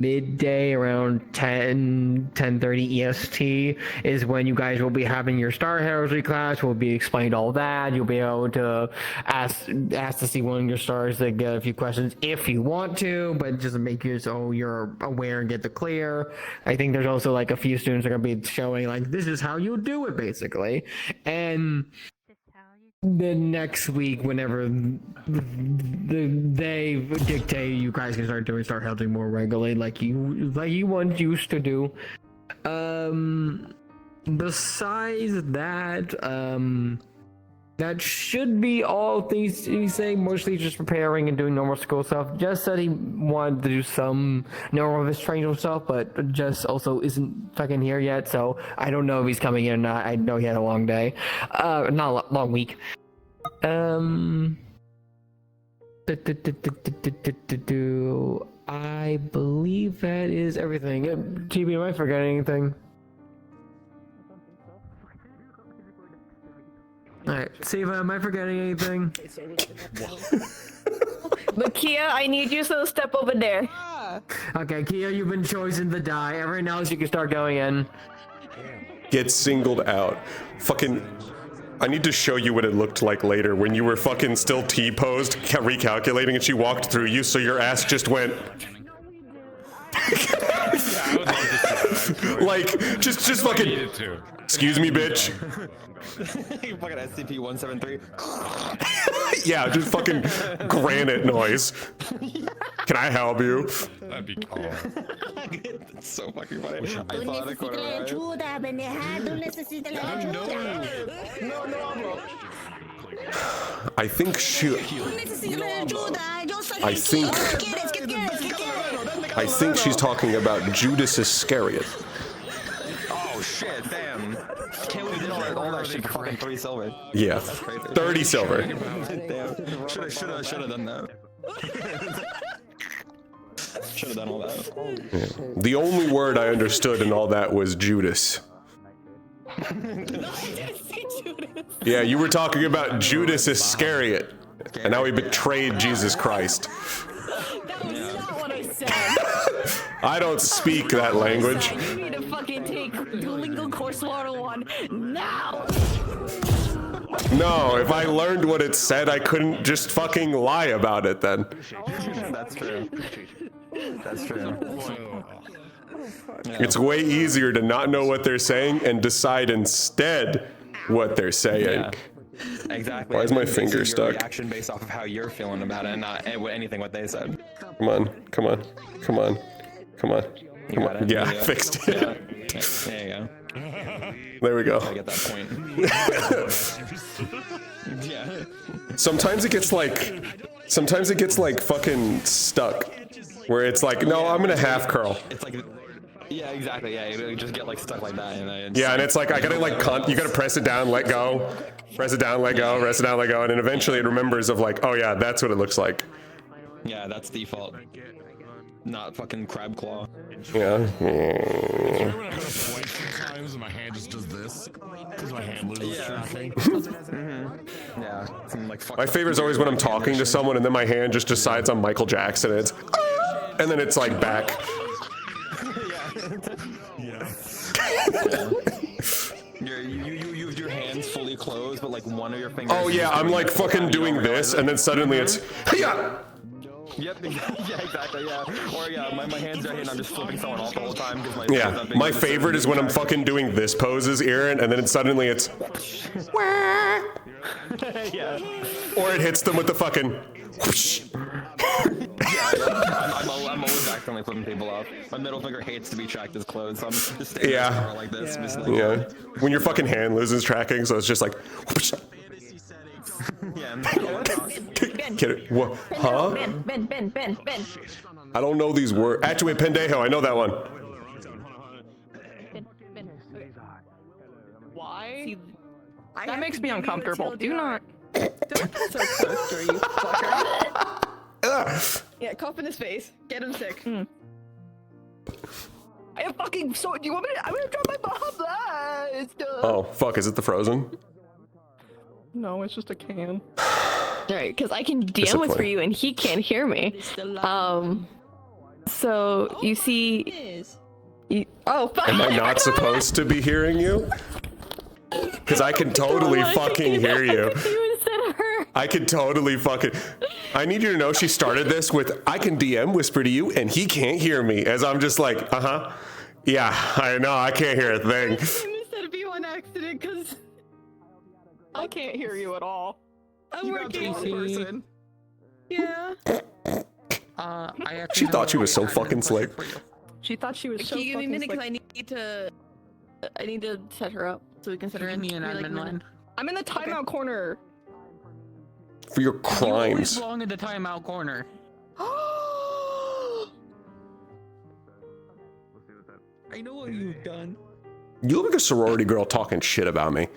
midday around 10:30 EST is when you guys will be having your Star Heraldry class. Will be explained all that. You'll be able to ask to see one of your stars to get a few questions if you want to, but just make you so you're aware and get the clear. I think there's also like a few students are gonna be showing like this is how you do it basically, and the next week, whenever they dictate, you guys can start helping more regularly, like you once used to do. Besides that, that should be all things he's saying. Mostly just preparing and doing normal school stuff. Just said he wanted to do some normal of his training stuff, but just also isn't fucking here yet. So I don't know if he's coming in or not. I know he had a long day, not a long week. I believe that is everything. TB, am I forgetting anything? Alright, Siva, am I forgetting anything? But Kia, I need you to step over there. Okay, Kia, you've been chosen to die. Everyone else, you can start going in. Get singled out. Fucking... I need to show you what it looked like later when you were fucking still T-posed, recalculating, and she walked through you, so your ass just went... like, just fucking... Excuse me, bitch. You fucking SCP-173. Yeah, just fucking granite noise. Can I help you? That'd be cool. It's so fucking funny. I thought it could have. I think she's talking about Judas Iscariot. Oh shit, damn. Can't believe we did all that shit for fucking 3 silver. Yeah, 30 silver. Damn. Should've done that. Should've done all that. Yeah. The only word I understood in all that was Judas. Yeah, you were talking about Judas Iscariot, and how he betrayed Jesus Christ. That was not what I said. I don't speak that language. You need to fucking take Duolingo course 101 now. No, if I learned what it said, I couldn't just fucking lie about it then. That's true. That's true. It's way easier to not know what they're saying and decide instead what they're saying. Yeah. Exactly. Why is my finger stuck? Reaction based off of how you're feeling about it, and not anything what they said. Come on, come on, come on, come on, come on. Yeah, I fixed it. Yeah. There you go. There we go. I get that point. Yeah. Sometimes it gets like fucking stuck, where it's like, no, I'm gonna half curl. It's like, yeah, exactly. Yeah, you just get like stuck like that, and Yeah, and it's like I gotta like you gotta press it down, let go, press it down, let go, press it down, let go, and then eventually it remembers of like, oh yeah, that's what it looks like. Yeah, that's default. Not fucking crab claw. Yeah. When I go to point sometimes and my hand just does this because my hand loses tracking. Yeah. Some, like, My favorite is always when I'm talking to someone and then my hand just decides on Michael Jackson and it's, and then it's like back. Yeah. Your hands fully closed, but like one of your fingers. Oh yeah, I'm like fucking doing this, and then suddenly it's, yeah. Yep. Yeah, exactly. Yeah. Or yeah, my hands are here and I'm just flipping someone off the whole time because my. Yeah. My favorite is when I'm fucking doing this poses, Aaron, and then suddenly it's. Yeah. Or it hits them with the fucking. Whoosh. I'm always accidentally flipping people off. My middle finger hates to be tracked as closed, so I'm just standing there like this. Yeah. Just like, Yeah. When your fucking hand loses tracking, so it's just like. Whoosh. Yeah. Get it? What? Huh? Ben. I don't know these words. Actually, pendejo. I know that one. Why? That makes me uncomfortable. Do not. Don't get so close to her, you fucker. Yeah, cough in his face. Get him sick. I am fucking so. Do you want me to? I'm gonna drop my bomb. It's done. Oh fuck! Is it the Frozen? No, it's just a can. Alright, because I can DM with for you and he can't hear me. So you see, oh, Am I not supposed to be hearing you? Because I can totally fucking hear you. You instead of her. I can totally fucking. I need you to know she started this with I can DM whisper to you and he can't hear me. As I'm just like, yeah, I know, I can't hear a thing. instead of you on accident, because I can't hear you at all. I'm You got the working. wrong person. Yeah. She thought she was so fucking slick. She thought she was so Can you give me a fucking minute? Because slick. I need to set her up so we can set her in. me an admin line. I'm in the timeout corner. For your You always crimes. belong in the timeout corner. I know what you've done. You look like a sorority girl talking shit about me.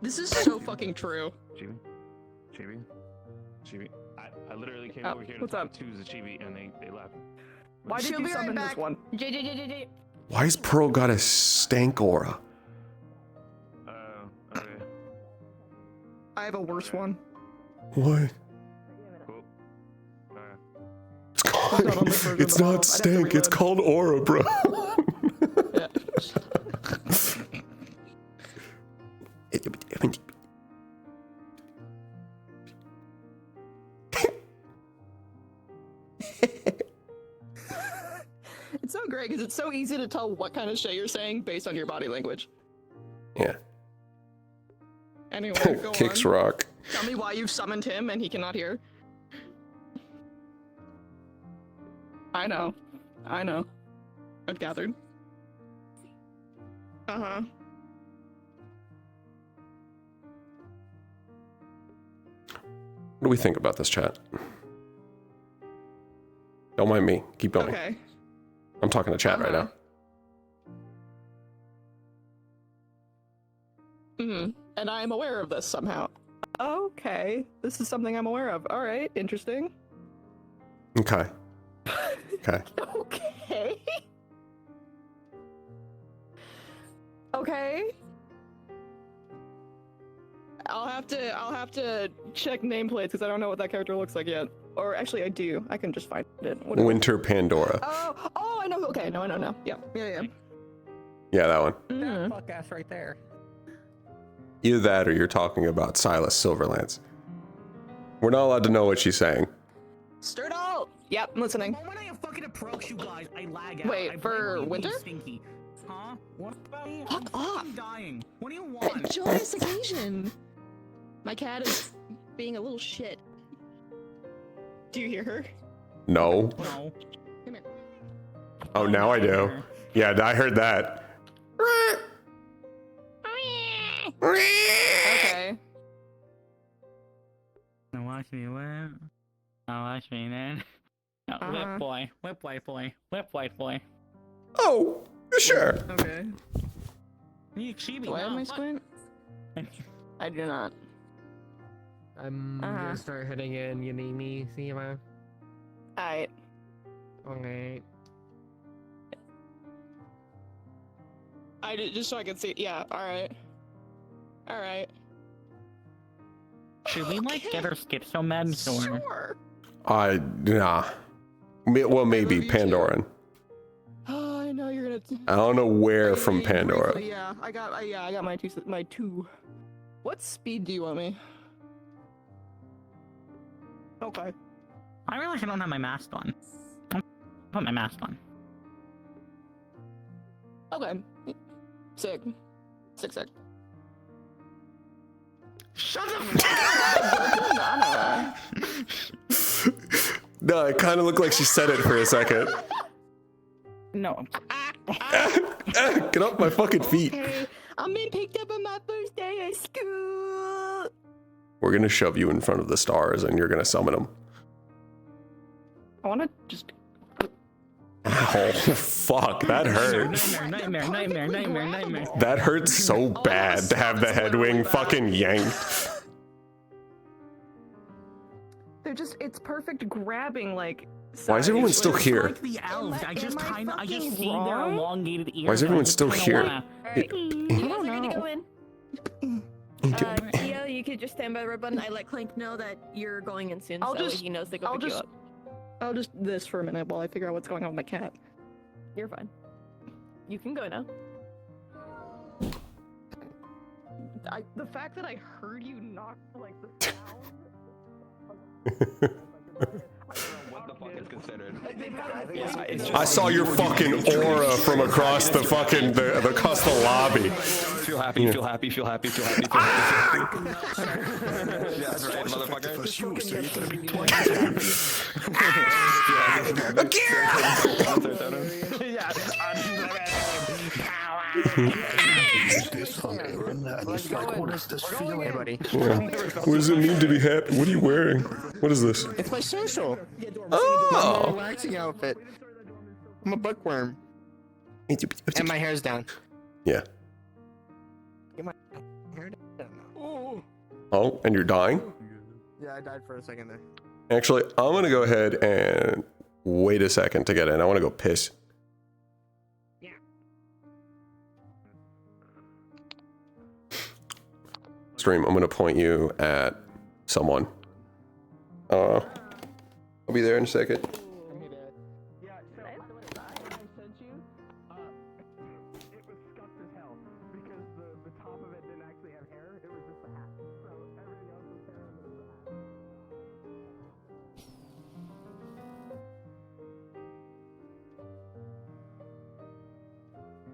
This is so fucking true. Chibi. I literally came Oh, over here to what's talk up? to the Chibi and they left. Why did She'll you be right summon this back. one? JJJJ. Why's Pearl got a stank aura? Okay. I have a worse one. What? Cool. It's called. not on the version It's of the not bottom. I'd have to stank. It's reload. called aura, bro. Yeah. It's so great because it's so easy to tell what kind of shit you're saying based on your body language. Yeah. Anyway, go Kicks on. rock. Tell me why you've summoned him and he cannot hear. I know. I've gathered. Uh-huh. What do we think about this chat? Don't mind me. Keep going. Okay. I'm talking to chat right now. And I am aware of this somehow. Okay. This is something I'm aware of. Alright, interesting. Okay. Okay. Okay. Okay. I'll have to check nameplates because I don't know what that character looks like yet. Or actually I do. I can just find it. Whatever. Winter Pandora. Oh, I know. Okay, no, I know now. Yeah. Yeah, that one. Mm. Fuck ass right there. Either that or you're talking about Silas Silverlance. We're not allowed to know what she's saying. Sturtle! Yep, I'm listening. When I fucking approach you guys, I lag out. Wait, I for blame you Winter? being Stinky. Huh? What about me? Fuck I'm off. fucking dying. What do you want? Joyous occasion. My cat is being a little shit. Do you hear her? No. No. Come here. Oh, now I do. Yeah, I heard that. Okay. Now watch me whip. Now watch me then. No, whip boy. Whip white boy. Whip white boy. Oh, sure. Okay. You chibi. Do I have no, my fuck. squint? I do not. I'm gonna start heading in. You need me, see you, man. Alright. Okay. I did just so I could see. Yeah. Alright. Alright. Should we like get her schizomeds or? Sure. Nah. Well, maybe love you too. Pandoran. Oh, I know you're gonna. I don't know where from Yeah, Pandora. briefly, yeah, I got my two. What speed do you want me? Okay. I realize I don't have my mask on. I'll put my mask on. Okay. Sick. Sick. Shut No, it kind of looked like she said it for a second. No. Get off my fucking feet. Okay. I'm being picked up on my first day of school. We're gonna shove you in front of the stars and you're gonna summon them. I want to just. Oh, fuck, that hurt. Nightmare. That hurts so bad to have the head wing fucking yanked. They're just. It's perfect grabbing, like. Why is everyone size. still here? Like the elves. I just am I see fucking their wrong? elongated ears. Why is and I everyone just still kinda here? wanna- Alright, you guys are gonna know. go in. Theo, you could just stand by the red button. I let Clank know that you're going in soon, I'll so just- he knows to go I'll pick you just- up. I'll just this for a minute while I figure out what's going on with my cat. You're fine. You can go now. The fact that I heard you knock like the sound. What the fuck is considered? I saw your fucking aura from across the fucking across the lobby. Feel happy, feel happy, feel happy, feel happy, feel happy. Yeah, that's right, motherfucker. What does this feel like, buddy? Yeah. What does it mean to be happy? What are you wearing? What is this? It's my social. My Oh. relaxing outfit. I'm a bookworm. And my hair's down. Yeah. Get my hair down now. Oh, and you're dying? Yeah, I died for a second there. Actually, I'm gonna go ahead and wait a second to get in. I want to go piss. Stream, I'm gonna point you at someone. I'll be there in a second. Yeah, so I sent you. It was scuffed as hell because the top of it didn't actually have hair. It was just a hat. So everything else was hair and it was a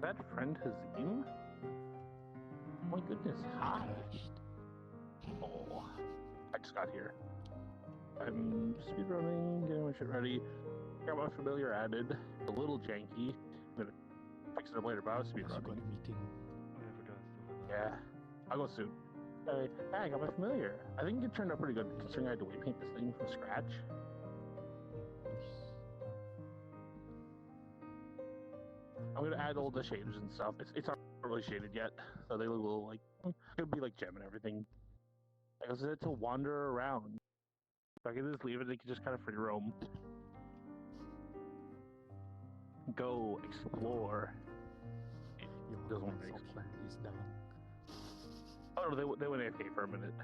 hat. That friend Hazim? My goodness, hi. Oh, I just got here. I'm speedrunning, getting my shit ready. Got my familiar added. A little janky. I'm gonna fix it up later, but I was speedrunning. Yeah, I'll go soon. Hey, I got my familiar. I think it turned out pretty good considering I had to weight paint this thing from scratch. I'm gonna add all the shaders and stuff. It's not really shaded yet, so they look a little like it'll be like gem and everything. I guess it's to wander around. If I can just leave it, they can just kind of free roam. Go explore. It doesn't want to explore. He's done. Oh no, they went AFK for a minute.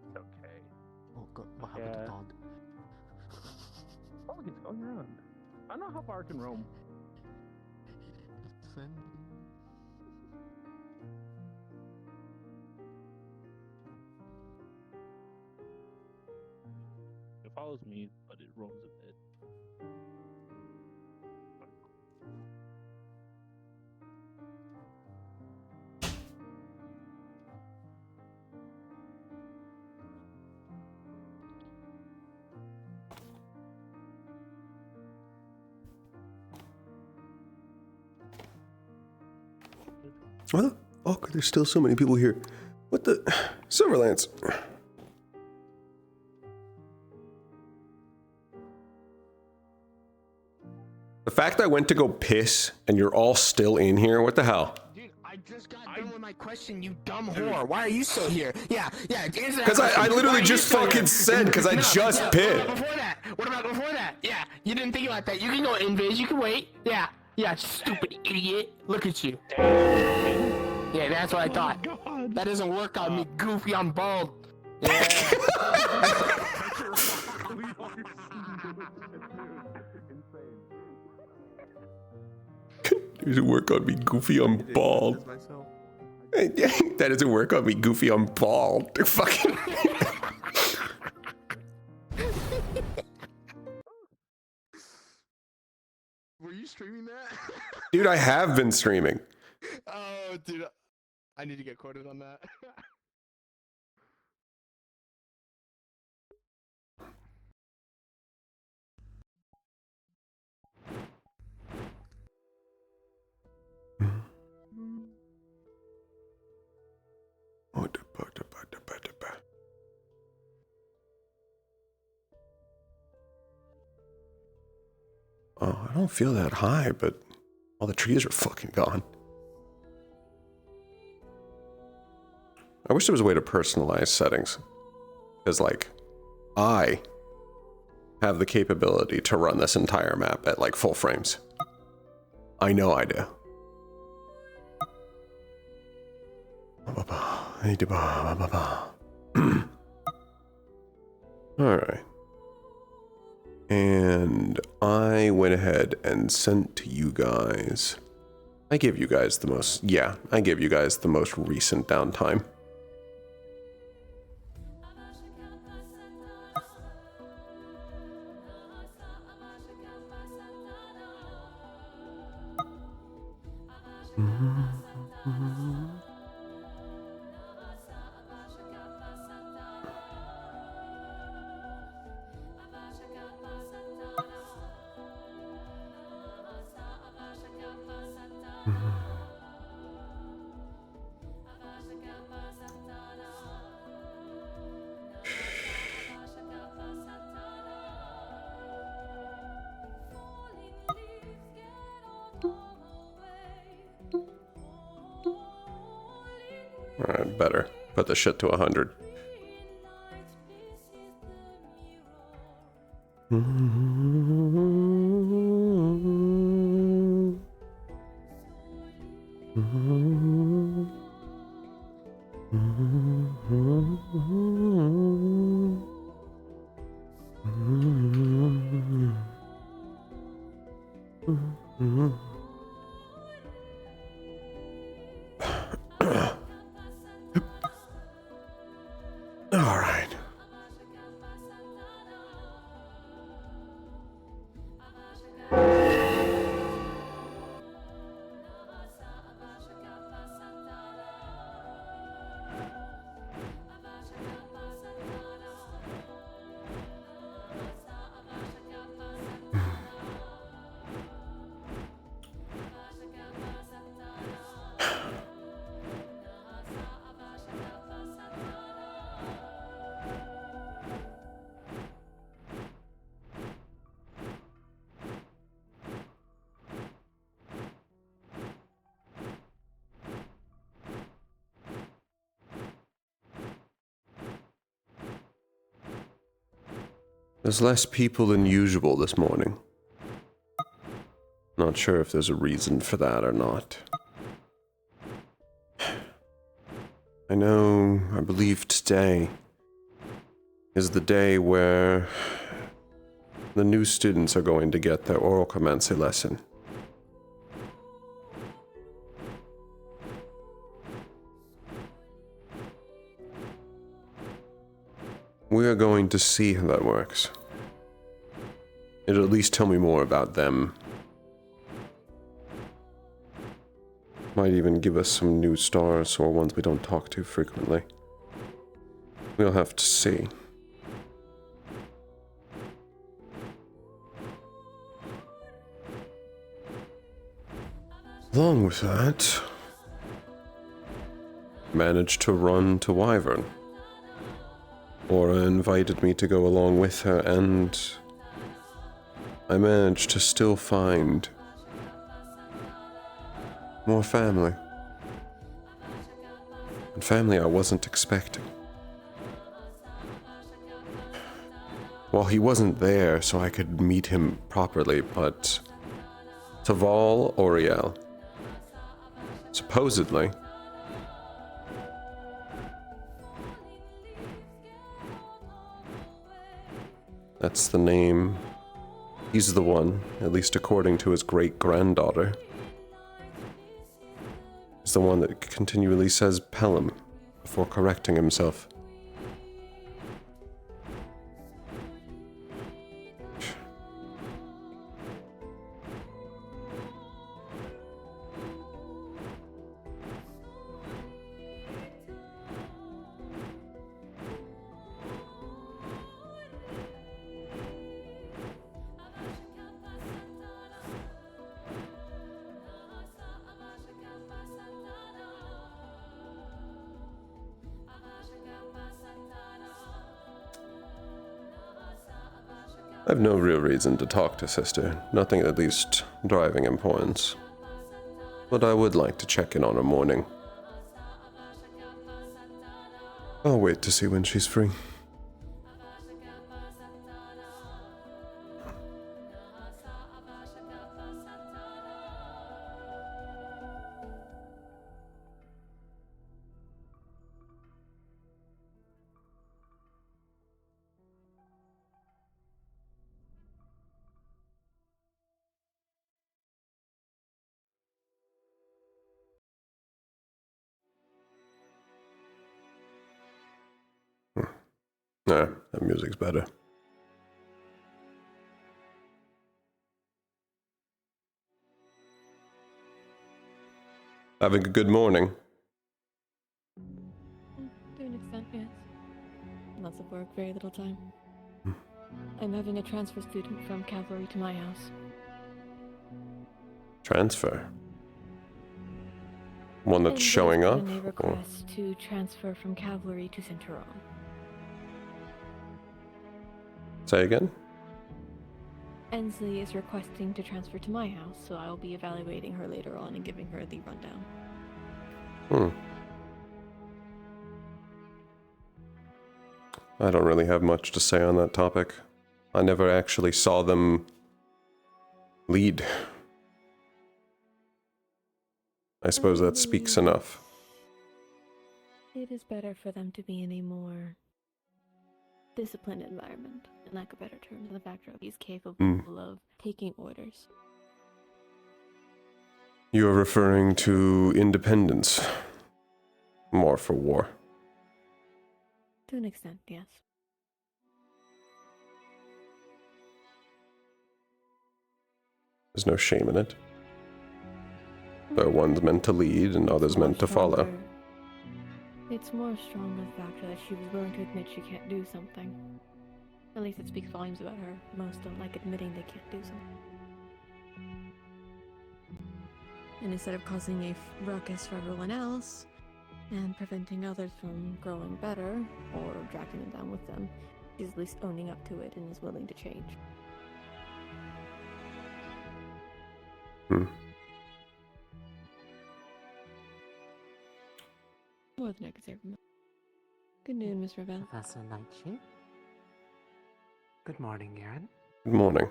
It's okay. Oh god, what Yeah. happened to Todd? Oh, look, it's going around. I don't know how far it can roam. It follows me, but it roams a bit. What the fuck? There's still so many people here. What the? Silverlance. The fact I went to go piss and you're all still in here, what the hell? Dude, I just got done with my question, you dumb whore. Why are you still here? Yeah, answer that Because I question. literally Why are you just still fucking here? said, because I just What pit. about before that? What about before that? Yeah, you didn't think about that. You can go invis, you can wait. Yeah, stupid idiot. Look at you. Yeah, that's what I thought. That doesn't work on me, goofy, I'm bald. Yeah. Doesn't work on me, goofy, I'm bald. That doesn't work on me, goofy, I'm bald. Fucking. Were you streaming that? Dude, I have been streaming. Oh, dude. I need to get quoted on that. Oh, I don't feel that high, but all the trees are fucking gone. I wish there was a way to personalize settings. Because, like, I have the capability to run this entire map at, like, full frames. I know I do. Alright. And I went ahead and sent to you guys. I gave you guys the most, yeah, I gave you guys the most recent downtime. Alright, better. Put the shit to 100. All right. There's less people than usual this morning. Not sure if there's a reason for that or not. I believe today is the day where the new students are going to get their oromancy lesson. We are going to see how that works. It'll at least tell me more about them. Might even give us some new stars or ones we don't talk to frequently. We'll have to see. Along with that, managed to run to Wyvern. Aura invited me to go along with her, and I managed to still find more family. And family I wasn't expecting. Well, he wasn't there, so I could meet him properly, but Taval Oriel, supposedly, that's the name. He's the one, at least according to his great-granddaughter. He's the one that continually says Pelham before correcting himself. I've no real reason to talk to Sister, nothing at least driving importance. But I would like to check in on her morning. I'll wait to see when she's free. Nah, that music's better. Having a good morning. To an extent, yes. Lots of work, very little time. I'm having a transfer student from cavalry to my house. Transfer. One that's And showing there's up? been a Or... request to transfer from cavalry to Centauron. Say again? Ensley is requesting to transfer to my house, so I'll be evaluating her later on and giving her the rundown. I don't really have much to say on that topic. I never actually saw them lead. I suppose that speaks enough. It is better for them to be in a more disciplined environment, in lack of better terms, the fact that he's capable of taking orders. You are referring to independence. More for war. To an extent, yes. There's no shame in it. There are ones meant to lead and others meant to follow. It's more strong the fact that she was willing to admit she can't do something. At least it speaks volumes about her. Most don't like admitting they can't do something. And instead of causing a ruckus for everyone else, and preventing others from growing better, or dragging them down with them, she's at least owning up to it and is willing to change. More than I could say from her. Good noon, Miss Ravel. Professor Nightshade. Good morning, Aaron. Good morning.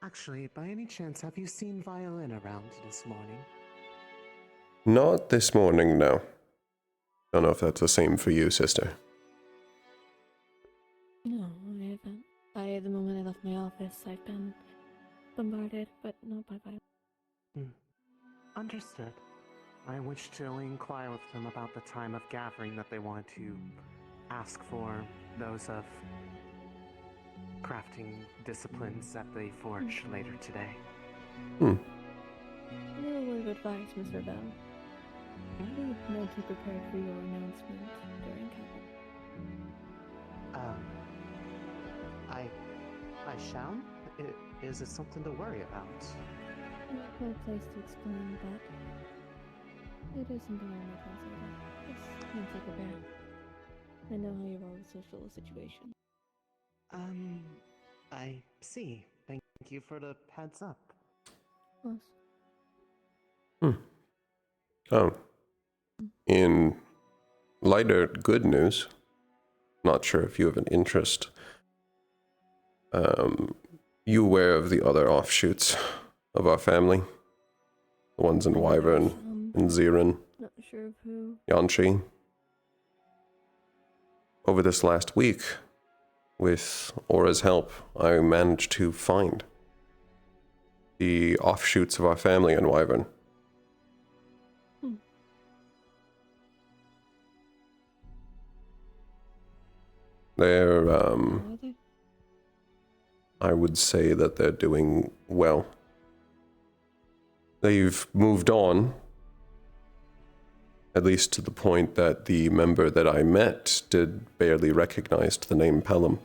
Actually, by any chance, have you seen Violin around this morning? Not this morning, no. Don't know if that's the same for you, sister. No, I haven't. The moment I left my office, I've been bombarded, but not by violence. Understood. I wish to inquire with them about the time of gathering that they want to ask for those of crafting disciplines that they forge later today. A little word of advice, Miss Ravel. Be mentally prepared for your announcement during cavalry. I shall? Is it something to worry about? Not my place to explain, but it is something I might consider. Just mentally prepared. I know how you roll with social situations. I see. Thank you for the heads up. Yes. Oh. In lighter good news, not sure if you have an interest. You aware of the other offshoots of our family? The ones in Wyvern, and Zirin, Not sure of who. Yanshi. Over this last week, with Aura's help, I managed to find the offshoots of our family in Wyvern. They're, I would say that they're doing well. They've moved on, at least to the point that the member that I met did barely recognize the name Pelham.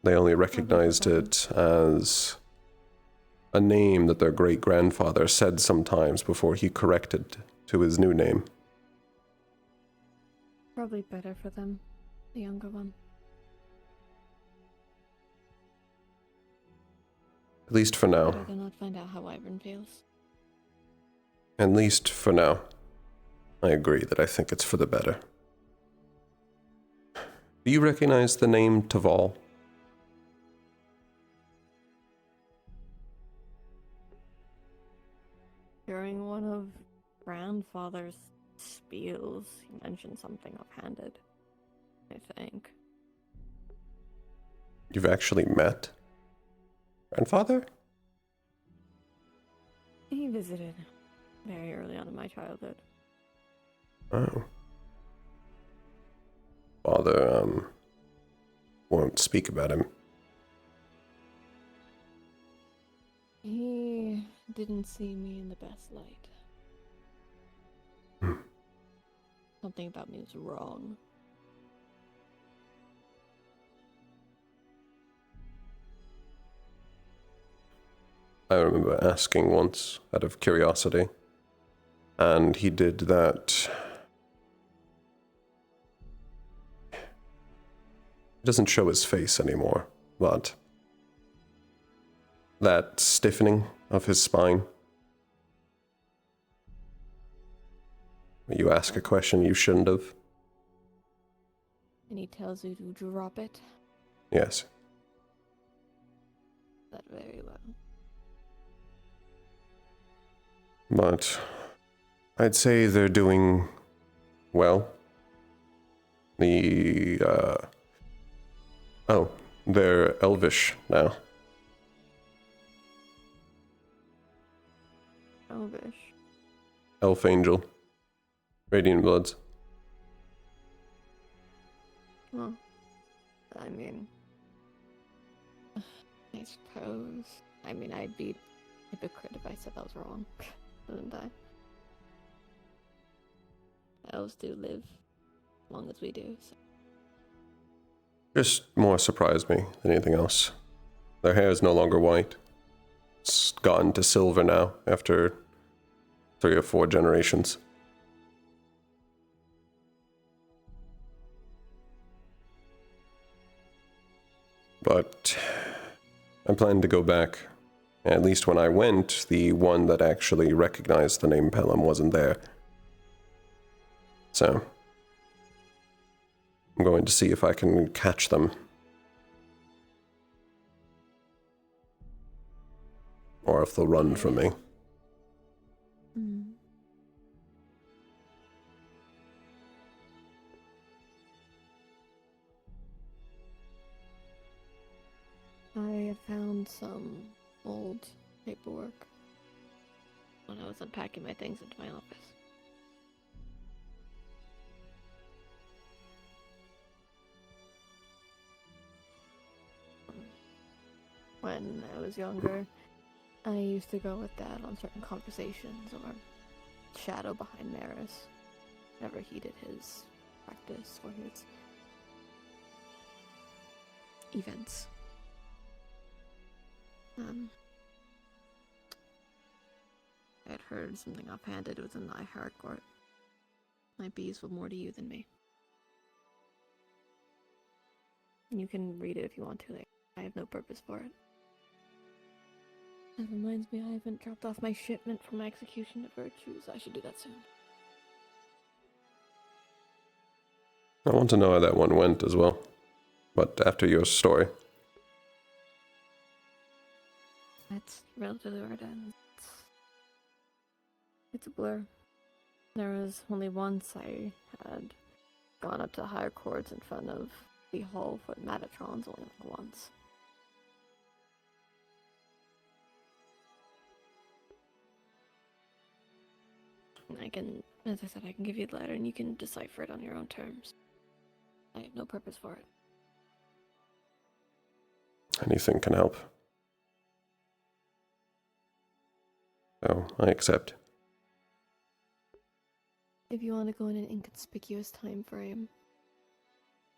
They only recognized it as a name that their great-grandfather said sometimes before he corrected to his new name. Probably better for them, the younger one. At least for now. Better than not find out how Wyvern feels. At least for now. I agree that I think it's for the better. Do you recognize the name Taval? During one of grandfather's spiels, he mentioned something offhanded, I think. You've actually met grandfather? He visited very early on in my childhood. Oh. Father, won't speak about him. He didn't see me in the best light. Something about me was wrong. I remember asking once, out of curiosity, and he did that. He doesn't show his face anymore, but that stiffening of his spine. You ask a question you shouldn't have. And he tells you to drop it. Yes. That very well. But I'd say they're doing well. They're elvish now. Elvish. Elf angel. Radiant bloods. Well, I mean, I suppose. I mean, I'd be a hypocrite if I said I was wrong, wouldn't I? Elves do live as long as we do, so. Just more surprised me than anything else. Their hair is no longer white. It's gotten to silver now after 3 or 4 generations. But I plan to go back. At least when I went, the one that actually recognized the name Pelham wasn't there. So I'm going to see if I can catch them. Or if they'll run from me. I have found some old paperwork when I was unpacking my things into my office. When I was younger, I used to go with Dad on certain conversations or shadow behind Maris whenever he did his practice or his events. I had heard something offhanded within the higher court. Might be useful more to you than me. And you can read it if you want to. I have no purpose for it. That reminds me, I haven't dropped off my shipment for my execution of virtues. I should do that soon. I want to know how that one went as well. But after your story. That's relatively where it ends. It's a blur. There was only once I had gone up to the higher courts in front of the hall for Metatrons, only once. I can, as I said, I can give you the letter and you can decipher it on your own terms. I have no purpose for it. Anything can help. So, I accept. If you want to go in an inconspicuous time frame,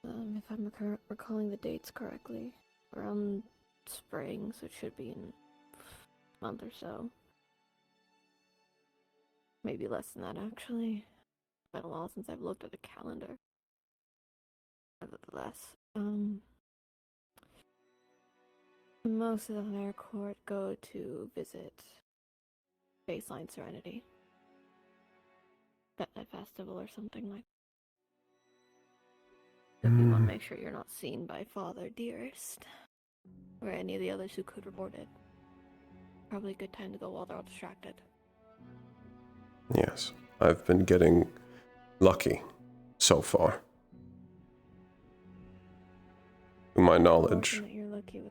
if I'm recalling the dates correctly, around spring, so it should be in a month or so. Maybe less than that, actually. It's been a while since I've looked at a calendar. Nevertheless, most of the higher court go to visit Baseline Serenity. At that festival or something like that. If you want to make sure you're not seen by Father Dearest or any of the others who could report it. Probably a good time to go while they're all distracted. Yes, I've been getting lucky so far. To my knowledge,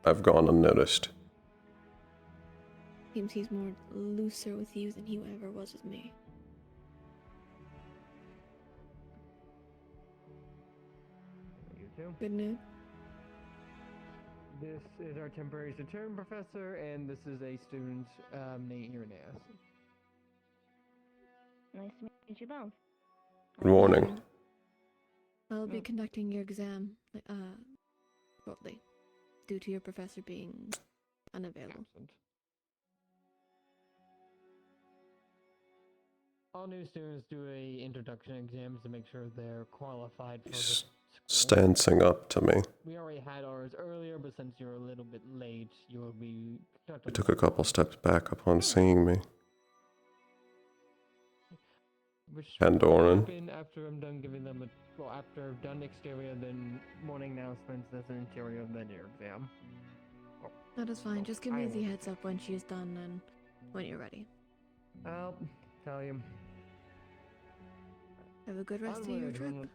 I've gone unnoticed. Seems he's more looser with you than he ever was with me. too. Good news. This is our temporary return professor, and this is a student named Irenaeus. Nice to meet you both. Good morning. I'll be conducting your exam shortly, due to your professor being unavailable. Absent. All new students do a introduction exams to make sure they're qualified for the He's school. stancing up to me. We already had ours earlier, but since you're a little bit late, you will be He conducted. took a couple steps back upon seeing me. Which Pandoran. happen after I'm done giving them after I've done exterior, then morning announcements, then interior, then your exam. That is fine. Just give me the heads up when she is done and when you're ready. I'll tell you. Have a good rest of your trip.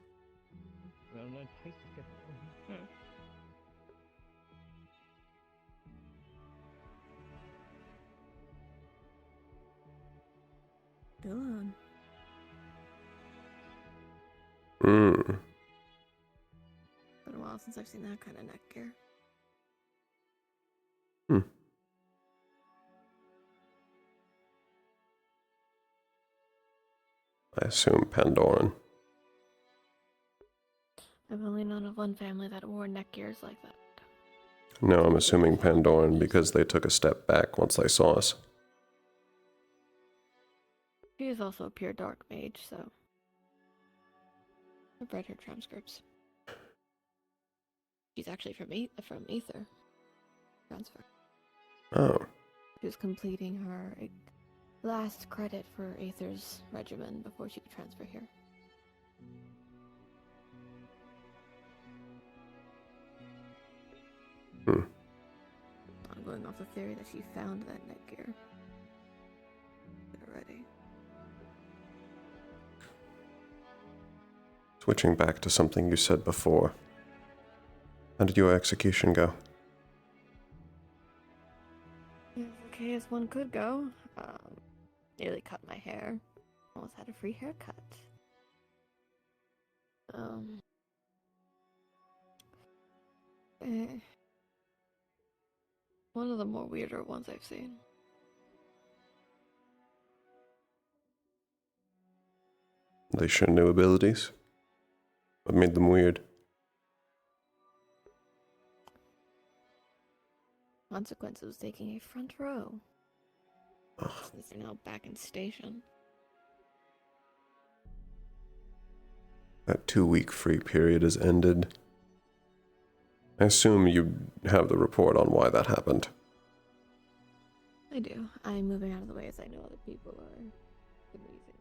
Go on. Hmm. Been a while since I've seen that kind of neck gear. I assume Pandoran. I've only known of one family that wore neck gears like that. No, I'm assuming Pandoran because they took a step back once they saw us. She is also a pure dark mage, so I've read her transcripts. She's actually from Aether. Transfer. Oh. She was completing her last credit for Aether's regimen before she could transfer here. I'm going off the theory that she found that neck gear already. Switching back to something you said before. How did your execution go? As okay as one could go. Nearly cut my hair. Almost had a free haircut. One of the more weirder ones I've seen. They show new abilities? What made them weird? Consequences was taking a front row. Since they're now back in station. That 2-week free period has ended. I assume you have the report on why that happened. I do. I'm moving out of the way as I know other people are using this.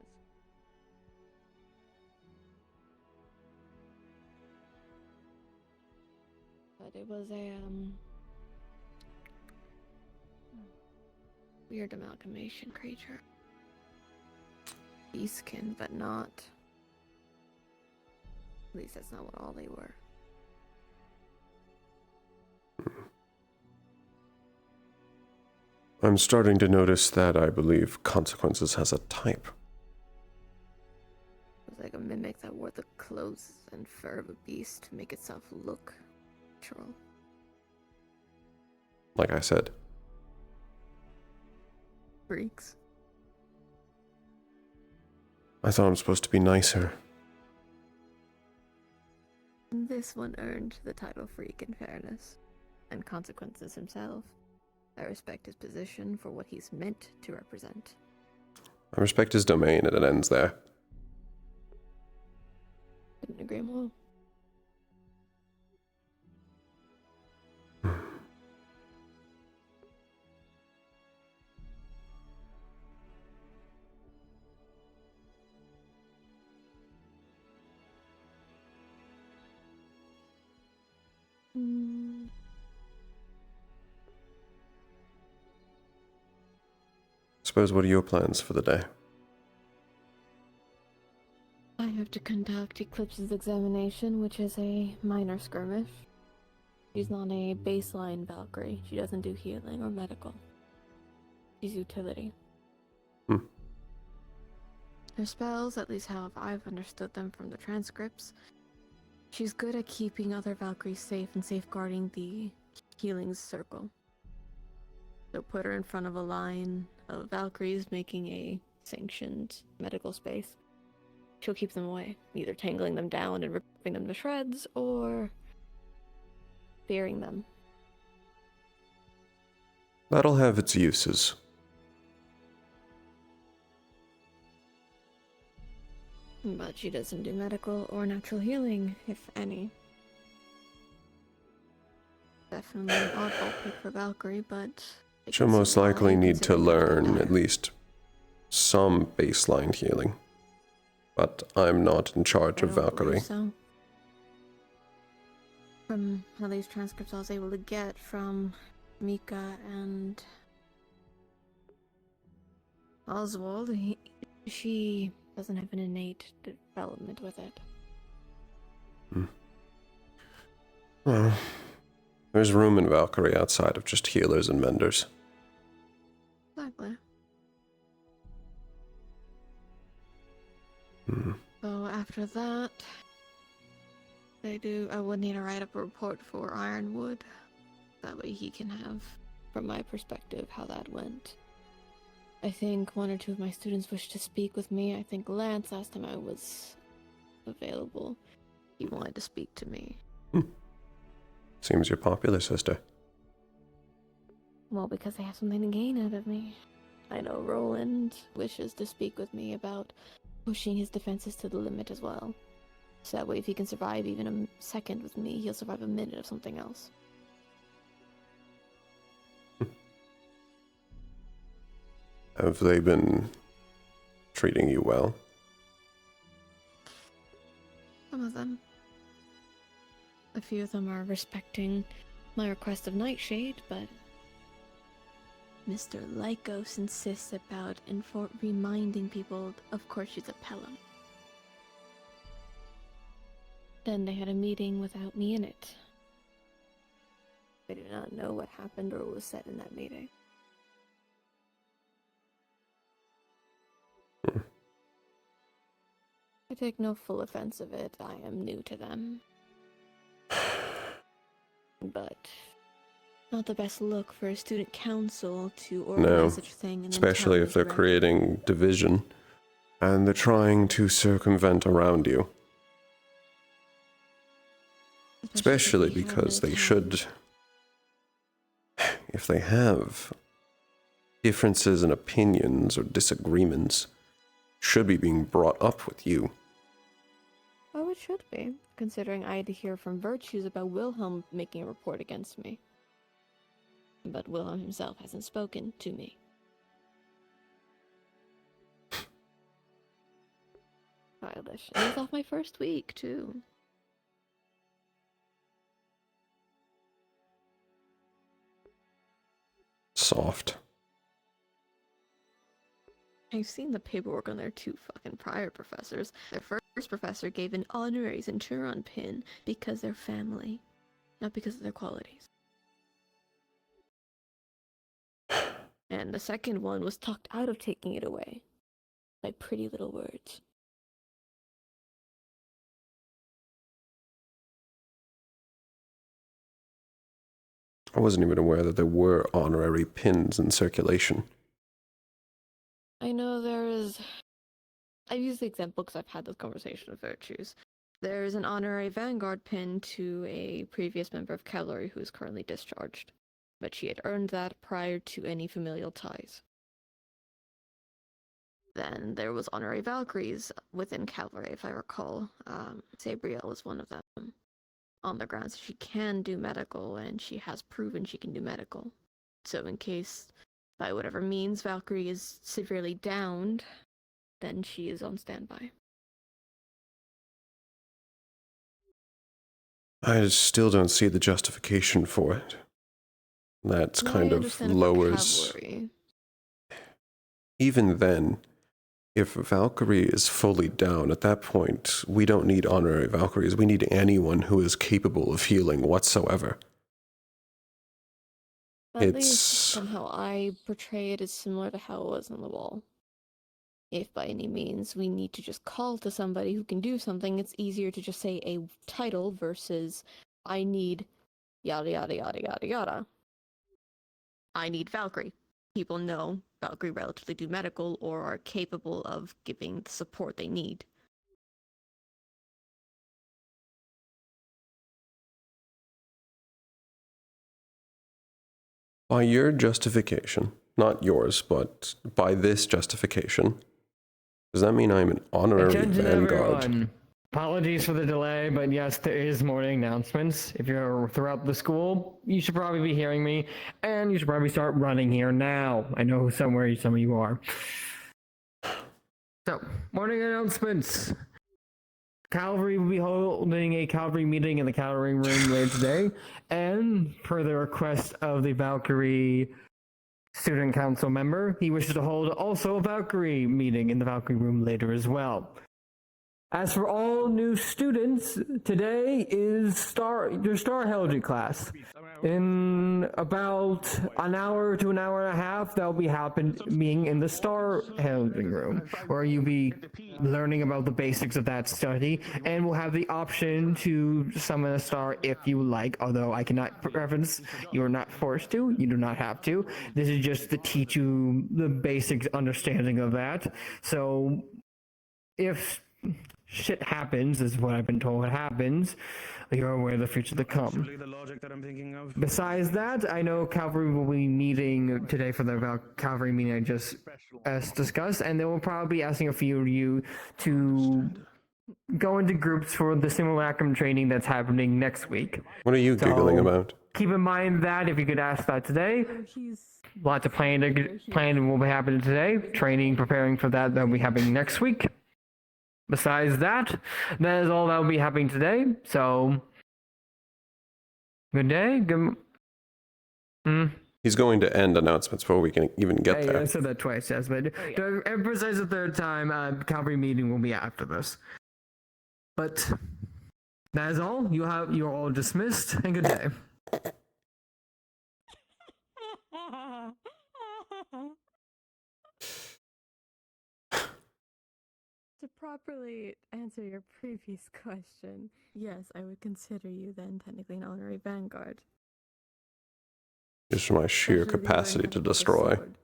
But it was a weird amalgamation creature. Beastkin, but not. At least that's not what all they were. I'm starting to notice that I believe Consequences has a type. It was like a mimic that wore the clothes and fur of a beast to make itself look natural. Like I said. Freaks. I thought I'm supposed to be nicer. This one earned the title Freak in fairness, and Consequences himself. I respect his position for what he's meant to represent. I respect his domain and it ends there. Couldn't agree more. Suppose what are your plans for the day? I have to conduct Eclipse's examination, which is a minor skirmish. She's not a baseline Valkyrie. She doesn't do healing or medical. She's utility. Her spells, at least how I've understood them from the transcripts, She's good at keeping other Valkyries safe and safeguarding the healing circle. So put her in front of a line of Valkyries making a sanctioned medical space. She'll keep them away, either tangling them down and ripping them to shreds, or fearing them. That'll have its uses. But she doesn't do medical or natural healing, if any. Definitely an oddball pick for Valkyrie, but... She'll most likely need to learn at least some baseline healing. But I'm not in charge of Valkyrie. So. From at least transcripts I was able to get from Mika and Oswald, she doesn't have an innate development with it. Well, there's room in Valkyrie outside of just healers and menders. Exactly. So after that, I would need to write up a report for Ironwood. That way he can have, from my perspective, how that went. I think one or two of my students wished to speak with me. I think Lance, last time I was available, he wanted to speak to me. Seems you're popular, sister. Well, because they have something to gain out of me. I know Roland wishes to speak with me about pushing his defenses to the limit as well. So that way, if he can survive even a second with me, he'll survive a minute of something else. Have they been treating you well? Some of them. A few of them are respecting my request of Nightshade, but Mr. Lycos insists about reminding people, of course she's a Pelham. Then they had a meeting without me in it. I do not know what happened or was said in that meeting. I take no full offense of it. I am new to them. But not the best look for a student council to organize such a thing. And especially if they're creating division and they're trying to circumvent around you. Especially because they should, if they have differences in opinions or disagreements, should be being brought up with you. Oh, it should be, considering I had to hear from Virtues about Wilhelm making a report against me. But Wilhelm himself hasn't spoken to me. Childish. And it's off my first week, too. Soft. I've seen the paperwork on their two fucking prior professors. Their first professor gave an honorary Centurion pin because they're family, not because of their qualities. And the second one was talked out of taking it away by pretty little words. I wasn't even aware that there were honorary pins in circulation. I know there is... I've used the example because I've had this conversation with Virtues. There is an honorary Vanguard pin to a previous member of Cavalry who is currently discharged, but she had earned that prior to any familial ties. Then there was honorary Valkyries within Cavalry, if I recall. Sabriel was one of them, on the grounds that she can do medical, and she has proven she can do medical. So in case, by whatever means, Valkyrie is severely downed, then she is on standby. I still don't see the justification for it. That's kind of lowers... Even then, if Valkyrie is fully down, at that point, we don't need honorary Valkyries. We need anyone who is capable of healing whatsoever. At least somehow I portray it as similar to how it was on the wall. if by any means we need to just call to somebody who can do something, it's easier to just say a title versus I need yada yada yada yada yada. I need Valkyrie. People know Valkyrie relatively do medical or are capable of giving the support they need. By your justification, not yours, but by this justification, does that mean I'm an honorary Attention vanguard? everyone. Apologies for the delay, but yes, there is morning announcements. If you're throughout the school, you should probably be hearing me, and you should probably start running here now. I know somewhere some of you are. So, morning announcements. Cavalry will be holding a cavalry meeting in the cavalry room later today, and per the request of the Valkyrie student council member, he wishes to hold also a Valkyrie meeting in the Valkyrie room later as well. As for all new students, today is your Star Heraldry class. In about an hour to an hour and a half, that'll be being in the Star Heraldry room, where you'll be learning about the basics of that study, and will have the option to summon a star if you like, although I cannot preference, you are not forced to, you do not have to. This is just to teach you the basic understanding of that. So, if shit happens, is what I've been told happens, you're aware of the future to come. The logic that I'm thinking of. Besides that, I know Cavalry will be meeting today for the Cavalry meeting I just discussed, and they will probably be asking a few of you to go into groups for the simulacrum training that's happening next week. What are you giggling about? Keep in mind that if you could ask that today, lots of planning will be happening today, training, preparing for that will be happening next week. Besides that, that is all that will be happening today. So, good day. He's going to end announcements before we can even get there. I said that twice, yes, but to emphasize the third time, Cavalry meeting will be after this. But that is all. You are all dismissed, and good day. To properly answer your previous question, yes, I would consider you then technically an honorary vanguard. Just for my sheer Especially if you learn capacity how to pick a destroy. sword.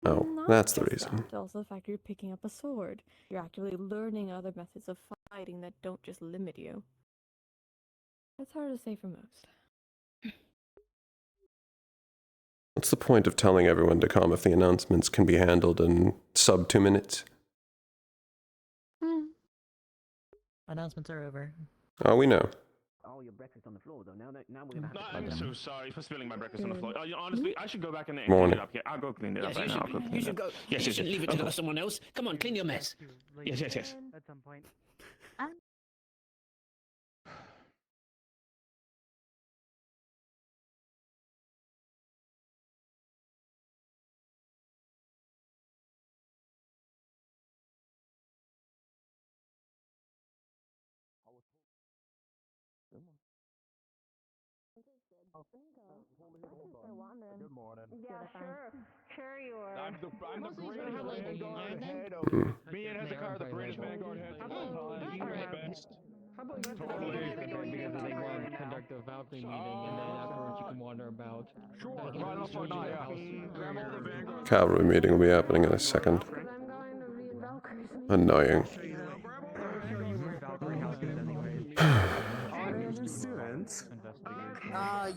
Oh, Not that's the just reason. that, also the fact you're picking up a sword. You're actively learning other methods of fighting that don't just limit you. That's hard to say for most. What's the point of telling everyone to come if the announcements can be handled in sub 2 minutes? Announcements are over. Oh, we know. Oh, your breakfast on the floor, though. Now we're gonna have to I'm so sorry for spilling my breakfast on the floor. Honestly, I should go back and clean Morning. it up. Yeah, I'll go clean it up Yes, right now. I'll go clean you it should up. go. Yes, you yes, should yes. leave it Of to course. someone else. Come on, clean your mess. Yes, yes, yes. At some point. Good morning. Yeah, Sure you are. I'm the greatest vanguard head of me and Hezekiah, the greatest vanguard head of all time. He's the best. Totally. Because they want to conduct a Valkyrie meeting, and then afterwards you can wonder about. Sure, right off on now, yeah. Grab all the vanguard. Cavalry meeting will be happening in a second. Annoying. Students.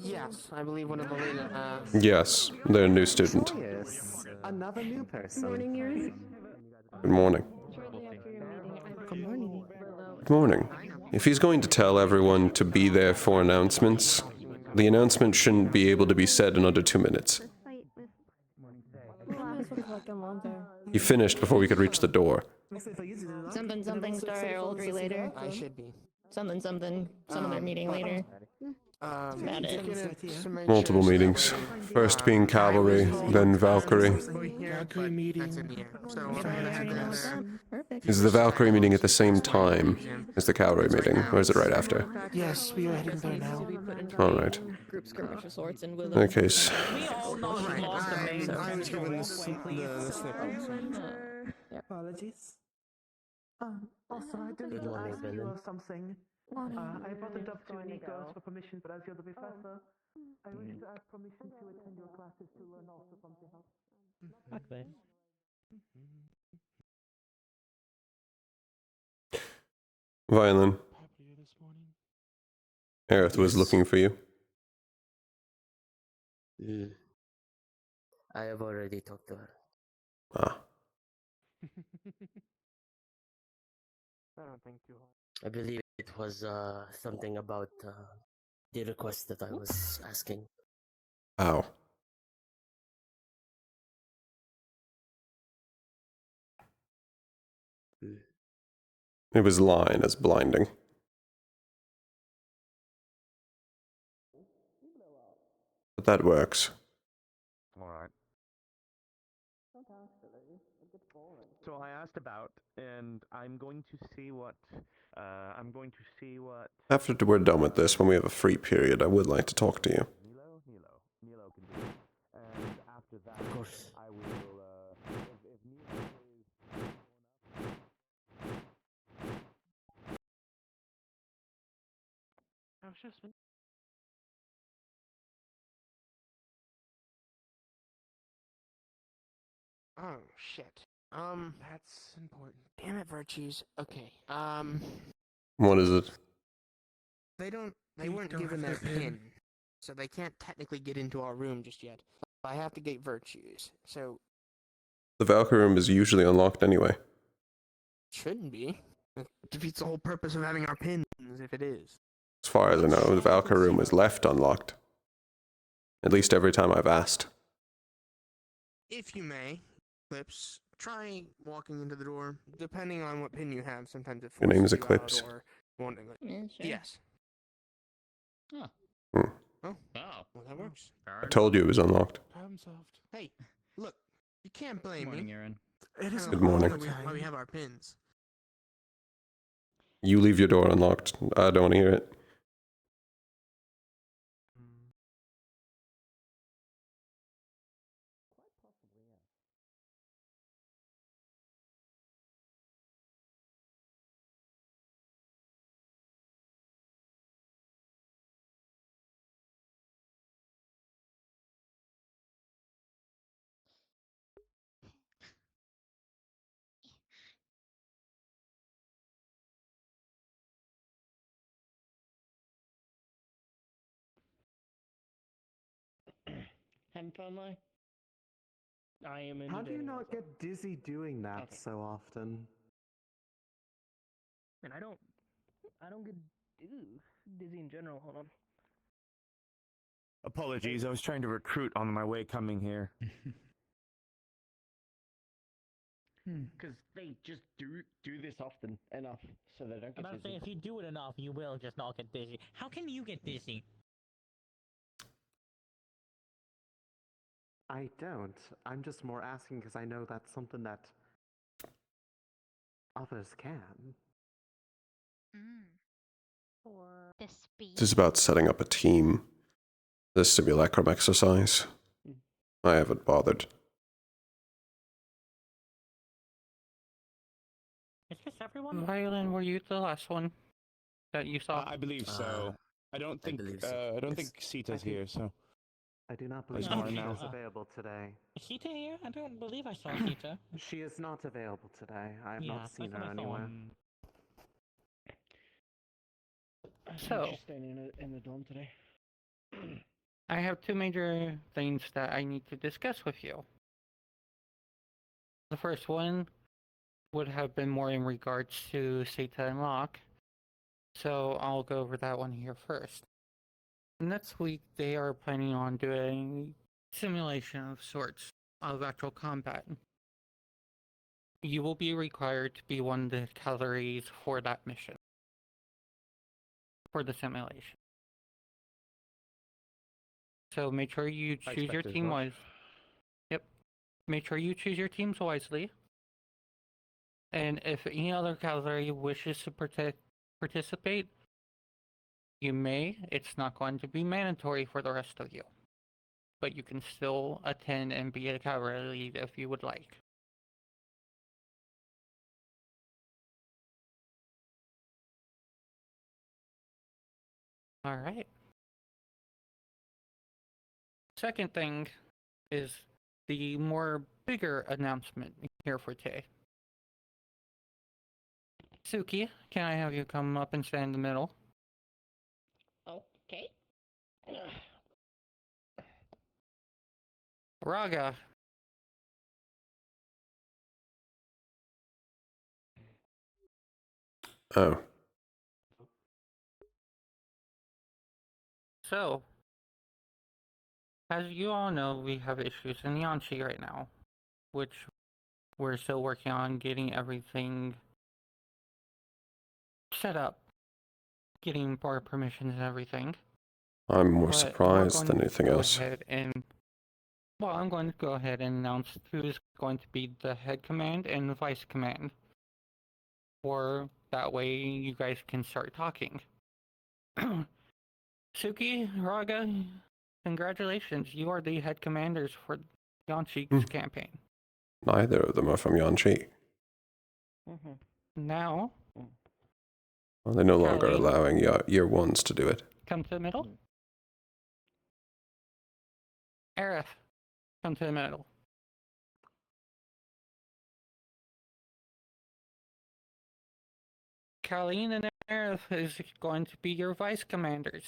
Yes, I believe one of the leaders. Yes, they're a new student. Yes, another new person. Morning, Yuri. Good morning. Shortly after your meeting, I will be below. Good morning. If he's going to tell everyone to be there for announcements, the announcement shouldn't be able to be said in under 2 minutes. He finished before we could reach the door. Something Star Heraldry later. I should be. Some other meeting later. About it. Multiple meetings. First being cavalry, then Valkyrie. Valkyrie meeting. So I'm gonna have this. Perfect. Is the Valkyrie meeting at the same time as the cavalry meeting, or is it right after? Yes, we are heading there now. Alright. Group skirmish of sorts, and we'll. Okay, We all know he lost the main. I was given the slip. apologies. Also, I didn't Good morning, ask you Brennan. of something. Morning. I brought the dove to Going to Nico's go. for permission, but as you're the professor, I wish to ask permission to attend your classes to learn also from your help. Fuck this. Violin, Aerith was Yes. looking for you. I have already talked to her. Ah, I don't think too hard. I believe it was something about the request that I was asking. ow. It was line as blinding. But that works. Alright. So I asked about, and I'm going to see what, After we're done with this, when we have a free period, I would like to talk to you. Nilo can do it. And after that, Of course. I will, if Nilo is... Oh shit. That's important. Damn it, virtues. Okay. What is it? They weren't given their pin, so they can't technically get into our room just yet. I have to get virtues, so The Valkyrie room is usually unlocked anyway. shouldn't be. It defeats the whole purpose of having our pins if it is. As far as I know, the Valkyrie room is left unlocked. At least every time I've asked. If you may, Clips, try walking into the door. Depending on what pin you have, sometimes it Your name forces is you out Eclipse. or wanting it. Yeah, sure. Yes. Huh. Hmm. Oh, Oh. well, that works. I told you it was unlocked. Problem solved. Hey, look, you can't Good blame morning, me. Aaron. It is Good morning. Why we have our pins. You leave your door unlocked. I don't want to hear it. Having fun, Lai? I am How do you entertaining not myself. get dizzy doing that Okay. so often? And I don't get dizzy in general. Hold on. Apologies, I was trying to recruit on my way coming here. Because they just do this often enough so they don't get I'm about to say, dizzy. if you do it enough, you will just not get dizzy. How can you get dizzy? I don't. I'm just more asking because I know that's something that others can. For the speed. This is about setting up a team. This simulacrum exercise. I haven't bothered. Is this everyone? Violin, were you the last one that you saw? I believe so. I don't think, believe so. I don't Yes. think Sita's here, so... I do not believe Smart she now. is available today. Is Sita here? I don't believe I saw Sita. She is not available today. I have Yeah, not seen that's her what I thought. anywhere. So, She's staying in the dorm today. I have two major things that I need to discuss with you. The first one would have been more in regards to Seta and Locke, so I'll go over that one here first. Next week, they are planning on doing simulation of sorts of actual combat. You will be required to be one of the calories for that mission, for the simulation. So make sure you I choose your expect as team much. wisely. Yep. Make sure you choose your teams wisely. And if any other calorie wishes to participate, you may. It's not going to be mandatory for the rest of you. But you can still attend and be a calorie lead if you would like. Alright. Second thing is the more bigger announcement here for today. Suki, can I have you come up and stand in the middle? Okay. Raga. Oh. So, as you all know, we have issues in Yanchi right now, which we're still working on getting everything set up, getting bar permissions and everything. I'm more But we're surprised going than to anything go else. ahead and I'm going to go ahead and announce who's going to be the head command and the vice command. Or that way you guys can start talking. Suki, Raga, congratulations. You are the head commanders for Yanchi's campaign. Neither of them are from Yanchi. Now, Well, they're no longer Callie. allowing year ones to do it. Come to the middle. Aerith, come to the middle. Colleen and Aerith is going to be your vice commanders.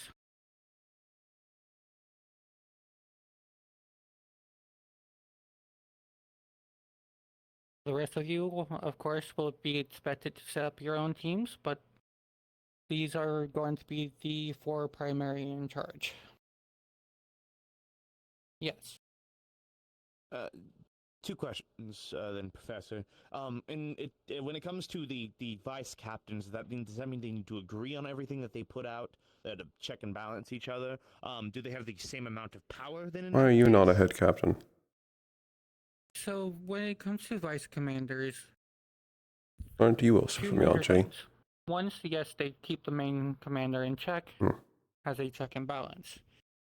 The rest of you, of course, will be expected to set up your own teams, but these are going to be the 4 primary in charge. Yes. 2 questions, then, Professor. When it comes to the vice captains, does that mean they need to agree on everything that they put out to check and balance each other? Do they have the same amount of power then? Why are you not a head captain? So when it comes to vice commanders, Aren't you also two from major Yanchi? things. One, yes, they keep the main commander in check, as a check and balance.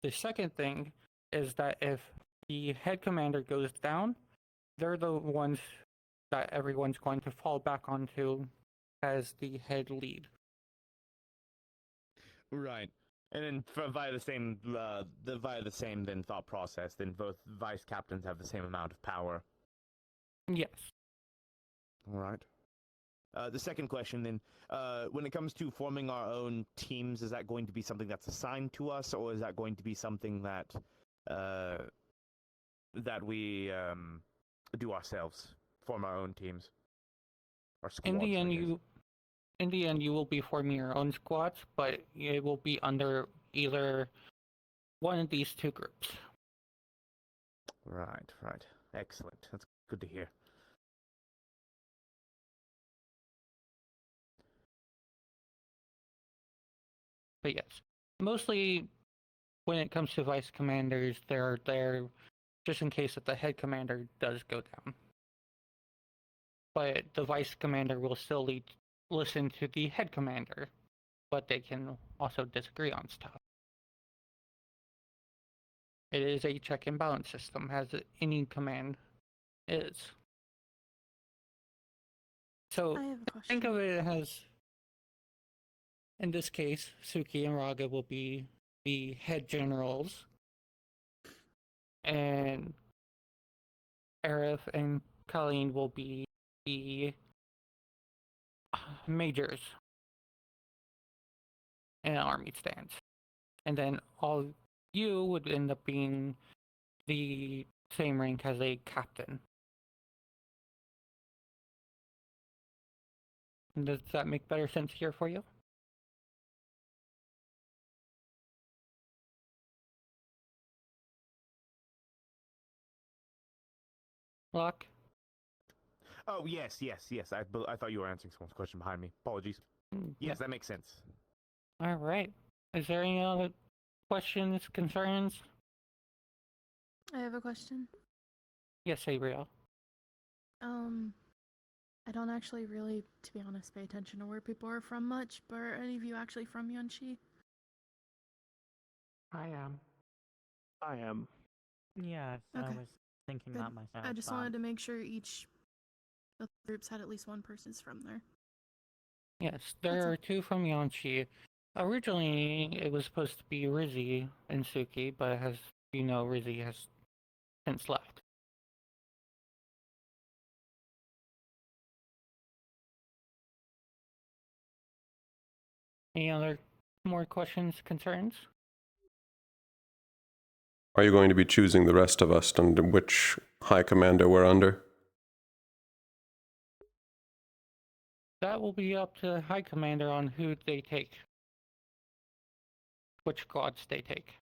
The second thing is that if the head commander goes down, they're the ones that everyone's going to fall back onto as the head lead. Right. And then via the same then thought process, then both vice captains have the same amount of power. Yes. All right. The second question then, when it comes to forming our own teams, is that going to be something that's assigned to us, or is that going to be something that we do ourselves, form our own teams, our squads? In the end, you will be forming your own squads, but it will be under either one of these 2 groups. Right. Excellent. That's good to hear. But yes, mostly when it comes to vice commanders, they're there just in case that the head commander does go down. But the vice commander will still listen to the head commander, but they can also disagree on stuff. It is a check and balance system, as any command is. So think of it as, in this case, Suki and Raga will be the head generals, and Aerith and Colleen will be the majors in an army stance. And then all you would end up being the same rank as a captain. Does that make better sense here for you? Locke? Oh, yes. I thought you were answering someone's question behind me. Apologies. Yes, that makes sense. All right. Is there any other questions, concerns? I have a question. Yes, Abriel. I don't actually really, to be honest, pay attention to where people are from much, but are any of you actually from Yunchi? I am. Yes, I was thinking that myself. I just wanted to make sure each of the groups had at least one person from there. Yes, there are 2 from Yanchi. Originally, it was supposed to be Rizzy and Suki, but as you know, Rizzy has since left. Any other more questions, concerns? Are you going to be choosing the rest of us under which high commander we're under? That will be up to the High Commander on who they take. Which gods they take.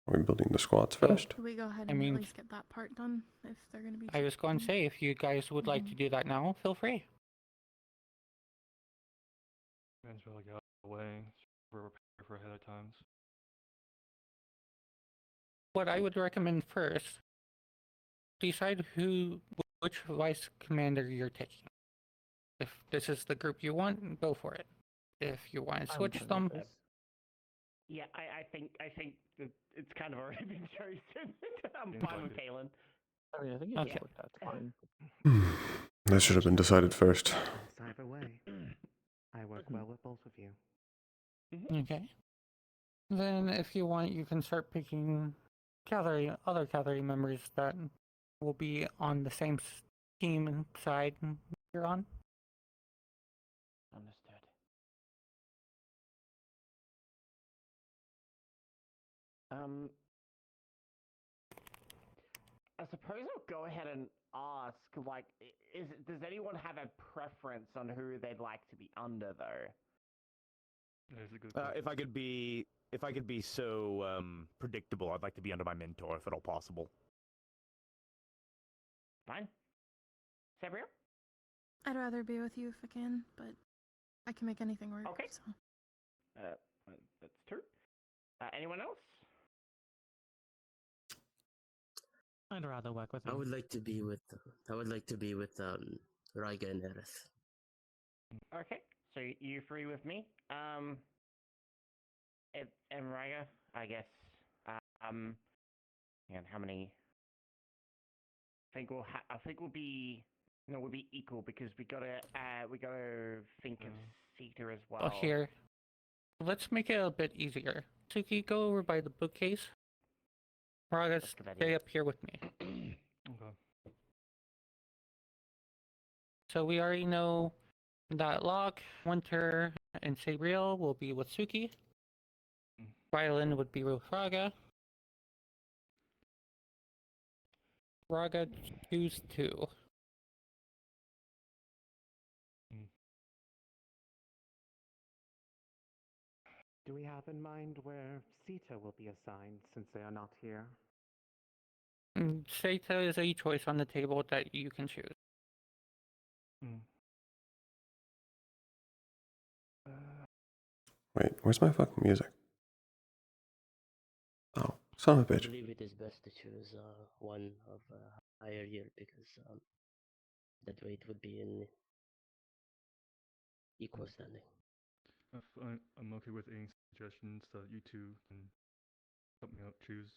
Are we building the squads first? Can we go ahead I and mean, at least get that part done if they're going to be. I was going to say, if you guys would like to do that now, feel free. Man's really got away. We're prepared for ahead of times. What I would recommend first, decide which vice commander you're taking. If this is the group you want, go for it. If you want to switch them, Yeah, I think that it's kind of already been chosen. I'm fine with Kalen. I mean, I think Okay. that's fine. That should have been decided first. Either way, I work well with both of you. Okay. Then, if you want, you can start picking other cavalry members that will be on the same team side you're on. Understood. I suppose I'll go ahead and ask, like, does anyone have a preference on who they'd like to be under, though? That's a good If I could be so predictable, I'd like to be under my mentor, if at all possible. Fine. Sabria? I'd rather be with you if I can, but I can make anything work. Okay. So. That's true. Anyone else? I'd rather work with him. I would like to be with Raiga and Aerith. Okay, so you free with me? And Raiga, I guess. And how many? I think we'll be equal because we gotta think of Sita as well. Oh, here. Let's make it a bit easier. Suki, go over by the bookcase. Raga, stay up here with me. Okay. So we already know that Locke, Winter, and Sabriel will be with Suki. Violin would be with Raga. Raga, choose two. Do we have in mind where Sita will be assigned since they are not here? Seta is a choice on the table that you can choose. Wait, where's my fucking music? Oh, son of a I bitch. believe it is best to choose one of higher year because that way it would be in equal standing. I'm okay with any suggestions that you two can help me out choose.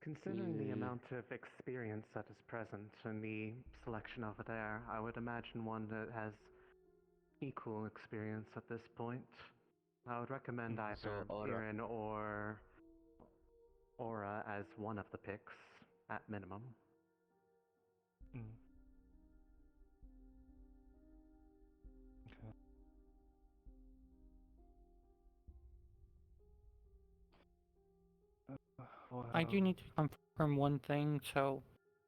Considering the amount of experience that is present in the selection over there, I would imagine one that has equal experience at this point. I would recommend either Aura. Irin or Aura as one of the picks, at minimum. I do need to confirm one thing, so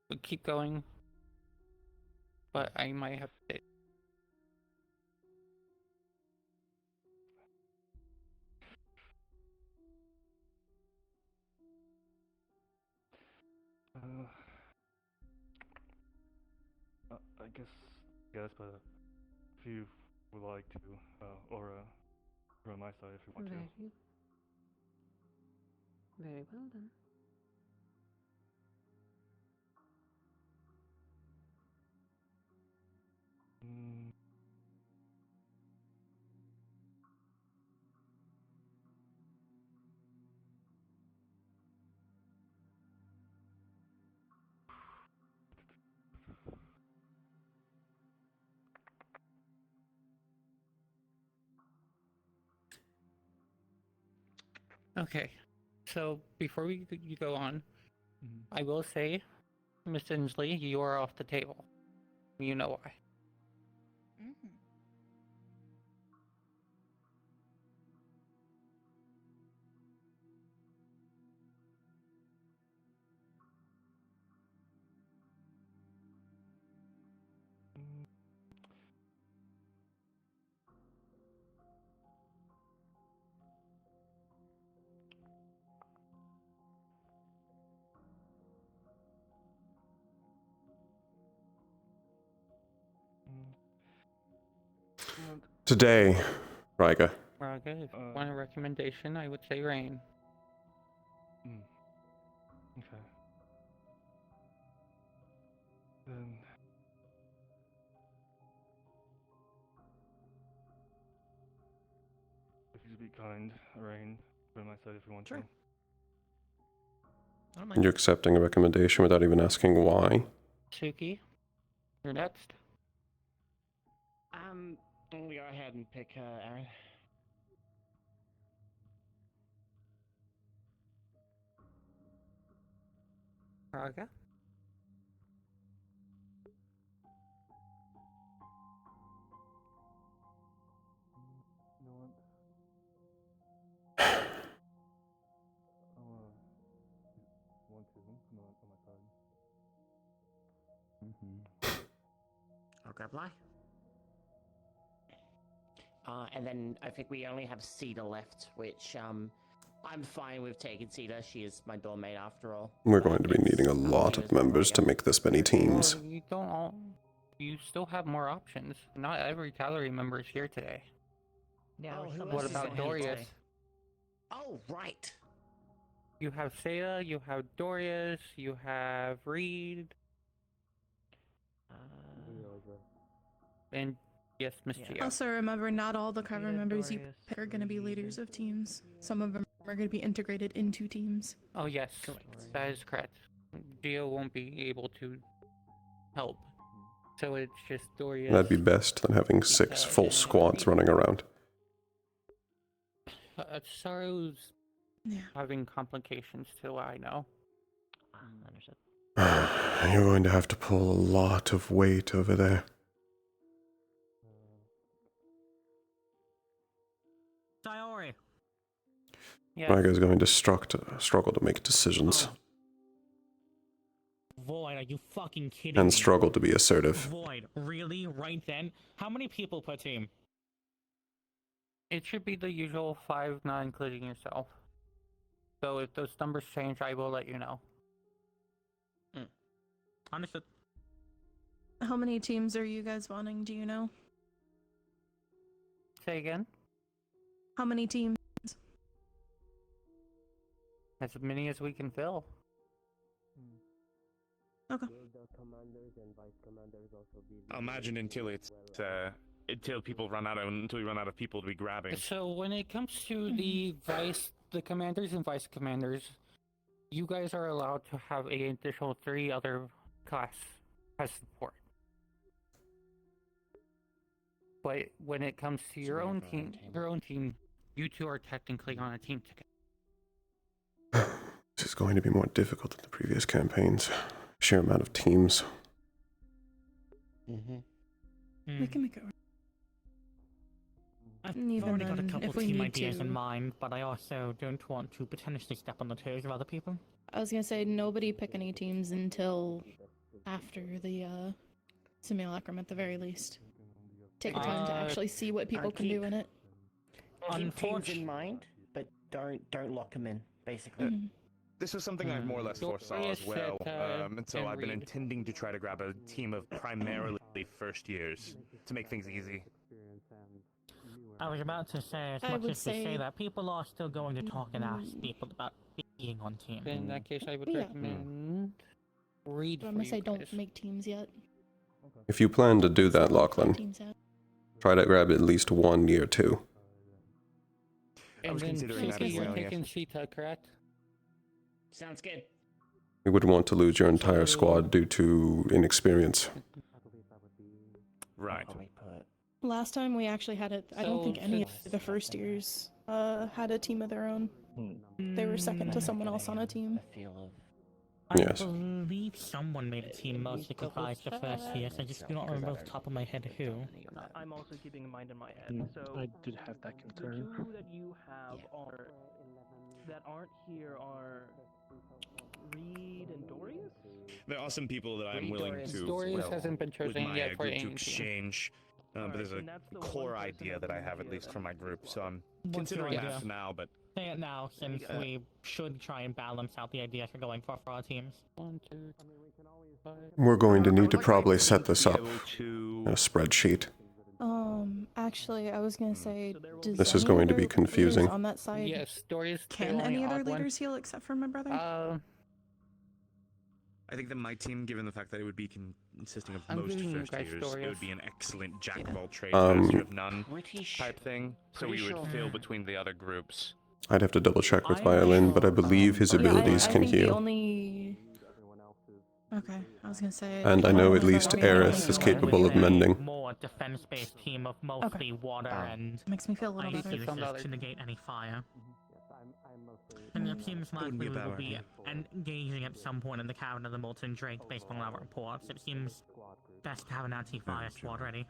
we'll keep going. But I might have to. I guess, but if you would like to, or on my side if you want to. Very well then. Okay, so before you go on, I will say, Miss Inslee, you are off the table. You know why. Today, Riga. Raga, if you want a recommendation, I would say Rain. Okay. Then. If you be kind, Rain, put on my side if you want to. You're accepting a recommendation without even asking why. Suki, you're next. I'll go ahead and pick Aaron. Raga? You know what? Want to on my side. I'll grab Lie. And then I think we only have Cedar left, which I'm fine with taking Cedar. She is my doormate after all. We're going to be needing a lot of members to make this many teams. Well, you don't all. You still have more options. Not every gallery member is here today. Yeah. What about Dorius? Oh, right. You have Seda, you have Dorius, you have Reed. And yes, Miss Gio. Also, remember, not all the cover members you pick are going to be leaders of teams. Some of them are going to be integrated into teams. Oh yes, that is correct. Gio won't be able to help. So it's just Dorius. That'd be best than having 6 full squads running around. Saru's having complications too, I know. Understood. You're going to have to pull a lot of weight over there. Diori. Riga's going to struggle to make decisions. Void, are you fucking kidding And me? struggle to be assertive. Void, really? Right then? How many people per team? It should be the usual 5, not including yourself. So if those numbers change, I will let you know. Understood. How many teams are you guys wanting? Do you know? Say again? How many teams? As many as we can fill. Okay. I'll imagine until it's until people run out of until we run out of people to be grabbing. So when it comes to the commanders and vice commanders, you guys are allowed to have an additional 3 other class as support. But when it comes to your own team, you 2 are technically on a team together. This is going to be more difficult than the previous campaigns. Sheer amount of teams. We can make it work. I've Even already got a then, couple if we team need ideas to- in mind, but I also don't want to potentially step on the toes of other people. I was gonna say, nobody pick any teams until after the simulacrum at the very least. Take the time to actually see what people can do in it. Keep teams in mind, but don't lock them in, basically. This was something I've more or less foresaw as well, and so I've been intending to try to grab a team of primarily first years to make things easy. I was about to say, as I much would as we say say- that, people are still going to talk and ask people about being on team. In that case, I would Yeah. recommend Reed But for I'm gonna you say guys. don't make teams yet. If you plan to do that, Lachlan, Teams out. try to grab at least 1 year 2. And was then considering that Suki, as you're well, yes. taking Sita, correct? Sounds good. You wouldn't want to lose your entire squad due to inexperience. Right. Last time we actually had it. I don't think any of the first years had a team of their own. They were second to someone else on a team. I Yes. believe someone made a team mostly comprised of first years. I just do not remember off the top of my head who. I'm also keeping in mind in my head. So I did have that concern. The two that you have are that aren't here are Reed and Dorius. There are some people that I'm willing to, Dorius hasn't been with chosen my yet for group to any team. exchange. But there's a core idea that I have, at least for my group, so I'm What's considering your that idea? for now, but... Say it now, since we should try and balance out the ideas we're going for our teams. 1, 2, 5. We're going to need to probably set this up in a spreadsheet. Actually, I was gonna say, does This is any going to other be confusing. leaders on that side? Yes, Dorius. Can any other leaders heal except for my brother? I think that my team, given the fact that it would be consisting of I'm most giving you first guys years, it Dorius. would be an excellent jack of all trades, Um, master of none type thing. So we pretty would sure- fill between the other groups. I'd have to double check with Violin, but I believe his abilities I can think the heal. only. Okay, I was gonna say. And I know at least Aerith is capable of mending. More defense-based team of mostly water and Makes me feel a little ice better. uses to negate any fire. And it seems like Wouldn't be we a bad will be idea. engaging at some point in the cavern of the Molten Drake based on our reports. It seems best to have an anti-fire squad ready.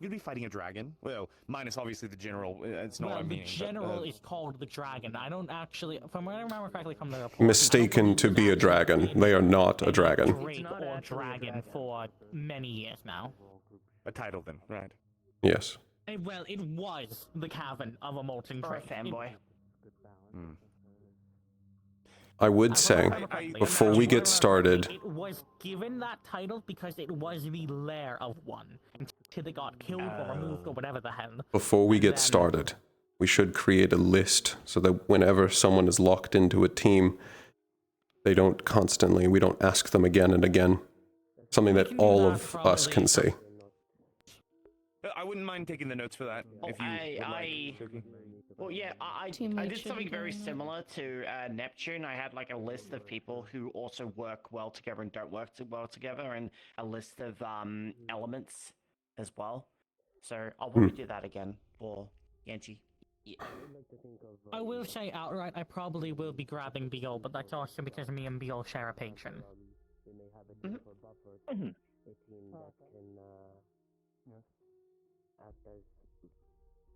You'd be fighting a dragon. Well, minus obviously the general. It's not what Well, I'm the meaning. general is called the dragon. I don't actually, from what I remember correctly from the report, Mistaken to be a dragon. They are not a dragon. Drake or dragon for many years now. A title then, right? Yes. Well, it was the cavern of a Molten Or a Drake. fanboy. I would say, before we get started, It was given that title because it was the lair of one until they got killed or removed or whatever the hell. before we get started, we should create a list so that whenever someone is locked into a team, we don't ask them again and again. Something that all of us can say. I wouldn't mind taking the notes for that. If you would like, Suki. Well, yeah, I did something very similar to Neptune. I had like a list of people who also work well together and don't work well together, and a list of elements as well. So I'll probably do that again for Yanchi. Yeah. I will say outright, I probably will be grabbing Beal, but that's also because me and Beal share a patron.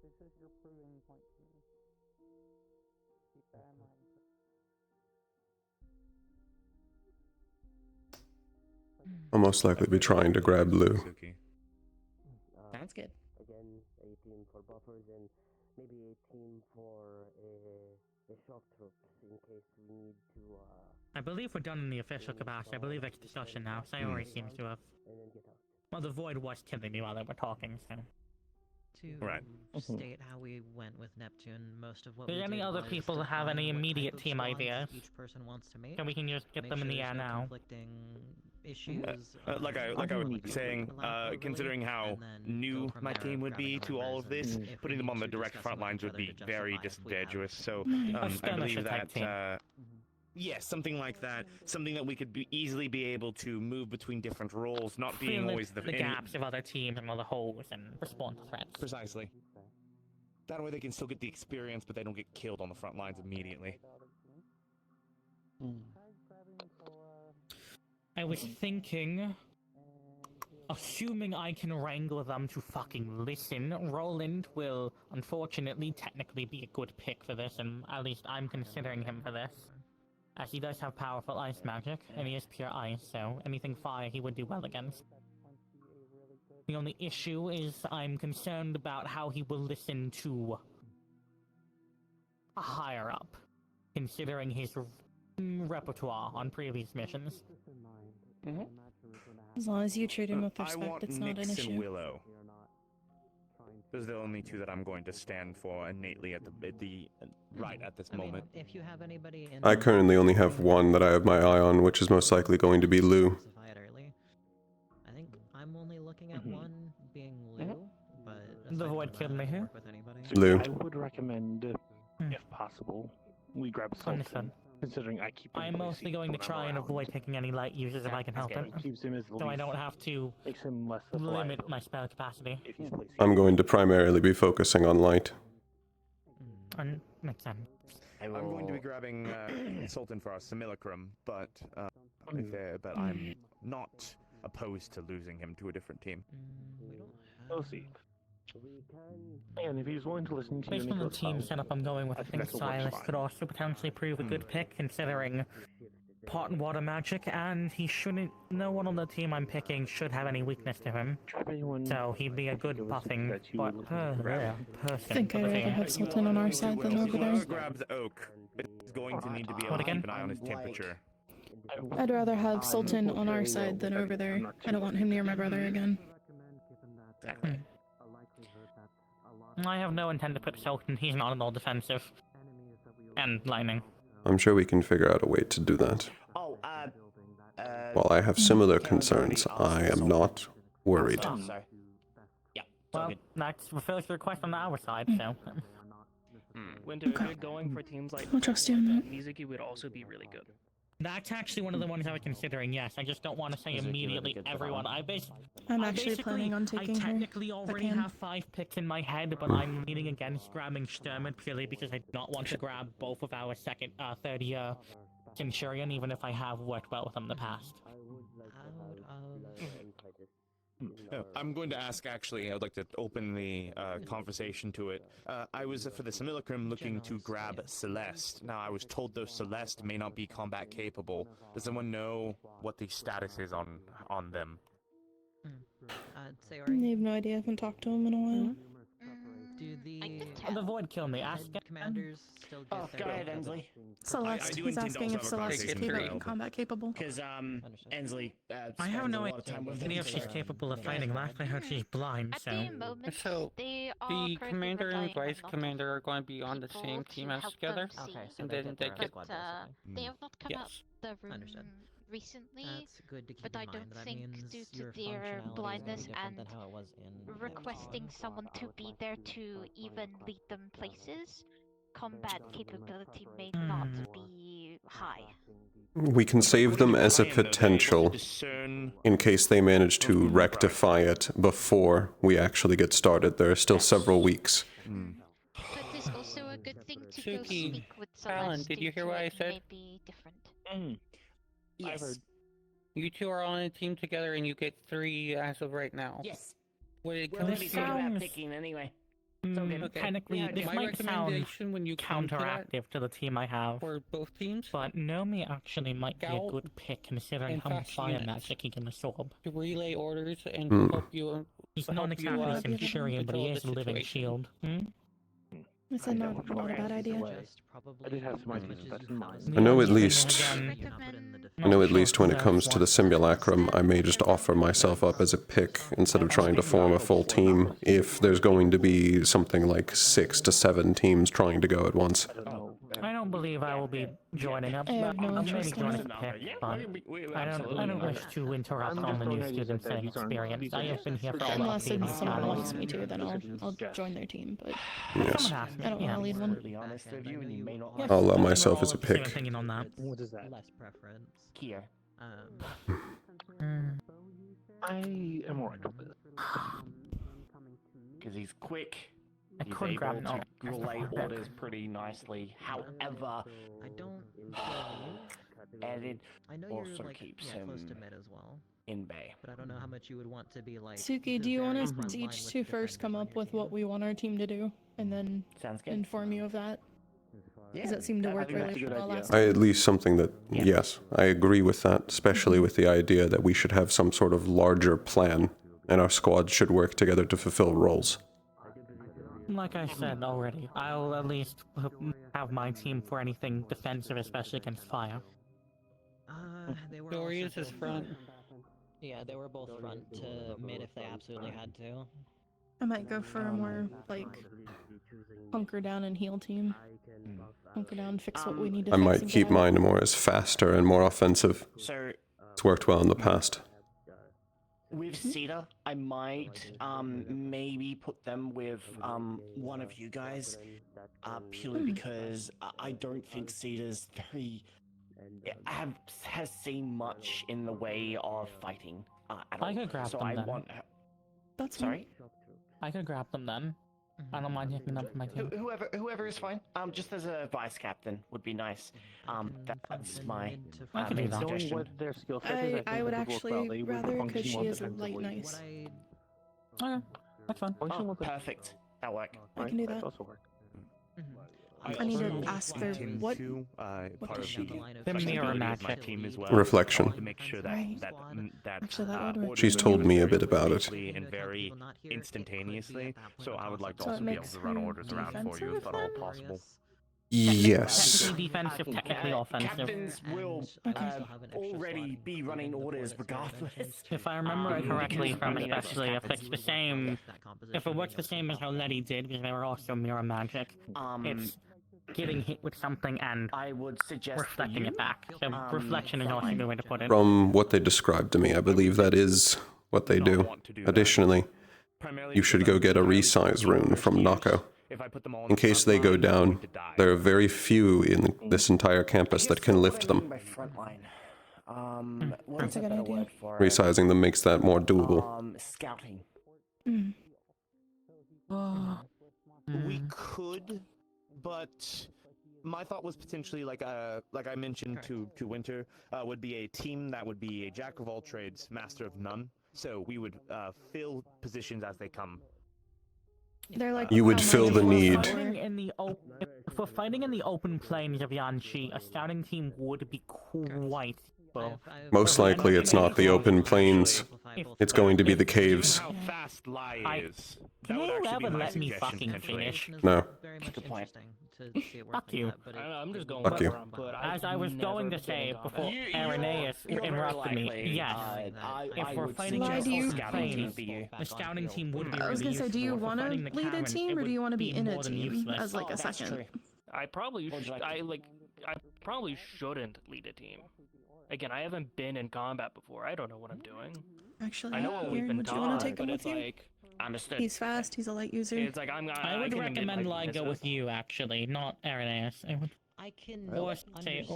This is your proving point. Keep that in mind. I'll most likely be trying to grab Lou. Sounds good. Again, a team for buffers and maybe a team for the shock troops in case we need to. I believe we're done in the official capacity. I believe it's discussion now. Sayori seems to have. Well, the Void was killing me while they were talking, so. To state how we went with Neptune, most of what Does we any did other was people have define any what immediate type of team squads ideas? each person wants to make. And we can just get Make them in sure the air there's no now. conflicting issues. Like I was saying, considering how new my team would be to all of this, putting them on the direct front lines would be very disingenuous. So I believe that, yes, something like that, something that we could easily be able to move between different roles, not being Fill always the gaps of other teams and all the holes and respond to threats. Precisely. That way they can still get the experience, but they don't get killed on the front lines immediately. I was thinking, assuming I can wrangle them to fucking listen, Roland will unfortunately technically be a good pick for this, and at least I'm considering him for this. As he does have powerful ice magic, and he is pure ice, so anything fire he would do well against. The only issue is I'm concerned about how he will listen to a higher up, considering his repertoire on previous missions. As long as you treat him with I respect, want it's not an Nyx issue. and Willow. Those are the only two that I'm going to stand for innately at the right at this moment. If you have anybody in I currently only have one that I have my eye on, which is most likely going to be Lou. specify it early. I think I'm only looking at one being Lou, but The Void killed me here. Lou. I would recommend, if possible, we grab Sultan. Considering I keep him I'm mostly going to try and avoid taking any light users if I can help it, Keeps him as so I don't have to makes him less of a limit liability. my spell capacity. I'm going to primarily be focusing on light. Makes sense. I'm going to be grabbing Sultan for our simulacrum, but I'm not opposed to losing him to a different team. We'll see. And if he's willing to listen to you, Based on the Nicholas, team setup I'm going with, I think that works Silas fine. could also potentially prove a good pick, considering pot and water magic, and he shouldn't. No one on the team I'm picking should have any weakness to him. So he'd be a good buffing person. I think I'd rather have Sultan on our side than over Whoever there. grabs Oak is going to need to be able What to again? keep an eye on his temperature. I'd rather have Sultan on our side than over there. I don't want him near my brother again. I have no intent to put Sultan. He's not at all defensive. And lightning. I'm sure we can figure out a way to do that. Oh, While I have similar concerns, I am not worried. Yeah. Well, that fulfills the request on our side, so. Winter, if you're going for teams like I'll trust you on that. Mizuki would also be really good. That's actually one of the ones I was considering, yes. I just don't want to say immediately everyone. I'm actually planning on taking I her. technically already have 5 picks in my head, but I'm leaning against grabbing Sturman purely because I do not want to grab both of our third year Centurion, even if I have worked well with them in the past. I'm going to ask, actually, I would like to open the conversation to it. I was, for the simulacrum, looking to grab Celeste. Now, I was told, though, Celeste may not be combat capable. Does someone know what the status is on them? I have no idea. I haven't talked to him in a while. Do the void kill me? Ask commanders still get Oh, go ahead, Ensley. Celeste. He's asking if Celeste is capable and combat capable. Because, Ensley, I have spends no a lot of time with idea them, if she's so- capable of fighting. Last I heard she's blind, so. So the commander and vice commander are going to be on the same team as together, and then they get. They have not come out Squad. the room Understood. recently, That's good to keep but in I mind. don't That think means due to your their functionality is gonna be blindness different and than how it was in requesting someone to be there to even lead them places, combat capability may not be high. We can save them as a potential in case they manage to rectify it before we actually get started. There are still several weeks. But it's also a good thing to go Suki, sneak with Alan, Celeste did you hear into what I it said? may be different. Yes. You two are on a team together, and you get 3 as of right now. Yes. When it We're comes already thinking about picking anyway. Technically, Yeah, this my might sound recommendation when you come to that counteractive to the team I have. for both teams, But Nomi actually might be a Scout good pick considering and how much fast fire units. magic he can absorb. to relay orders and Hmm. help you. He's help not you, exactly a Centurion, but he control is the a living situation. shield. I said not a bad idea. I did have some ideas of that in mind. I know at least when it comes to the simulacrum, I may just offer myself up as a pick instead of trying to form a full team if there's going to be something like 6 to 7 teams trying to go at once. I don't believe I will be joining up. I have no I'll maybe interest in join as it. a pick, but I don't wish to interrupt on the new student setting experience. I have been here for a lot Unless of someone wants me to, then I'll join their team. But Yes. I don't want to lead one. Be honest with you, and you may not Yeah, like I'll allow we're myself all as a of the same pick. opinion on that. What is that? Less preference. Kia. I am alright with this. Because he's quick. I He's could able grab to no. relay orders pretty nicely. However, I don't. added I know also you're like keeps close him to mid as well, in bay. but I don't know how much you would want to be like. Suki, the do you want very us front line each with to first come up with what we want our team to do, and then Sounds good. inform you of that? Yeah, Does that seem to I work think that's a really good well idea. last I time? at least something that, yes, I agree with that, especially with the idea that we should have some sort of larger plan, and our squad should work together to fulfill roles. Like I said already, I'll at least have my team for anything defensive, especially against fire. They were Dorius also is both front. Yeah, they were both front to mid if they absolutely had to. I might go for a more like hunker down and heal team. Hunker down, fix what we need to I fix. might and keep get out. mine more as faster and more offensive. So It's worked well in the past. with Cedar, I might maybe put them with one of you guys, purely because I don't think Cedar's very has seen much in the way of fighting at all. I could grab so them I then. want her. That's Sorry. I could grab them then. I don't mind taking up my team. Whoever is fine. Just as a vice captain would be nice. That's my I can do that. Knowing what their skill set is, I would that actually they would rather, because function she well is light defensively. nice. Okay, that's fine. Oh, perfect. That'll work. I can do that. Also work. I need to ask their what? Part of The mirror flexibility of my magic. team as well. Reflection. To make sure that Right. Actually, that would work. orders She's are told given me a very bit about it. quickly and very instantaneously. So I would like to So it also be able makes to run her orders around for you if at all possible. Yes. Technically defensive, technically offensive. Captains will already be running orders regardless. If I remember it correctly, from especially if it's the same, if it works the same as how Letty did, because they were also mirror magic, it's getting hit with something and I would suggest reflecting it back. So reflection is also a good way to put it. From what they described to me, I believe that is what they do. Additionally, you should go get a resize rune from Nako. In case they go down, there are very few in this entire campus that can lift them. That's a good idea. Resizing them makes that more doable. Scouting. We could, but my thought was potentially like I mentioned to Winter, would be a team that would be a jack of all trades, master of none. So we would fill positions as they come. They're like You would fill the need. If we're fighting in the open plains of Yanchi, a scouting team would be quite well. Most likely it's not the open plains. It's going to be the caves. How fast lie is. Can you ever let me fucking finish? No. Good point. Fuck you. I'm just going. Fuck you. As I was going to say before Irenaeus interrupted me, yes, if we're fighting in the plains, the scouting team would be I was really gonna say, do you useful. If we're want to fighting the lead a caverns, team, it or do would you want to be in a more than team useless. as like a second? I probably I probably shouldn't lead a team. Again, I haven't been in combat before. I don't know what I'm doing. Actually, I know what we've been would you want taught, to take him but with it's you? like understood. He's fast. He's a light user. It's like I would recommend Lai go with you, actually, not Irenaeus. I can Or understand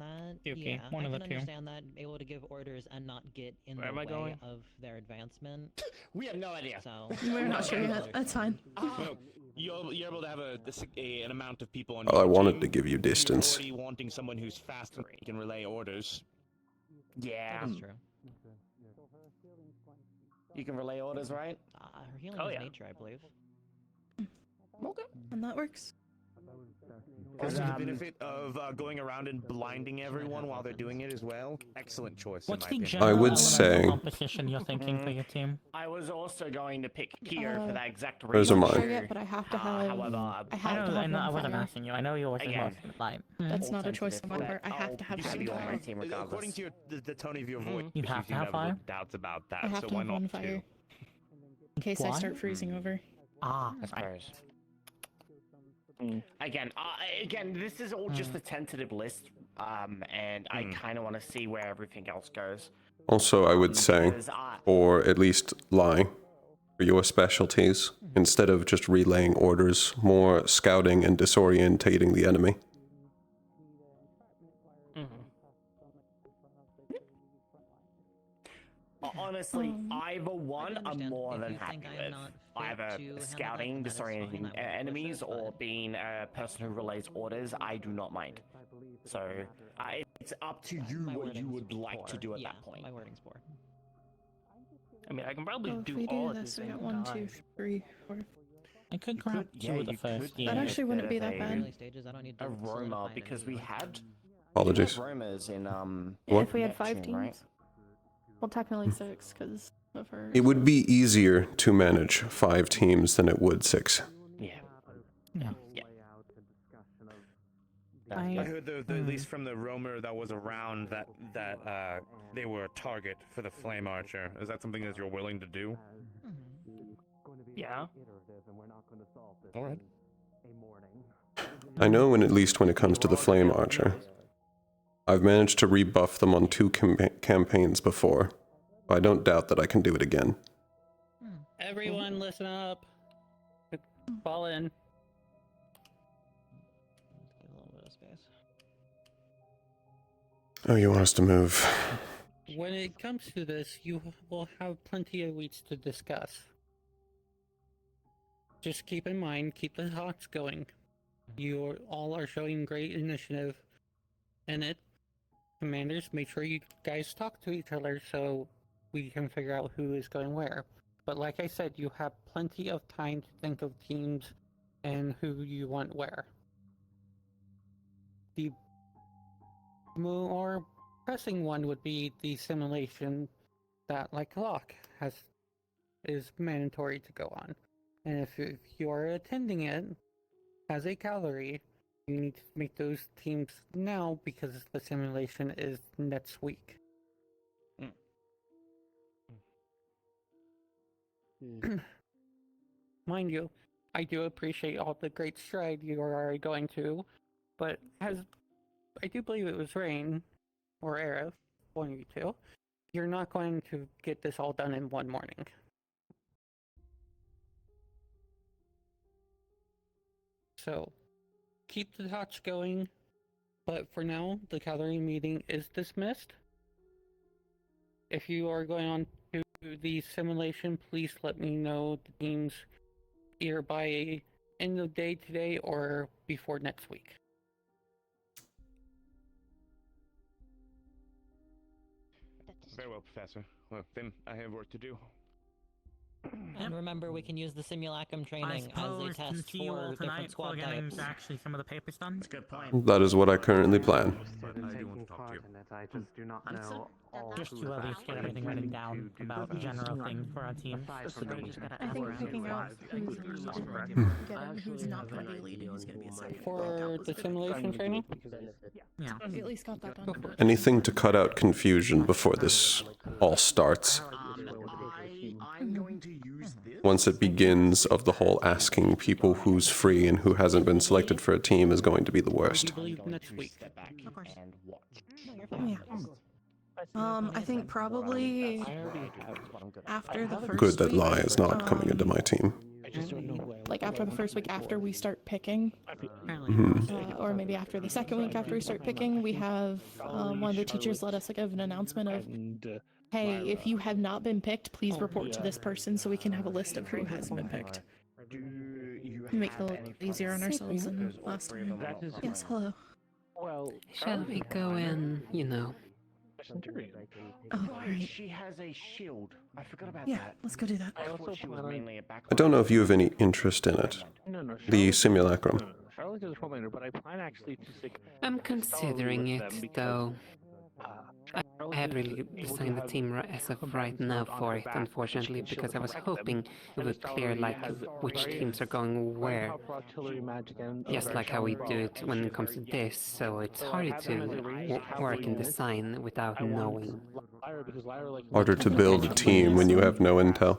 that. Yuki, Yeah, one I of can the two. understand that. Able to give orders and not get in Where the am I way going? of their advancement. We have no idea. So We're not sure yet. That's fine. You're able to have an amount of people on Well, I your wanted team. to give you distance. Already wanting someone who's fast and can relay orders. Yeah. That's true. You can relay orders, right? Her healing is nature, I believe. Okay. And that works. Also, the benefit of going around and blinding everyone while they're doing it as well. Excellent choice. What's in the my general I would elemental say- composition you're thinking for your team? I was also going to pick Kyo for that exact reason. Those are mine. Sure yet, but I have to have. However, I have to I have know, I one wasn't fire. asking you. I know yours is Again, most light. That's all not a choice sensitive, on my but part. I have to have you should one be on my fire. team regardless. According to the tone of your voice, You have to have fire? doubts about that. I have so to why have not one two? fire. In case I Why? start freezing over. Ah, I suppose. Again, this is all just a tentative list, and I kind of want to see where everything else goes. Also, I would say, or at least lie, for your specialties, instead of just relaying orders, more scouting and disorientating the enemy. Honestly, either one I'm more than happy with. Either scouting, disorienting enemies, or being a person who relays orders, I do not mind. So, it's up to you what you would like to do at that point. My wording's poor. I mean, I can probably Well, if do we all do at the this, we same got 1, 2, time. 3, 4. I could grab two of the first. That actually wouldn't be that bad. Early stages, I don't need to Aroma, solidify it because we anymore. had Apologies. aromas in What? If we had 5 Neptune, teams. right? Well, technically 6, because of her. It would be easier to manage 5 teams than it would 6. Yeah. Yeah. I heard at least from the roamer that was around that they were a target for the flame archer. Is that something that you're willing to do? Yeah. All right. I know at least when it comes to the flame archer, I've managed to rebuff them on 2 campaigns before. I don't doubt that I can do it again. Everyone, listen up. Fall in. Give a little bit of space. Oh, you want us to move? When it comes to this, you will have plenty of weeks to discuss. just keep in mind, keep the talks going. You all are showing great initiative in it. Commanders, make sure you guys talk to each other so we can figure out who is going where. But like I said, you have plenty of time to think of teams and who you want where. The more pressing one would be the simulation that, like Locke, is mandatory to go on. And if you are attending it as a gallery, you need to make those teams now because the simulation is next week. Mind you, I do appreciate all the great stride you are already going to, but as I do believe it was Rain or Aerith, one of you two, you're not going to get this all done in one morning. So, keep the talks going, but for now, the gallery meeting is dismissed. If you are going on to the simulation, please let me know the teams either by end of day today or before next week. Very well, Professor. Well, then I have work to do. And remember, we can use the simulacrum training as a test see you all for different tonight squad for getting types. actually some of the papers done. That's a good point. That is what I currently plan. Taking part in it, I just do not know all Just who to is at least get actually everything free written to down do about this. general things for our team. Aside from me. I think picking out who's getting who's not going to be leading is going to be a second. For the simulation training? Yeah. We at least got that done. Anything to cut out confusion before this all starts. I'm going to use this. Once it begins, of the whole asking people who's free and who hasn't been selected for a team is going to be the worst. I believe next week. Of course. Yeah. I think probably after the first Good that week, Lai is not coming into my team. like after the first week after we start picking, or maybe after the second week after we start picking, we have one of the teachers let us like have an announcement of, hey, if you have not been picked, please report to this person so we can have a list of who hasn't been picked. Make it a little easier on ourselves than last time. Yes, hello. Well, shall we go in, you know? Oh, right. She has a shield. I forgot about Yeah, that. let's go do that. I thought she was mainly a back. I don't know if you have any interest in it. The simulacrum. Charlotte is a troublemaker, but I plan actually to stick. I'm considering it, though. I haven't really designed the team as of right now for it, unfortunately, because I was hoping it would clear, like, which teams are going where. Just like how we do it when it comes to this, so it's harder to work and design without knowing. Harder to build a team when you have no intel.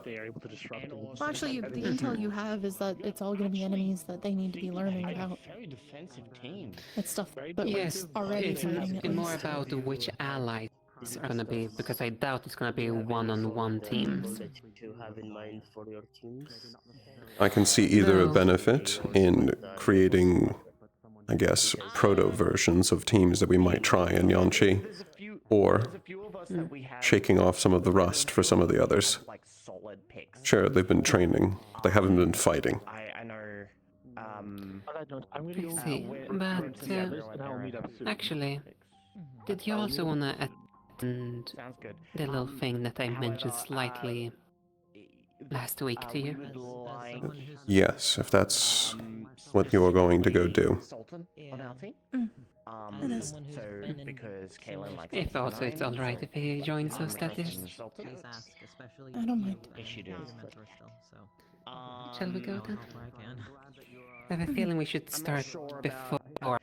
Well, actually, the intel you have is that it's all going to be enemies that they need to be learning about. Very defensive team. It's stuff that Yes, we're already it's fighting at more least. about which allies are gonna be, because I doubt it's gonna be one-on-one teams. To have in mind for your teams? I can see either a No. benefit in creating, I guess, proto-versions of teams that we might try in Yanqi, or shaking off some of the rust for some of the others. Sure, they've been training. They haven't been fighting. I know. I see, but actually, did you also wanna attend the little thing that I mentioned slightly last week to you? Yes, if that's what you're going to go do. It is. So because Kaylin likes. If also it's alright if he joins us, that is. I don't mind. Shall we go then? I have a feeling we should start before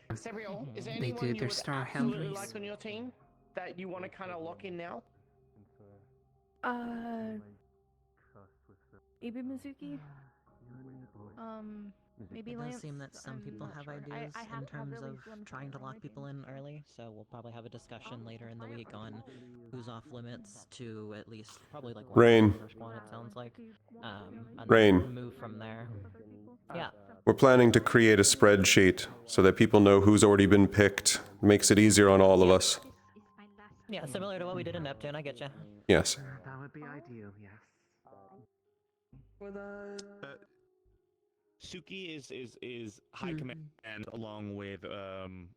they do their star hell You race. like on your team that you want to kind of lock in now? Ibi Mizuki? Maybe It Lance? does seem that some people have ideas in terms of trying to lock people in early, so we'll probably have a discussion later in the week on who's off limits to at least probably like Rain. first one, it sounds like. And Rain. then move from there. Yeah. We're planning to create a spreadsheet so that people know who's already been picked. Makes it easier on all of us. Yeah, similar to what we did in Neptune, I get you. Yes. That would be ideal, yes. Suki is high command along with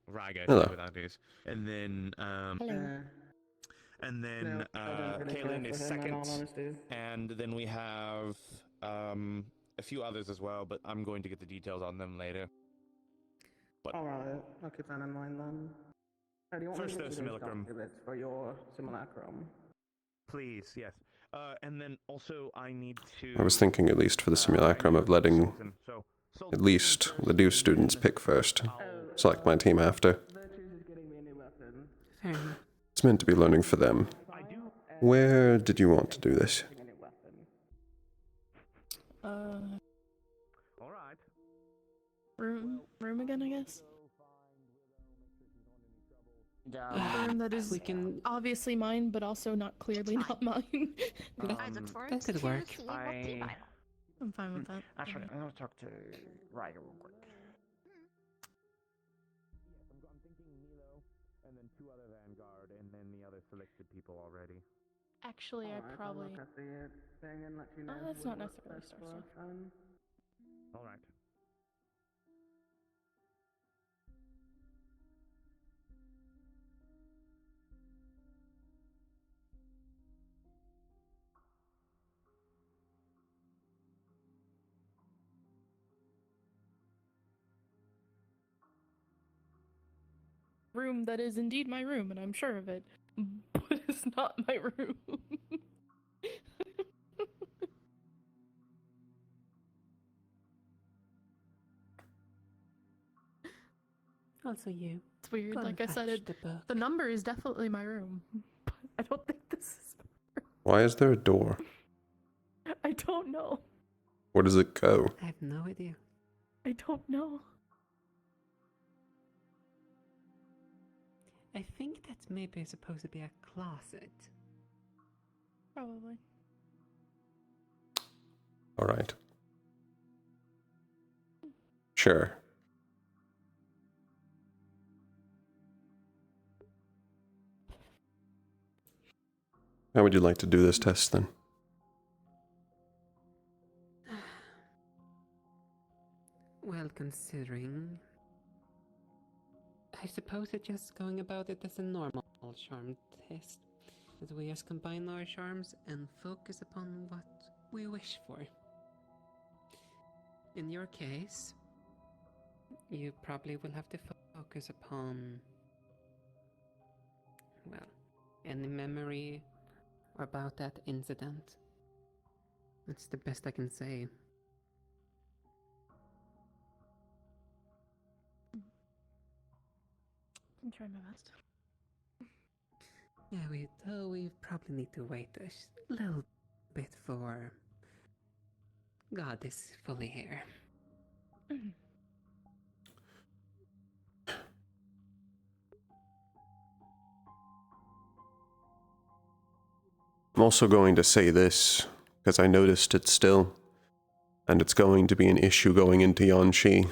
Raga, Hello. without this, and then Hello. and then No, I don't really care Kaylin for is him, in all second, honesty. and then we have a few others as well, but I'm going to get the details on them later. But Alright, I'll keep that in mind then. How do you want first, me to the do those simulacrum. documents for your simulacrum? Please, yes. And then also I need to. I was thinking, at least for the simulacrum, of letting Sultan. So at least the new students pick first. Select my team after. Virtue's is getting me a new weapon. Fair enough. It's meant to be learning for them. Where did you want to do this? Alright. Room again, I guess. Yeah. Room that is obviously mine, but also not clearly not mine. That could work. I'm fine with that. Actually, I'm gonna talk to Ryder real quick. I'm thinking Milo, and then 2 other Vanguard, and then the other selected people already. Actually, I Alright, probably. I'll look at the thing and let you know. That's not what's necessarily best Star for stuff. us. Alright. Room that is indeed my room, and I'm sure of it, but it's not my room. Also you. It's weird. Go and Like I said, fetch the book. the number is definitely my room, but I don't think this is. Why is there a door? I don't know. Where does it go? I have no idea. I don't know. I think that's maybe supposed to be a closet. Probably. Alright. Sure. How would you like to do this test then? Well, considering... I suppose it's just going about it as a normal charm test. That we just combine our charms and focus upon what we wish for. In your case, you probably will have to focus upon... well, any memory about that incident. That's the best I can say. I'm trying my best. Yeah, we probably need to wait a little bit for God is fully here. I'm also going to say this, because I noticed it still, and it's going to be an issue going into Yanshi,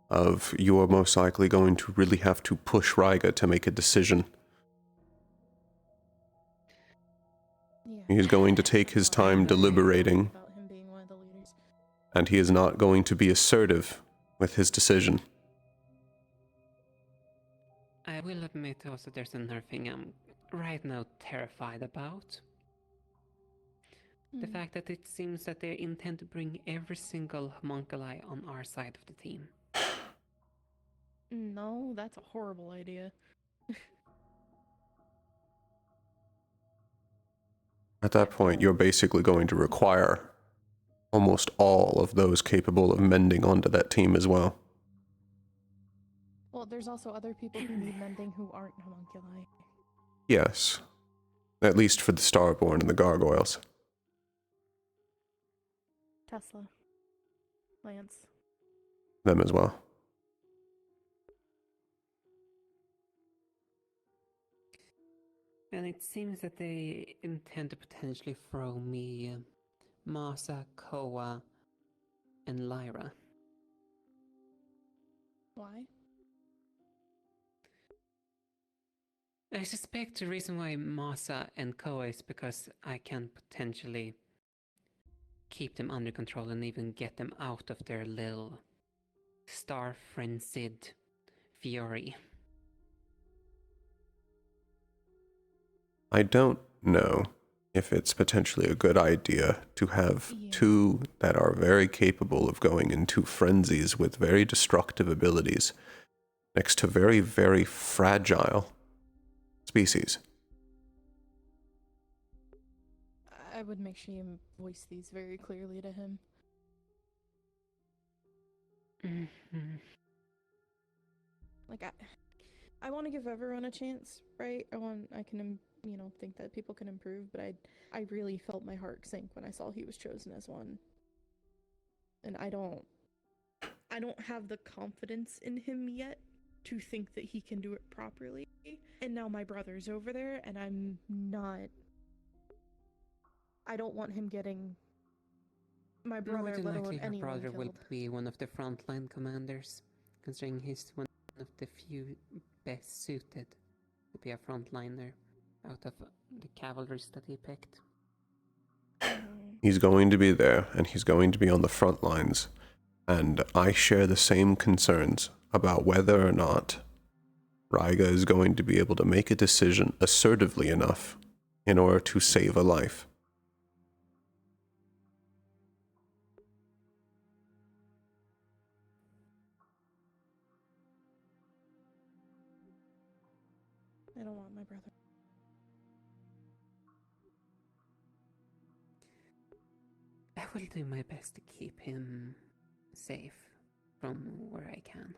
of you are most likely going to really have to push Ryga to make a decision. Yeah. He's going to take his time deliberating, About him being one of the leaders. and he is not going to be assertive with his decision. I will admit also there's another thing I'm right now terrified about. The fact that it seems that they intend to bring every single homunculi on our side of the team. No, that's a horrible idea. At that point, you're basically going to require almost all of those capable of mending onto that team as well. Well, there's also other people who need mending who aren't homunculi. Yes. At least for the Starborn and the Gargoyles. Tesla. Lance. Them as well. And it seems that they intend to potentially throw me Masa, Koa, and Lyra. Why? I suspect the reason why Masa and Koa is because I can potentially keep them under control and even get them out of their little star-frenzied fury. I don't know if it's potentially a good idea to have two that are very capable of going into frenzies with very destructive abilities next to very, very fragile species. I would make sure you voice these very clearly to him. Like, I want to give everyone a chance, right? I can, think that people can improve, but I really felt my heart sink when I saw he was chosen as one. And I don't have the confidence in him yet to think that he can do it properly. And now my brother's over there, and I don't want him getting my brother, More than let alone likely, her anyone brother will killed. be one of the frontline commanders, considering he's one of the few best suited to be a frontliner out of the cavalries that he picked. He's going to be there, and he's going to be on the front lines. And I share the same concerns about whether or not Raiga is going to be able to make a decision assertively enough in order to save a life. I don't want my brother. I will do my best to keep him safe from where I can.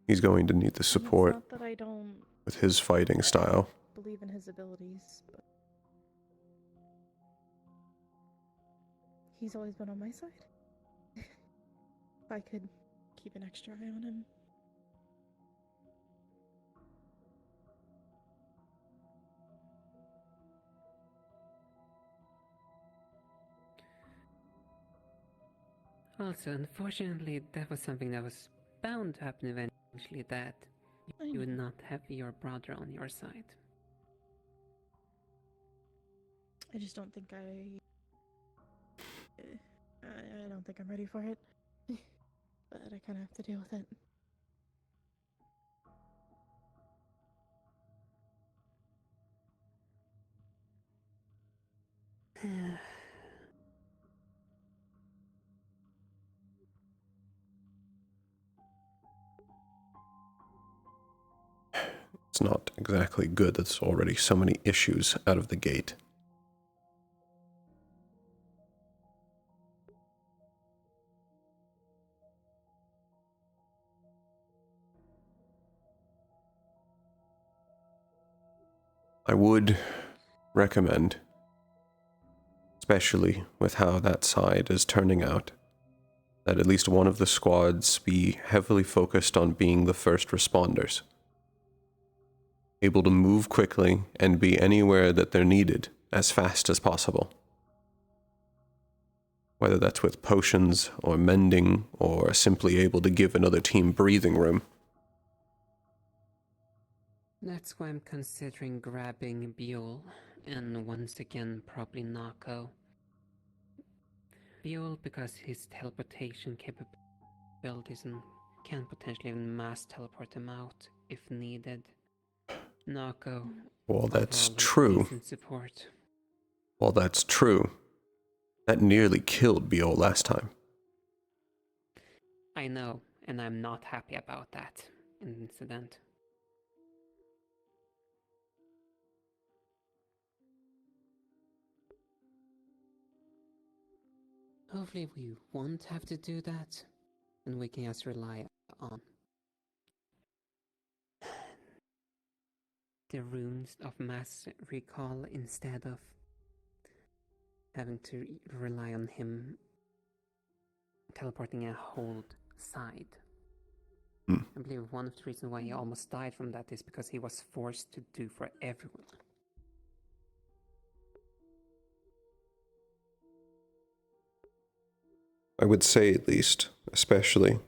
He's going to need the support It's not that I don't with his fighting style. believe in his abilities, but he's always been on my side. If I could keep an extra eye on him. Also, unfortunately, that was something that was bound to happen eventually, that you would not have your brother on your side. I just don't think I don't think I'm ready for it. But I kind of have to deal with it. It's not exactly good that there's already so many issues out of the gate. I would recommend, especially with how that side is turning out, that at least one of the squads be heavily focused on being the first responders. Able to move quickly and be anywhere that they're needed as fast as possible. Whether that's with potions or mending or simply able to give another team breathing room. That's why I'm considering grabbing Buell, and once again probably Nako. Buell because his teleportation capabilities and can potentially even mass teleport him out if needed. Nako. Well, that's overall true. decent support. Well, that's true. That nearly killed Bio last time. I know, and I'm not happy about that incident. Hopefully we won't have to do that, and we can just rely on the runes of mass recall instead of having to rely on him teleporting a whole side. I believe one of the reasons why he almost died from that is because he was forced to do for everyone. I would say at least, especially,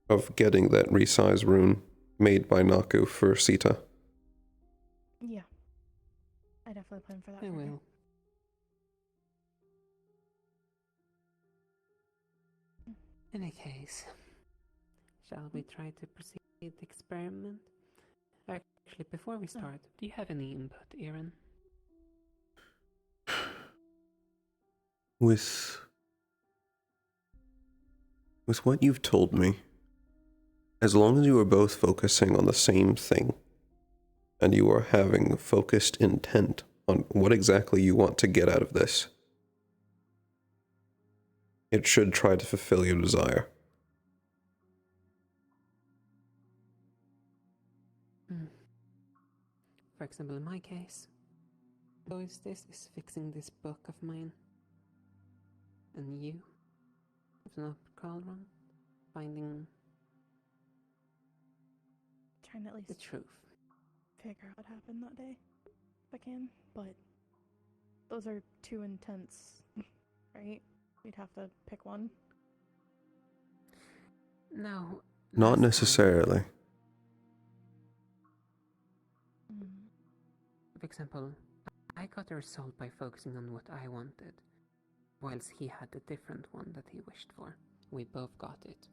of getting that resize rune made by Naku for Sita. Yeah. I definitely plan for that. I for will. In any case, shall we try to proceed the experiment? Actually, before we start, do you have any input, Aaron? With what you've told me, as long as you are both focusing on the same thing, and you are having focused intent on what exactly you want to get out of this, it should try to fulfill your desire. For example, in my case, this is fixing this book of mine. And you, if not recall wrong, finding Trying to at least the truth. figure out what happened that day, if I can. But those are two intents, right? We'd have to pick one. No. Not necessarily. For example, I got the result by focusing on what I wanted, whilst he had a different one that he wished for. We both got it.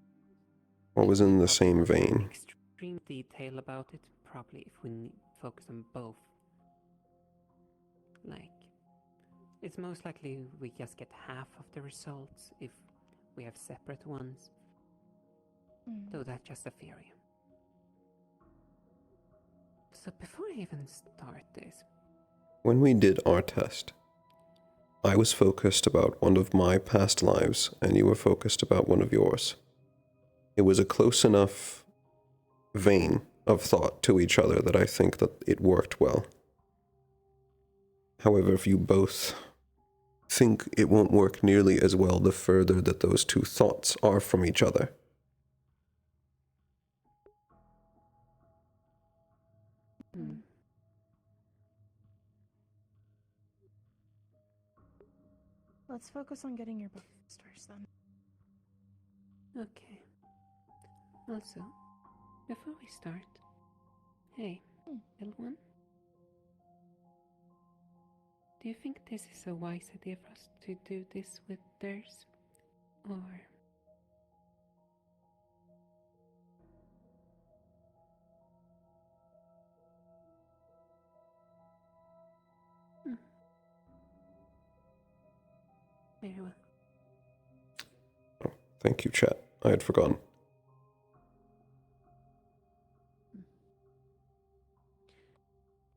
What was in the same vein? Extreme detail about it, probably if we focus on both. Like, it's most likely we just get half of the results if we have separate ones. Though that's just a theory. So before I even start this... When we did our test, I was focused about one of my past lives, and you were focused about one of yours. It was a close enough vein of thought to each other that I think that it worked well. However, if you both think it won't work nearly as well the further that those two thoughts are from each other, Let's focus on getting your book fixed first, then. Okay. Also, before we start, hey, little one. Do you think this is a wise idea for us to do this with theirs? Or... Very well. thank you, chat. I had forgotten.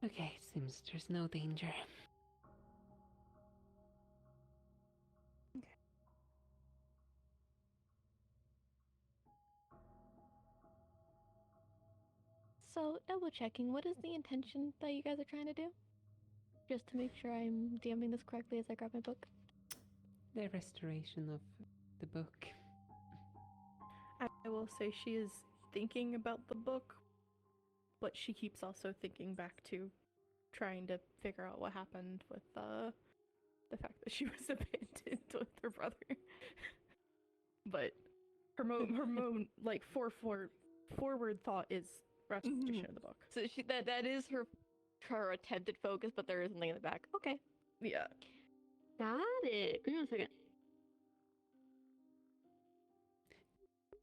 Okay, seems there's no danger. Okay. So, double checking, what is the intention that you guys are trying to do? Just to make sure I'm DMing this correctly as I grab my book. The restoration of the book. I will say she is thinking about the book, but she keeps also thinking back to trying to figure out what happened with the fact that she was abandoned with her brother. But her like forward thought is restoration of the book. So that is her attempted focus, but there is something in the back. Okay. Yeah. Got it. Give me a second.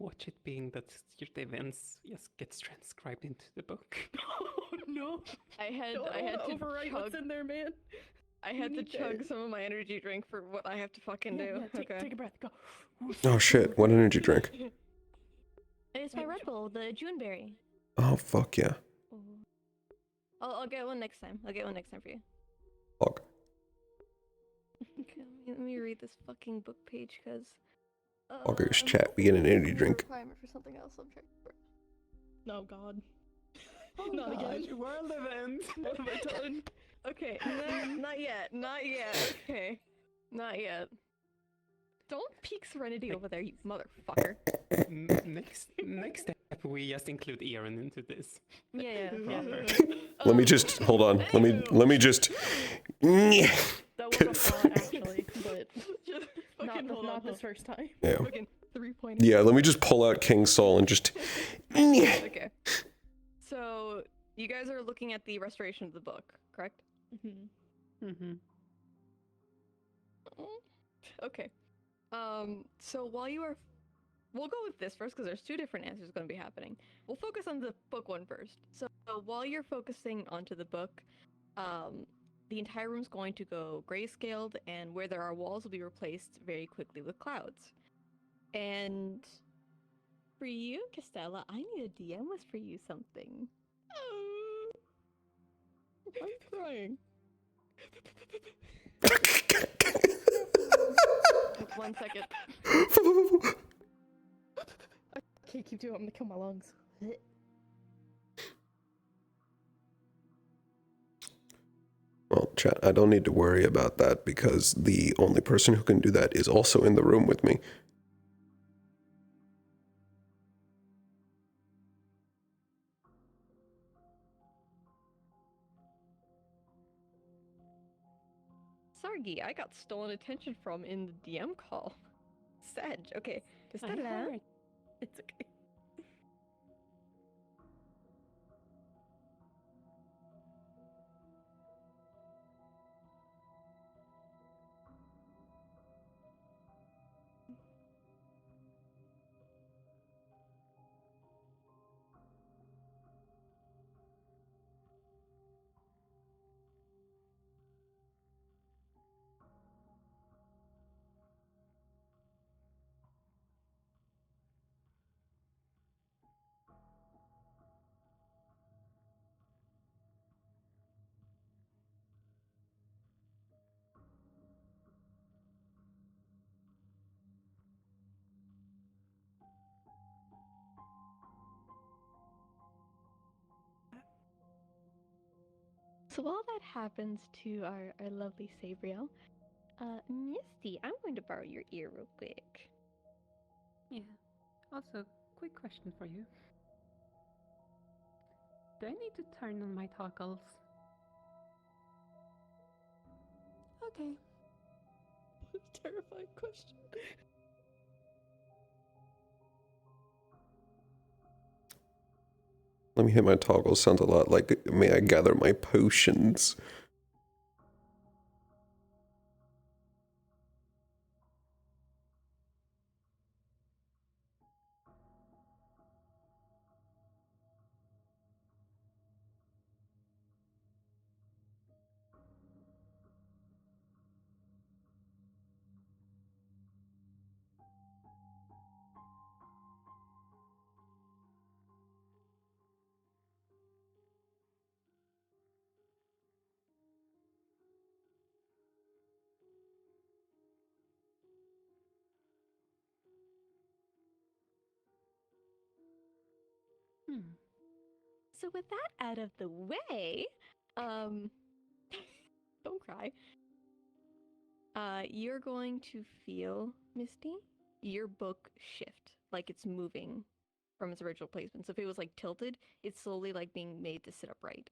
Watch it being that the events just gets transcribed into the book. Oh no! I had to overwrite what's in there, man. I had to chug some of my energy drink for what I have to fucking do. Yeah, take a breath. Go. Oh shit, what energy drink? It's my Red Bull, the Juneberry. Oh fuck yeah. I'll get one next time. I'll get one next time for you. Fuck. Okay, let me read this fucking book page, because... August chat, we get an energy drink. Requirement for something else. I'm checking for. No, God. Oh, Not again. World event. What have I done? Okay, not yet. Not yet. Okay, not yet. Don't peek Serenity over there, you motherfucker. Next step, we just include Aaron into this. Yeah. Let me just hold on. Let me just. That was a thought, actually, but not this first time. Yeah. Fucking 3-pointer. Yeah, let me just pull out King's Soul and just. Okay. So you guys are looking at the restoration of the book, correct? Mm-hmm. Mm-hmm. Okay. So while you are, we'll go with this first because there's two different answers going to be happening. We'll focus on the book one first. So while you're focusing onto the book, the entire room's going to go grayscaled, and where there are walls will be replaced very quickly with clouds. And for you, Castella, I need a DM whisper you something. Oh, I'm crying. 1 second. I can't keep doing it. I'm gonna kill my lungs. Well, chat, I don't need to worry about that because the only person who can do that is also in the room with me. Sargi, I got stolen attention from in the DM call. Sedge, okay. Castella. It's okay. So while that happens to our lovely Sabriel, Misty, I'm going to borrow your ear real quick. Yeah. Also, quick question for you. Do I need to turn on my toggles? Okay. Terrifying question. Let me hit my toggle. Sounds a lot like, may I gather my potions? So with that out of the way, don't cry. You're going to feel, Misty, your book shift, like it's moving from its original placement. So if it was like tilted, it's slowly like being made to sit upright.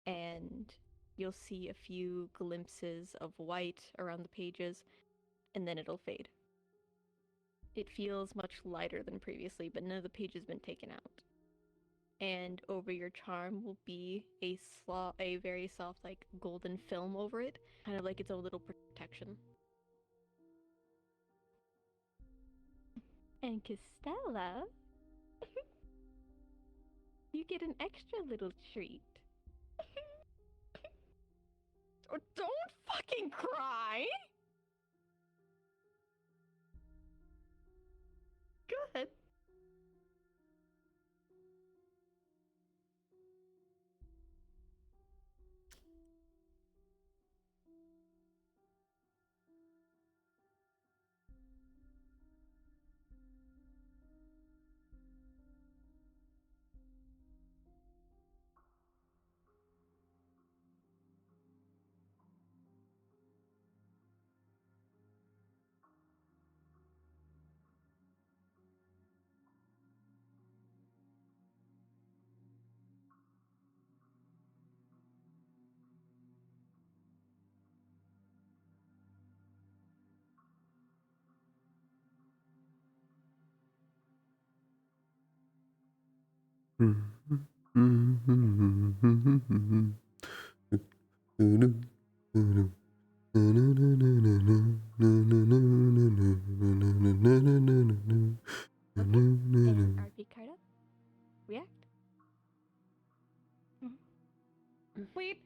And you'll see a few glimpses of white around the pages, and then it'll fade. It feels much lighter than previously, but none of the page has been taken out. And over your charm will be a very soft, like golden film over it, kind of like its own little protection. And Castella, you get an extra little treat. Oh, don't fucking cry! Good. RP card up. React. Wait.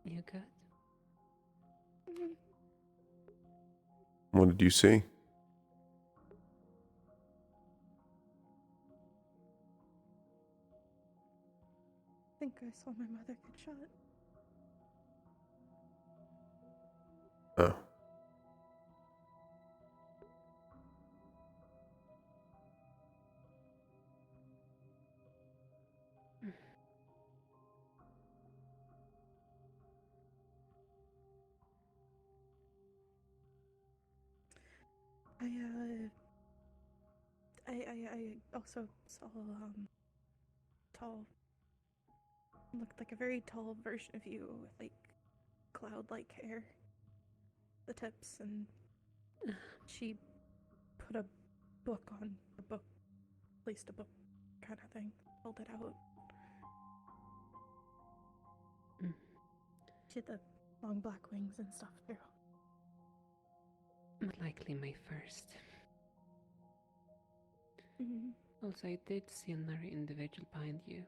You good? What did you see? I think I saw my mother get shot. Oh. I also saw tall, looked like a very tall version of you with like cloud-like hair, the tips, and she put a book on the book, placed a book kind of thing, pulled it out. She had the long black wings and stuff too. Likely my first. Mm-hmm. Also, I did see another individual behind you.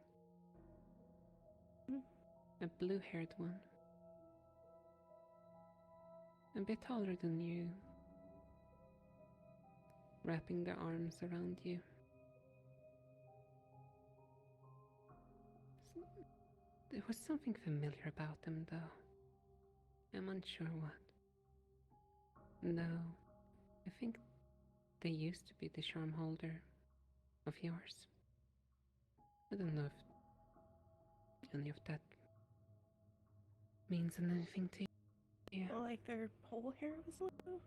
A blue-haired one. A bit taller than you. Wrapping their arms around you. There was something familiar about them, though. I'm unsure what. No, I think they used to be the charm holder of yours. I don't know if any of that means anything to you. Like their whole hair was blue?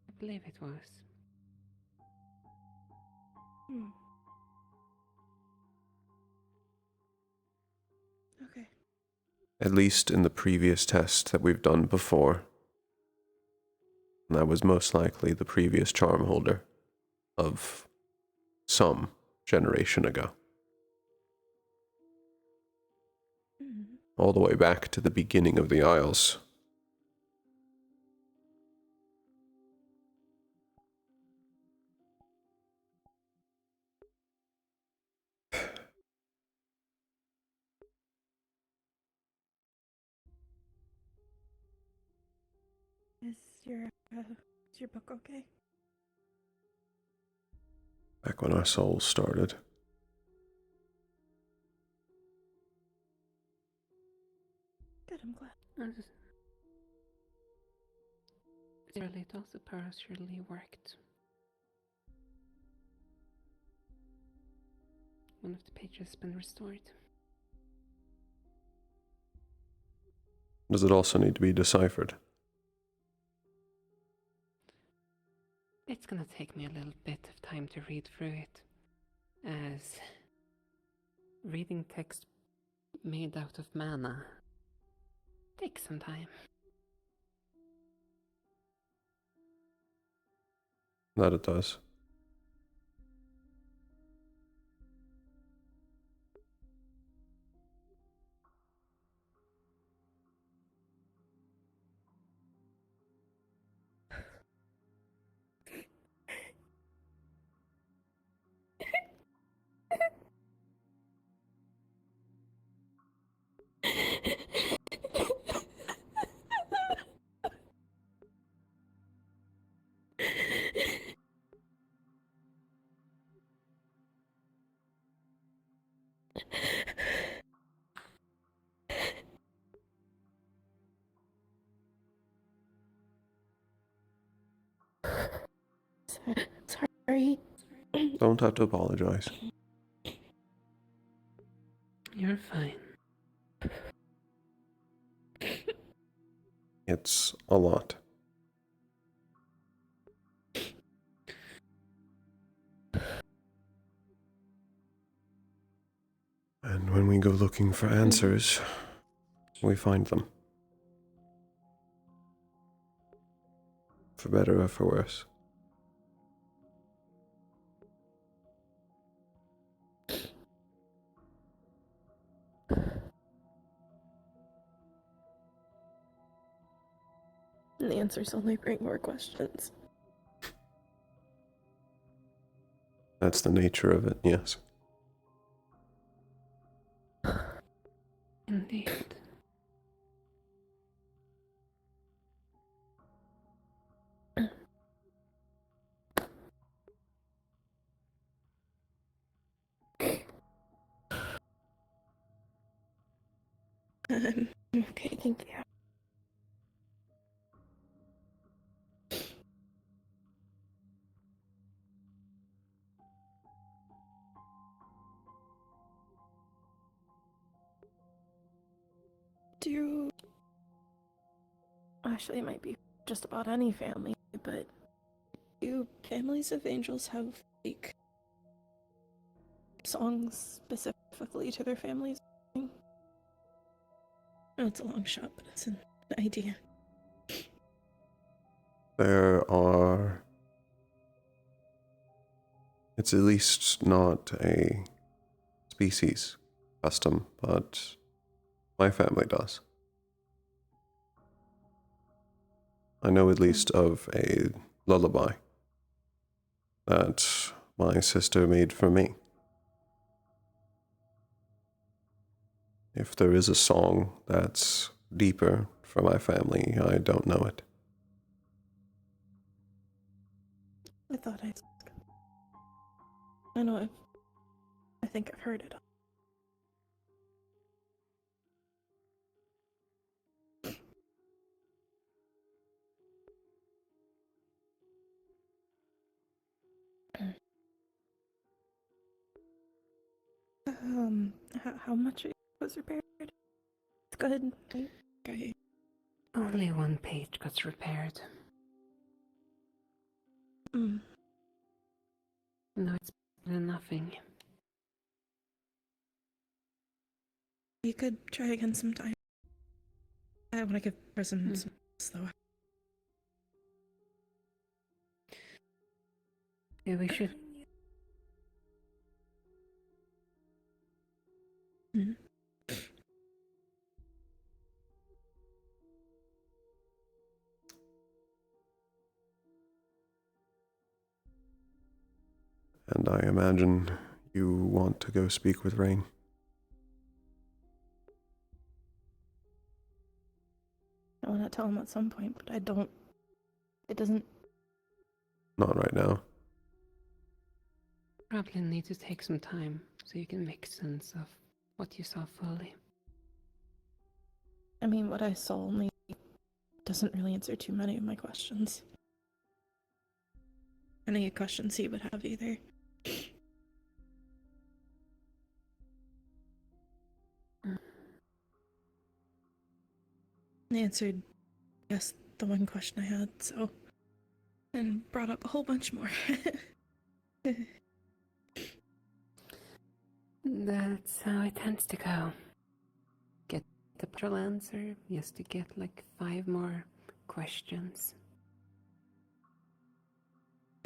I believe it was. Okay. At least in the previous test that we've done before. That was most likely the previous charm holder of some generation ago. All the way back to the beginning of the Isles. Is your book okay? Back when our souls started. Good, I'm glad. Surely it also partially worked. One of the pages has been restored. Does it also need to be deciphered? It's gonna take me a little bit of time to read through it, as reading text made out of mana takes some time. That it does. Sorry. Don't have to apologize. You're fine. It's a lot. And when we go looking for answers, we find them. for better or for worse. And the answers only bring more questions. That's the nature of it, yes. Indeed. Okay, thank you. Do actually, it might be just about any family, but do families of angels have like songs specifically to their families? Oh, it's a long shot, but it's an idea. There are... It's at least not a species custom, but my family does. I know at least of a lullaby that my sister made for me. If there is a song that's deeper for my family, I don't know it. I thought I know I think I've heard it. How much it was repaired? It's good. Okay. Only one page got repaired. Mm. No, it's better than nothing. You could try again sometime. I want to give Prism some though. Yeah, we should. Mm. And I imagine you want to go speak with Rain. I want to tell him at some point, but I don't. It doesn't. Not right now. Probably need to take some time so you can make sense of what you saw fully. I mean, what I saw only doesn't really answer too many of my questions. Any questions he would have either. He answered, yes, the one question I had, so. And brought up a whole bunch more. That's how it tends to go. Get the partial answer, just to get like 5 more questions.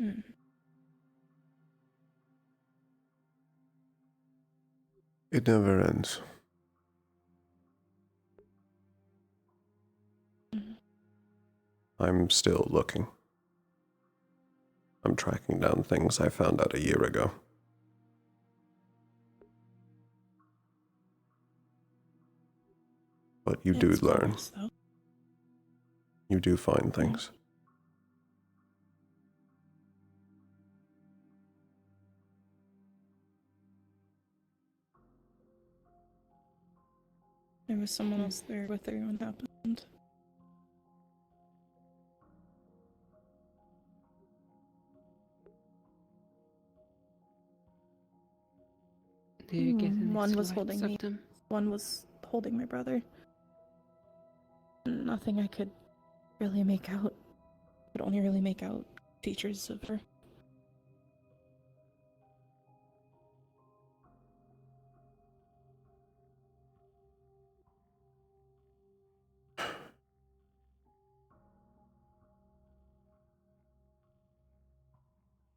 Mm. It never ends. I'm still looking. I'm tracking down things I found out a year ago. But you do learn. You do find things. There was someone else there with her when it happened. Do you get any One was swipes holding of me. them? One was holding my brother. Nothing I could really make out. Could only really make out features of her.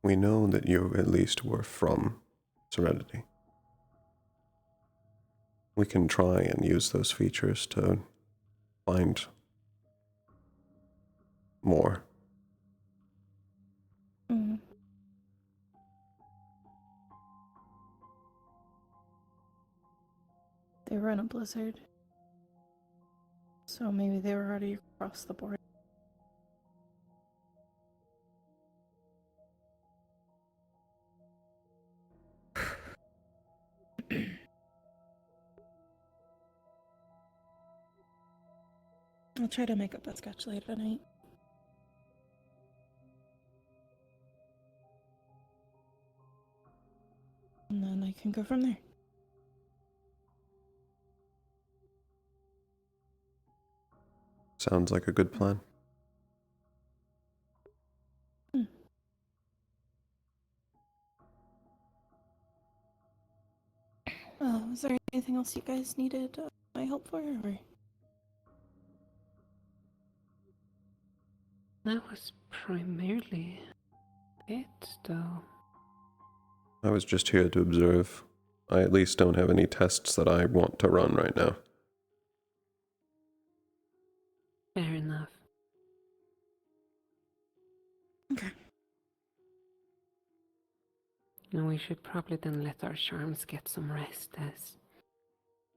we know that you at least were from Serenity. We can try and use those features to find more. Mm. They were in a blizzard. So maybe they were already across the board. I'll try to make up a sketch later tonight. And then I can go from there. Sounds like a good plan. Was there anything else you guys needed my help for, or? That was primarily it, though. I was just here to observe. I at least don't have any tests that I want to run right now. Fair enough. Okay. And we should probably then let our charms get some rest, as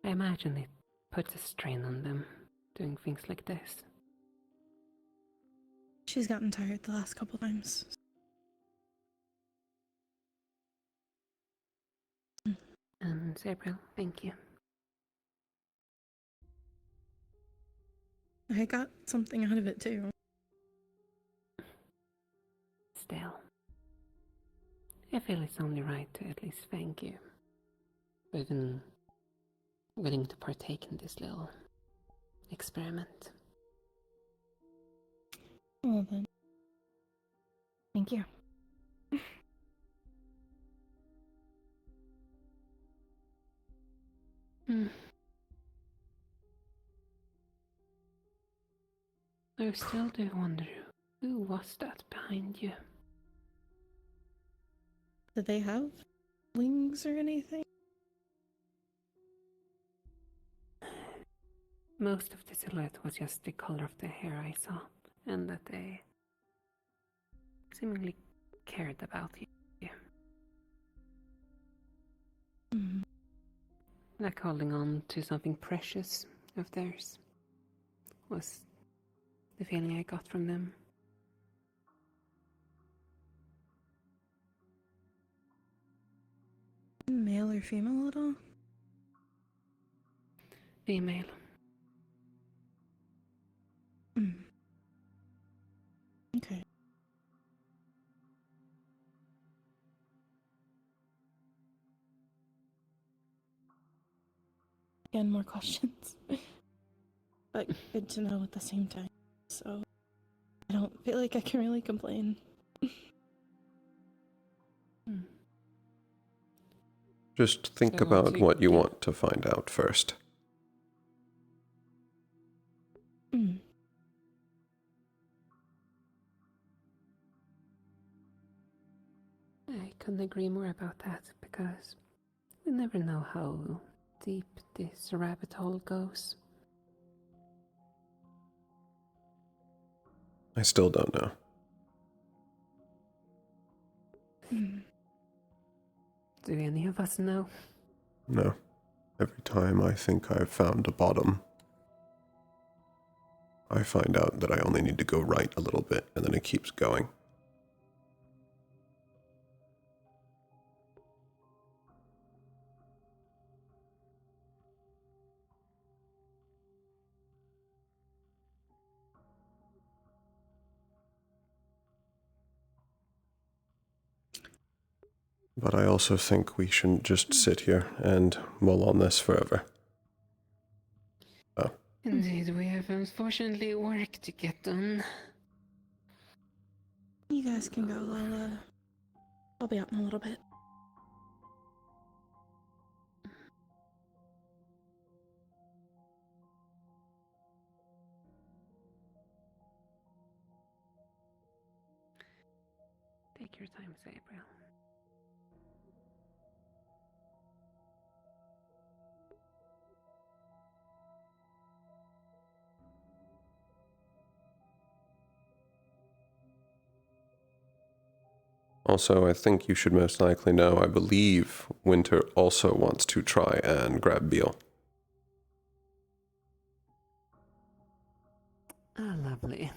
I imagine it puts a strain on them, doing things like this. She's gotten tired the last couple times. And Sabriel, thank you. I got something out of it too. Still, I feel it's only right to at least thank you for even willing to partake in this little experiment. Well then. Thank you. I still do wonder, who was that behind you? Did they have wings or anything? Most of the silhouette was just the color of the hair I saw, and that they seemingly cared about you. Mm. Like holding on to something precious of theirs was the feeling I got from them. Male or female at all? Female. Okay. Again, more questions. But good to know at the same time. So I don't feel like I can really complain. Just think about what you want to find out first. I couldn't agree more about that, because we never know how deep this rabbit hole goes. I still don't know. Do any of us know? No. Every time I think I've found a bottom, I find out that I only need to go right a little bit, and then it keeps going. But I also think we shouldn't just sit here and mull on this forever. Oh. Indeed, we have unfortunately work to get done. You guys can go. I'll be out in a little bit. Take Take your time, April. Also, I think you should most likely know, I believe Winter also wants to try and grab Beale. Ah, lovely.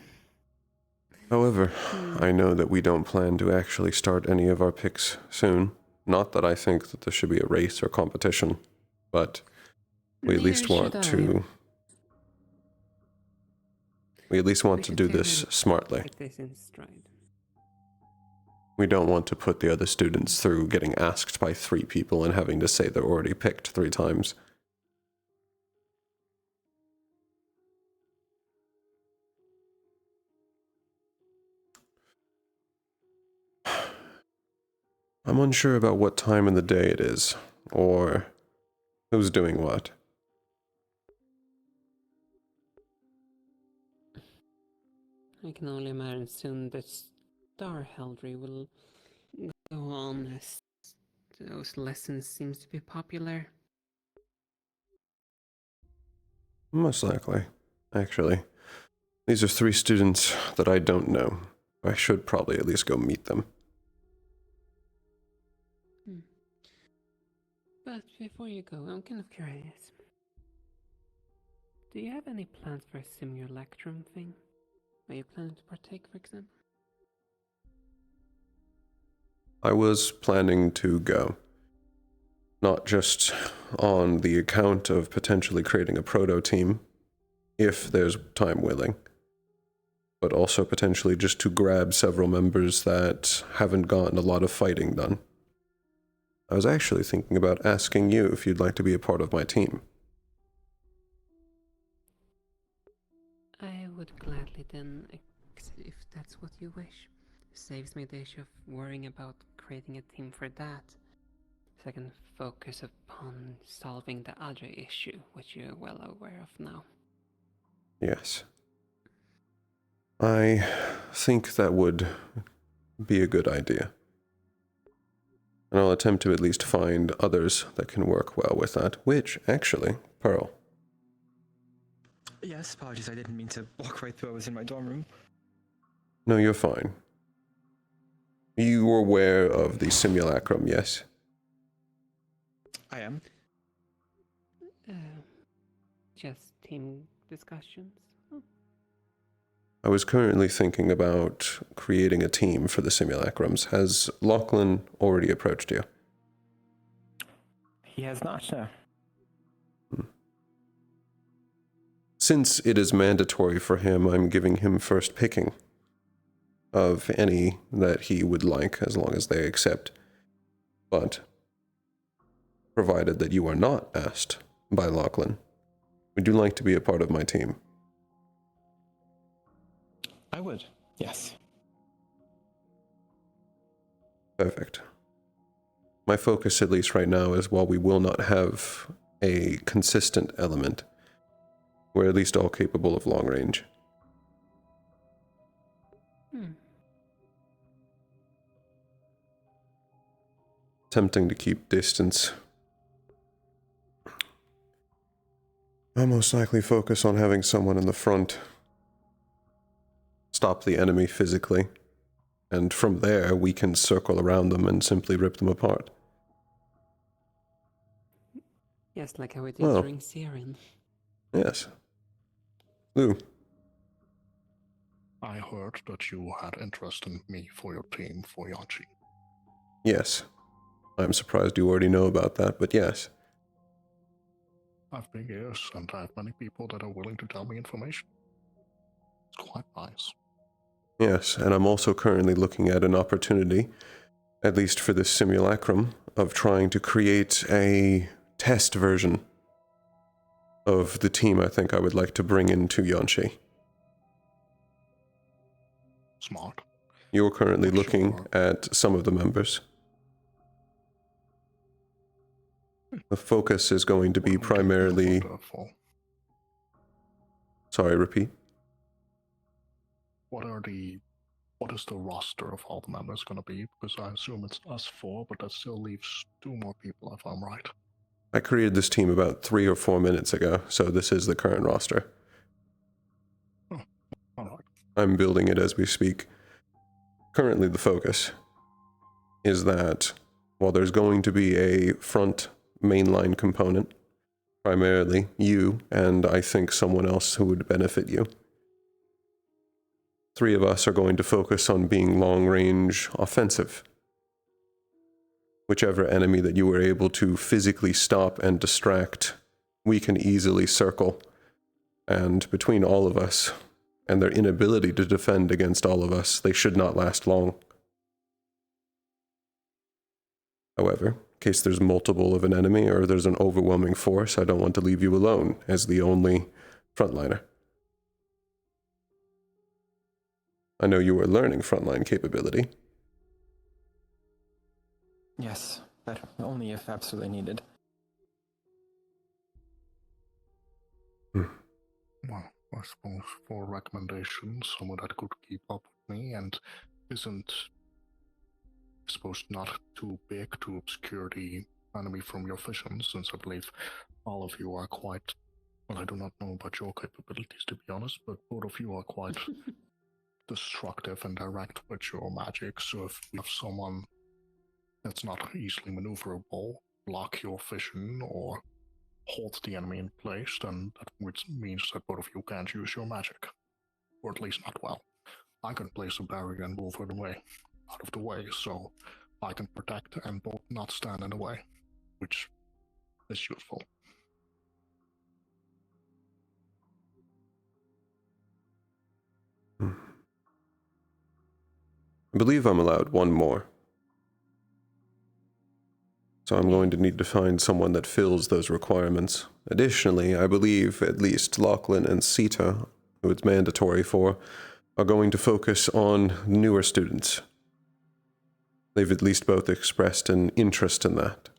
However, I know that we don't plan to actually start any of our picks soon. Not that I think that there should be a race or competition, but we at least want to... We at least want to do this smartly. Take this in stride. We don't want to put the other students through getting asked by 3 people and having to say they're already picked 3 times. I'm unsure about what time in the day it is, or who's doing what. I can only imagine soon that Star Heldry will go on as those lessons seems to be popular. Most likely, actually. These are 3 students that I don't know. I should probably at least go meet them. But before you go, I'm kind of curious. Do you have any plans for a simulacrum thing? Are you planning to partake, for example? I was planning to go. Not just on the account of potentially creating a proto-team, if there's time willing, but also potentially just to grab several members that haven't gotten a lot of fighting done. I was actually thinking about asking you if you'd like to be a part of my team. I would gladly then, if that's what you wish. Saves me the issue of worrying about creating a team for that. So I can focus upon solving the other issue, which you're well aware of now. Yes. I think that would be a good idea. And I'll attempt to at least find others that can work well with that, which, actually, Pearl. Yes, apologies, I didn't mean to walk right through. I was in my dorm room. No, you're fine. You were aware of the simulacrum, yes? I am. Just team discussions? I was currently thinking about creating a team for the simulacrums. Has Lachlan already approached you? He has not, no. Since it is mandatory for him, I'm giving him first picking of any that he would like, as long as they accept. But, provided that you are not asked by Lachlan, would you like to be a part of my team? I would, yes. Perfect. My focus, at least right now, is while we will not have a consistent element, we're at least all capable of long range. Tempting to keep distance. I'll most likely focus on having someone in the front stop the enemy physically, and from there we can circle around them and simply rip them apart. Yes, like how we did during Siren. Yes. Lou. I heard that you had interest in me for your team for Yanchi. Yes. I'm surprised you already know about that, but yes. I've been years, and I have many people that are willing to tell me information. It's quite nice. Yes, and I'm also currently looking at an opportunity, at least for this simulacrum, of trying to create a test version of the team I think I would like to bring into Yanchi. Smart. You're currently looking at some of the members. The focus is going to be primarily... Sorry, repeat. What are the what is the roster of all the members going to be? Because I assume it's us 4, but that still leaves 2 more people if I'm right. I created this team about 3 or 4 minutes ago, so this is the current roster. Oh, alright. I'm building it as we speak. Currently, the focus is that while there's going to be a front mainline component, primarily you and I think someone else who would benefit you, 3 of us are going to focus on being long-range offensive. Whichever enemy that you were able to physically stop and distract, we can easily circle. And between all of us, and their inability to defend against all of us, they should not last long. However, in case there's multiple of an enemy or there's an overwhelming force, I don't want to leave you alone as the only frontliner. I know you are learning frontline capability. Yes, but only if absolutely needed. Well, I suppose for recommendations, someone that could keep up with me and isn't, I suppose, not too big to obscure the enemy from your vision, since I believe all of you are quite, well, I do not know about your capabilities to be honest, but both of you are quite destructive and direct with your magic, so if you have someone that's not easily maneuverable, block your vision, or hold the enemy in place, then that means that both of you can't use your magic. Or at least not well. I can place a barrier and move out of the way, so I can protect and both not stand in the way, which is useful. I believe I'm allowed 1 more. So I'm going to need to find someone that fills those requirements. Additionally, I believe at least Lachlan and Sita, who it's mandatory for, are going to focus on newer students. They've at least both expressed an interest in that.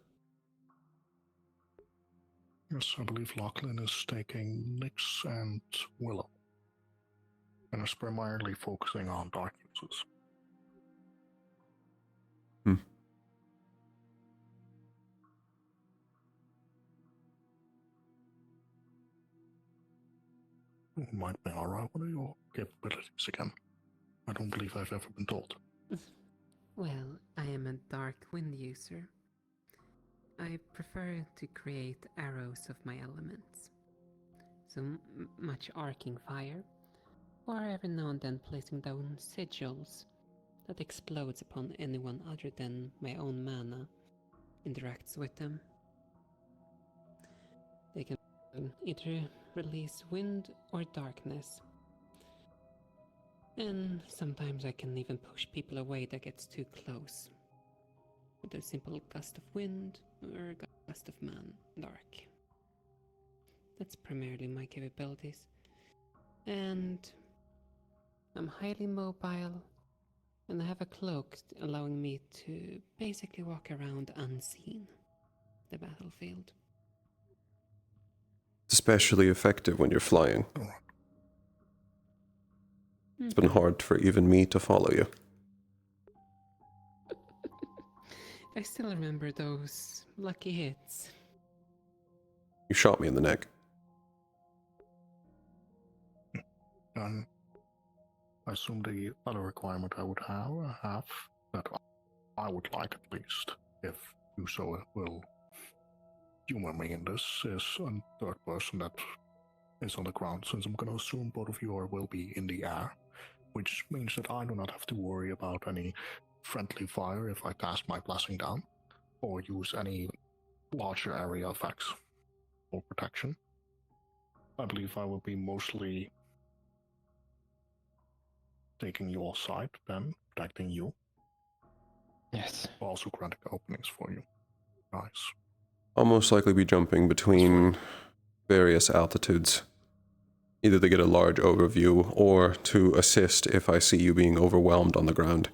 Yes, I believe Lachlan is taking Nyx and Willow, and is primarily focusing on dark users. Might be alright. What are your capabilities again? I don't believe I've ever been told. Well, I am a dark wind user. I prefer to create arrows of my elements. So much arcing fire, or every now and then placing down sigils that explodes upon anyone other than my own mana interacts with them. They can either release wind or darkness. And sometimes I can even push people away that gets too close. With a simple gust of wind or a gust of dark. That's primarily my capabilities. And I'm highly mobile, and I have a cloak allowing me to basically walk around unseen the battlefield. Especially effective when you're flying. It's been hard for even me to follow you. I still remember those lucky hits. You shot me in the neck. And I assume the other requirement I would have that I would like at least, if you so will humor me in this, is a third person that is on the ground, since I'm going to assume both of you will be in the air, which means that I do not have to worry about any friendly fire if I cast my blessing down, or use any larger area effects for protection. I believe I will be mostly taking your side, then protecting you. Yes. Also granting openings for you. Nice. I'll most likely be jumping between various altitudes, either to get a large overview or to assist if I see you being overwhelmed on the ground.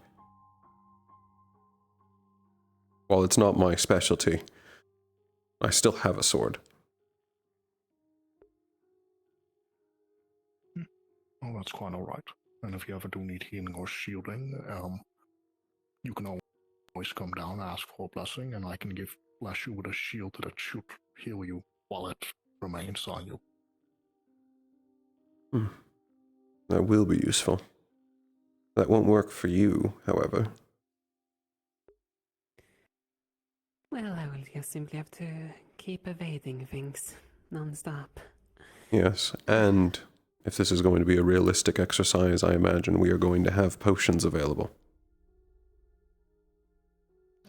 While it's not my specialty, I still have a sword. Oh, that's quite alright. And if you ever do need healing or shielding, you can always come down, ask for a blessing, and I can bless you with a shield that should heal you while it remains on you. That will be useful. That won't work for you, however. Well, I will just simply have to keep evading things non-stop. Yes, and if this is going to be a realistic exercise, I imagine we are going to have potions available.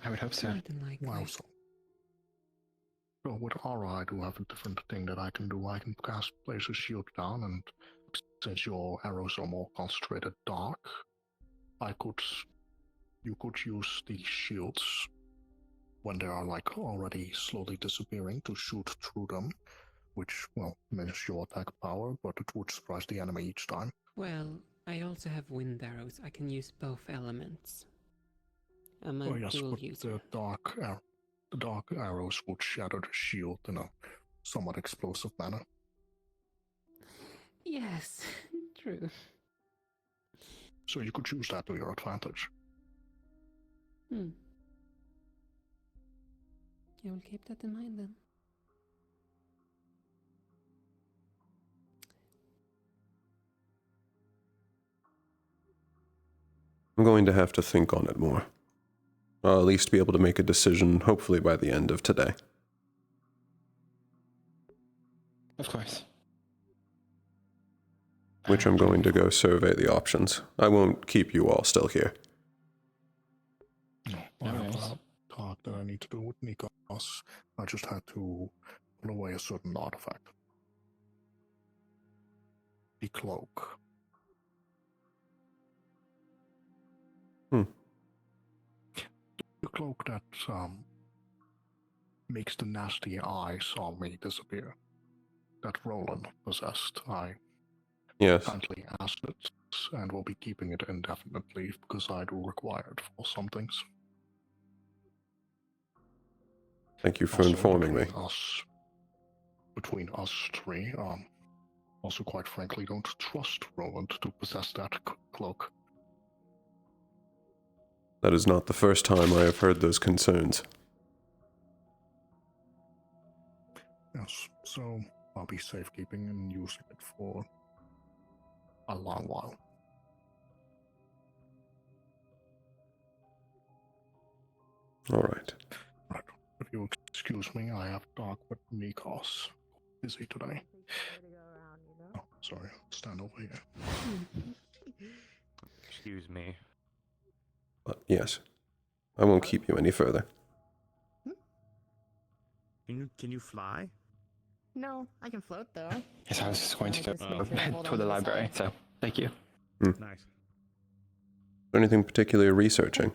I would hope so. Well, so with Aura, I do have a different thing that I can do. I can place a shield down, and since your arrows are more concentrated dark, you could use these shields when they are like already slowly disappearing to shoot through them, which, well, diminishes your attack power, but it would surprise the enemy each time. Well, I also have wind arrows. I can use both elements. I'm a yes, dual but user. the dark arrows would shatter the shield in a somewhat explosive manner. Yes, true. So you could use that to your advantage. I will keep that in mind then. I'm going to have to think on it more. I'll at least be able to make a decision, hopefully by the end of today. Of course. Which I'm going to go survey the options. I won't keep you all still here. I have a talk that I need to do with Nikos. I just had to pull away a certain artifact. The cloak. The cloak that makes the nasty eyes on me disappear. That Roland possessed. I kindly asked it, and will be keeping it indefinitely because I do require it for some things. Thank you for informing me. Between us three, also quite frankly don't trust Roland to possess that cloak. That is not the first time I have heard those concerns. Yes, so I'll be safekeeping and using it for a long while. All right. Right. If you excuse me, I have to talk with Nikos. Busy today. Oh, sorry. Stand over here. Excuse me. But yes, I won't keep you any further. Can you fly? No, I can float though. Yes, I was just going to go make sure I hold to on the to the library, so thank you. Nice. Anything particular you're researching?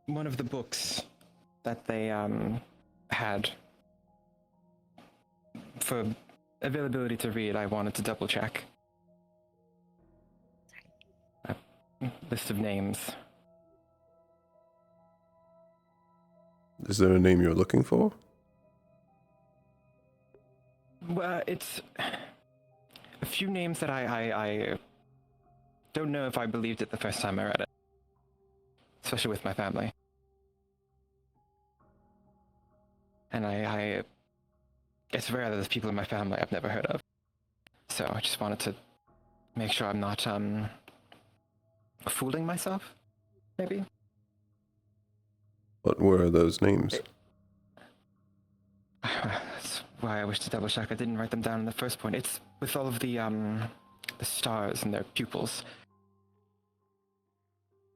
One of the books that they had for availability to read, I wanted to double check. A list of names. Is there a name you're looking for? Well, it's a few names that I don't know if I believed it the first time I read it. Especially with my family. And it's rare that there's people in my family I've never heard of. So I just wanted to make sure I'm not fooling myself, maybe? What were those names? That's why I wish to double check. I didn't write them down in the first point. It's with all of the stars and their pupils.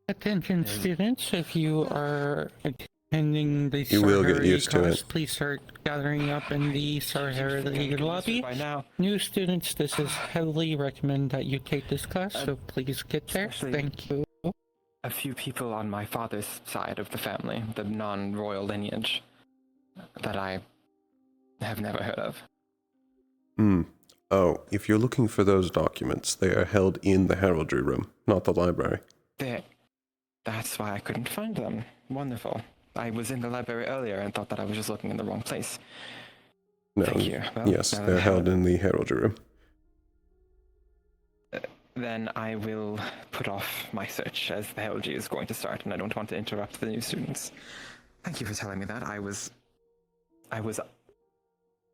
Attention students, if you are attending the You will get used to class, it. please start gathering up in the Sorcery lobby. By now. New students, this is heavily recommend that you take this class, so please get there. Thank you. A few people on my father's side of the family, the non-royal lineage, that I have never heard of. Oh, if you're looking for those documents, they are held in the heraldry room, not the library. That's why I couldn't find them. Wonderful. I was in the library earlier and thought that I was just looking in the wrong place. No. Thank you. Well, Yes, they're held in the heraldry room. Then I will put off my search as the heraldry is going to start, and I don't want to interrupt the new students. Thank you for telling me that.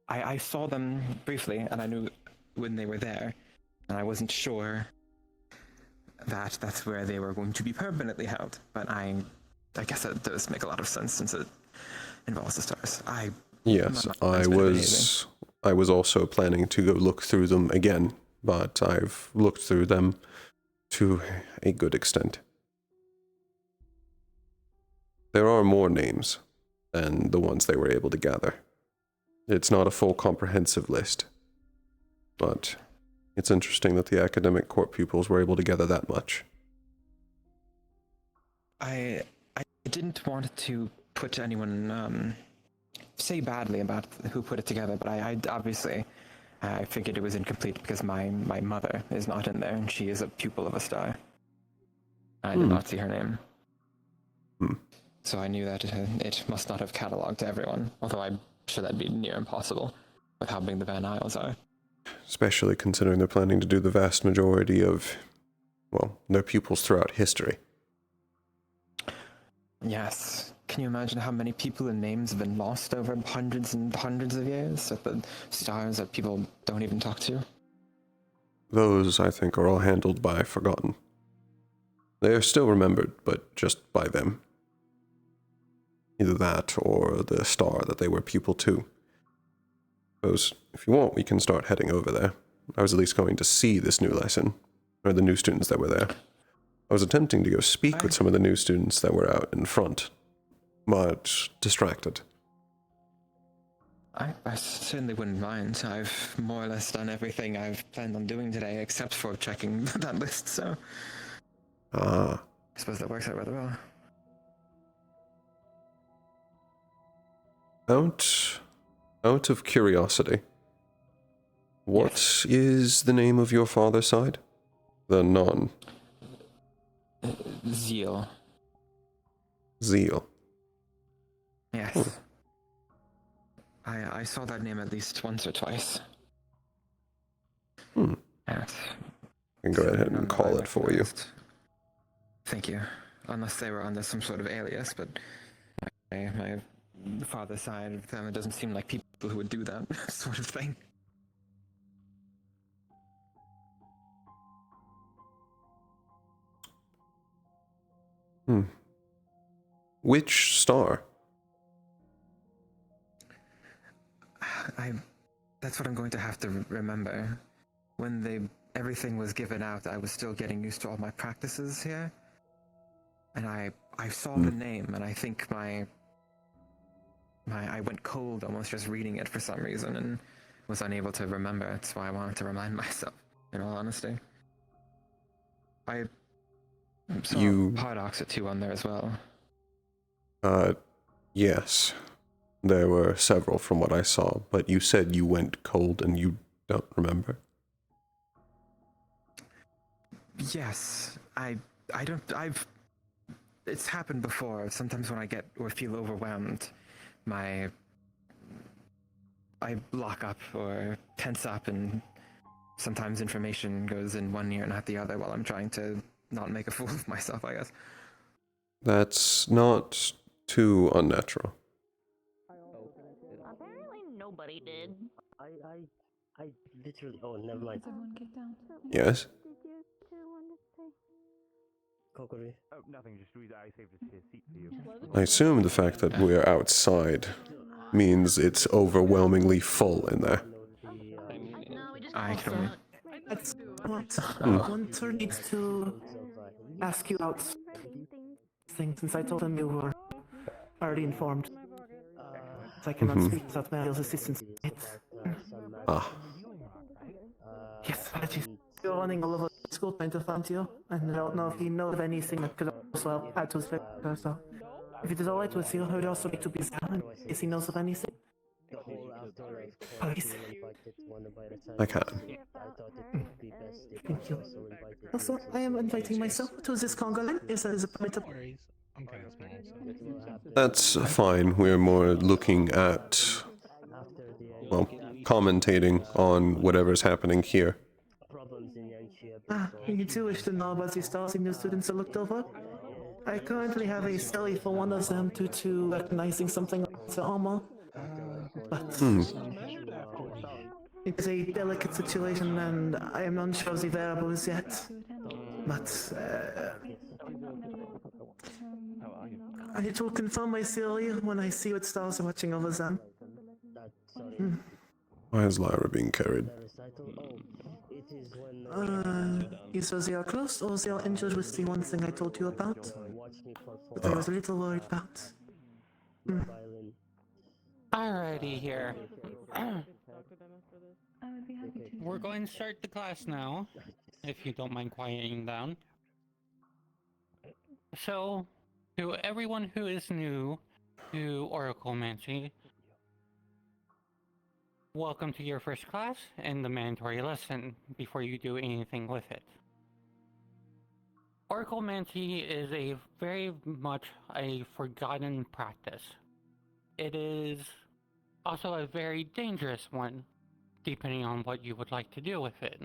I saw them briefly, and I knew when they were there, and I wasn't sure that that's where they were going to be permanently held. But I guess that does make a lot of sense since it involves the stars. Yes, I was also planning to go look through them again, but I've looked through them to a good extent. There are more names than the ones they were able to gather. It's not a full comprehensive list, but it's interesting that the academic corp pupils were able to gather that much. I didn't want to put anyone say badly about who put it together, but I obviously I figured it was incomplete because my mother is not in there, and she is a pupil of a star. I did not see her name. So I knew that it must not have cataloged everyone, although I'm sure that'd be near impossible with how big the Van Isles are. Especially considering they're planning to do the vast majority of, well, their pupils throughout history. Yes. Can you imagine how many people and names have been lost over hundreds and hundreds of years at the stars that people don't even talk to? Those, I think, are all handled by Forgotten. They are still remembered, but just by them. Either that or the star that they were pupil to. Suppose, if you want, we can start heading over there. I was at least going to see this new lesson, or the new students that were there. I was attempting to go speak with some of the new students that were out in front, but distracted. I certainly wouldn't mind. I've more or less done everything I've planned on doing today, except for checking that list, so... I suppose that works out rather well. Out of curiosity, what is the name of your father's side? The non. Zeal. Zeal. Yes. I saw that name at least once or twice. Yes. I can go ahead and call it for you. Thank you. Unless they were under some sort of alias, but my father's side of the family doesn't seem like people who would do that sort of thing. Which star? That's what I'm going to have to remember. When everything was given out, I was still getting used to all my practices here. And I saw the name, and I think I went cold almost just reading it for some reason, and was unable to remember. That's why I wanted to remind myself, in all honesty. I saw Paradox at 2 on there as well. Yes. There were several from what I saw, but you said you went cold and you don't remember? Yes. It's happened before. Sometimes when I get or feel overwhelmed, I lock up or tense up, and sometimes information goes in one ear and not the other while I'm trying to not make a fool of myself, I guess. That's not too unnatural. Apparently nobody did. I literally. Oh, never mind. Yes? Kokori. Oh, nothing. Just I saved his seat for you. I assume the fact that we're outside means it's overwhelmingly full in there. I can. That's what Winter needs to ask you out things, since I told him you were already informed. So I cannot speak without Mario's assistance. Yes, apologies. You're running all over school trying to find you, and I don't know if you know of anything that could also add to his character, so if it is alright with you, I would also like to be there in case he knows of anything. Please. I can. Thank you. Also, I am inviting myself to this conga line. Is a point of... That's fine. We're more looking at well, commentating on whatever's happening here. You do wish to know about the stars and new students I looked over? I currently have a study for one of them due to recognizing something on the armor. But it is a delicate situation and I am unsure of the variables yet. But it will confirm my theory when I see what stars are watching over them. Why is Lyra being carried? Either they are close or they are injured with the one thing I told you about. That I was a little worried about. Alrighty here. We're going to start the class now, if you don't mind quieting down. So, to everyone who is new to Oraclemancy, welcome to your first class and the mandatory lesson before you do anything with it. Oraclemancy is a very much a forgotten practice. It is also a very dangerous one, depending on what you would like to do with it.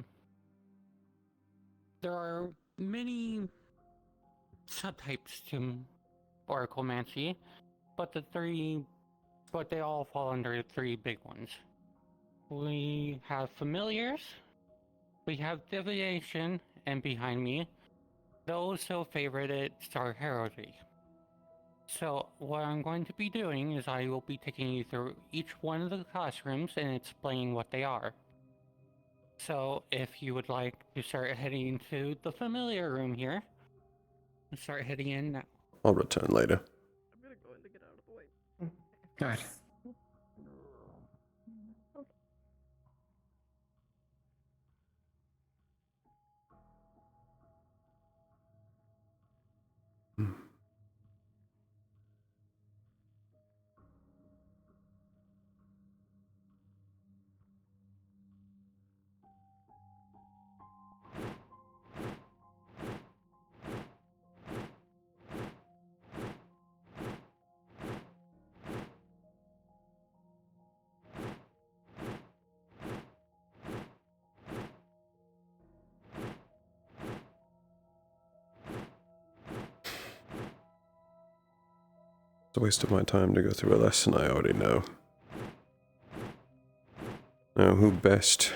There are many subtypes to Oraclemancy, but they all fall under three big ones. We have familiars, we have divination, and behind me, those so favorited star heraldry. So what I'm going to be doing is I will be taking you through each one of the classrooms and explaining what they are. So if you would like to start heading into the familiar room here, start heading in now. I'll return later. Alright. It's a waste of my time to go through a lesson I already know. Now, who best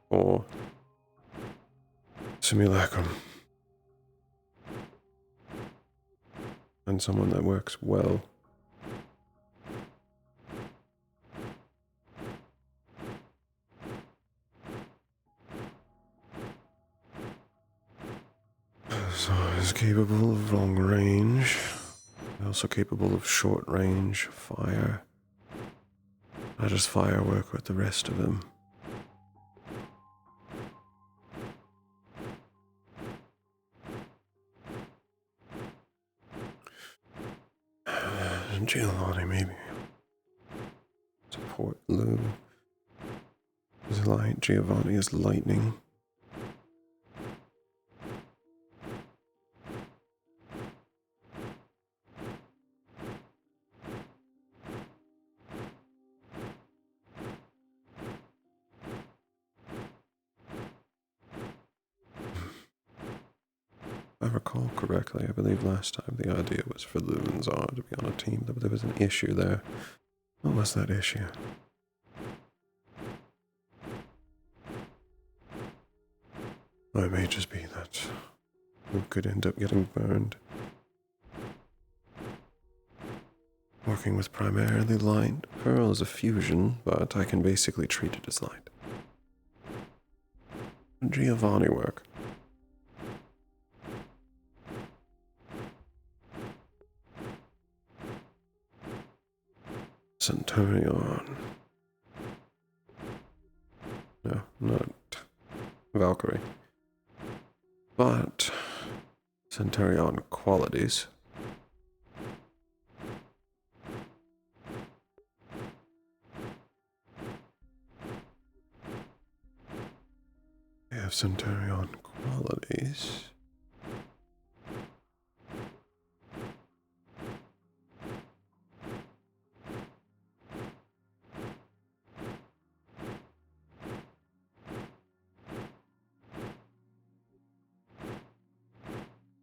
for simulacrum? And someone that works well. So is capable of long range. Also capable of short range, fire. How does fire work with the rest of them? Giovanni, maybe. Support Lou. Is light. Giovanni is lightning. If I recall correctly, I believe last time the idea was for Lou and Zara to be on a team, but there was an issue there. What was that issue? Or it may just be that Lou could end up getting burned. Working with primarily light. Pearl is a fusion, but I can basically treat it as light. Giovanni work. Centurion. No, not Valkyrie. But Centurion qualities. We have Centurion qualities.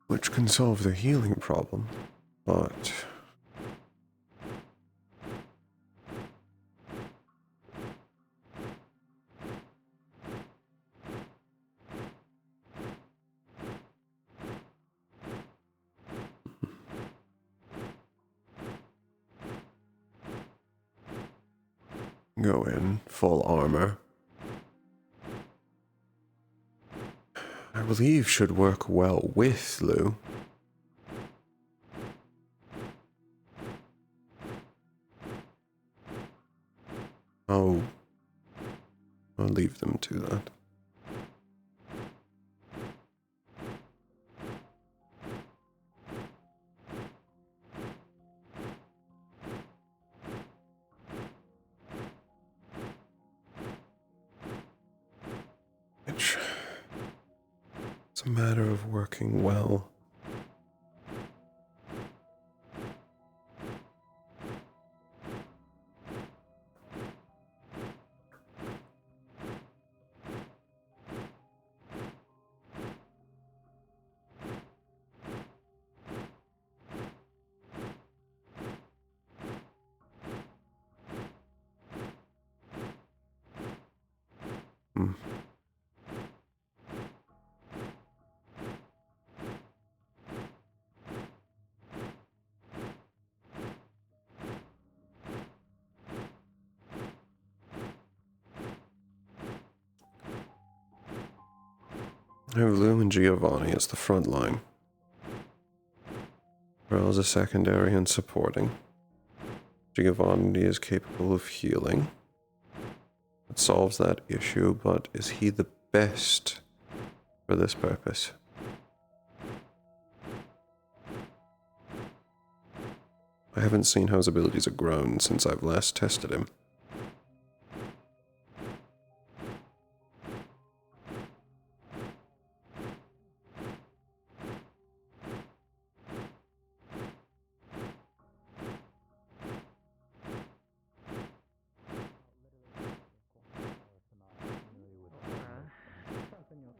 which can solve the healing problem, but go in full armor. I believe should work well with Lou. Oh, I'll leave them to that. It's a matter of working well. Hmm. I have Lou and Giovanni as the front line. Rel is a secondary and supporting. Giovanni is capable of healing. It solves that issue, but is he the best for this purpose? I haven't seen how his abilities have grown since I've last tested him.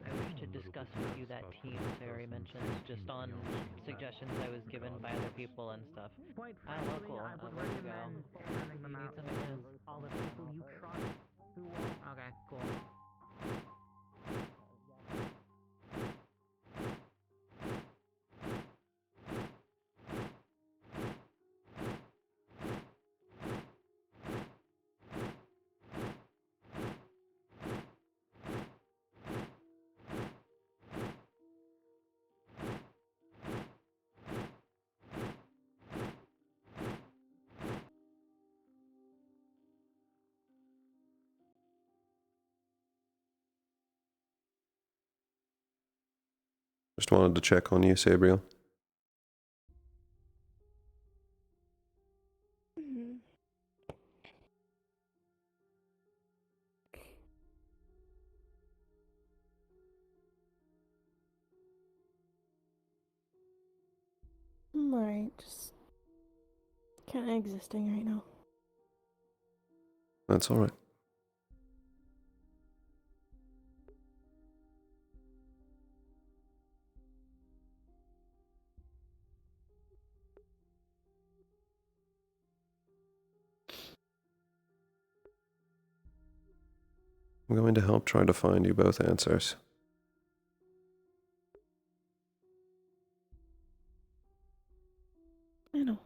I wish to discuss with you that team Sarah mentioned, just on suggestions I was given by other people and stuff. Oh, cool. Where do you go? You need something else? All the people you trust who Okay, cool. Just wanted to check on you, Sabriel. Mhm. I'm alright, just kind of existing right now. That's alright. I'm going to help try to find you both answers. I know.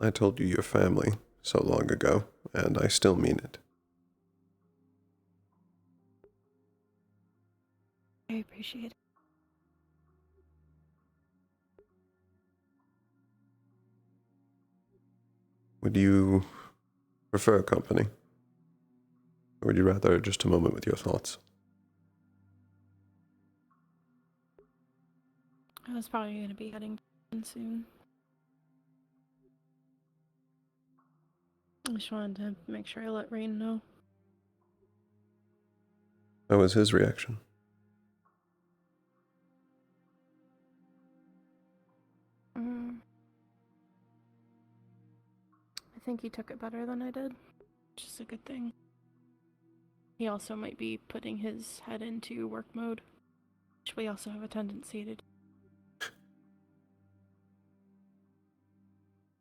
I told you your family so long ago, and I still mean it. I appreciate it. Would you prefer company? Or would you rather just a moment with your thoughts? I was probably going to be heading soon. I just wanted to make sure I let Rain know. How was his reaction? I think he took it better than I did, which is a good thing. He also might be putting his head into work mode, which we also have a tendency to do.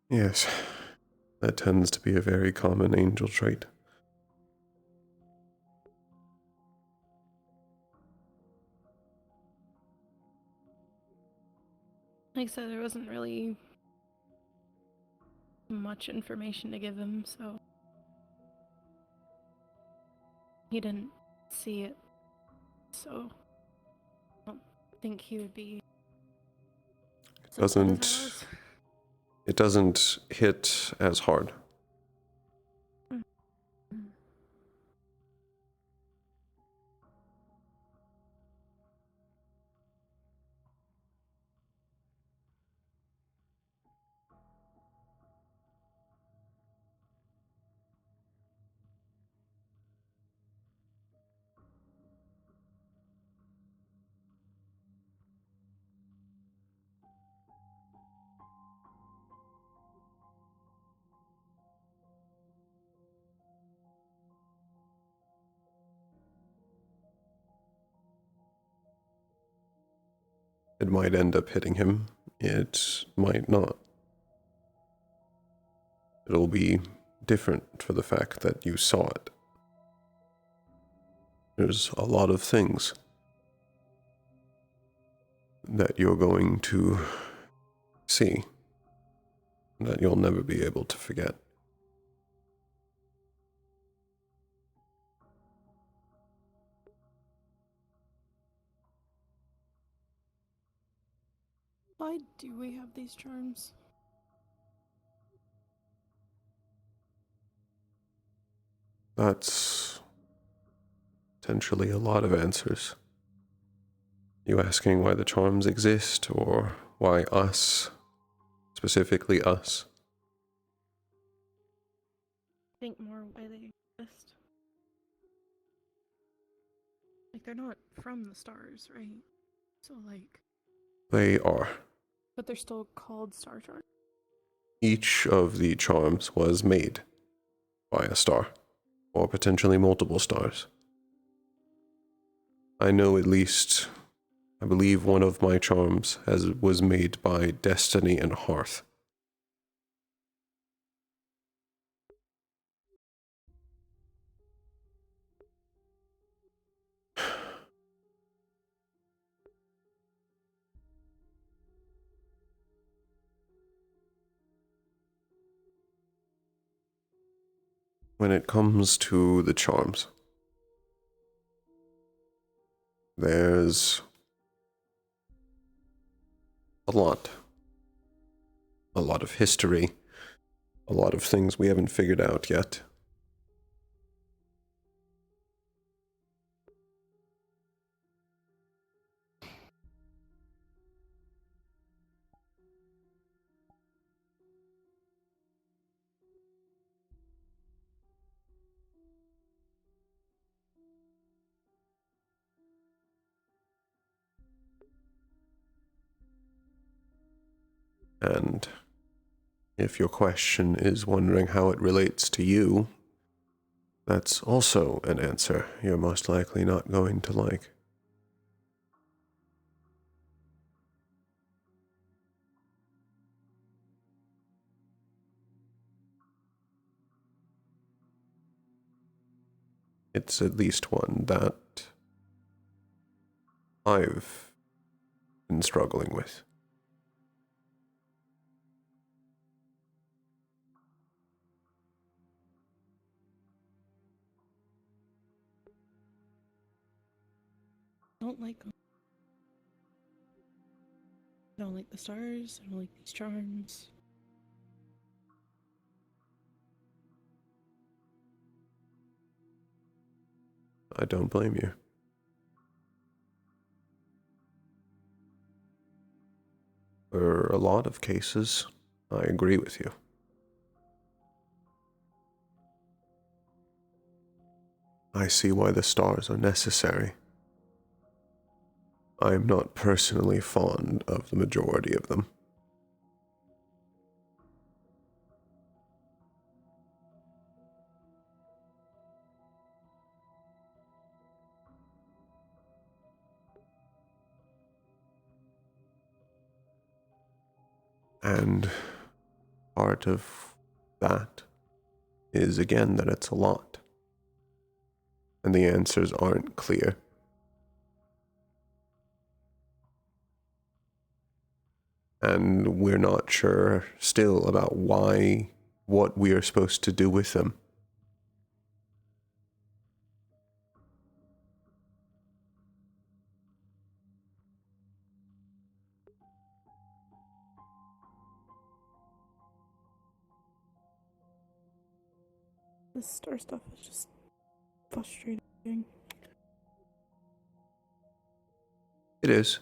Yes, that tends to be a very common angel trait. Like I said, there wasn't really much information to give him, so he didn't see it, so I don't think he would be It doesn't hit as hard. It might end up hitting him. It might not. It'll be different for the fact that you saw it. There's a lot of things that you're going to see that you'll never be able to forget. Why do we have these charms? That's potentially a lot of answers. You asking why the charms exist, or why us, specifically us? Think more why they exist. Like, they're not from the stars, right? So, like... They are. But they're still called star charms. Each of the charms was made by a star, or potentially multiple stars. I know at least, I believe one of my charms was made by Destiny and Hearth. When it comes to the charms, there's a lot of history, a lot of things we haven't figured out yet. And if your question is wondering how it relates to you, that's also an answer you're most likely not going to like. It's at least one that I've been struggling with. I don't like them. I don't like the stars. I don't like these charms. I don't blame you. For a lot of cases, I agree with you. I see why the stars are necessary. I am not personally fond of the majority of them. And part of that is, again, that it's a lot. And the answers aren't clear. And we're not sure still about what we are supposed to do with them. This star stuff is just frustrating. It is.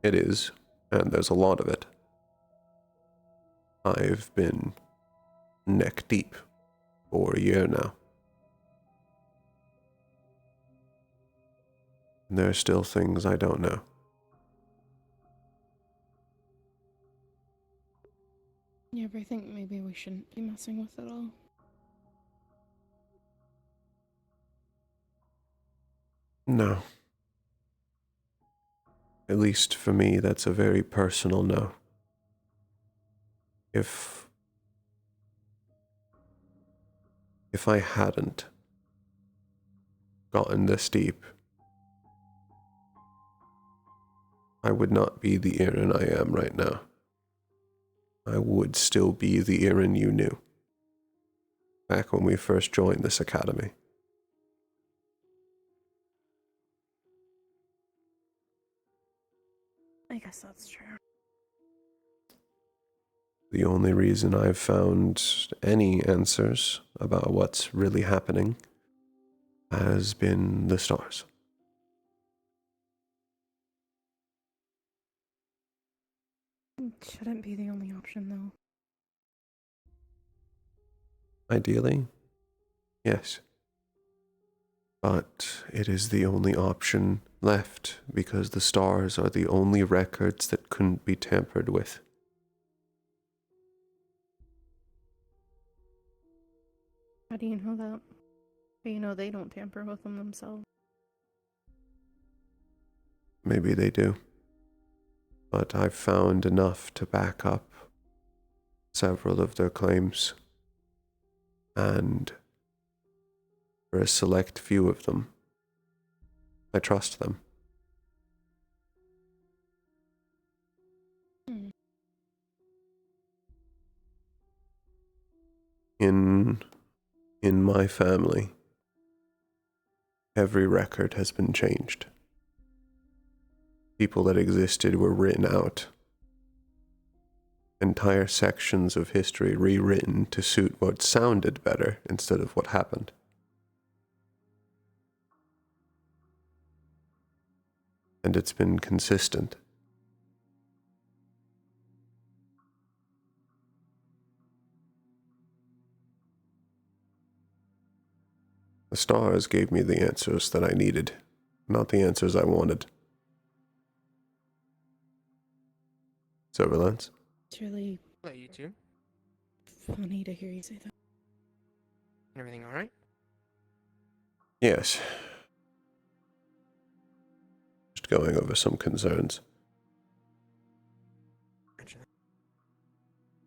It is, and there's a lot of it. I've been neck deep for a year now. And there are still things I don't know. You ever think maybe we shouldn't be messing with it all? No. At least for me, that's a very personal no. If I hadn't gotten this deep, I would not be the Aaron I am right now. I would still be the Aaron you knew back when we first joined this academy. I guess that's true. The only reason I've found any answers about what's really happening has been the stars. It shouldn't be the only option, though. Ideally, yes. But it is the only option left because the stars are the only records that couldn't be tampered with. How do you know that? But you know they don't tamper with them themselves. Maybe they do. But I've found enough to back up several of their claims. And for a select few of them, I trust them. In my family, every record has been changed. People that existed were written out. Entire sections of history rewritten to suit what sounded better instead of what happened. And it's been consistent. The stars gave me the answers that I needed, not the answers I wanted. Silverlands? It's really Hello, you two. funny to hear you say that. Everything alright? Yes. Just going over some concerns.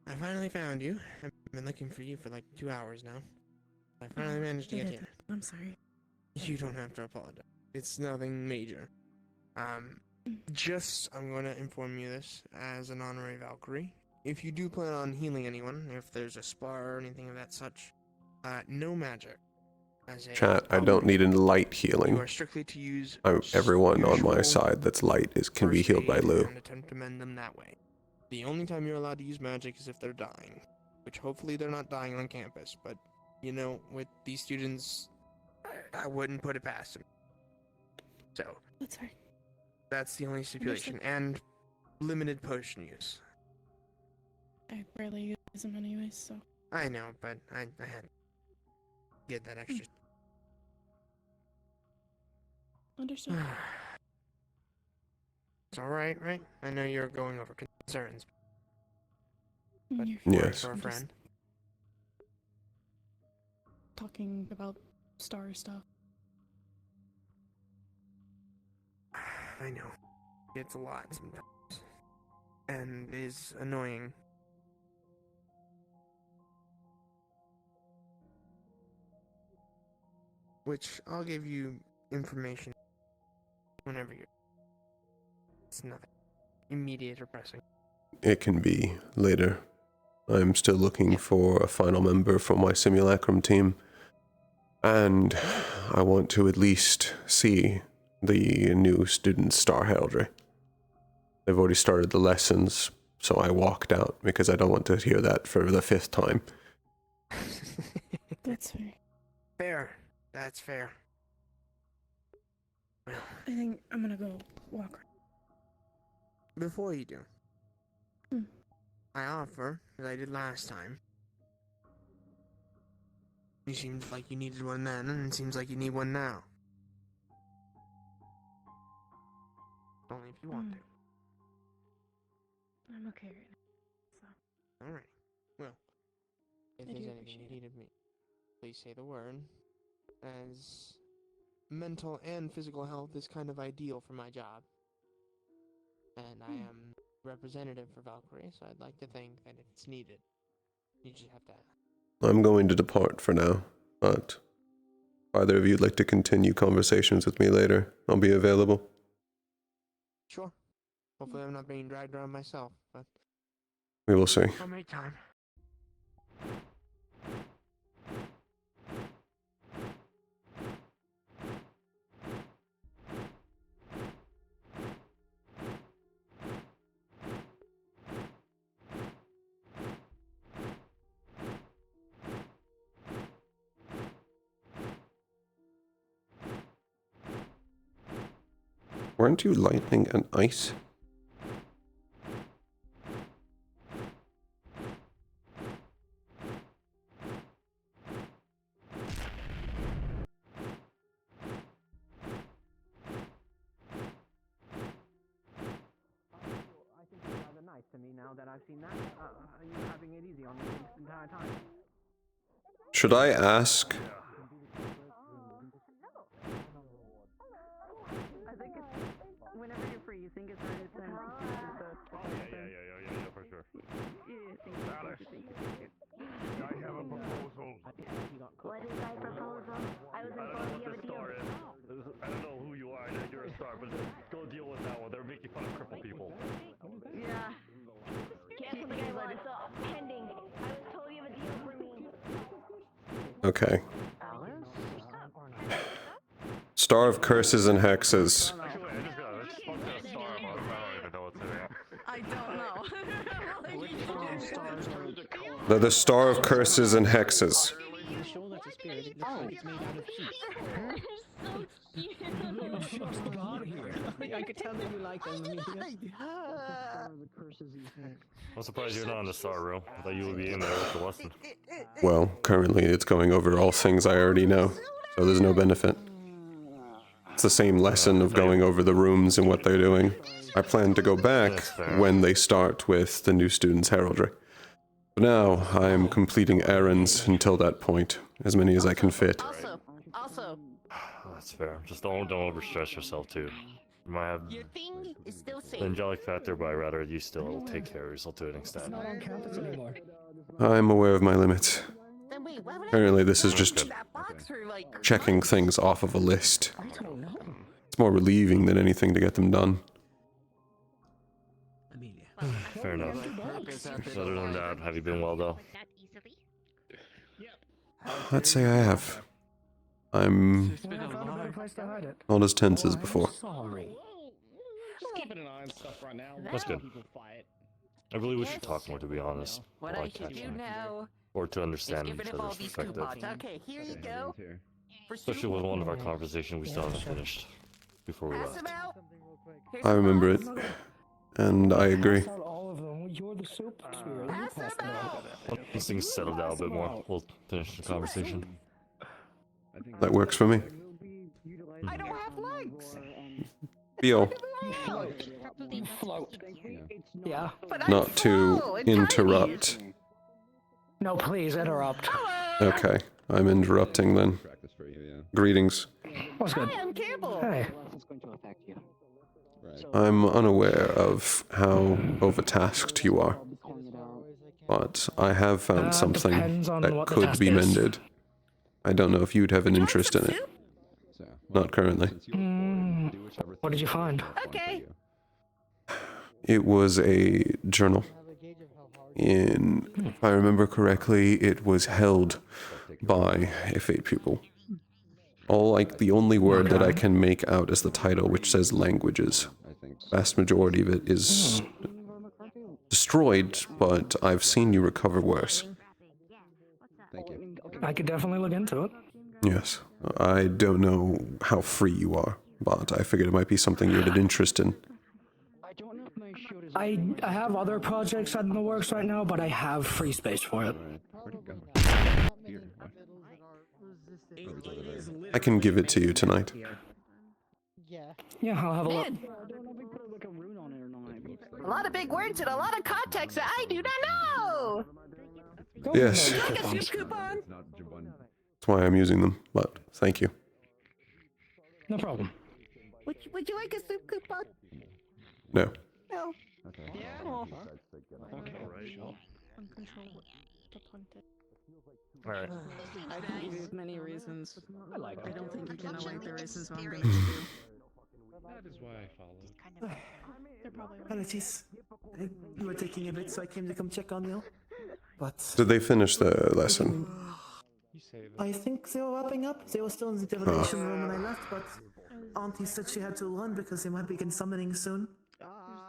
I finally found you. I've been looking for you for like 2 hours now. I finally managed to get here. I'm sorry. You don't have to apologize. It's nothing major. I'm going to inform you this as an honorary Valkyrie. If you do plan on healing anyone, if there's a spar or anything of that such, no magic. Chat, I don't need a light healing. You are strictly to use Everyone on my usual side that's light can be healed by Lou. and attempt to mend them that way. The only time you're allowed to use magic is if they're dying, which hopefully they're not dying on campus, but, you know, with these students, I wouldn't put it past them. So, That's right. That's the only stipulation, and limited potion use. I rarely use them anyways, so. I know, but I had to get that extra. Understood. It's alright, right? I know you're going over concerns. But Yes. for a friend. Talking about star stuff. I know. It's a lot sometimes. and is annoying. Which I'll give you information whenever you're. It's nothing immediate or pressing. It can be later. I'm still looking for a final member for my simulacrum team. And I want to at least see the new students' star heraldry. They've already started the lessons, so I walked out because I don't want to hear that for the 5th time. That's fair. Fair. That's fair. Well, I think I'm gonna go walk around. before you do, Hmm. I offer, as I did last time. You seemed like you needed one then, and it seems like you need one now. Only if you want to. I'm okay right now. Alright. Well, if I there's do anything you need of me, please say the word. As mental and physical health is kind of ideal for my job. And I am representative for Valkyrie, so I'd like to think that if it's needed, you just have to ask. I'm going to depart for now, but if either of you'd like to continue conversations with me later, I'll be available. Sure. Hopefully I'm not being dragged around myself, but We will see. I'll make time. Weren't you lightning and ice? Rather nice to me now that I've seen that. You having it easy on me this entire time. Should I ask? I think it's whenever you're free. You think it's right to send Yeah, for sure. I have a proposal. What is my proposal? I was informed you have a deal. I don't know who you are, I know you're a star, but go deal with that one. They're making fun of crippled people. Yeah. Cancel the guy wants pending. I was told you have a deal for me. Okay. Star of Curses and Hexes. I don't know. They're the Star of Curses and Hexes. You sure that's a spirit? It looks like it's made out of heat. I could tell that you like them. I'm surprised you're not in the star room. I thought you would be in there with the lesson. Well, currently it's going over all things I already know, so there's no benefit. It's the same lesson of going over the rooms and what they're doing. I plan to go back when they start with the new students' heraldry. For now, I am completing errands until that point, as many as I can fit. Also, That's fair. Just don't overstress yourself too. You might have your thing is still safe. the angelic factor, but I'd rather you still take care of yourself to an extent. Not on campus anymore. I'm aware of my limits. Then wait, why would I Apparently this is just that box for like checking things off of a list. I don't know. It's more relieving than anything to get them done. Fair enough. Other than that, have you been well though? I'd say I have. I'm not as tense as before. Sorry. Just keeping an eye on stuff right now. That's good. I really wish you'd talk more, to be honest. What I I like should do catching now or to is understand get each rid of all other's these perspective. coupons. Okay, here you go. Especially with one of our conversations we still haven't finished before we Pass left. them out. Here's I the remember it, box. and I agree. Pass out all of them. You're the soup spirit. You pass them out. Once things settle down a bit more, we'll finish the conversation. That works for me. I don't have legs. Feel You float. Yeah. not to interrupt. No, please interrupt. Okay, I'm interrupting then. Greetings. What's good? Hi, I'm Campbell. Hey. I'm unaware of how overtasked you are, but I have found something depends on that what the could task be is. mended. I don't know if you'd have an interest in it. Not currently. What did you find? Okay. It was a journal. If I remember correctly, it was held by a Fate pupil. The only word that I can make out is the title, which says languages. Vast majority of it is destroyed, but I've seen you recover worse. I could definitely look into it. Yes. I don't know how free you are, but I figured it might be something you had an interest in. I have other projects in the works right now, but I have free space for it. I can give it to you tonight. Yeah, I'll have a look. Man. A lot of big words and a lot of context that I do not know. Yes. Do I get soup coupon? That's why I'm using them, but thank you. No problem. Would you like a soup coupon? No. No. Oh. Alright. I think there's many reasons. I don't think you can avoid the reasons why I'm going to do. That is why I followed. Apologies. You were taking a bit, so I came to come check on you. But Did they finish the lesson? I think they were wrapping up. They were still in the divination room when I left, but Auntie said she had to run because they might begin summoning soon.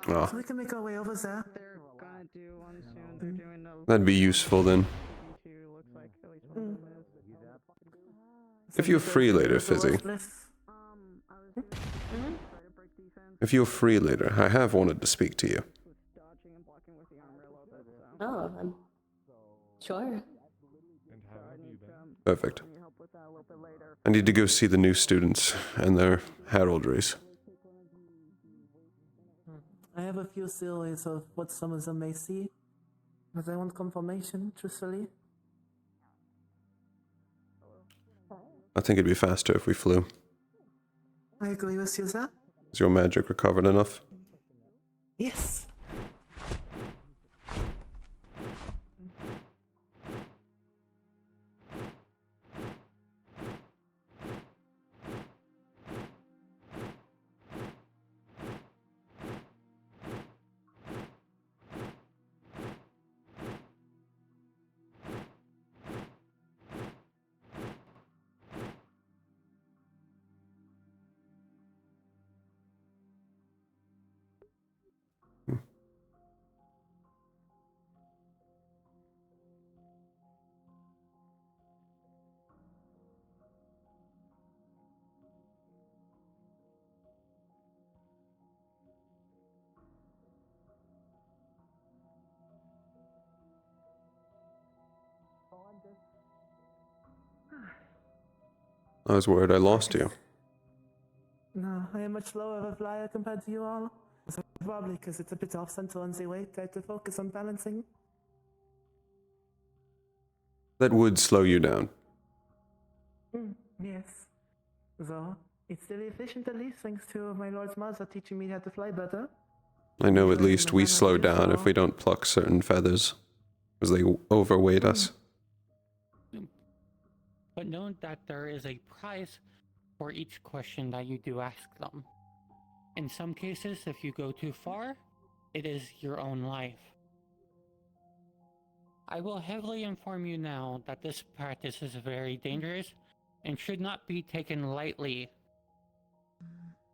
Oh. So we can make our way over there. That'd be useful then. If you're free later, Fizzy. If you're free later, I have wanted to speak to you. Oh, I'm sure. Perfect. I need to go see the new students and their heraldries. I have a few theories of what some of them may see, but I want confirmation, truthfully. I think it'd be faster if we flew. I agree with you, sir. Is your magic recovered enough? Yes. I was worried I lost you. No, I am much lower of a flyer compared to you all. So probably because it's a bit off center on the weight, I have to focus on balancing. That would slow you down. Yes. So, it's still efficient at least, thanks to my Lord's Mother teaching me how to fly better. I know at least we slow down if we don't pluck certain feathers, because they overweight us. But know that there is a prize for each question that you do ask them. In some cases, if you go too far, it is your own life. I will heavily inform you now that this practice is very dangerous and should not be taken lightly.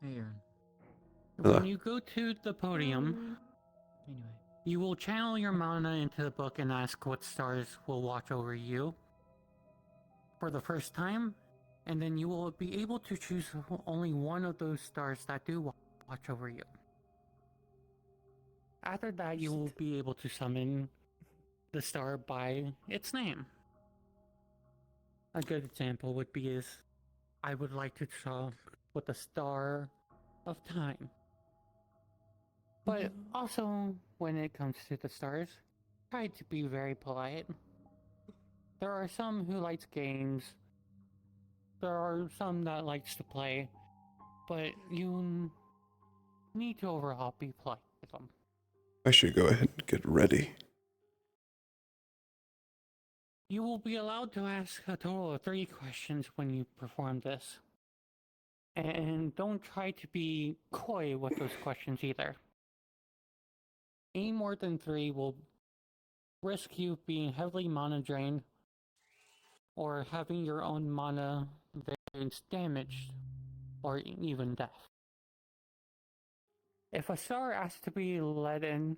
Hey, Aaron. When you go to the podium, you will channel your mana into the book and ask what stars will watch over you for the first time, and then you will be able to choose only one of those stars that do watch over you. After that, you will be able to summon the star by its name. A good example would be is, I would like to draw with the Star of Time. But also, when it comes to the stars, try to be very polite. There are some who likes games. There are some that likes to play. But you need to overall be polite with them. I should go ahead and get ready. You will be allowed to ask a total of 3 questions when you perform this. And don't try to be coy with those questions either. Any more than 3 will risk you being heavily mana drained or having your own mana variance damaged or even death. If a star asks to be let in,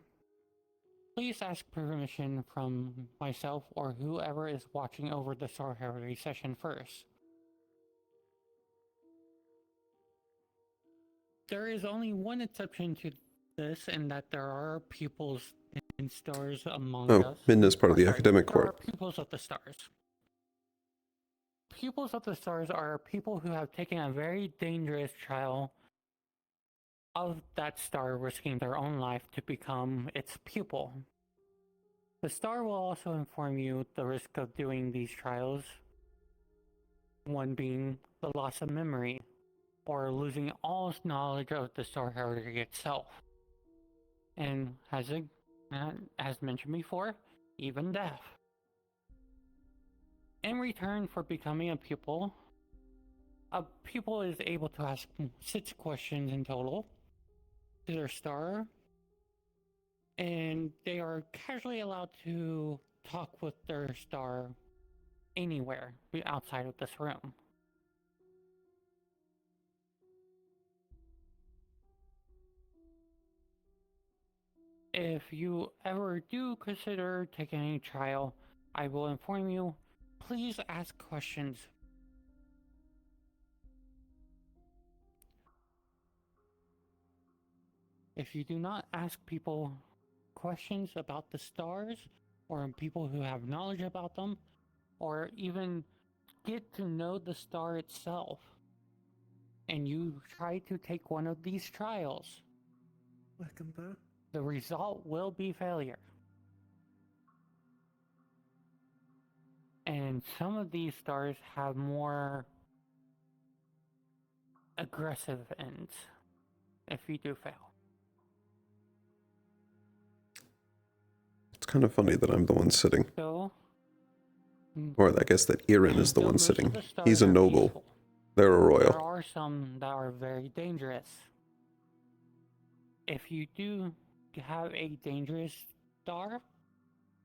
please ask permission from myself or whoever is watching over the Star Heraldry session first. There is only one exception to this, in that there are pupils and stars among Oh, us. Midna's part of the academic There are court. pupils of the stars. Pupils of the stars are people who have taken a very dangerous trial of that star, risking their own life to become its pupil. The star will also inform you the risk of doing these trials, one being the loss of memory, or losing all knowledge of the Star Heraldry itself. And as mentioned before, even death. In return for becoming a pupil is able to ask 6 questions in total to their star, and they are casually allowed to talk with their star anywhere outside of this room. If you ever do consider taking any trial, I will inform you, please ask questions. If you do not ask people questions about the stars, or people who have knowledge about them, or even get to know the star itself, and you try to take one of these trials, Welcome back. the result will be failure. And some of these stars have more aggressive ends if you do fail. It's kind of funny that I'm the one sitting. So, Or I guess that Irin is the one most of sitting. the He's stars a are noble. peaceful. They're a There royal. are some that are very dangerous. If you do have a dangerous star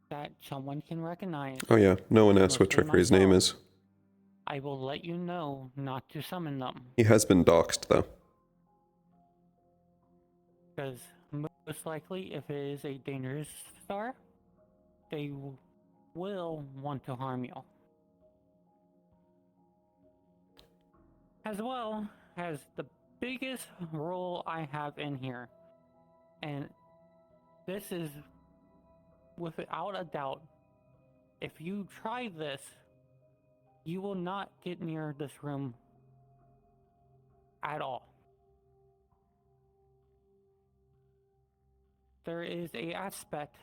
that someone can recognize, Oh yeah, no one asked what mostly Trickery's name myself, is. I will let you know not to summon them. He has been doxxed though. Because most likely, if it is a dangerous star, they will want to harm you. As well as the biggest rule I have in here, and this is without a doubt, if you try this, you will not get near this room at all. There is a aspect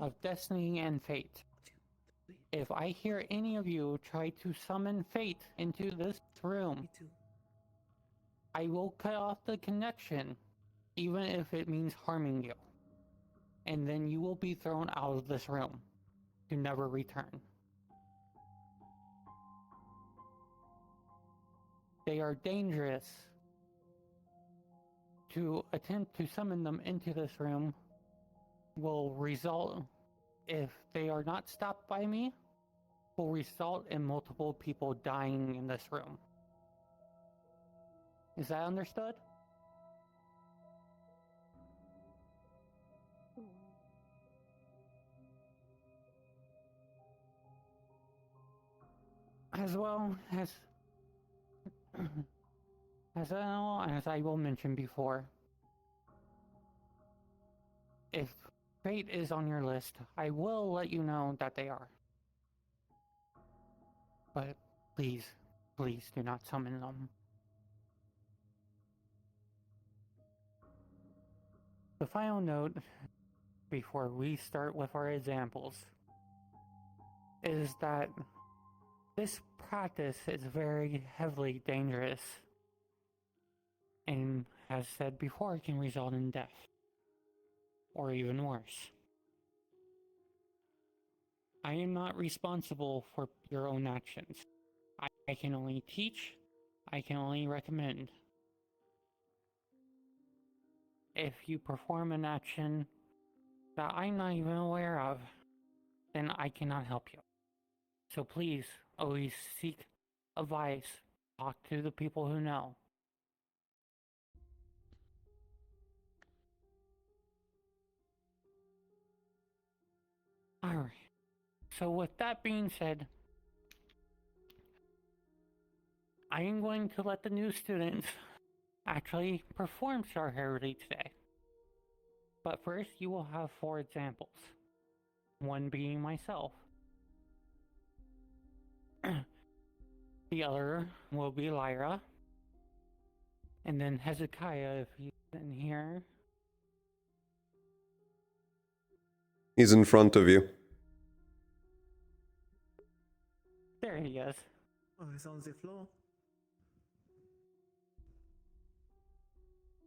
of destiny and fate. If I hear any of you try to summon fate into this room, I will cut off the connection, even if it means harming you. And then you will be thrown out of this room to never return. They are dangerous. To attempt to summon them into this room will result, if they are not stopped by me, will result in multiple people dying in this room. Is that understood? As well as as I will mention before, if fate is on your list, I will let you know that they are. But please, please do not summon them. The final note, before we start with our examples, is that this practice is very heavily dangerous and as said before, can result in death. Or even worse. I am not responsible for your own actions. I can only teach, I can only recommend. If you perform an action that I'm not even aware of, then I cannot help you. So please, always seek advice. Talk to the people who know. Alright. So with that being said, I am going to let the new students actually perform Star Heritage today. But first, you will have 4 examples. One being myself. The other will be Lyra. And then Hezekiah, if he's in here. He's in front of you. There he is. Oh, he's on the floor.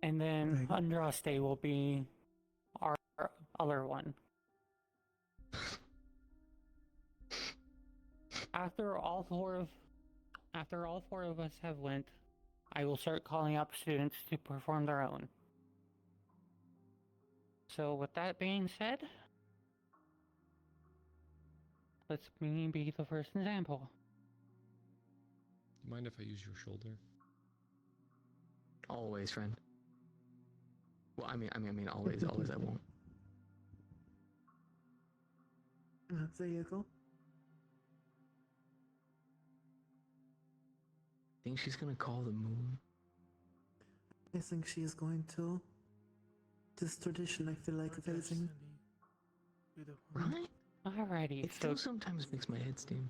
And then Andraste will be our other one. After all four of us have went, I will start calling up students to perform their own. So with that being said, let's me be the first example. Do you mind if I use your shoulder? Always, friend. Well, I mean, always I won't. There you go. Think she's gonna call the moon? I think she is going to. This tradition, I feel like facing. Right? Alrighty, It still sometimes makes my head steam.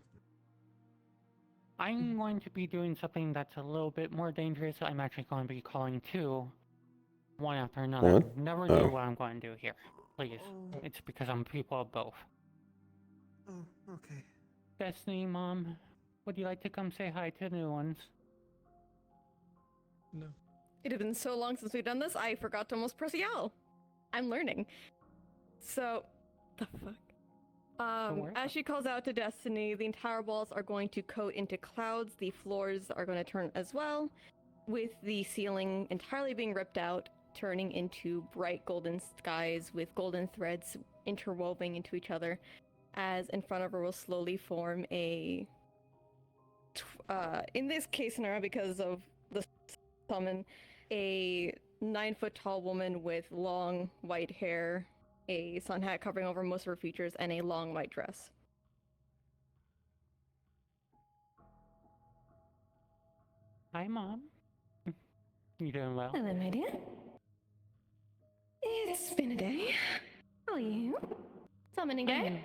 I'm going to be doing something that's a little bit more dangerous. I'm actually going to be calling 2, one after another. What? Never Oh. do what I'm going to do here, please. It's because I'm people of both. Oh, okay. Destiny, Mom, would you like to come say hi to the new ones? No. It had been so long since we've done this, I forgot to almost press Yell. I'm learning. So, the fuck? As she calls out to Destiny, the entire walls are going to coat into clouds, the floors are going to turn as well, with the ceiling entirely being ripped out, turning into bright golden skies with golden threads interwoven into each other, as in front of her will slowly form a... in this case scenario, because of the summon, a 9-foot-tall woman with long white hair, a sun hat covering over most of her features, and a long white dress. Hi, Mom. You doing well? Hello, my dear. It's been a day. How are you? Summoning day?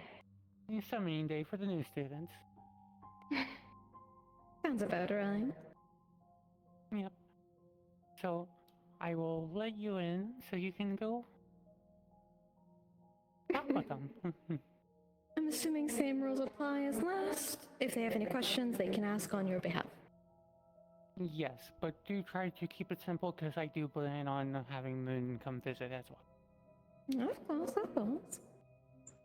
Summoning day for the new students. Sounds about right. Yep. So, I will let you in so you can go talk with them. I'm assuming same rules apply as last. If they have any questions, they can ask on your behalf. Yes, but do try to keep it simple because I do plan on having Moon come visit as well. Of course, of course.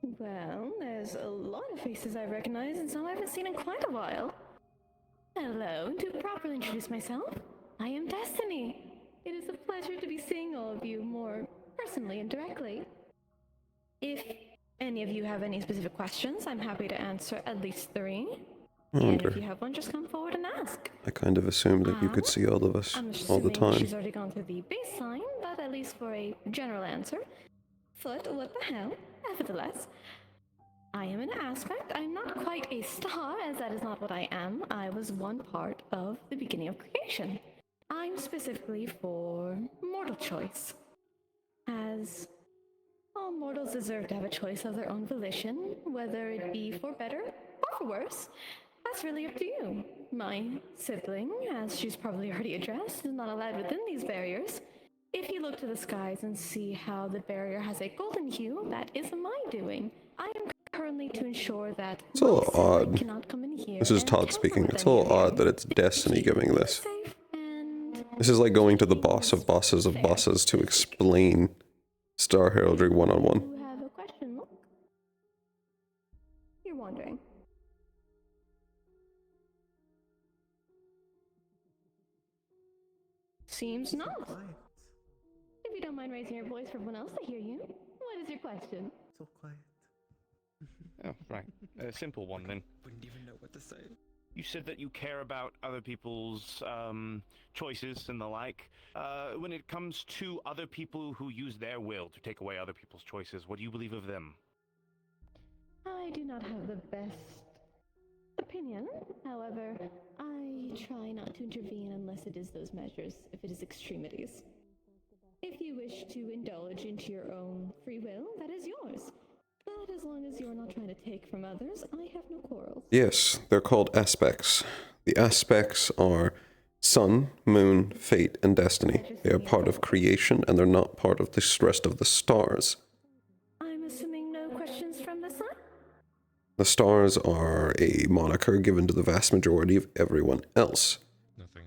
Well, there's a lot of faces I recognize and some I haven't seen in quite a while. Hello, to properly introduce myself, I am Destiny. It is a pleasure to be seeing all of you more personally and directly. If any of you have any specific questions, I'm happy to answer at least 3. And if you have one, just come forward and ask. I kind of assumed that you could see all of us I'm all the assuming time. she's already gone through the baseline, but at least for a general answer. Foot, what the hell? Nevertheless, I am an aspect. I'm not quite a star, as that is not what I am. I was one part of the beginning of creation. I'm specifically for mortal choice. As all mortals deserve to have a choice of their own volition, whether it be for better or for worse. That's really up to you. My sibling, as she's probably already addressed, is not allowed within these barriers. If you look to the skies and see how the barrier has a golden hue, that is my doing. I am currently to ensure that It's a little odd. cannot come in here. This is Todd speaking. It's a little odd that it's Destiny giving this. And This is like going to the boss of bosses of bosses to explain Star Heraldry one-on-one. You have a question, look. You're wondering. Seems not. If you don't mind raising your voice for everyone else to hear you, what is your question? So quiet. Oh, right. A simple one then. Wouldn't even know what to say. You said that you care about other people's choices and the like. When it comes to other people who use their will to take away other people's choices, what do you believe of them? I do not have the best opinion. However, I try not to intervene unless it is those measures, if it is extremities. If you wish to indulge into your own free will, that is yours. But as long as you're not trying to take from others, I have no quarrels. Yes, they're called aspects. The aspects are sun, moon, fate, and destiny. They are part of creation, and they're not part of the rest of the stars. I'm assuming no questions from this side? The stars are a moniker given to the vast majority of everyone else.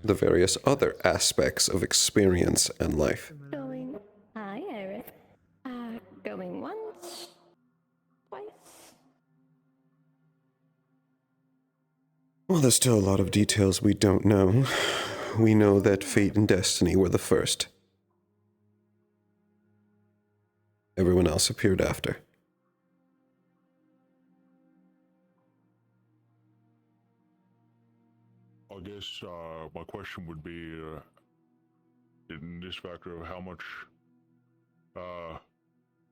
The various other aspects of experience and life. Going. Hi, Eric. Going once. Twice. Well, there's still a lot of details we don't know. We know that fate and destiny were the first. Everyone else appeared after. I guess my question would be, in this factor of how much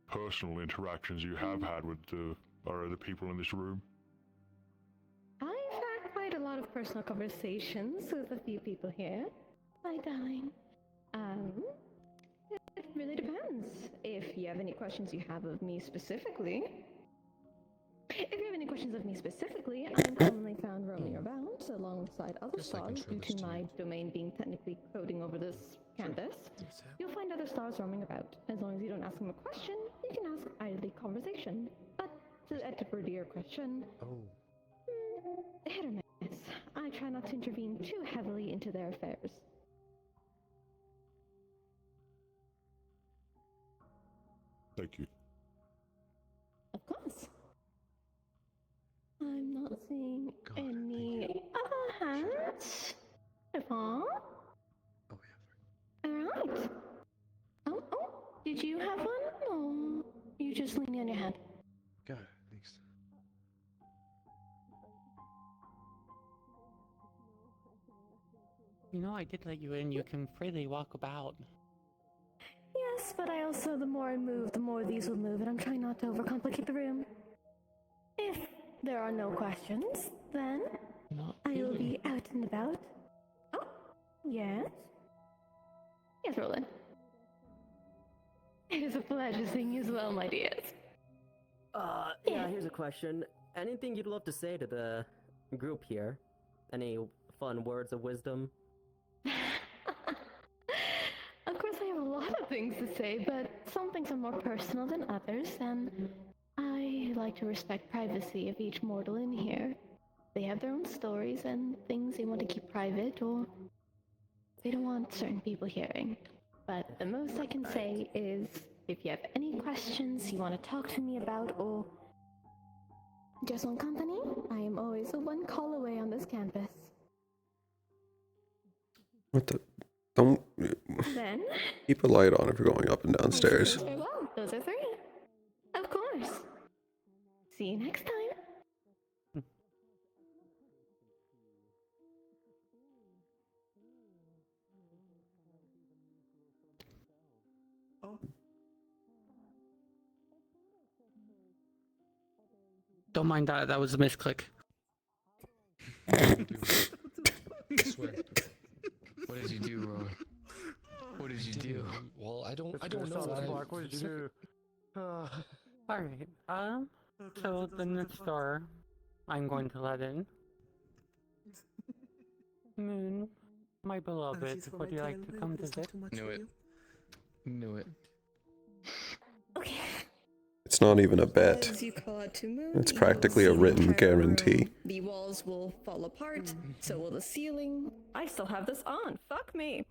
personal interactions you have had with the people in this room. I've had quite a lot of personal conversations with a few people here. Hi, darling. It really depends. If you have any questions you have of me specifically. If you have any questions of me specifically, I'm commonly found roaming about alongside other stars due to my domain being technically coding over this canvas. You'll find other stars roaming about. As long as you don't ask them a question, you can ask idly conversation. But to answer your question, hit or miss. I try not to intervene too heavily into their affairs. Thank you. Of course. I'm not seeing any other hands. So far. Alright. Oh, did you have one? Or you just leaning on your head? God, thanks. You know, I did let you in. You can freely walk about. Yes, but I also, the more I move, the more these will move, and I'm trying not to overcomplicate the room. If there are no questions, then I will be out and about. Oh, yes. Yes, Roland. It is a pleasure seeing you as well, my dears. Yeah, here's a question. Anything you'd love to say to the group here? Any fun words of wisdom? Of course, I have a lot of things to say, but some things are more personal than others, and I like to respect privacy of each mortal in here. They have their own stories and things they want to keep private, or they don't want certain people hearing. But the most I can say is, if you have any questions you want to talk to me about, or just want company, I am always a one call away on this campus. What the? Don't... Then? Keep a light on if you're going up and down stairs. Very well. Those are 3. Of course. See you next time. Don't mind that. That was a misclick. I swear. What did you do, bro? What did you do? Well, I don't know. What did you do? Alright, so the next star I'm going to let in. Moon, my beloved, would you like to come visit? Knew it. Knew it. Okay. It's not even a bet. As you call out to Moon, It's you practically will a see the written entire guarantee. room. The walls will fall apart, so will the ceiling. I still have this on. Fuck me.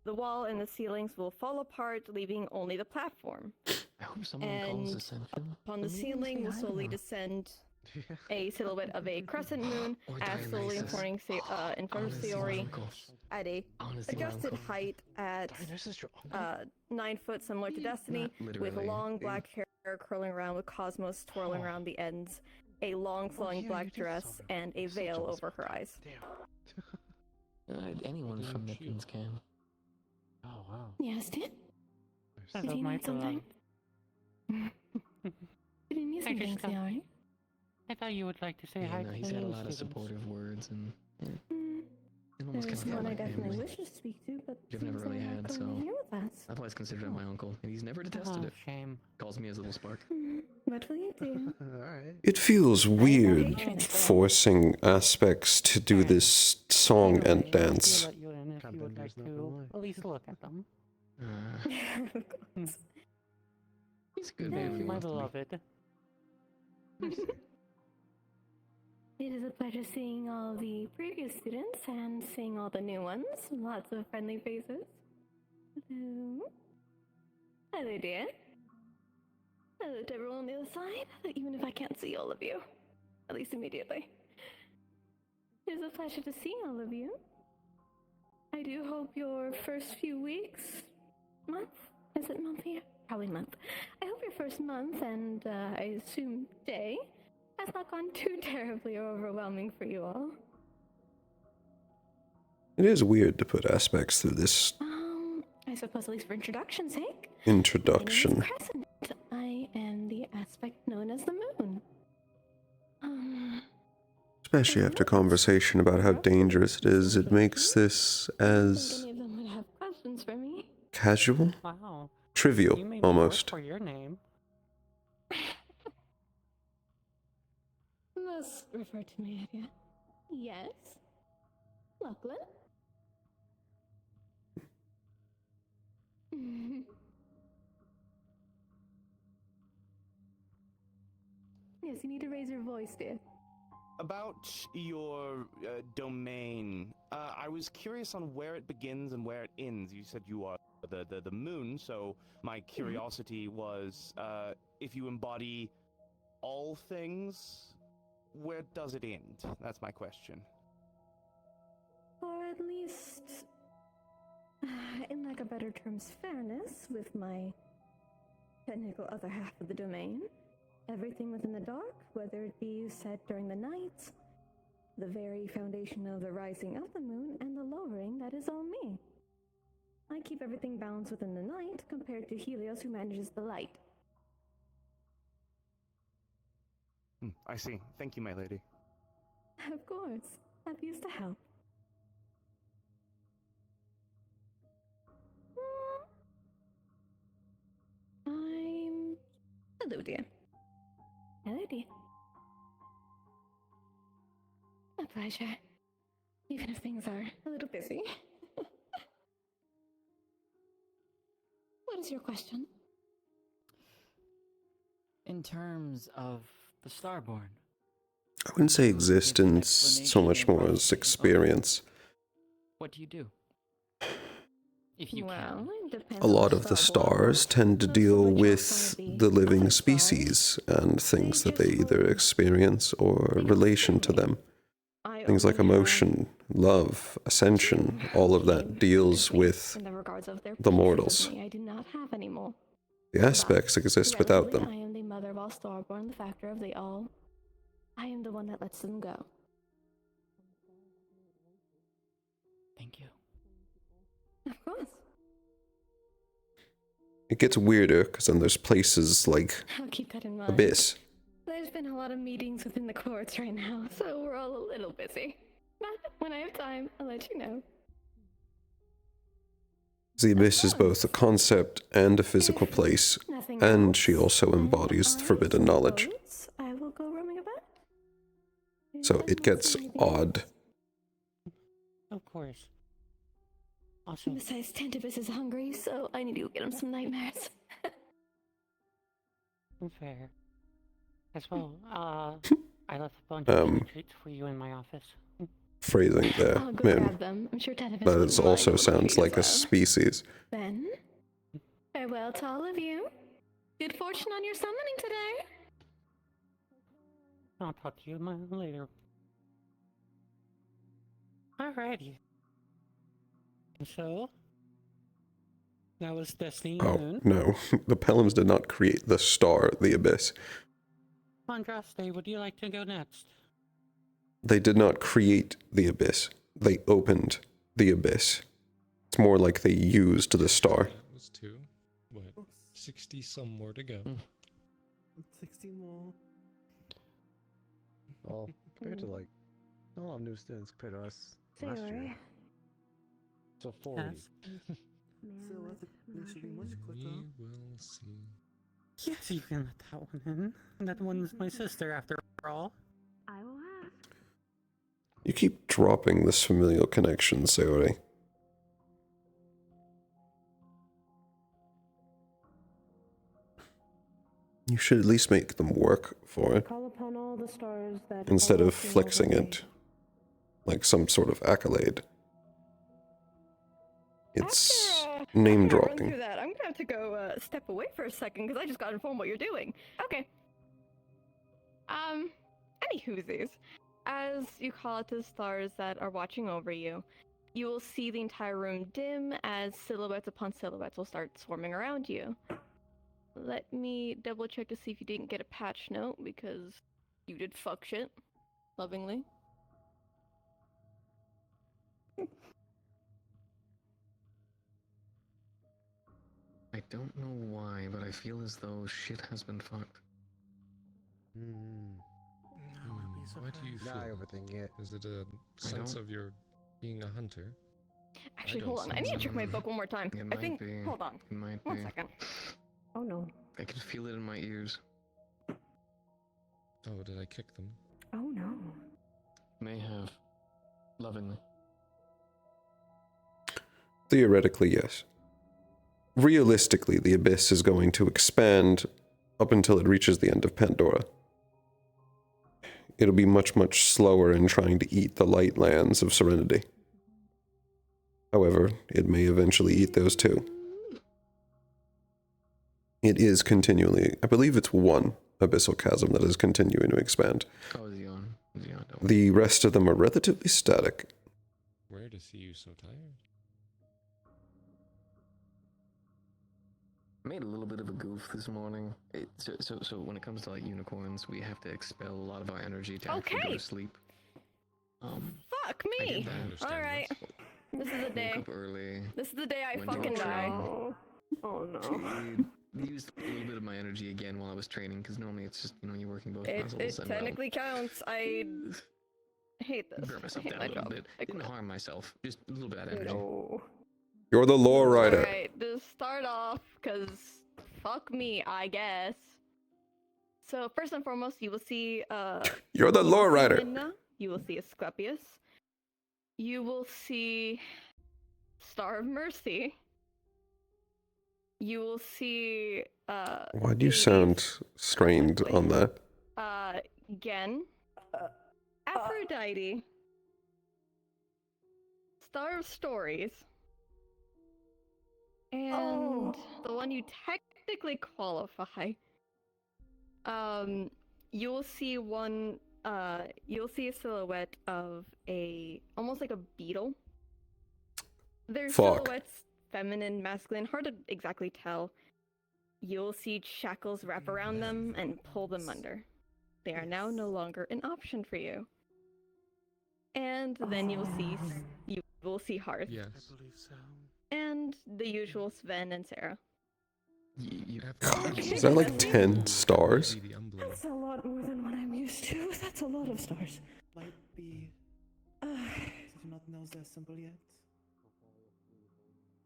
the wall and the ceilings will fall apart, leaving only the platform. I hope someone calls And Ascension. upon the ceiling will slowly descend a silhouette of a crescent moon, Or as slowly Dionysus. in front of Theory at a adjusted uncle. height at Dionysus, your uncle? 9 foot, similar to Destiny, with literally. long black hair curling around with cosmos twirling around the ends, a long flowing black dress, and a veil over her eyes. Anyone from Nippins can. Oh, wow. Yes, dear? I Did love you my need something? Did you need something, just got- Theory? I thought you would like to say Yeah, hi no, to he's the got a new lot of students. supportive words and it almost There's kind of one I like definitely family. wish to speak to, but You've never seems really they're not had, going so to be here with us. I've always considered him my uncle, and he's never detested Oh, it. shame. Calls me his little spark. What will you do? It feels weird forcing aspects to do this song and I'll dance. let you in if you would like to at least look at them. He's good, Thank man. you, my beloved. It is a pleasure seeing all the previous students and seeing all the new ones. Lots of friendly faces. Hello. Hello, dear. Hello to everyone on the other side, even if I can't see all of you. At least immediately. It is a pleasure to see all of you. I do hope your first few weeks, month? Is it month here? Probably month. I hope your first month and I assume day has not gone too terribly overwhelming for you all. It is weird to put aspects through this I suppose at least for introduction's sake. introduction. My name is Crescent. I am the aspect known as the moon. Especially after conversation about how dangerous it is, it makes this I don't think as any of them would have questions for me. casual, Wow. trivial, You made me almost. work for your name. Let's refer to me, Adia. Yes. Lachlan? Yes, you need to raise your voice, dear. About your domain, I was curious on where it begins and where it ends. You said you are the moon, so my curiosity was if you embody all things, where does it end? That's my question. Or at least, in lack of better terms, fairness with my technical other half of the domain. Everything within the dark, whether it be set during the night, the very foundation of the rising of the moon, and the lowering that is on me. I keep everything balanced within the night compared to Helios, who manages the light. I see. Thank you, my lady. Of course. Happy to help. I'm... Hello, dear. Hello, dear. A pleasure. Even if things are a little busy. What is your question? In terms of the Starborn, I wouldn't say existence so much more as experience. what do you do? If you Well, it depends A on lot the of the star born. stars tend to deal with the living species and things that they either experience or relation to them. Things like emotion, love, ascension, all of that deals with In the regards of their the pieces mortals. of me I do not have anymore. The aspects exist without Relatively, them. I am the mother of all Starborn, the factor of the all. I am the one that lets them go. Thank you. Of course. It gets weirder because then there's places like I'll keep that in mind. Abyss. There's been a lot of meetings within the courts right now, so we're all a little busy. But when I have time, I'll let you know. The Abyss is both a concept and a physical place, Nothing and else, she also embodies forbidden knowledge. I will go roaming about. So it gets odd. Of course. Also, Besides, Tantibus is hungry, so I need to go get him some nightmares. fair. As well, I left a bunch of treats for you in my office. phrasing there. I'll go grab them. I'm sure Dad That is also sounds like a well. species. Then, farewell to all of you. Good fortune on your summoning today. I'll talk to you later. Alrighty. So, that was Destiny Oh, Moon. no. The Pelhams did not create the star, the Abyss. Andraste, would you like to go next? They did not create the Abyss. They opened the Abyss. It's more like they used the star. That was 2. What? 60 some more to go. 60 more. Well, compared to like a lot of new students compared to us last year. So 40. Yes. So I think we should be much quicker. We will see. Yes, you can let that one in. That one's my sister, after all. I will ask. You keep dropping this familial connection, Sayori. You should at least make them work for it, Call upon all the stars that instead fall of from flexing over me. it like some sort of accolade. It's name Run through dropping. that. I'm gonna have to go step away for a second because I just got informed what you're doing. Okay. Any whoosies. As you call out to the stars that are watching over you, you will see the entire room dim as silhouettes upon silhouettes will start swarming around you. Let me double check to see if you didn't get a patch note because you did fuck shit. Lovingly. I don't know why, but I feel as though shit has been fucked. Why do you feel? I overthink it. Is it a sense of your being a hunter? Actually, hold on. I need to check my book one more time. It I might think. be. Hold on. It might One be. second. Oh no. I can feel it in my ears. Oh, did I kick them? Oh no. May have. Lovingly. Theoretically, yes. Realistically, the Abyss is going to expand up until it reaches the end of Pandora. It'll be much, much slower in trying to eat the light lands of Serenity. However, it may eventually eat those too. It is continually, I believe it's one abyssal chasm that is continuing to expand. Oh, is he on? Is he on? The rest of them are relatively static. Where to see you so tired? I made a little bit of a goof this morning. So when it comes to like unicorns, we have to expel a lot of our energy to actually go Okay. to sleep. Fuck I me. get that. I understand Alright. This is the Woke day. up early. This is the day I went to fucking train. die. Oh no. Used a little bit of my energy again while I was training, because normally it's just, you're working both It muscles. and, technically counts. I hate this. burn I myself hate down my a little job. bit. Didn't harm myself, just a little bit of energy. No. You're the lore writer. Alright, to start off, because fuck me, I guess. So, first and foremost, you will see, You're the you will lore see writer. Midna, you will see Asclepius. You will see Star of Mercy. You will see, Why do you sound strained on that? Gen, Aphrodite, Star of Stories, and the one you technically qualify. You'll see one. You'll see a silhouette of almost like a beetle. Their Fuck. silhouettes, feminine, masculine, hard to exactly tell. You'll see shackles wrap around them and pull them under. They are now no longer an option for you. And then you will see Hearth. Yes. And the usual Sven and Sarah. Is that like 10 stars? That's a lot more than what I'm used to. That's a lot of stars. Might be. Did not know their symbol yet.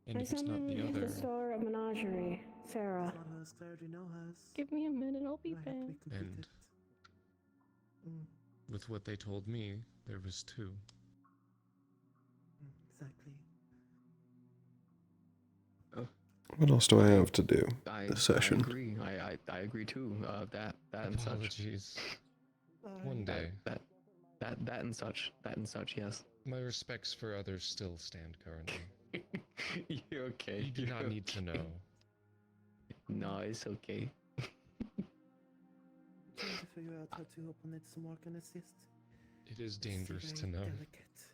And I if it's not summoned the other, the star of menagerie, Sarah. Hers, I already know hers. Give me a minute, I'll be I had back. to complete and it. with what they told me, there was 2. Exactly. What else do I have to do this session? I agree. I agree too. That and such. Apologies. One day. That that and such. That and such, yes. My respects for others still stand currently. You're okay. You do not need to know. No, it's okay. Trying to figure out how to open it so more can assist. It is dangerous to know. Delicate.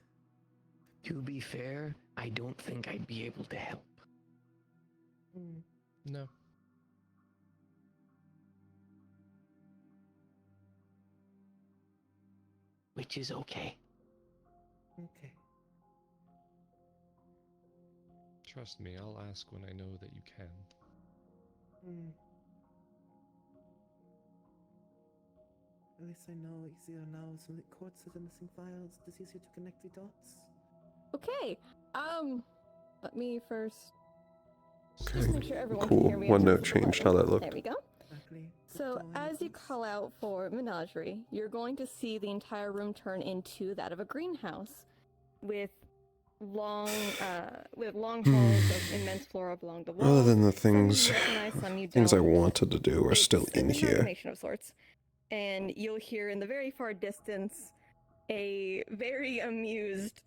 To be fair, I don't think I'd be able to help. No. Which is okay. Okay. Trust me, I'll ask when I know that you can. At least I know easier now. So the courts are the missing files. It's easier to connect the dots. Okay. Let me first Okay. just make sure everyone Cool. can hear me. One in note terms of the changed how lighting. that looked. There we go. So as you call out for menagerie, you're going to see the entire room turn into that of a greenhouse, with long halls of immense flora along the walls. Other than the Some you things, recognize, some you things I don't. wanted to do are still in It's an here. amalgamation of sorts. And you'll hear in the very far distance a very amused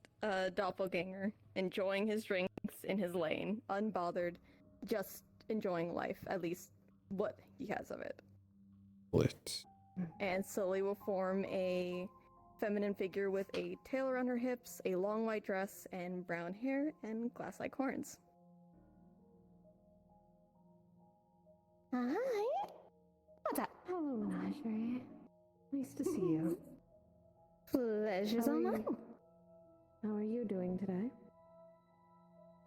doppelganger enjoying his drinks in his lane, unbothered, just enjoying life, at least what he has of it. Lit. And slowly will form a feminine figure with a tail around her hips, a long white dress, and brown hair and glass-like horns. Hi. What's up? Hello, Menagerie. Nice to see you. Pleasure's How are all you? mine. How are you doing today?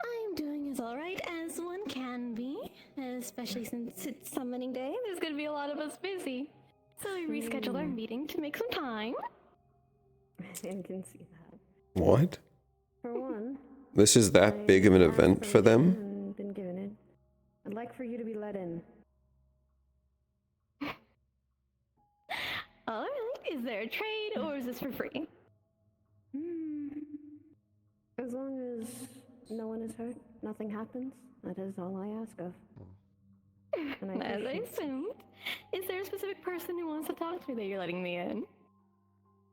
I'm doing as alright as one can be, especially since it's summoning day. There's gonna be a lot of us busy. So we rescheduled our meeting to make some time. I can see that. What? For one, This is that big of an asked event for them? permission and been given it. I'd like for you to be let in. Alright, is there a trade or is this for free? As long as no one is hurt, nothing happens, that is all I ask of. And I As I appreciate- assumed. Is there a specific person who wants to talk to me that you're letting me in?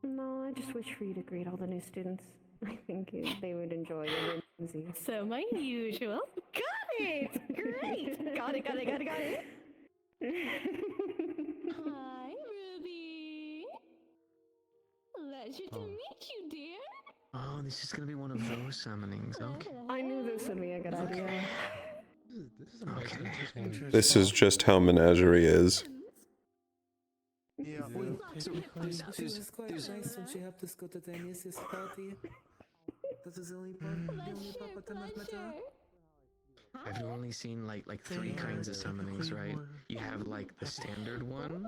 No, I just wish for you to greet all the new students. I think they would enjoy your whimsy. So my usual. Got it! Great! Got it. Hi, Ruby. Pleasure to meet you, dear. Oh, this is gonna be one of those summonings. Okay. I knew this would be a good idea. This is just how menagerie is. Yeah, so she was quite nice when she helped us go to Dionysius' party. That was the only part I met her. I've only seen like three kinds of summonings, right? You have like the standard one,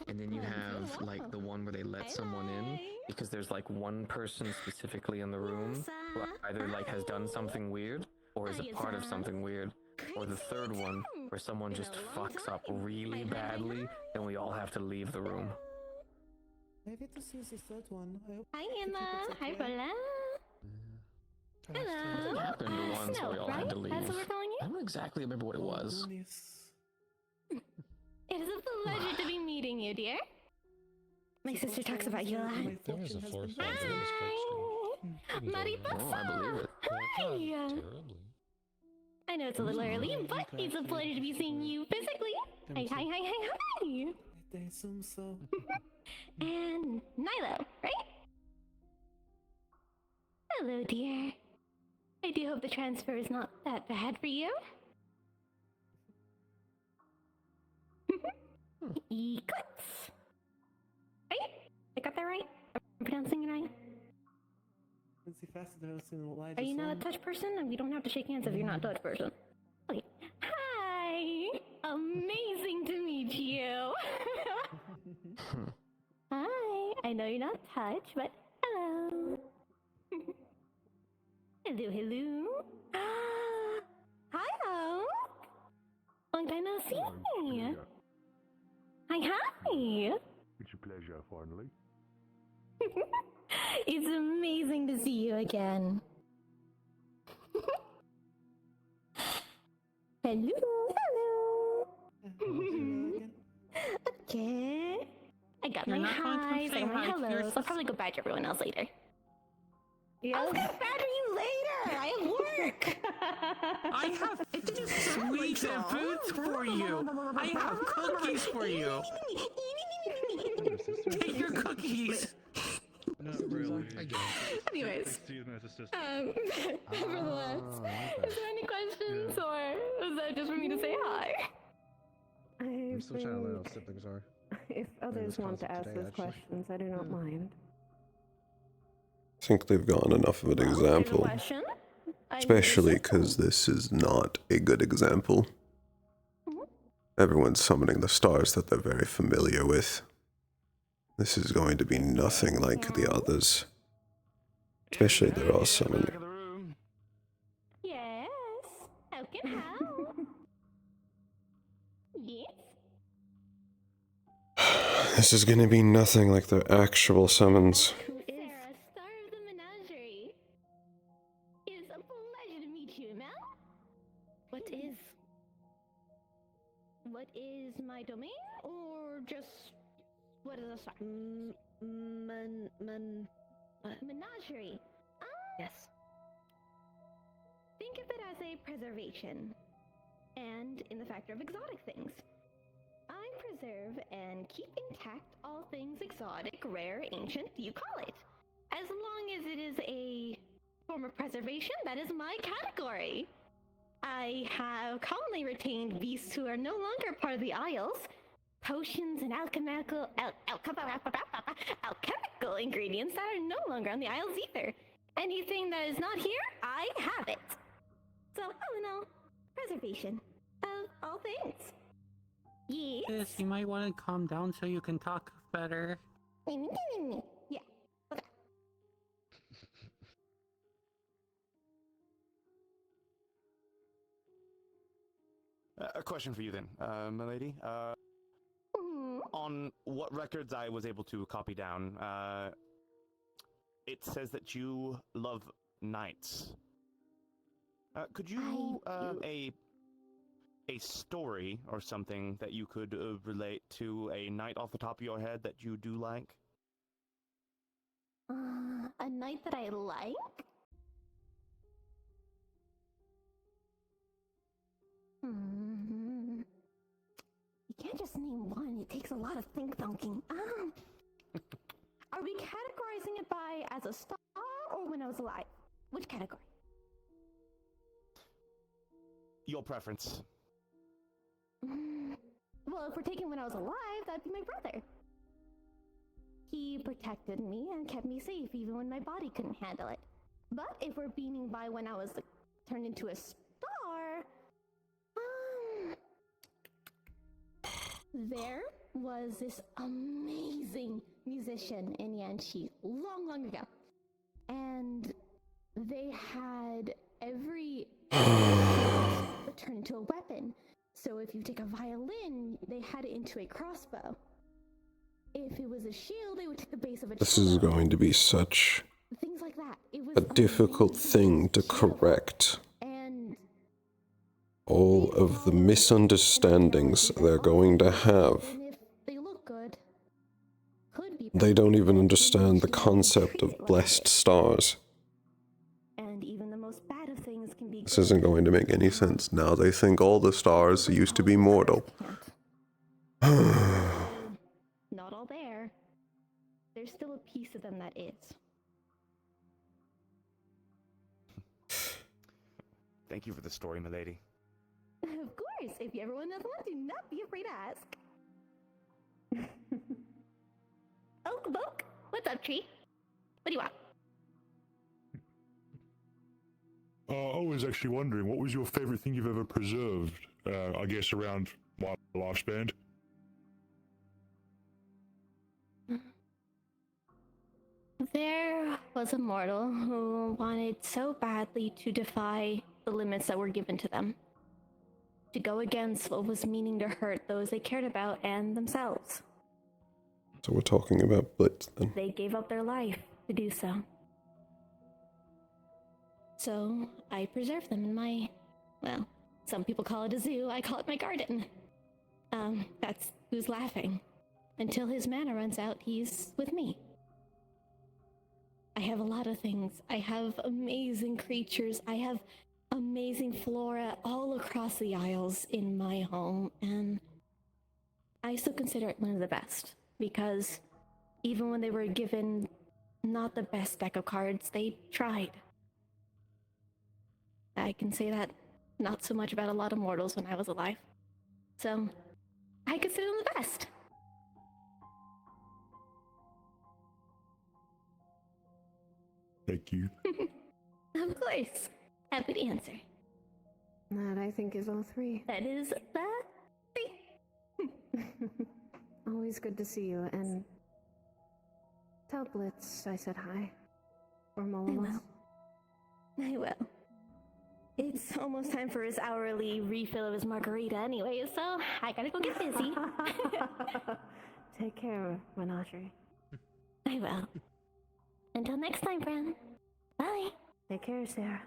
and then you have like the one where they let someone in because there's like one person specifically in the room who either like has done something weird or is a part of something weird. Or the third one where someone just fucks up really badly and we all have to leave the room. I've yet to see the third one. Hi, Emma. Hi, Paula. It Hello. happened once where we all had to leave. That's what we're calling you? I don't exactly remember what it was. It is a pleasure to be meeting you, dear. My sister talks about you a lot. There was a fourth one, but it was quite Mariposa. Oh, I believe it. Hi. terribly. I know it's a little early, but it's a pleasure to be seeing you physically. Hi. I assume so. And Nilo, right? Hello, dear. I do hope the transfer is not that bad for you. Eclipse. Right? I got that right? I'm pronouncing it right? Let's see faster than I've seen Elijah. Are you not a touch person? You don't have to shake hands if you're not a touch person. Okay. Hi! Amazing to meet you! Hi! I know you're not touch, but hello! Hello! Hi, long time no see! Hi! It's a pleasure, finally. It's amazing to see you again. Hello. Okay. I got You're my not going to highs, I say got my hi to your hellos. I'll probably go badger everyone else later. Yeah. I'll go badger you later! I have work! I have sweets and foods for you. I have cookies for you. Take your cookies. Not really. I get it. Anyways, See him as a sister. nevertheless, is there any questions, or was that just for me to say hi? I'm still trying to learn how siblings are. If others want to ask those questions, I do not mind. I think they've gotten enough of an example. Question? Especially because this is not a good example. Everyone's summoning the stars that they're very familiar with. This is going to be nothing like the others. Especially they're all summoning. Yes, how can help? Yes. This is going to be nothing like their actual summons. Sarah, star of the menagerie. It's a pleasure to meet you, Mel. What is my domain, or just what is a star? Menagerie. Yes. Think of it as a preservation, and in the factor of exotic things. I preserve and keep intact all things exotic, rare, ancient, you call it. As long as it is a form of preservation, that is my category. I have commonly retained beasts who are no longer part of the Isles, potions and alchemical ingredients that are no longer on the Isles either. Anything that is not here, I have it. So, all in all, preservation of all things. Yes. Sis, you might want to calm down so you can talk better. Yeah. Okay. A question for you then, milady. On what records I was able to copy down, it says that you love knights. Could you a story or something that you could relate to a knight off the top of your head that you do like? A knight that I like? You can't just name one. It takes a lot of think-thunking. Are we categorizing it by as a star or when I was alive? Which category? Your preference. Well, if we're taking when I was alive, that'd be my brother. He protected me and kept me safe even when my body couldn't handle it. But if we're beaming by when I was turned into a star, there was this amazing musician in Yanxi long, long ago. And they had every but turned into a weapon. So if you take a violin, they had it into a crossbow. If it was a shield, they would take the base of a This is going to be such things like that. It was a difficult thing to correct. And All of the misunderstandings they're going to have. if they look good, could be They don't even understand the concept of blessed stars. and even the most bad of things can be This isn't going to make any sense. Now they think all the stars used to be mortal. not all there. There's still a piece of them that is. Thank you for the story, milady. Of course, if you ever want another one, do not be afraid to ask. Oak Boke, what's up, Tree? What do you want? I was actually wondering, what was your favorite thing you've ever preserved? I guess around my lifespan. There was a mortal who wanted so badly to defy the limits that were given to them. To go against what was meaning to hurt those they cared about and themselves. So we're talking about Blitz then. They gave up their life to do so. So I preserve them in my, well, some people call it a zoo, I call it my garden. That's who's laughing. until his mana runs out, he's with me. I have a lot of things. I have amazing creatures. I have amazing flora all across the Isles in my home, and I still consider it one of the best, because even when they were given not the best deck of cards, they tried. I can say that not so much about a lot of mortals when I was alive. So, I consider them the best. Thank you. Of course. Happy to answer. That, I think, is all three. That is the three. Always good to see you, and tell Blitz I said hi. Or Molamas. I will. It's almost time for his hourly refill of his margarita anyway, so I gotta go get busy. Take care, Menagerie. I will. Until next time, Bran. Bye. Take care, Sarah.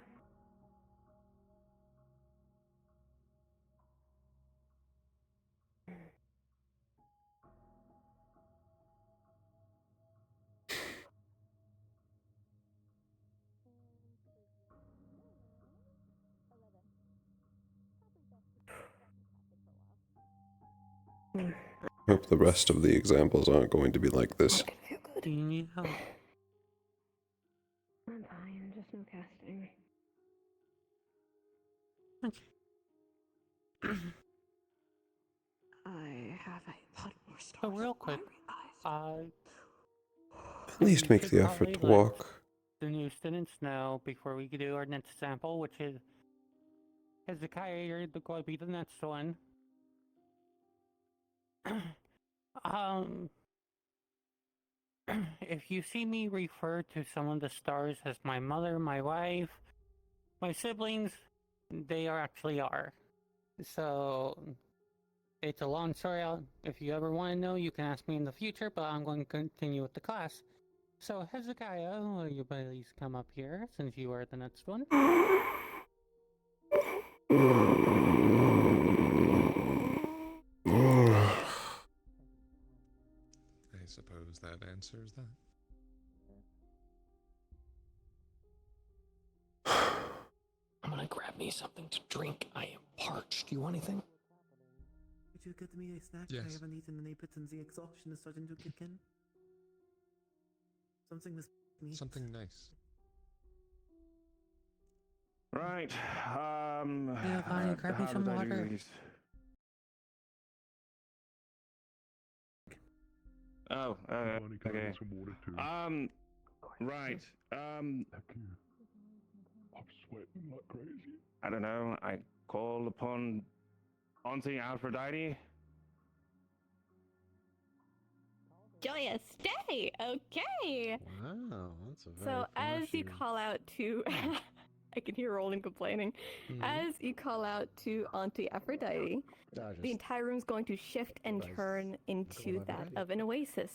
Hope the rest of the examples aren't going to be like this. Do you need help? I'm fine, just no casting. I have a lot more stories. So real quick, At least make the effort to walk. the new students know before we do our next sample, which is Hezekiah, you're going to be the next one. If you see me refer to some of the stars as my mother, my wife, my siblings, they actually are. So, it's a long story. If you ever want to know, you can ask me in the future, but I'm going to continue with the class. So, Hezekiah, will you please come up here, since you are the next one? I suppose that answers that. I'm gonna grab me something to drink. I am parched. Do you want anything? Could you get me a snack? Yes. I haven't eaten any bits and the exhaustion is starting to kick in. Something with me. Something nice. Right. Yeah, Bonnie, grab me how some did I do water. these? Oh, okay. Right. I'm sweating like crazy. I don't know. I call upon Auntie Aphrodite. Joyous day. Okay. Wow, that's a very So as you flashy- call out to, I can hear Roland complaining. As you call out to Auntie Aphrodite, the entire room's going to shift and turn into that of an oasis.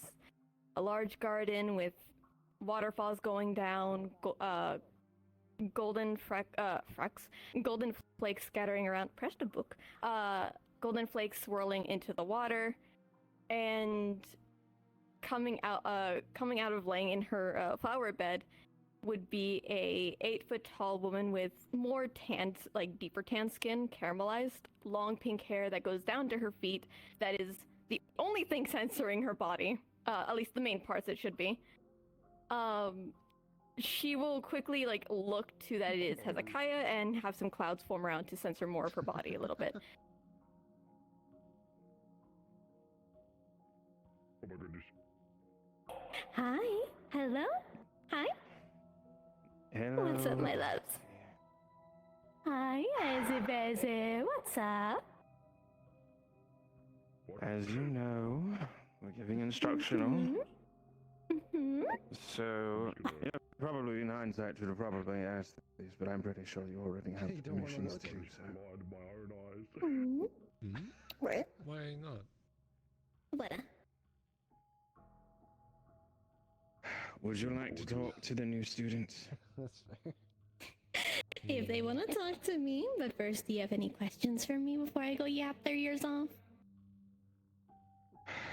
A large garden with waterfalls going down, golden flakes scattering around. Pressed a book. Golden flakes swirling into the water, and coming out of laying in her flower bed would be a 8-foot tall woman with more tanned, like deeper tan skin, caramelized, long pink hair that goes down to her feet. That is the only thing censoring her body, at least the main parts it should be. She will quickly look to that it is Hezekiah and have some clouds form around to censor more of her body a little bit. Oh my goodness. Hi. Hello? Hi. Hello. What's up, my loves? Hi, Izzy. What's up? As you know, we're giving instructional. So, probably in hindsight should have probably asked this, but I'm pretty sure you already have the permissions to do so. What? Why not? What? Would you like to talk to the new students? That's fair. If they want to talk to me, but first, do you have any questions for me before I go yap their ears off?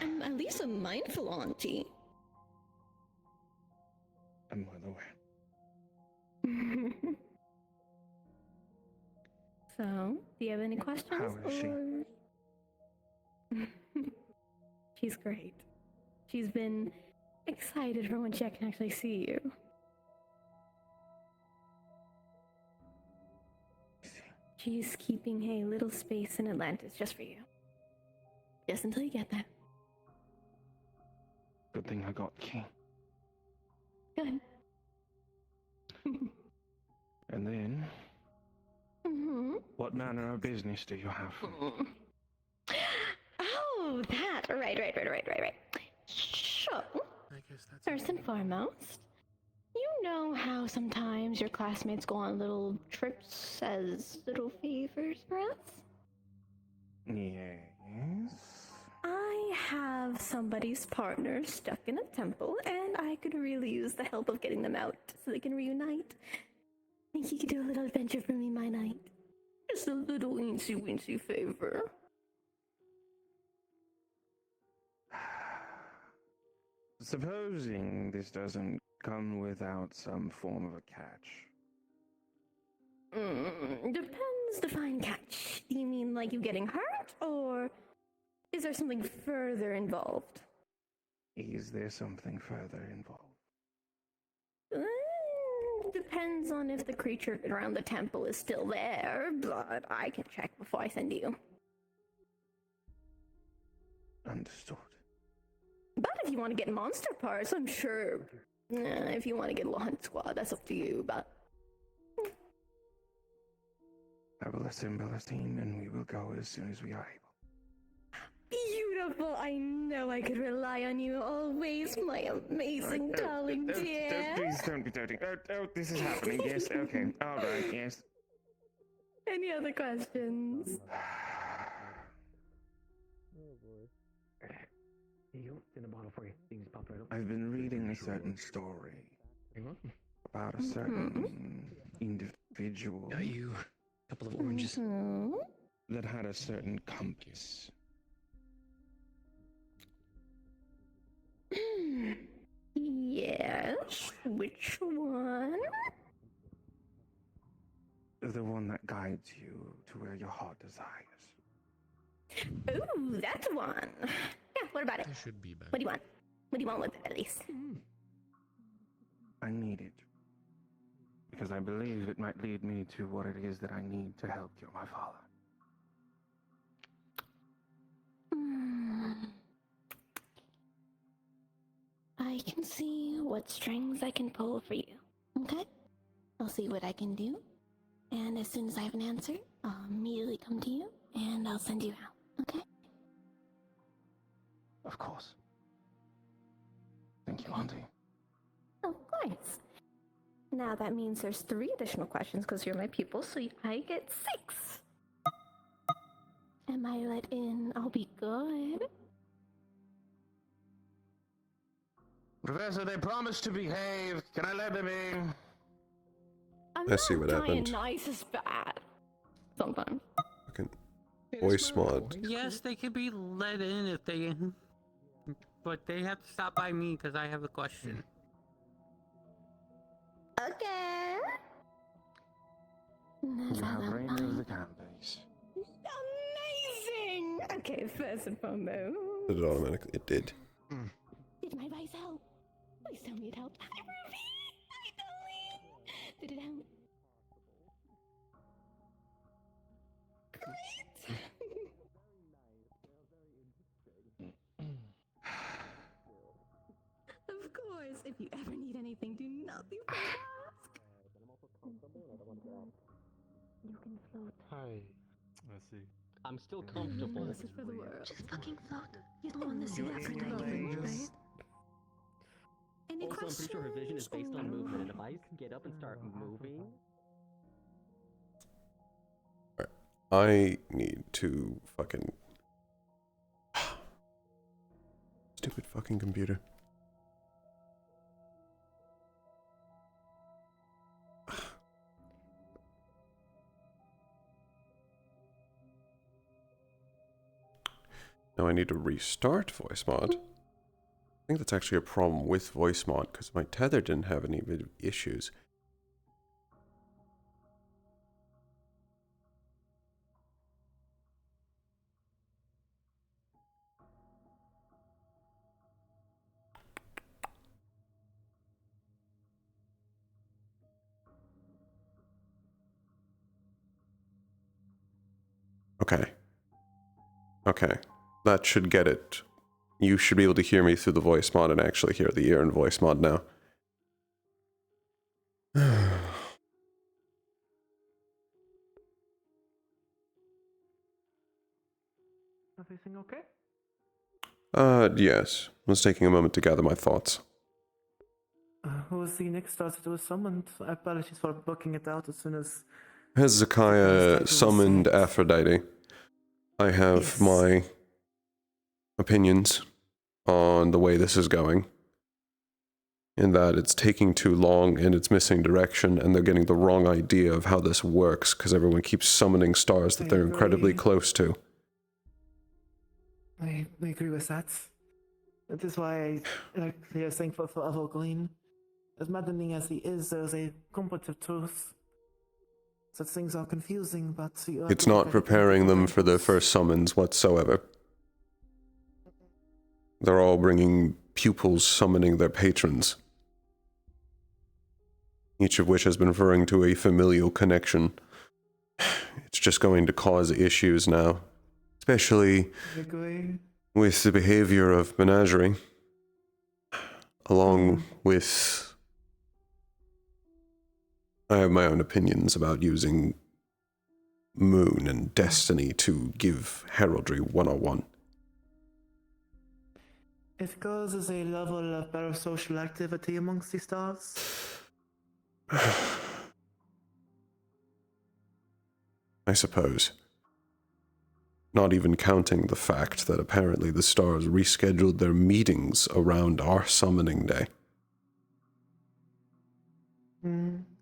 I'm at least a mindful auntie. I'm well aware. So, do you have any questions? How is she? She's great. She's been excited for when she can actually see you. She's keeping a little space in Atlantis just for you. Just until you get there. Good thing I got key. Good. And then, what manner of business do you have? Oh, that. Right. So, first and foremost, you know how sometimes your classmates go on little trips as little favors for us? Yes. I have somebody's partner stuck in a temple, and I could really use the help of getting them out so they can reunite. Think you could do a little adventure for me, my knight? Just a little weensy favor. Supposing this doesn't come without some form of a catch. Depends define catch. Do you mean like you getting hurt, or is there something further involved? Is there something further involved? Depends on if the creature around the temple is still there, but I can check before I send you. Understood. But if you want to get monster parts, I'm sure. If you want to get a little hunt squad, that's up to you, but. I will assemble a team and we will go as soon as we are able. Beautiful! I know I could rely on you always, my amazing darling dear. Please don't be doubting. Oh, this is happening. Yes, okay. Alright, yes. Any other questions? I've been reading a certain story about a certain individual. Got you. Couple of oranges. That had a certain compass. Yes, which one? The one that guides you to where your heart desires. Ooh, that one. Yeah, what about it? That should be bad. What do you want? What do you want with it, at least? I need it. Because I believe it might lead me to what it is that I need to help cure my father. I can see what strings I can pull for you. Okay? I'll see what I can do. And as soon as I have an answer, I'll immediately come to you and I'll send you out. Okay? Of course. Thank you, Auntie. Of course. Now that means there's 3 additional questions because you're my pupil, so I get 6. Am I let in? I'll be good. Professor, they promised to behave. Can I let them in? I'm I see what not happened. nice is bad. Sometimes. Fucking voice mod. Yes, they could be let in if they, but they have to stop by me because I have a question. Okay. You have reign of the campus. Amazing! Okay, first and foremost. Did it automatically? It did. Did my advice help? Please tell me it helped. Hi, Ruby! Hi, darling! Did it help? Great! Of course, if you ever need anything, do not be afraid to ask. You can float. Hi. Let's see. I'm still comfortable. This is for the world. Just fucking float. You're the one that see that protecting, right? Any Also, I'm pretty sure her vision is based on questions? movement, and if I get up and start moving, I need to fucking... Stupid fucking computer. Now I need to restart voice mod. I think that's actually a problem with voice mod because my tether didn't have any issues. Okay. Okay. That should get it. You should be able to hear me through the voice mod and actually hear the ear in voice mod now. Everything okay? Yes. I was taking a moment to gather my thoughts. Who was the next star that was summoned? Apologies for booking it out as soon as... Hezekiah summoned Aphrodite. I have my opinions on the way this is going. In that it's taking too long and it's missing direction and they're getting the wrong idea of how this works because everyone keeps summoning stars that they're incredibly close to. I agree with that. That is why I am thankful for Avogleen. As maddening as he is, there's a comfort of truth. Such things are confusing, but... It's not preparing them for their first summons whatsoever. They're all bringing pupils summoning their patrons. Each of which has been referring to a familial connection. It's just going to cause issues now. Especially with the behavior of Menagerie. Along with... I have my own opinions about using Moon and Destiny to give heraldry 101. It causes a level of parasocial activity amongst the stars. I suppose. Not even counting the fact that apparently the stars rescheduled their meetings around our summoning day.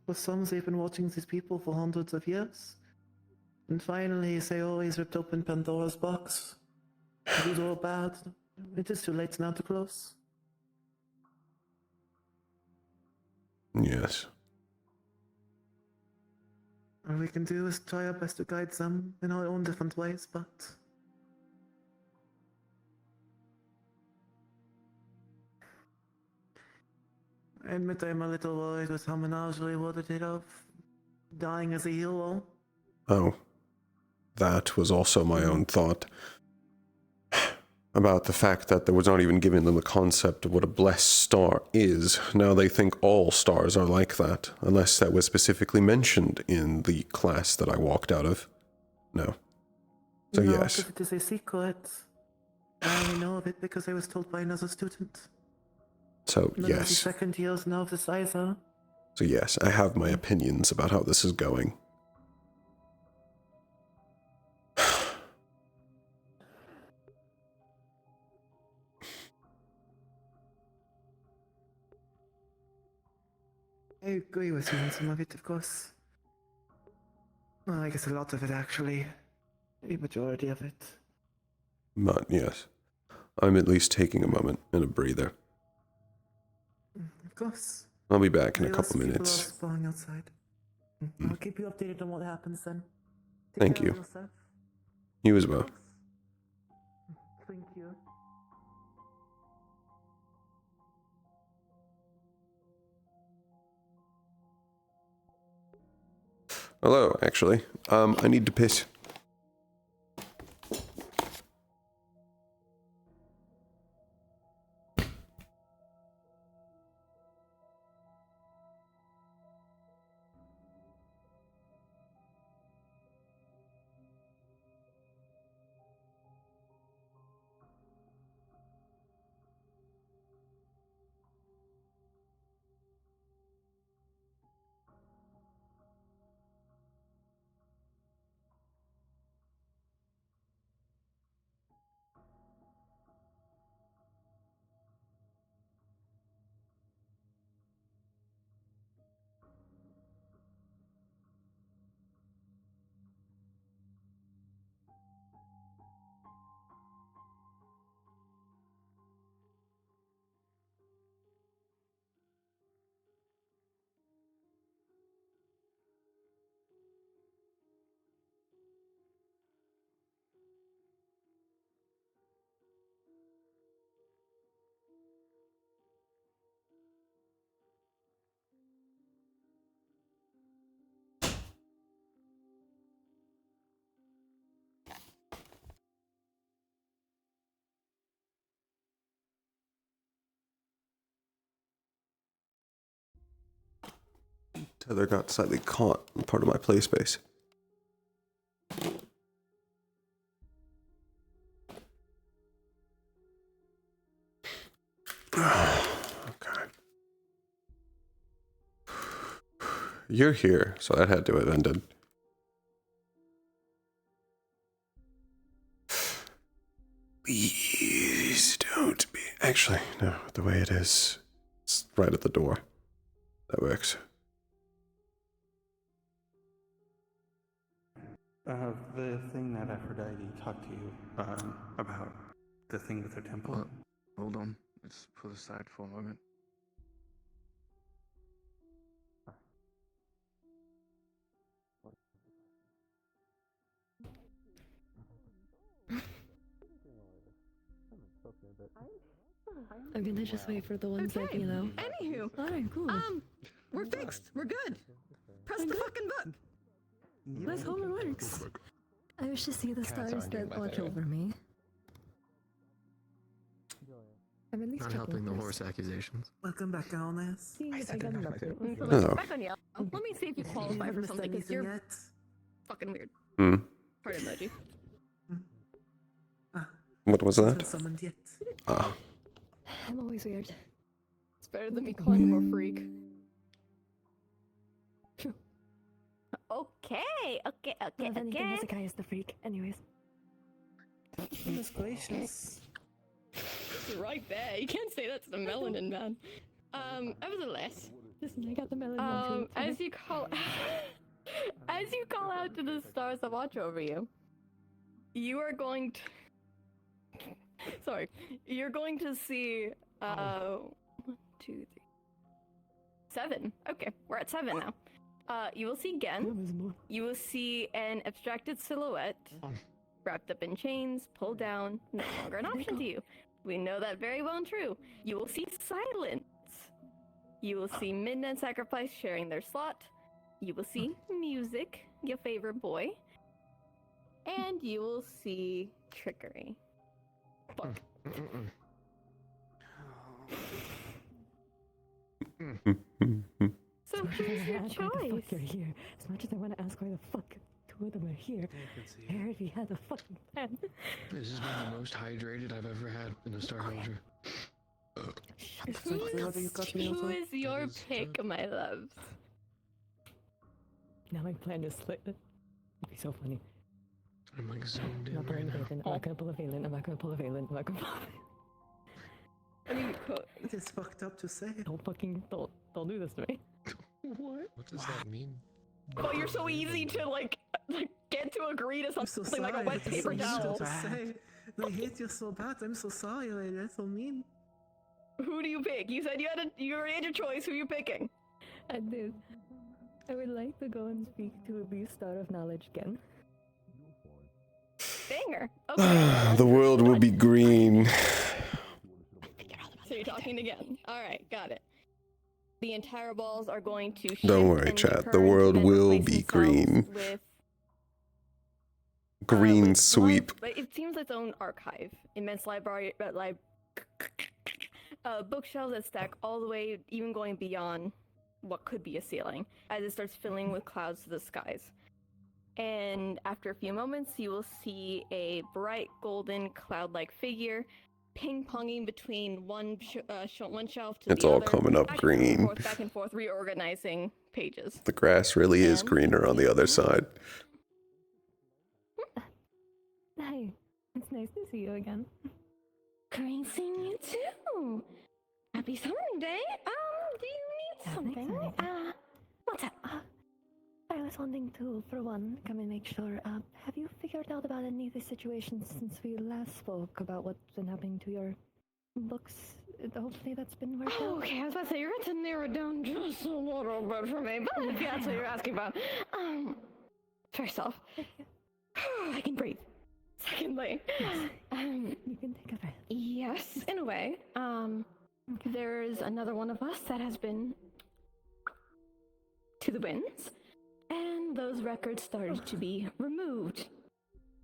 For some, they've been watching these people for hundreds of years. And finally, they always ripped open Pandora's box. Good or bad, it is too late now to close. Yes. All we can do is try our best to guide them in our own different ways, but... I admit I'm a little worried with how Menagerie worded it of dying as a hero. Oh. That was also my own thought. About the fact that there was not even giving them the concept of what a blessed star is. Now they think all stars are like that, unless that was specifically mentioned in the class that I walked out of. No. So no, yes. because it is a secret. I only know of it because I was told by another student. So None of the yes. second years know of this either. So yes, I have my opinions about how this is going. I agree with you on some of it, of course. Well, I guess a lot of it, actually. The majority of it. But yes, I'm at least taking a moment and a breather. Of course. I'll be back in a Lots couple of people are minutes. spawning outside. I'll keep you updated on what happens then. Take Thank care of you. yourself. You as well. Thank you. Hello, actually. I need to piss. tether got slightly caught in part of my play space. Okay. You're here, so that had to have ended. Please don't be. Actually, no, the way it is, it's right at the door. That works. The thing that Aphrodite talked to you about, the thing with the temple. Hold on. Let's put aside for a moment. I'm gonna just wait for the ones that, you know. Anywho, Alright, cool. we're fixed. We're good. Press the fucking book. Let's hope it works. I wish to see the stars that watch over me. I'm at least Not checking helping the first. horse accusations. Welcome back, Alness. Seeing if I got an update. Hello. Back on you. Let me see if you qualify for something, because you're fucking weird. Hmm. Heart emoji. What was that? Summoned yet. Ah. I'm always weird. It's better than me calling him a freak. Okay. Well, if anything, Hezekiah is the freak. Anyways. Goodness gracious. It's right there. You can't say that to the melanin man. Nevertheless. Listen, I got the melanin one too. As you call out to the stars that watch over you, you are going to you're going to see 1, 2, 3, 7. Okay, we're at 7 now. You will see Gen. You will see an abstracted silhouette wrapped up in chains, pulled down, no longer an option to you. We know that very well and true. You will see silence. You will see Midnight Sacrifice sharing their slot. You will see music, your favorite boy. And you will see trickery. Fuck. So who's your Why the choice? fuck you're here? As much as I want to ask why the fuck two of them are here, I heard we had a fucking plan. This has been the most hydrated I've ever had in a Star Ranger. Who is your pick, my loves? Now my plan is split. It'd be so funny. I'm like zoomed I'm in not right pulling now. Valen. I'm not gonna pull a Valen. I'm not gonna pull a Valen. I'm not gonna pull a Valen. I mean, It is fucked up to say. Don't do this to me. What? What does that mean? Oh, you're so easy to like get to agree to I'm so something like a sorry. wet It's paper so towel. to say. I hate you so bad. I'm so sorry, lady. That's so mean. Who do you pick? You said you already had your choice. Who are you picking? I did. I would like to go and speak to the Star of Knowledge again. Banger. Okay. The world will be green. So you're talking again. All right, got it. The entire balls are going to shift. Don't worry, and chat. The recur world and will replace be themselves green. With, Green with sweep. but it seems its own archive. Immense library, bookshelves that stack all the way, even going beyond what could be a ceiling, as it starts filling with clouds to the skies. And after a few moments, you will see a bright golden cloud-like figure ping-ponging between one shelf to It's the all other, coming up green. back and forth, reorganizing pages. The grass really is greener on the other side. Hi, it's nice to see you again. Great seeing you too. Happy Summoning Day. Do you need something? What's up? I was wanting to, for one, come and make sure. Have you figured out about any of the situations since we last spoke about what's been happening to your books? Hopefully that's been worked out. Okay, I was about to say, you're going to narrow it down just a little bit for me, but if that's what you're asking about. First off, I can breathe. Secondly, you can take a breath. Yes, in a way. There's another one of us that has been to the winds, and those records started to be removed.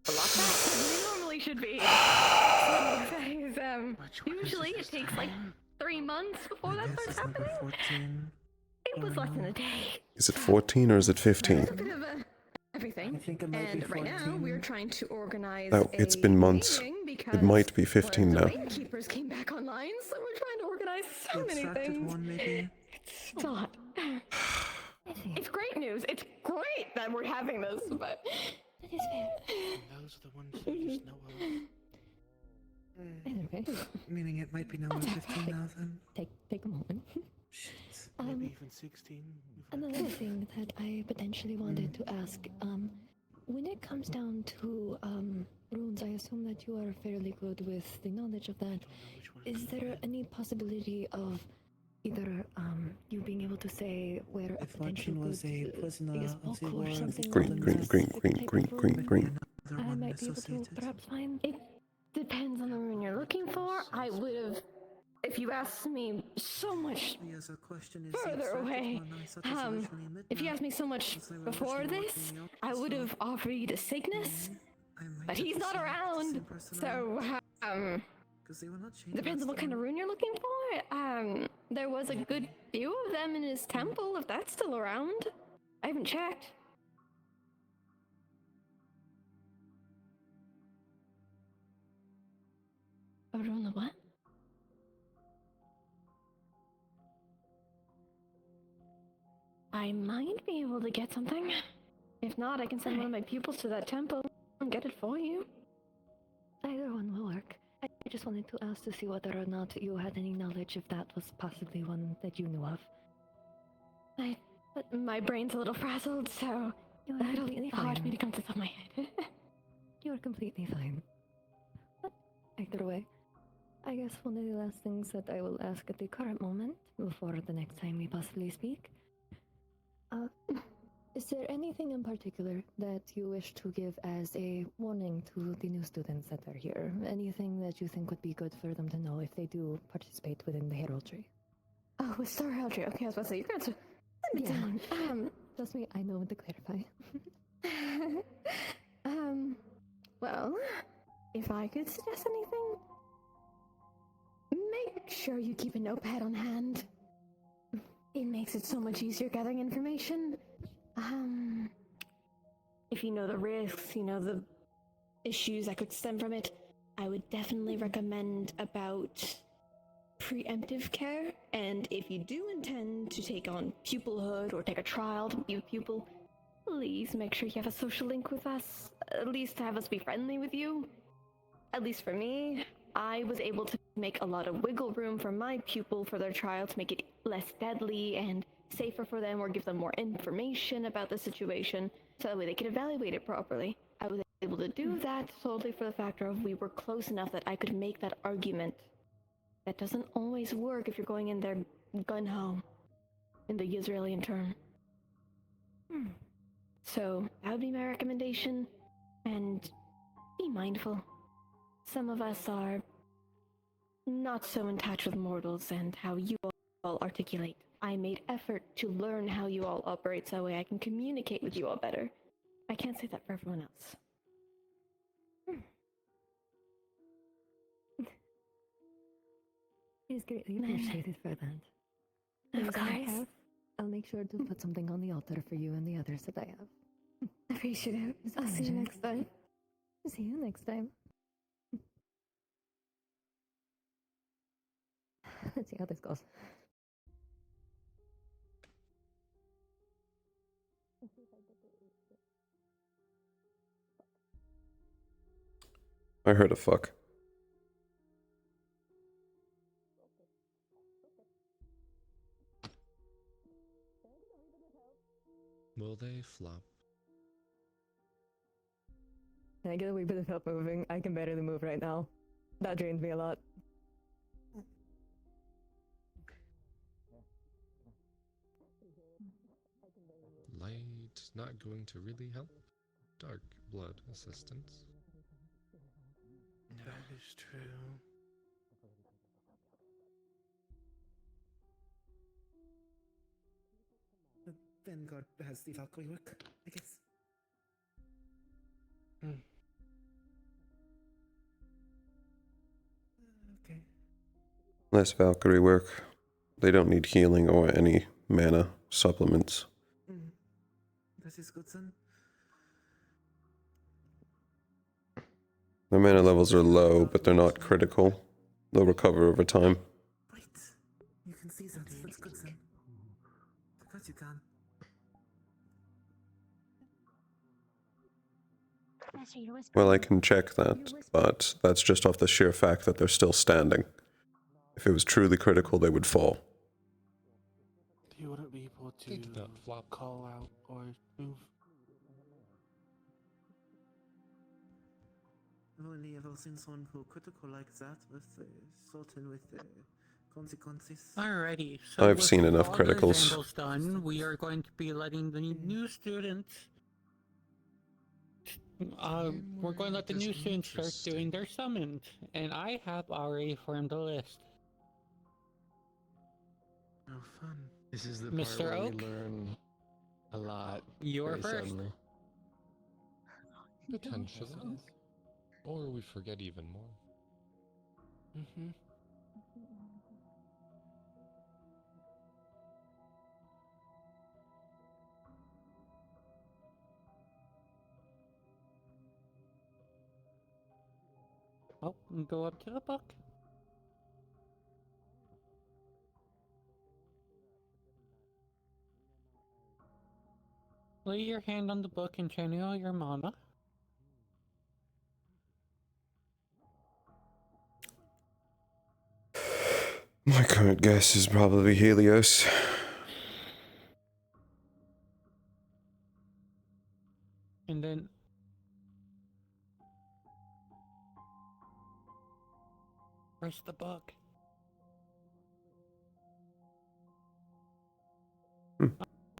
A lot faster than they normally should be. Usually it takes like 3 months before that starts happening. It was less than a day. Is it 14 or is it 15? A bit of everything. I think it might be And right now 14. we're trying to organize No, it's a been months. meeting because It might be one 15 of the now. Rainkeepers came back online, so we're trying to organize so The many abstracted things. one, maybe? It's a lot. It's great news. It's great that we're having this, but That is fair. Those are the ones who just know Meaning it might be now at 15,000. Take a moment. maybe even 16. Another thing that I potentially wanted to ask, when it comes down to runes, I assume that you are fairly good with the knowledge of that. Is there any possibility of either you being able to say where a If potential Fortune was a good, prisoner I guess, of the book war, or something Green, on green, this green, specific green, type green, of green, rune, green. I might be able to perhaps find? it depends on the rune you're looking for. I would have, if you asked me so much Yes, the question is further away. If you asked me so much before this, I would have offered you to Cygnus, but he's not around. So, depends on what kind of rune you're looking for. There was a good few of them in his temple, if that's still around. I haven't checked. A rune of what? I might be able to get something. If not, I can send one of my pupils to that temple and get it for you. Either one will work. I just wanted to ask to see whether or not you had any knowledge if that was possibly one that you knew of. But my brain's a little frazzled, so it'll be hard for me to come to the top of my head. You are completely fine. But either way, I guess one of the last things that I will ask at the current moment, before the next time we possibly speak, is there anything in particular that you wish to give as a warning to the new students that are here? Anything that you think would be good for them to know if they do participate within the heraldry? Oh, with Star Heraldry. Okay, I was about to say, you're going to let me down. Trust me, I know what to clarify. Well, if I could suggest anything, make sure you keep a notepad on hand. It makes it so much easier gathering information. If you know the risks, you know the issues that could stem from it, I would definitely recommend about preemptive care. And if you do intend to take on pupilhood or take a trial to be a pupil, please make sure you have a social link with us, at least to have us be friendly with you. At least for me, I was able to make a lot of wiggle room for my pupil for their trial to make it less deadly and safer for them, or give them more information about the situation so that way they could evaluate it properly. I was able to do that solely for the factor of we were close enough that I could make that argument. That doesn't always work if you're going in there gun-ho, in the Israeli term. So that would be my recommendation, and be mindful. Some of us are not so in touch with mortals and how you all articulate. I made effort to learn how you all operate so that way I can communicate with you all better. I can't say that for everyone else. It is greatly appreciated for that. Of Things I course. have, I'll make sure to put something on the altar for you and the others that I have. Appreciate it. It's a I'll see you pleasure. next time. See you next time. Let's see how this goes. I heard a fuck. Will they flop? Can I get a wee bit of help moving? I can barely move right now. That drains me a lot. Light not going to really help. Dark blood assistance. That is true. The Vanguard has the Valkyrie work, I guess. Okay. Less Valkyrie work. They don't need healing or any mana supplements. That is good then. The mana levels are low, but they're not critical. They'll recover over time. Wait, you can see that. That's good then. Of course you can. Well, I can check that, but that's just off the sheer fact that they're still standing. If it was truly critical, they would fall. You wouldn't be able to call out or move. I've only ever seen someone who critical like that with certain with consequences. Alrighty, so I've with seen enough all the criticals. examples done, we are going to be letting the new students. We're going to let the new students start doing their summons, and I have already formed a list. Oh, fun. This is the Mr. part where Oak? we learn a lot. You're very first. Suddenly. Potentially. Or we forget even more. Mm-hmm. Oh, go up to the book. Lay your hand on the book and channel your mana. My current guess is probably Helios. And then... Where's the book?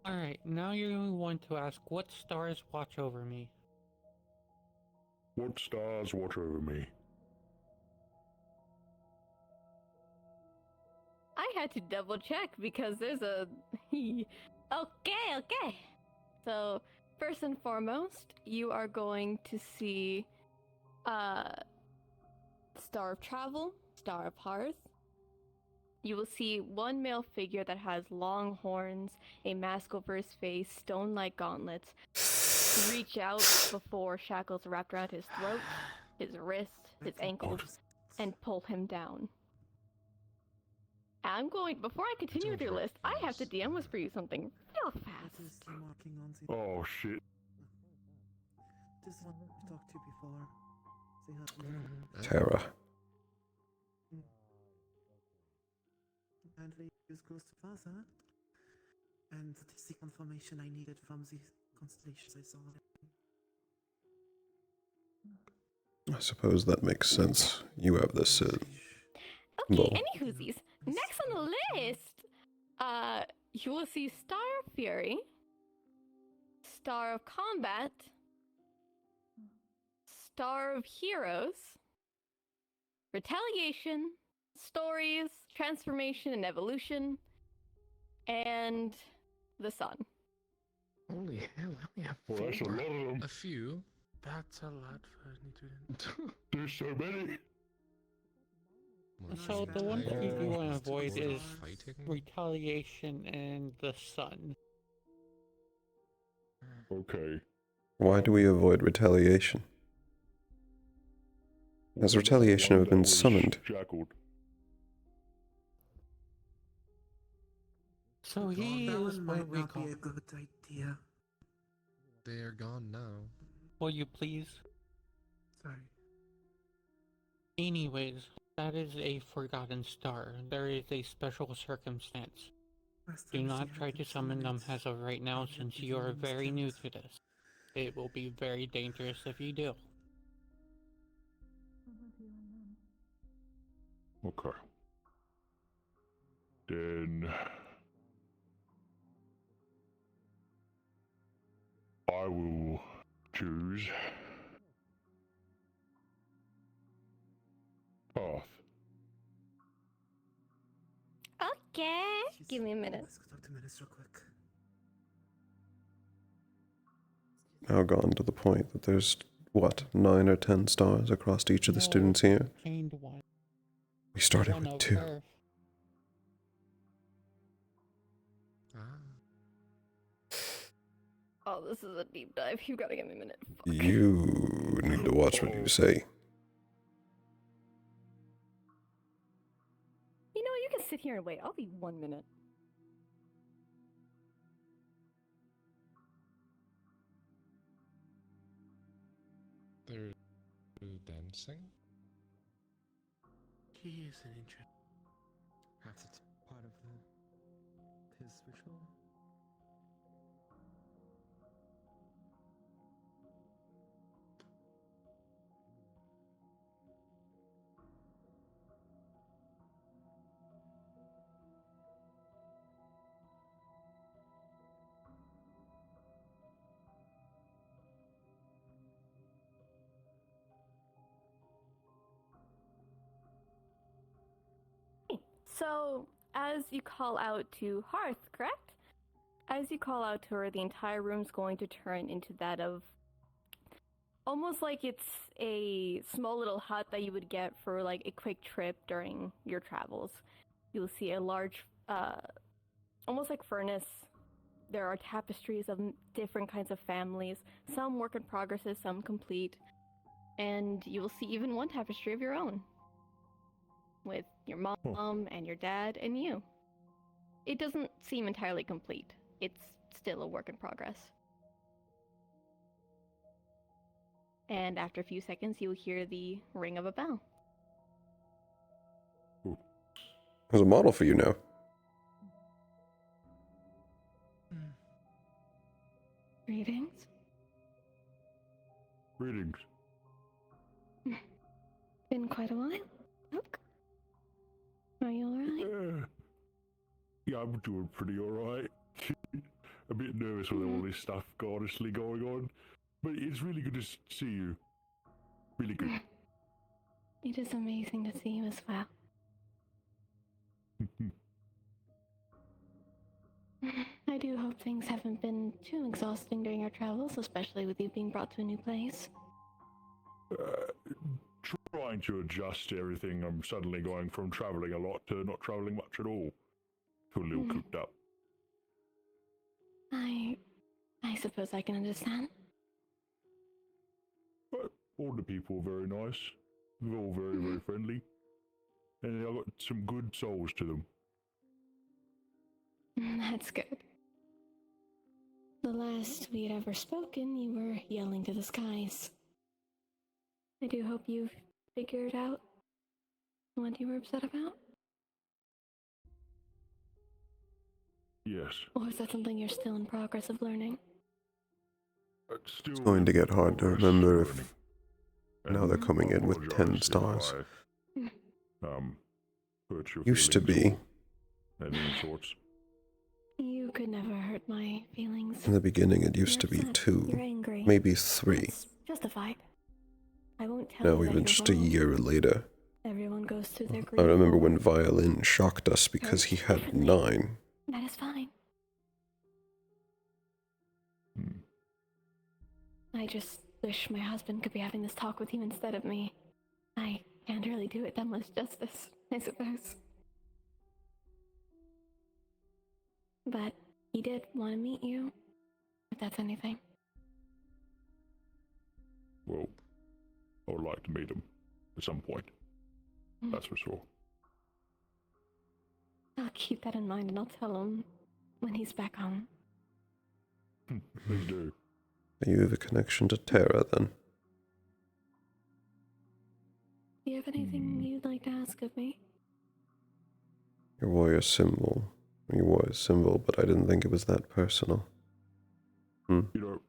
Alright, now you want to ask, what stars watch over me? What stars watch over me? I had to double check because there's a. Okay. So, first and foremost, you are going to see Star of Travel, Star of Hearth. You will see one male figure that has long horns, a mask over his face, stone-like gauntlets, reach out before shackles are wrapped around his throat, his wrists, his ankles, and pull him down. I'm going, before I continue with your list, I have to DM whisper you something real fast. Oh shit. This is one we talked to before. They had Terra. apparently he was close to Plaza. And that is the confirmation I needed from the constellations I saw. I suppose that makes sense. You have this. Okay, Well, any whoosies. Next on the list, you will see Star of Fury, Star of Combat, Star of Heroes, Retaliation, Stories, Transformation and Evolution, and the Sun. Holy hell, I only have Well, that's a lot of them. A few. That's a lot for Nutrient. There's so many. So the ones you do want to avoid Sort of is fighting. Retaliation and the Sun. Okay. why do we avoid retaliation? Has retaliation ever been summoned? Shackled. So he that is one what might we not call... be a good idea. They are gone now. Will you please? Sorry. Anyways, that is a forgotten star. There is a special circumstance. Do not try to summon them as of right now since you are very new to this. It will be very dangerous if you do. Okay. Then I will choose Path. Okay, give me a minute. Let's go talk to Menace real quick. Now gone to the point that there's, what, 9 or 10 stars across each of the students here? Chained one. We started One with of 2. Earth. Oh, this is a deep dive. You gotta give me a minute. You need to watch what you say. You know, you can sit here and wait. I'll be 1 minute. They're dancing? He is an intro. Perhaps it's part of his ritual? So, as you call out to Hearth, correct? As you call out to her, the entire room's going to turn into that of almost like it's a small little hut that you would get for like a quick trip during your travels. You'll see a large, almost like furnace. There are tapestries of different kinds of families, some work in progresses, some complete, and you will see even one tapestry of your own with your mom and your dad and you. It doesn't seem entirely complete. It's still a work in progress. And after a few seconds, you'll hear the ring of a bell. There's a model for you now. Greetings. Greetings. Been quite a while. Look. Are you alright? Yeah, I'm doing pretty alright. A bit nervous with all this stuff honestly going on. But it's really good to see you. Really good. It is amazing to see you as well. I do hope things haven't been too exhausting during your travels, especially with you being brought to a new place. Trying to adjust to everything. I'm suddenly going from traveling a lot to not traveling much at all. Feel a little cooped up. I suppose I can understand. But all the people are very nice. They're all very, very friendly. And I've got some good souls to them. That's good. The last we had ever spoken, you were yelling to the skies. I do hope you've figured out what you were upset about. Yes. Or is that something you're still in progress of learning? It's going to get hard to remember if now they're coming in with 10 stars. Hurt your Used to feelings be. or any sorts. You could never hurt my feelings. In the beginning, it used to be You're 2, angry. maybe 3. That's justified. I won't tell Now you that even you're just a wrong. year later. Everyone goes through their I grief. remember when Violin shocked us because he had 9. That is fine. I just wish my husband could be having this talk with you instead of me. I can't really do it that much justice, I suppose. But he did want to meet you, if that's anything. Well, I would like to meet him at some point. That's for sure. I'll keep that in mind and I'll tell him when he's back home. Please do. You have a connection to Terra, then? Do you have anything you'd like to ask of me? Your warrior symbol. Your warrior symbol, but I didn't think it was that personal. You know,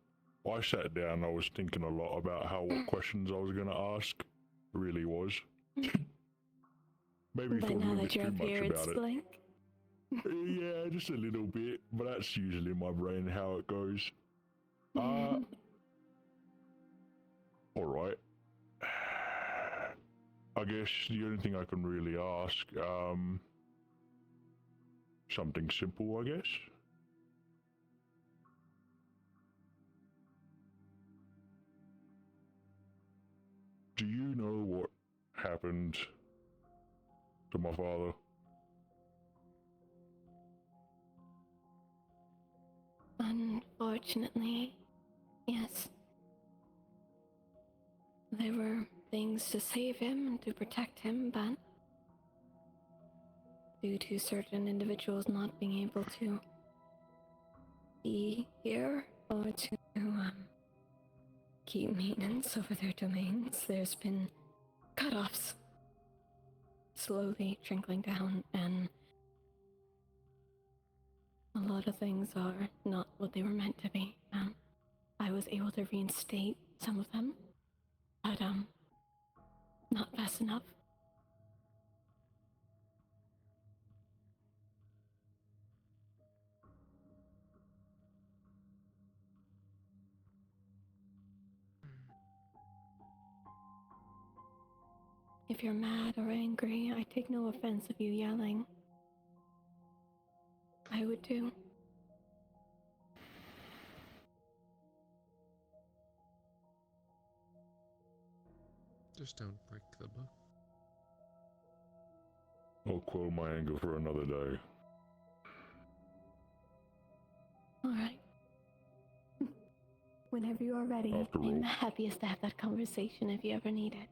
I sat down and I was thinking a lot about what questions I was going to ask. It really was. Maybe But thought a now little that bit you're too up much here, about it's it. blank. Yeah, just a little bit, but that's usually my brain how it goes. Alright. I guess the only thing I can really ask, something simple, I guess. Do you know what happened to my father? Unfortunately, yes. There were things to save him and to protect him, but due to certain individuals not being able to be here or to keep maintenance over their domains, there's been cut-offs slowly trickling down, and a lot of things are not what they were meant to be. I was able to reinstate some of them, but not fast enough. If you're mad or angry, I take no offense of you yelling. I would too. Just don't break the book. I'll quell my anger for another day. Alright. Whenever you are ready, After I'm all. the happiest to have that conversation if you ever need it.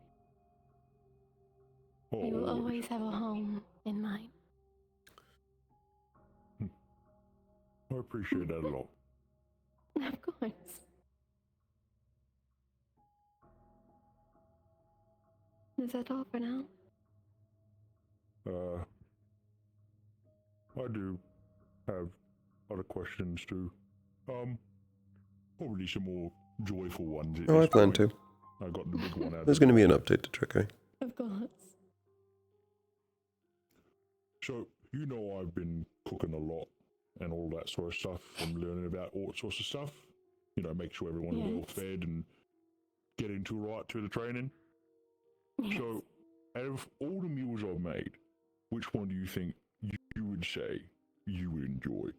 Oh, You will always have a home in mine. I appreciate that a lot. Of course. Is that all for now? I do have other questions too. Probably some more joyful ones at Oh, I this plan point. to. I got the big one out. There's going to be an update to Tricky. Of course. So, you know I've been cooking a lot and all that sort of stuff and learning about all sorts of stuff. You know, make sure everyone's Yes. well fed and getting to right to the training. Yes. So, out of all the meals I've made, which one do you think you would say you would enjoy?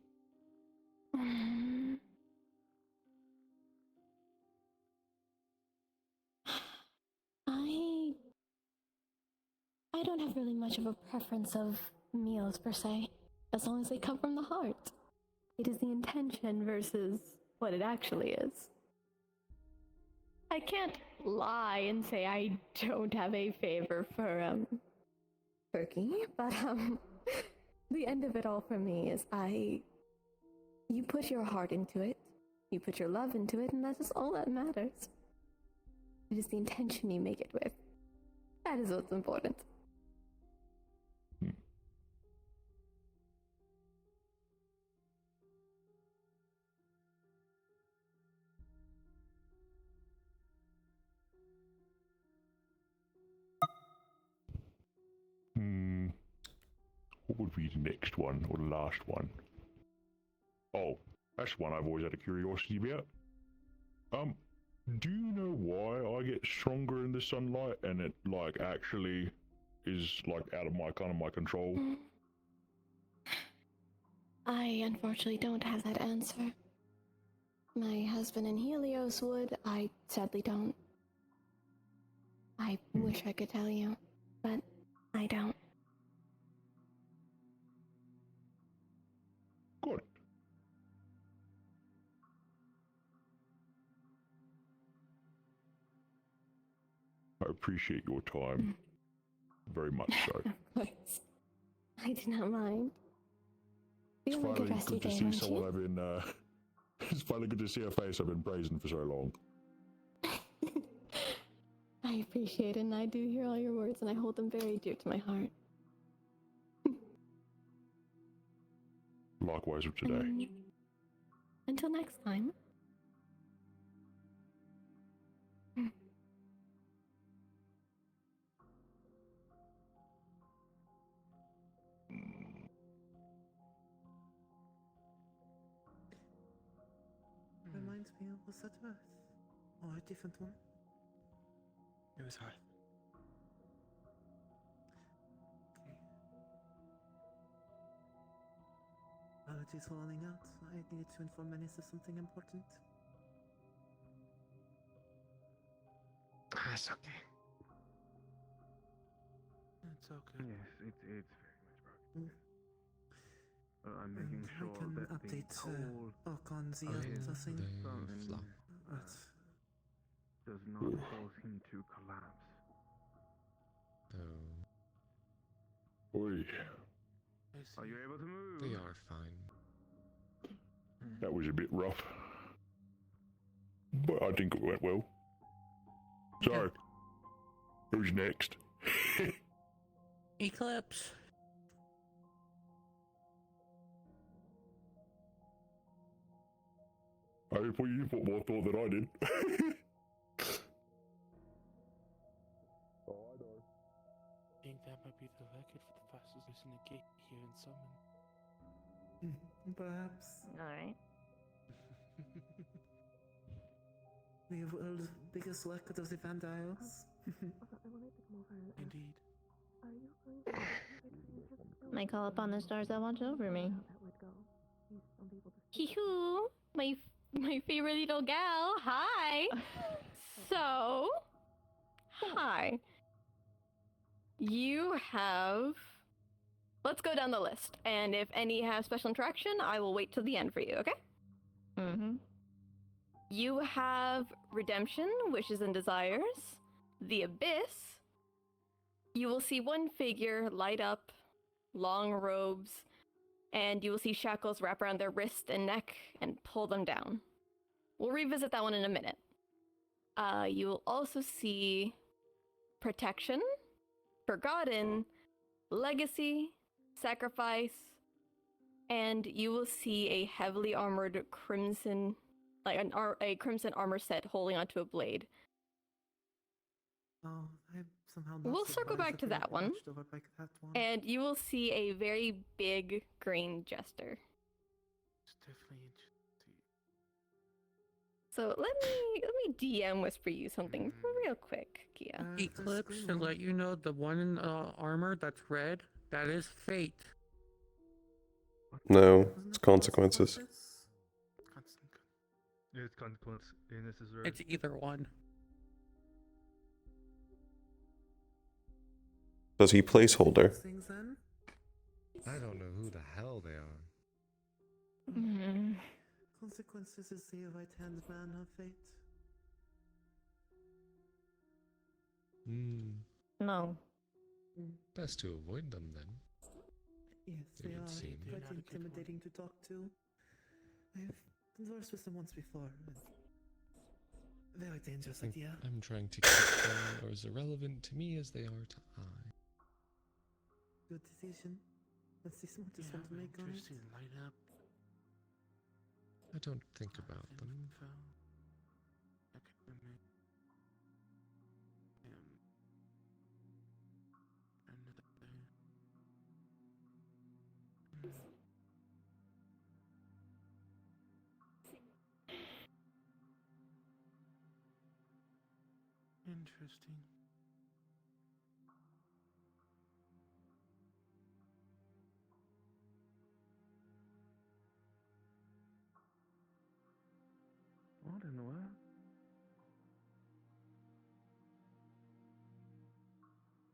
I don't have really much of a preference of meals per se, as long as they come from the heart. It is the intention versus what it actually is. I can't lie and say I don't have a favor for turkey, but the end of it all for me is you put your heart into it, you put your love into it, and that is all that matters. It is the intention you make it with. That is what's important. What would be the next one or the last one? Oh, that's one I've always had a curiosity about. Do you know why I get stronger in the sunlight and it like actually is like out of my control? I unfortunately don't have that answer. My husband in Helios would. I sadly don't. I wish I could tell you, but I don't. Good. I appreciate your time. Very much so. Of course. I do not mind. It's Feel like a finally rest of your good to day, see won't someone you? I've been, it's finally good to see a face I've been praising for so long. I appreciate it, and I do hear all your words, and I hold them very dear to my heart. Likewise with today. Until next time. Reminds me, was that Earth? Or a different one? It was hard. Okay. Apologies for running out. I needed to inform Menace of something important. That's okay. It's okay. Yes, it's very much broken. I'm making I sure can that the update coal Orc on the in other thing. sun does not cause him to collapse. Oi. Are you able to move? They are fine. That was a bit rough. But I think it went well. So, who's next? Eclipse. Hopefully you put more thought than I did. I think that might be the record for the fastest person to get here in summon. Perhaps. Alright. We have world's biggest record of the Vandiles. Indeed. Might call upon the stars that watch over me. Hee-hoo! My favorite little gal. Hi! So... Hi. You have... Let's go down the list, and if any have special interaction, I will wait till the end for you, okay? Mm-hmm. You have Redemption, Wishes and Desires, the Abyss. You will see one figure light up, long robes, and you will see shackles wrap around their wrist and neck and pull them down. We'll revisit that one in a minute. You will also see Protection, Forgotten, Legacy, Sacrifice, and you will see a heavily armored crimson, a crimson armor set holding onto a blade. Oh, I somehow not We'll circle back to that one. And you will see a very big green jester. It's definitely interesting. So let me DM whisper you something real quick, Kia. Eclipse, to let you know, the one in armor that's red, that is fate. No, it's consequences. It's consequence. And this is red. It's either one. Does he placeholder? I don't know who the hell they are. Consequences is the right hand man of fate. No. Best to avoid them then. Yes, It they would are seem. quite intimidating to talk to. I have conversed with them once before. Very dangerous idea. I'm trying to keep them as irrelevant to me as they are to I. Good decision. That's the smartest one to make on it. Light up. I don't think about them. Interesting. What in the world?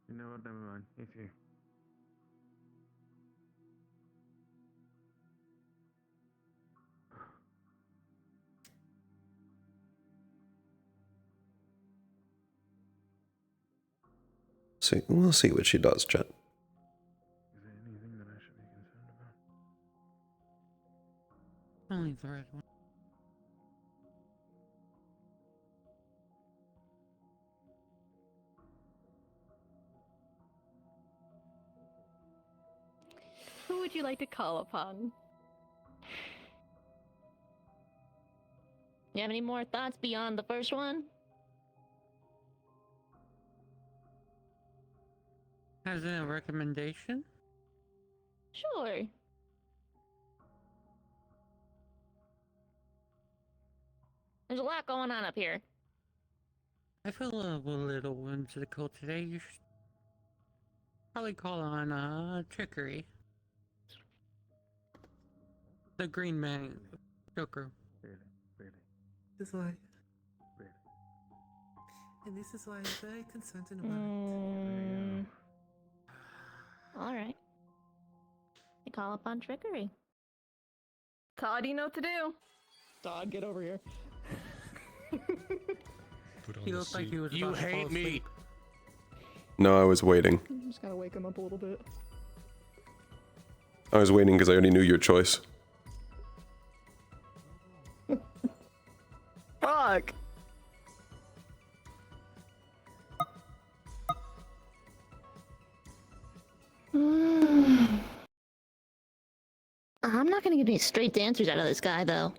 You know what? Never mind. It's you. See, we'll see what she does, chat. Is there anything that I should be concerned about? Only the red one. Who would you like to call upon? You have any more thoughts beyond the first one? Has a recommendation? Sure. There's a lot going on up here. I feel a little whimsical today. You should probably call on Trickery. The Green Man Joker. Really? This is why. Really? And this is why I'm very concerned and worried. Alright. They call upon trickery. Todd, you know what to do. Todd, get over here. Put on He the looked like suit. he was You about to fall hate me. asleep. No, I was waiting. Just gotta wake him up a little bit. I was waiting because I already knew your choice. Fuck! I'm not gonna get any straight answers out of this guy, though.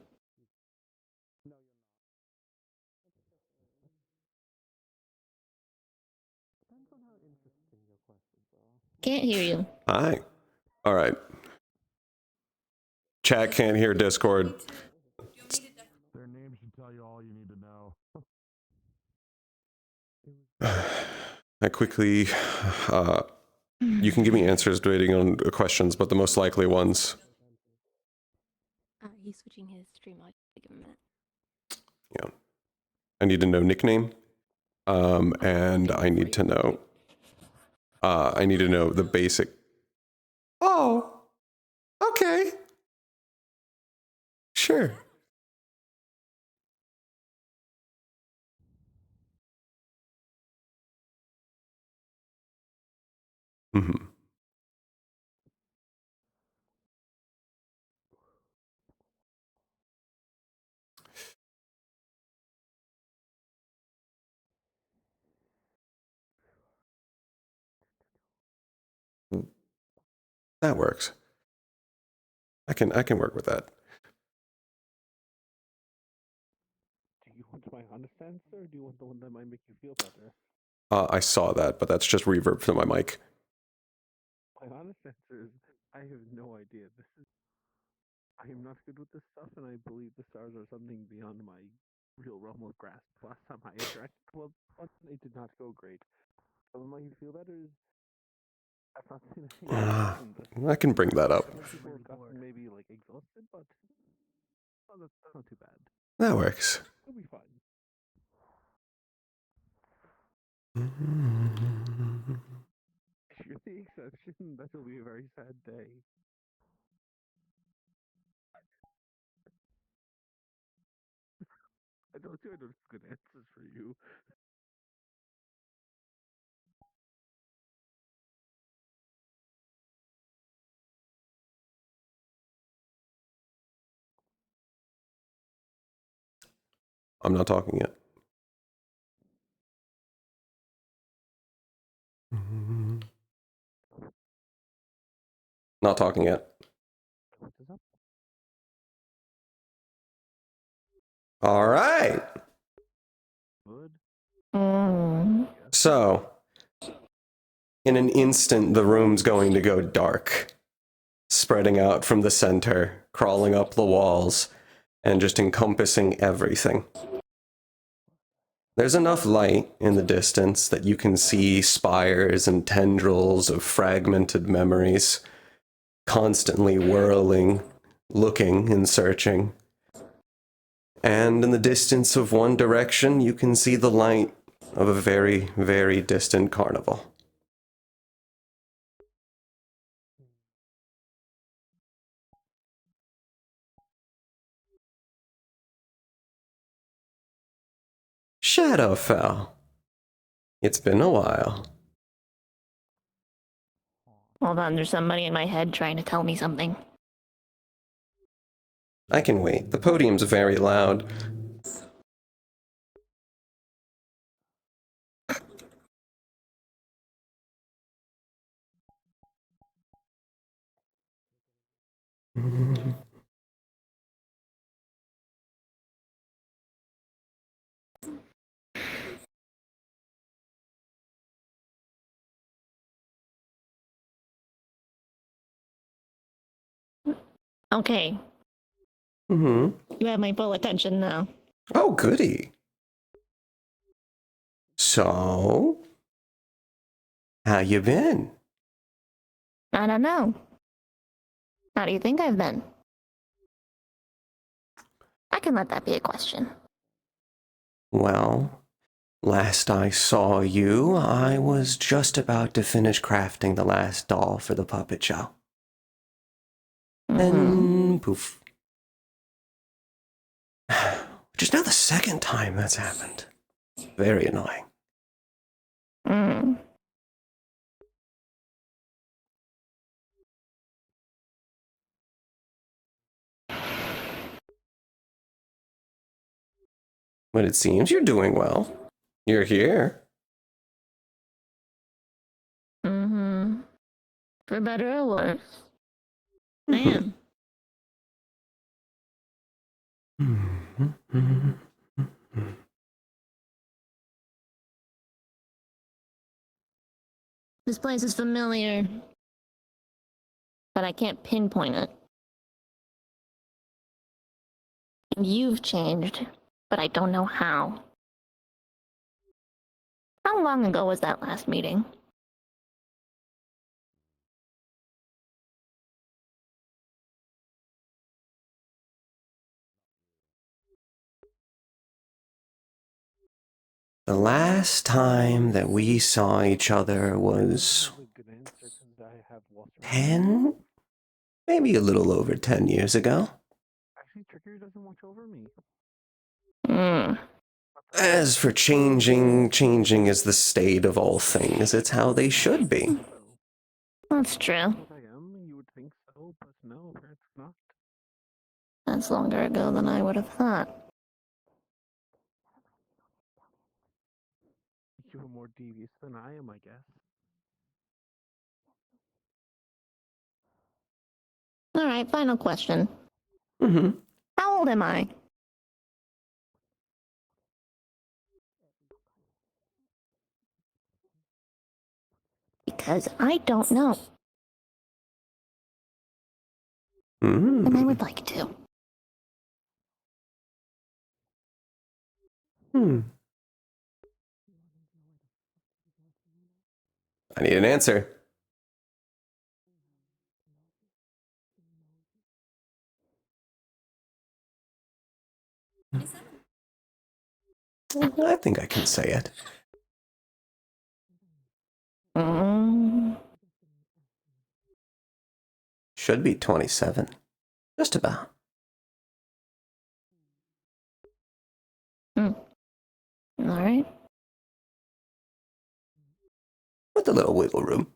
Can't hear you. Hi. All right. Chat can't hear Discord. Their names should tell you all you need to know. I quickly, you can give me answers waiting on questions, but the most likely ones. He's switching his stream on. Give him a minute. Yeah. I need to know nickname. And I need to know, the basic. Oh, okay. Sure. Mm-hmm. That works. I can work with that. Do you want my honest answer, or do you want the one that might make you feel better? I saw that, but that's just reverb from my mic. My honest answer is, I have no idea. I am not good with this stuff, and I believe the stars are something beyond my real realm of grasp. Last time I interacted with one, it did not go great. So what might you feel better is, I've not seen anything. I can bring that up. People have gotten maybe like exhausted, but that's not too bad. That works. It'll be fine. If you're the exception, that will be a very sad day. I don't have good answers for you. I'm not talking yet. Not talking yet. All right. So, in an instant, the room's going to go dark, spreading out from the center, crawling up the walls, and just encompassing everything. There's enough light in the distance that you can see spires and tendrils of fragmented memories constantly whirling, looking and searching. And in the distance of one direction, you can see the light of a very, very distant carnival. Shadowfell. It's been a while. Hold on, there's somebody in my head trying to tell me something. I can wait. The podium's very loud. Okay, Mm-hmm. you have my full attention now. Oh, goody. So, how you been? I don't know. How do you think I've been? I can let that be a question. Well, last I saw you, I was just about to finish crafting the last doll for the puppet show. And poof. Which is now the second time that's happened. Very annoying. But it seems you're doing well. You're here. For better or worse. Man. This place is familiar, but I can't pinpoint it. You've changed, but I don't know how. How long ago was that last meeting? The last time that we saw each other was 10? Maybe a little over 10 years ago. Actually, Trickery doesn't watch over me. As for changing is the state of all things. It's how they should be. That's true. I am, you would think so, but no, it's not. That's longer ago than I would have thought. You were more devious than I am, I guess. Alright, final question. How old am I? Because I don't know. And I would like to. I need an answer. I think I can say it. Should be 27. Just about. Alright. With a little wiggle room.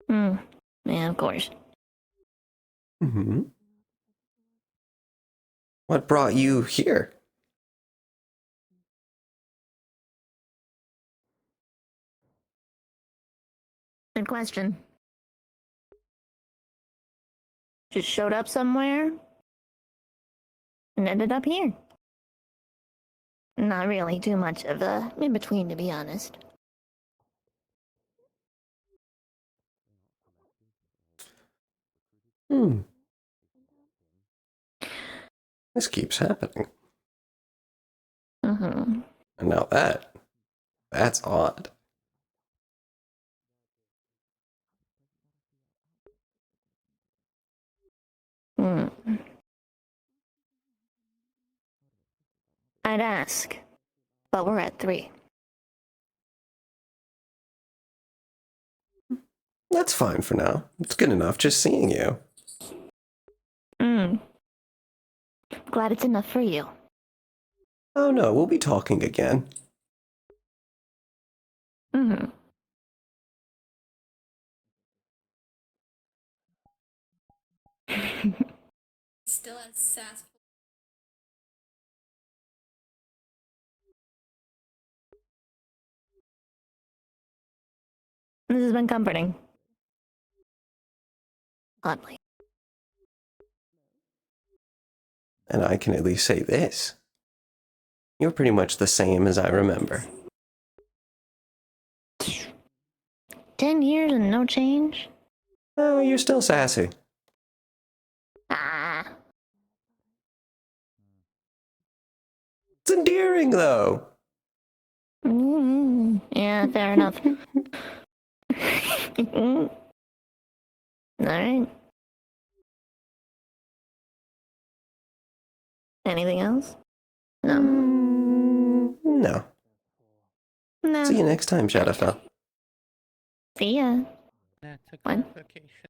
Yeah, of course. What brought you here? Good question. Just showed up somewhere and ended up here. Not really too much of a in-between, to be honest. This keeps happening. Mm-hmm. And now that's odd. I'd ask, but we're at 3. That's fine for now. It's good enough just seeing you. Glad it's enough for you. Oh no, we'll be talking again. Still has sass. This has been comforting. Oddly. And I can at least say this. You're pretty much the same as I remember. 10 years and no change? Oh, you're still sassy. It's endearing, though. Yeah, fair enough. Alright. Anything else? No. No. No. See you next time, Shadowfell. See ya. That's a What? clarification.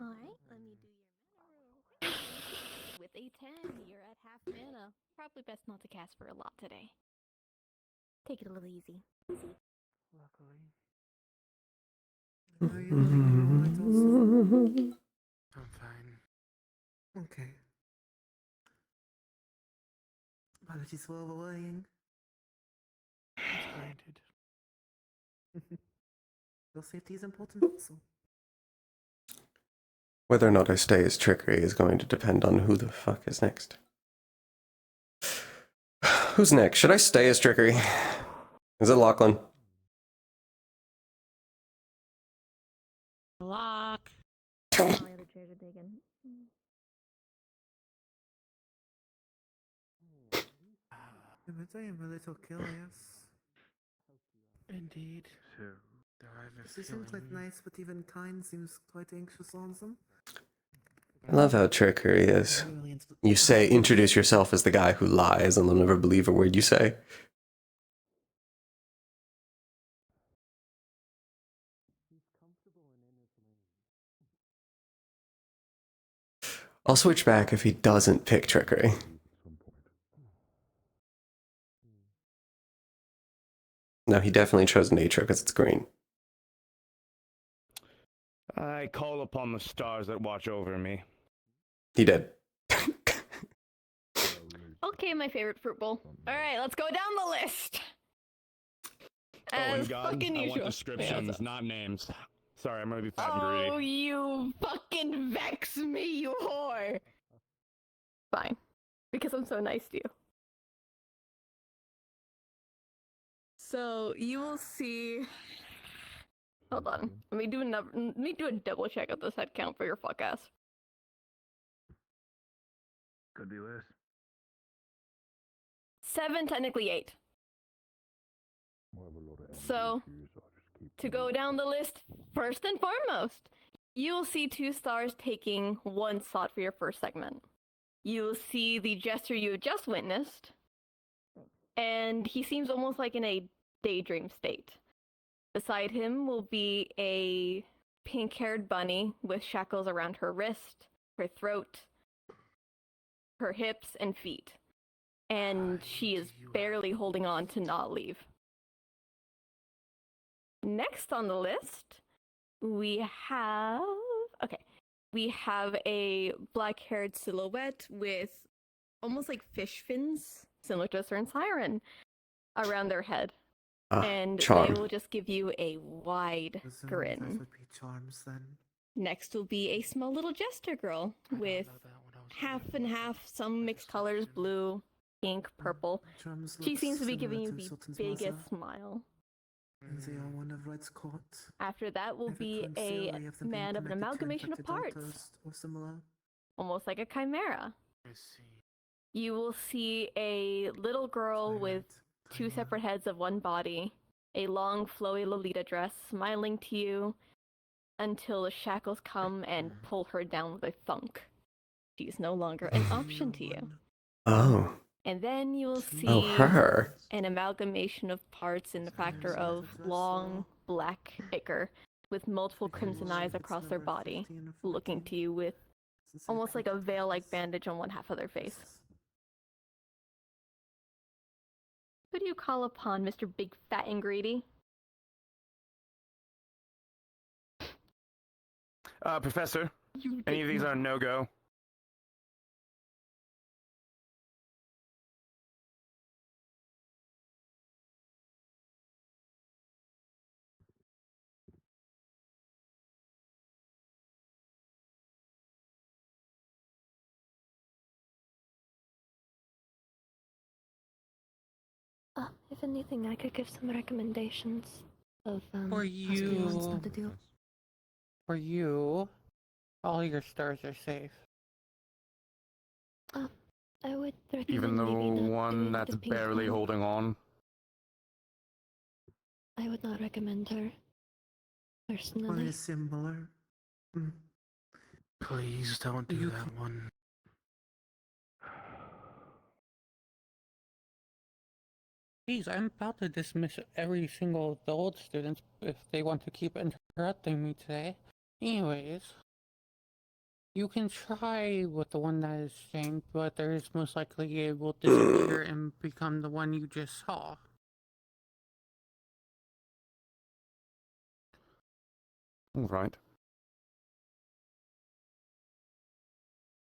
Alright, let me do your mana roll. With a 10, you're at half mana. Probably best not to cast for a lot today. Take it a little easy. I'm fine. Okay. Apologies for overworrying. It's granted. Your safety is important also. Whether or not I stay as trickery is going to depend on who the fuck is next. Who's next? Should I stay as trickery? Is it Lachlan? Lock. All the other chairs are digging. But I am a little curious. Indeed. Sure. She seems quite nice, but even kind seems quite anxious on them. I love how trickery is. You say, introduce yourself as the guy who lies, and they'll never believe a word you say. I'll switch back if he doesn't pick trickery. No, he definitely chose nature because it's green. I call upon the stars that watch over me. He did. Okay, my favorite fruit bowl. Alright, let's go down the list. Oh, and As God, fucking I usual. want descriptions, not names. Sorry, I'm really fat and Oh, greedy. you fucking vex me, you whore. Fine. Because I'm so nice to you. So, you will see... Hold on. Let me do a double check of this head count for your fuck ass. Could be worse. 7, technically 8. So, to go down the list, first and foremost, you'll see 2 stars taking 1 slot for your first segment. You'll see the jester you have just witnessed, and he seems almost like in a daydream state. Beside him will be a pink-haired bunny with shackles around her wrist, her throat, her hips, and feet. And she is barely holding on to not leave. Next on the list, we have a black-haired silhouette with almost like fish fins, similar to a certain siren, around their head. And charm. they will just give you a wide grin. That would be charms then. Next will be a small little jester girl with half and half, some mixed colors, blue, pink, purple. Charms She look seems to be similar giving you to the Sultan's biggest mother. smile. They are one of Red's court. After that will I've be heard a theory of them being man of an connected to amalgamation of infected parts, altars or similar. almost like a chimera. I see. You will see a little girl with 2 separate heads of one body, a long, flowy Lolita dress, smiling to you until the shackles come and pull her down with a thunk. She's no longer an option to you. Oh. And then you will see her. an amalgamation of parts in the factor of long, black ichor with multiple crimson eyes across their body, looking to you with almost like a veil-like bandage on one half of their face. Who do you call upon, Mr. Big Fat and Greedy? Professor, any of these are no-go? If anything, I could give some recommendations of For hospitals you. not to do. For you, all your stars are safe. I would recommend Even the maybe not one doing that's the pink barely one. holding on? I would not recommend her. Only Personally. similar. Please don't do that one. Geez, I'm about to dismiss every single of the old students if they want to keep interrupting me today. Anyways, you can try with the one that is shamed, but there is most likely it will disappear and become the one you just saw. All right.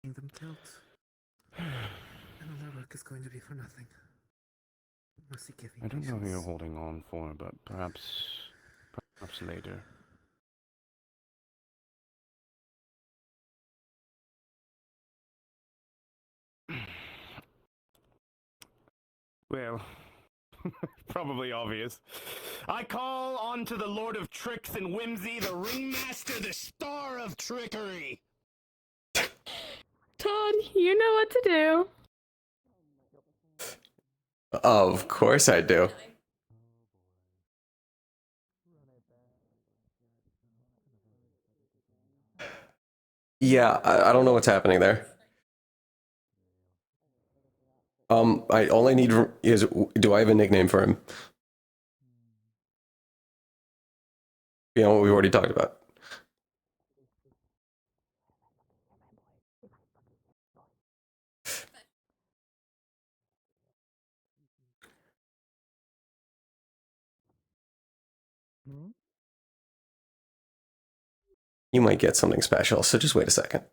Them killed. And all their work is going to be for nothing. Must give me I don't know who patience. you're holding on for, but perhaps later. Well, probably obvious. I call on to the Lord of Tricks and Whimsy, the Ringmaster, the Star of Trickery. Todd, you know what to do. Of course I do. Yeah, I don't know what's happening there. I only need is, do I have a nickname for him? You know what we've already talked about. You might get something special, so just wait a second.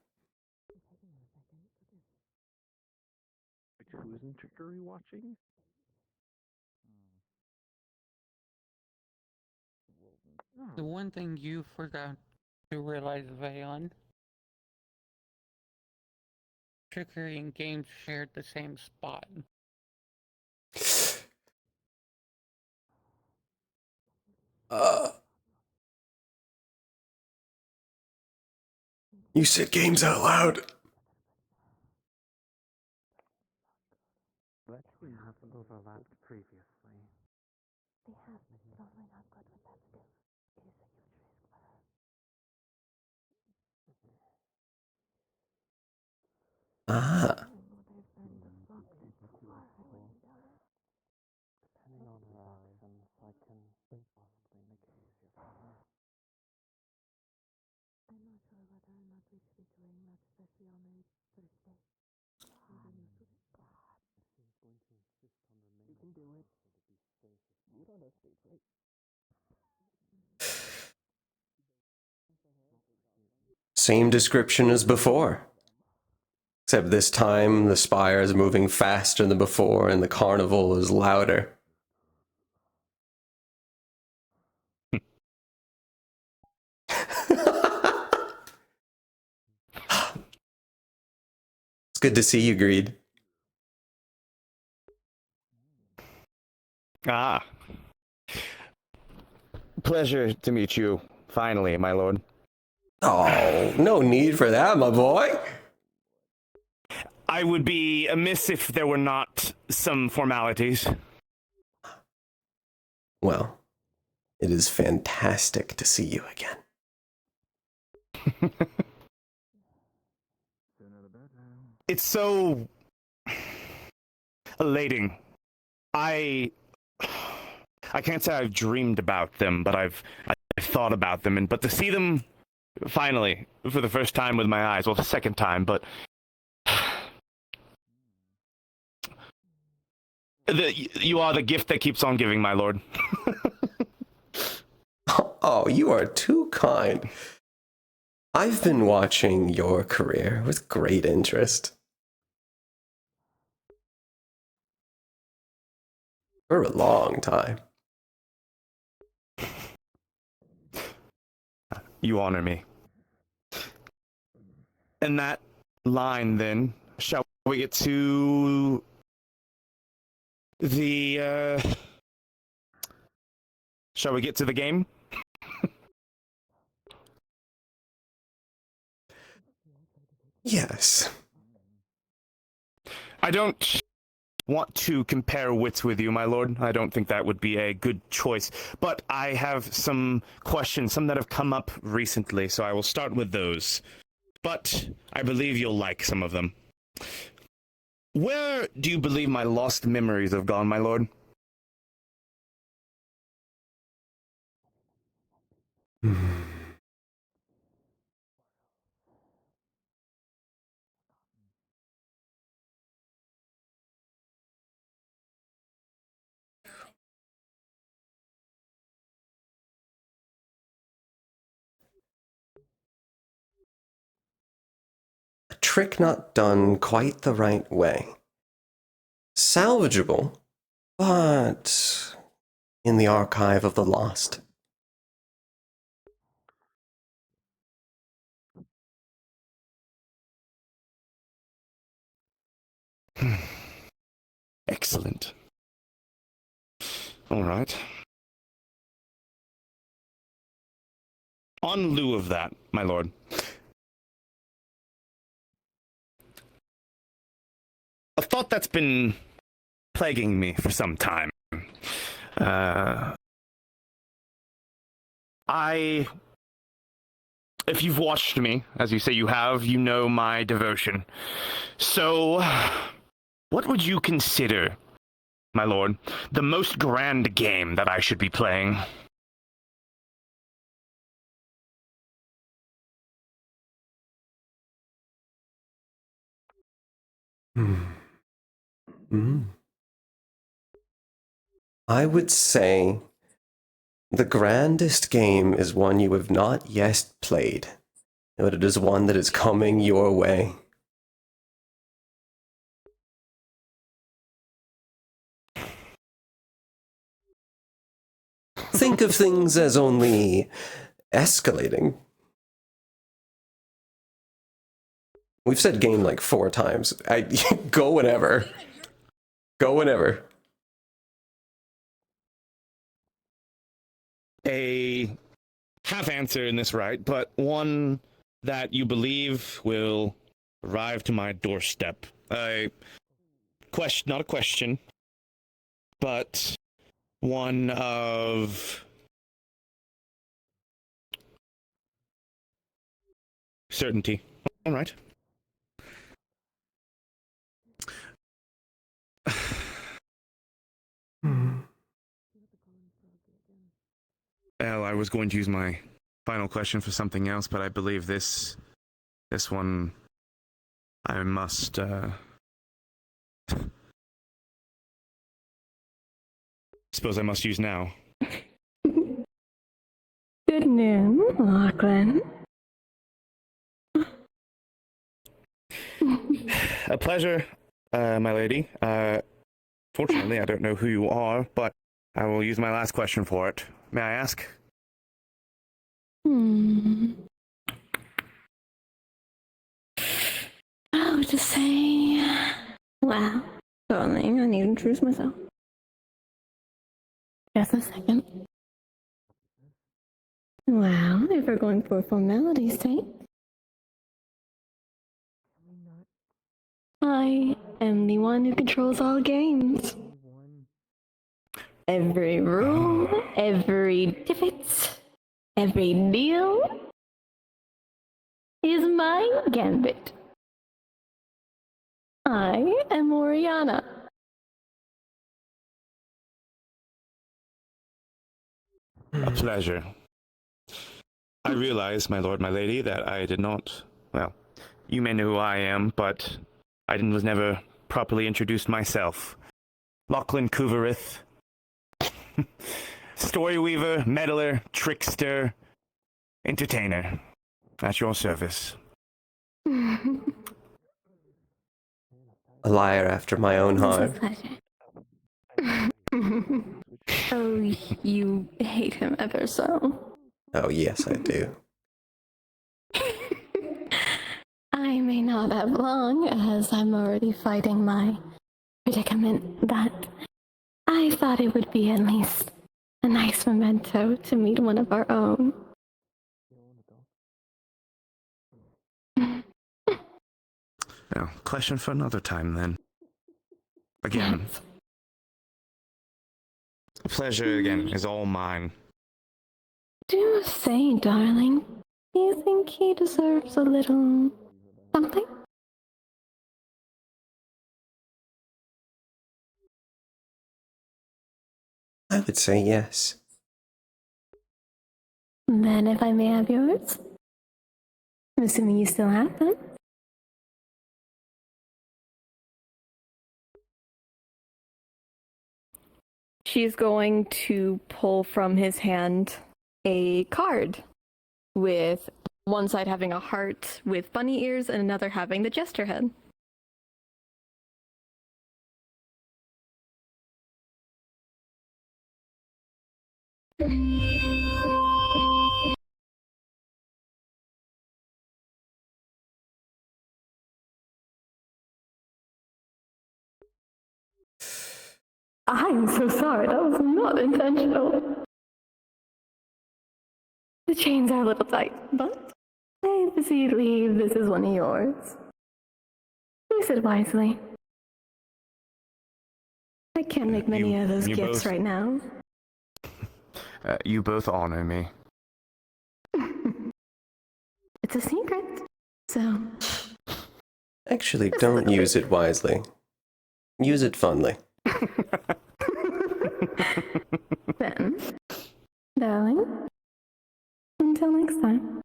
Who's in trickery watching? The one thing you forgot to realize, Vayon, trickery and games shared the same spot. You said games out loud. That actually happened overlapped previously. Ah. Depending on her actions, I can possibly negotiate for her. I'm not sure whether or not we should be doing that, especially on a Thursday. You can do it. You don't have to, right? Same description as before. Except this time, the spire is moving faster than before, and the carnival is louder. It's good to see you, Greed. Ah. Pleasure to meet you, finally, my lord. Oh, no need for that, my boy. I would be amiss if there were not some formalities. Well, it is fantastic to see you again. It's so elating. I can't say I've dreamed about them, but I've thought about them, but to see them finally for the first time with my eyes, well, the second time, but you are the gift that keeps on giving, my lord. Oh, you are too kind. I've been watching your career with great interest. For a long time. You honor me. And that line, then, shall we get to the, shall we get to the game? Yes. I don't want to compare wits with you, my lord. I don't think that would be a good choice. But I have some questions, some that have come up recently, so I will start with those. But I believe you'll like some of them. Where do you believe my lost memories have gone, my lord? A trick not done quite the right way. Salvageable, but in the archive of the lost. Excellent. All right. On lieu of that, my lord, a thought that's been plaguing me for some time. If you've watched me, as you say you have, you know my devotion. So, what would you consider, my lord, the most grand game that I should be playing? I would say the grandest game is one you have not yet played, but it is one that is coming your way. Think of things as only escalating. We've said game like 4 times. Go whenever. Go whenever. A half answer in this right, but one that you believe will arrive to my doorstep. A question, not a question, but one of certainty. All right. Well, I was going to use my final question for something else, but I believe this one I must suppose I must use now. Good noon, Lachlan. A pleasure, my lady. Fortunately, I don't know who you are, but I will use my last question for it. May I ask? Oh, to say. Wow. Darling, I need to introduce myself. Just a second. Wow, if we're going for formality's sake. I am the one who controls all games. Every rule, every divot, every deal is my gambit. I am Oriana. A pleasure. I realize, my lord, my lady, that I did not. Well, you may know who I am, but was never properly introduced myself. Lachlan Kuverith, story weaver, meddler, trickster, entertainer. At your service. A liar after my own heart. Oh, you hate him ever so. Oh, yes, I do. I may not have long, as I'm already fighting my predicament, but I thought it would be at least a nice memento to meet one of our own. Well, question for another time then. Again. Yes. The pleasure again is all mine. Do say, darling, do you think he deserves a little something? I would say yes. Then, if I may have yours, I'm assuming you still have them. She's going to pull from his hand a card with one side having a heart with bunny ears and another having the jester head. I'm so sorry, that was not intentional. The chains are a little tight, but I believe this is one of yours. Use it wisely. I can't make many of those you gifts both- right now. You both honor me. It's a secret, so Actually, don't use it wisely. Use it funly. then, darling, until next time.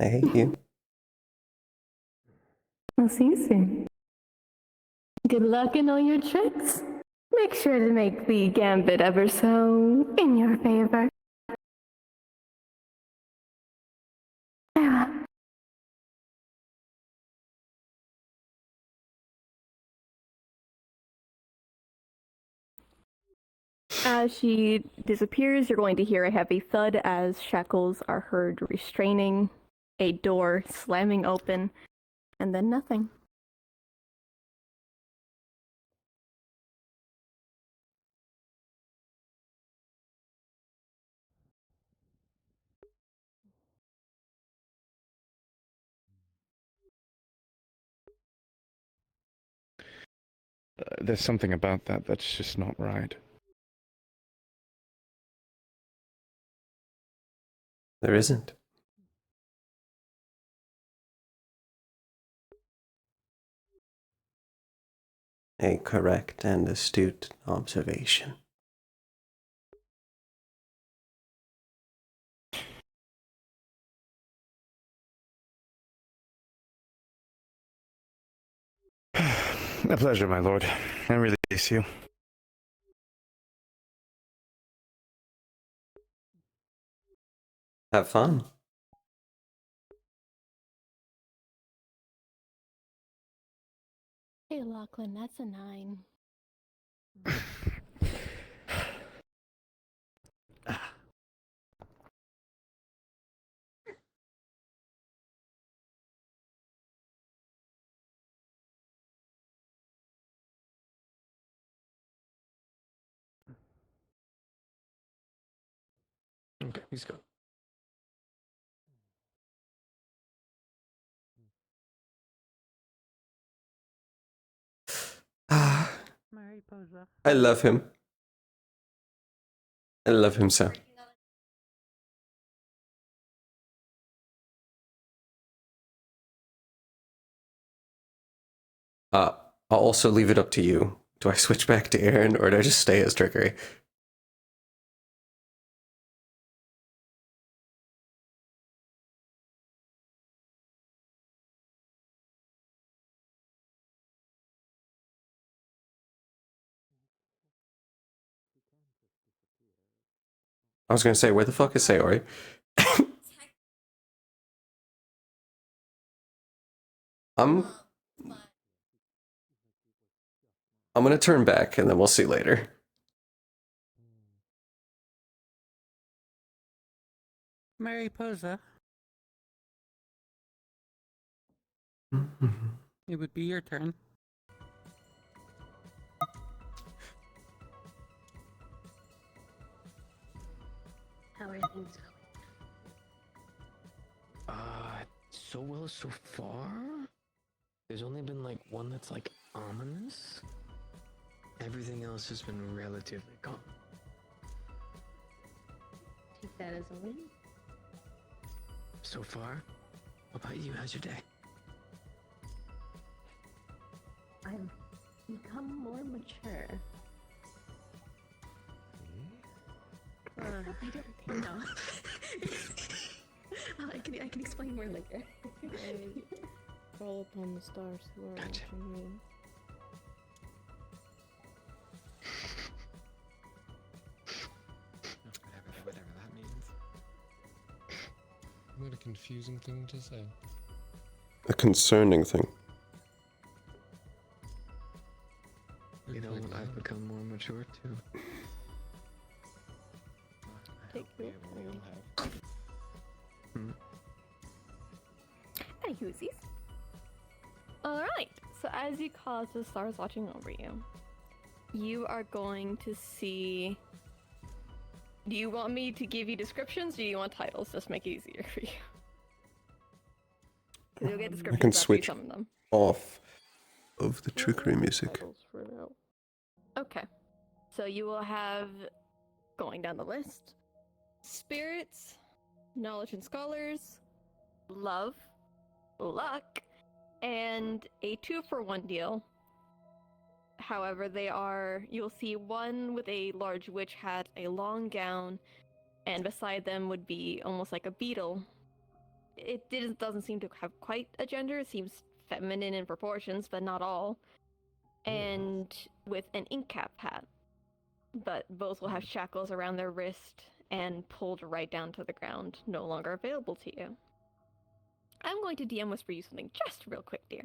I hate you. I'll see you soon. Good luck in all your tricks. Make sure to make the gambit ever so in your favor. Farewell. As she disappears, you're going to hear a heavy thud as shackles are heard restraining, a door slamming open, and then nothing. There's something about that that's just not right. There isn't. A correct and astute observation. A pleasure, my lord. I really miss you. Have fun. Hey, Lachlan, that's a 9. Okay, he's go. I love him. I love him so. I'll also leave it up to you. Do I switch back to Aaron or do I just stay as Trickery? I was gonna say, where the fuck is Sayori? I'm gonna turn back and then we'll see later. Mariposa, it would be your turn. How are things going? So well so far. There's only been like one that's like ominous. Everything else has been relatively calm. Take that as a win. So far. What about you? How's your day? I've become more mature. I don't know. I can explain more later. I call upon the stars who are watching me. Whatever that means. What a confusing thing to say. A concerning thing. You know, I've become more mature too. Take your Hi, Hoosies. Alright, so as you cause the stars watching over you, you are going to see. Do you want me to give you descriptions or do you want titles? Just make it easier for you. Because you'll get I descriptions can after you switch summon them. off of the trickery music. Okay. So you will have, going down the list, spirits, knowledge and scholars, love, luck, and a 2-for-1 deal. However, you'll see one with a large witch hat, a long gown, and beside them would be almost like a beetle. It doesn't seem to have quite a gender, it seems feminine in proportions, but not all. And with an ink cap hat. But both will have shackles around their wrist and pulled right down to the ground, no longer available to you. I'm going to DM whisper you something just real quick, dear.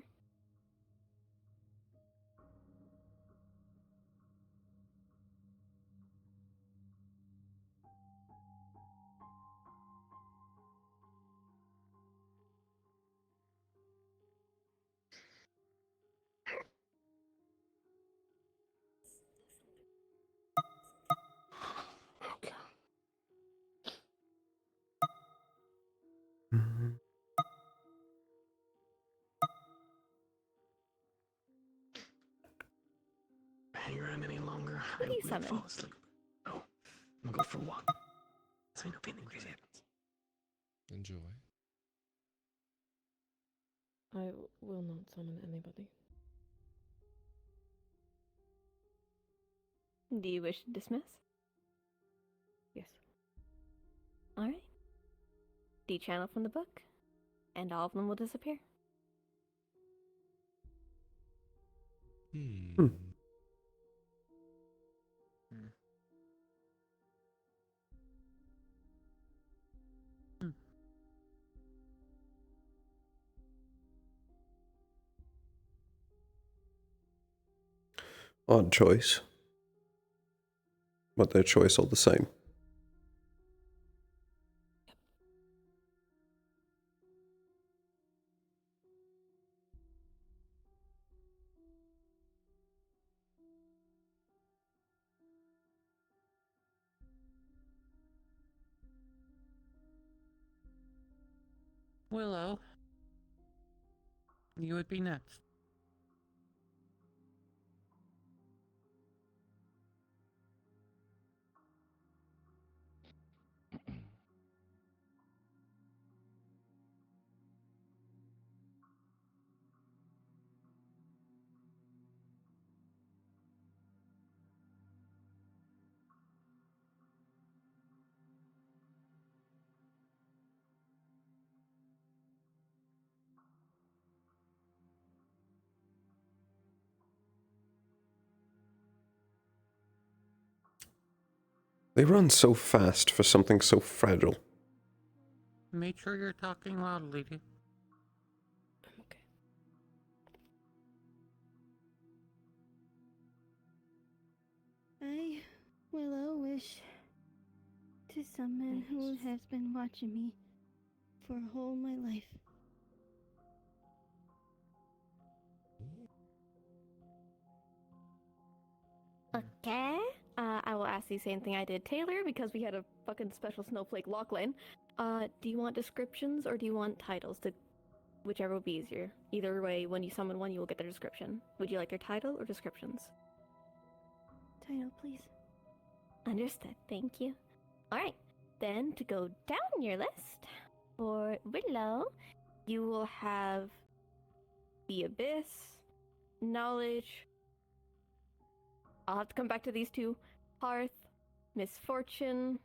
Hang around any longer, What do you I will summon? fall asleep. Oh, I'm gonna go for a walk. So nothing crazy happens. Enjoy. I will not summon anybody. Do you wish to dismiss? Yes. Alright. Dechannel from the book, and all of them will disappear. Hmm. Odd choice. But their choice all the same. Willow, you would be next. They run so fast for something so fragile. Make sure you're talking loudly. I, Willow, wish to someone who has been watching me for all my life. Okay. I will ask the same thing I did Taylor because we had a fucking special snowflake Lachlan. Do you want descriptions or do you want titles? Whichever would be easier. Either way, when you summon one, you will get their description. Would you like their title or descriptions? Title, please. Understood. Thank you. Alright. Then, to go down your list, for Willow, you will have the Abyss, Knowledge. I'll have to come back to these two. Hearth, Misfortune,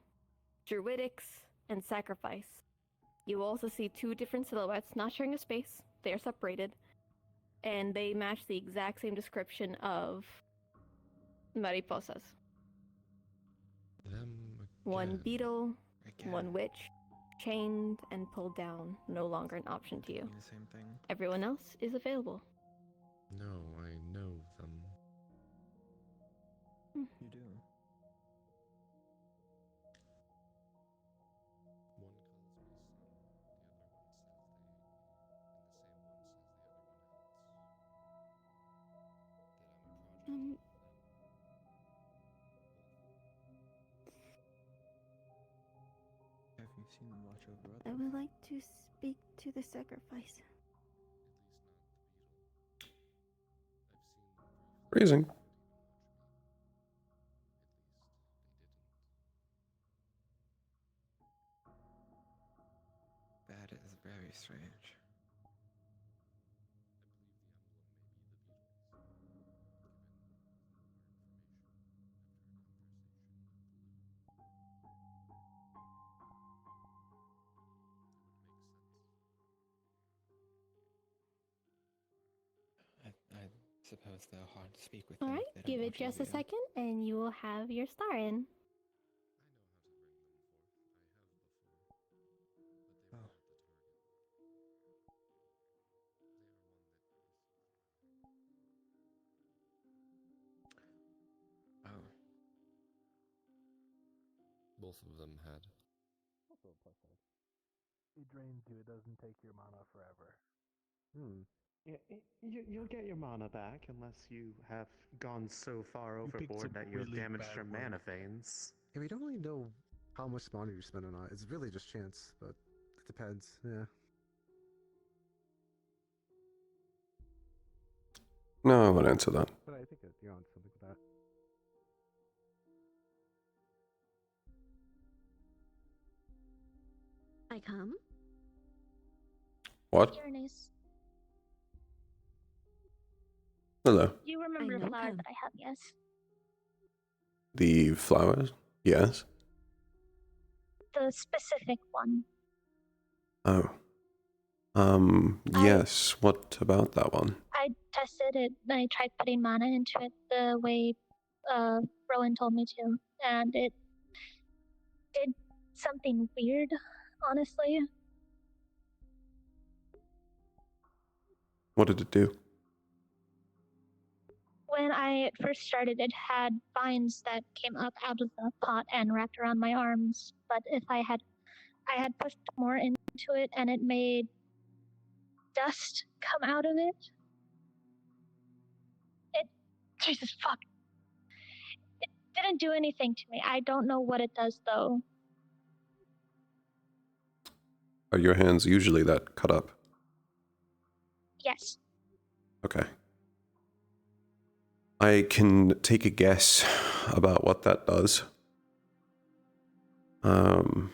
Druidics, and Sacrifice. You will also see two different silhouettes, not sharing a space. They are separated. And they match the exact same description of mariposas. Them One again. beetle, one witch, chained and pulled down, no longer an option to you. The same thing. Everyone else is available. No, I know them. You do. One calls me son, the other one says they, and the same one says the other one hates. That I'm a project. Have you seen them watch over I others? would like to speak to the sacrifice. Freezing. That is very strange. I suppose they're hard to speak with them. Alright, if they don't give it watch just over a you. second and you will have your star in. Oh. Oh. Both of them had. Also a plus side. It drains you. It doesn't take your mana forever. Yeah, you'll get your mana back unless you have gone so far You picked overboard some that you have really damaged bad your ones. mana veins. Yeah, we don't really know how much mana you're spending on it. It's really just chance, but it depends. Yeah. No, I won't answer that. But I think that you're on something with that. I come. What? Uranus. Hello. You remember the flower that I have, yes? The flowers? Yes. The specific one. Oh. Yes. What about that one? I tested it. I tried putting mana into it the way Rowan told me to, and it did something weird, honestly. What did it do? When I first started, it had vines that came up out of the pot and wrapped around my arms. But if I had pushed more into it, and it made dust come out of it. Jesus fuck. It didn't do anything to me. I don't know what it does though. Are your hands usually that cut up? Yes. Okay. I can take a guess about what that does. Do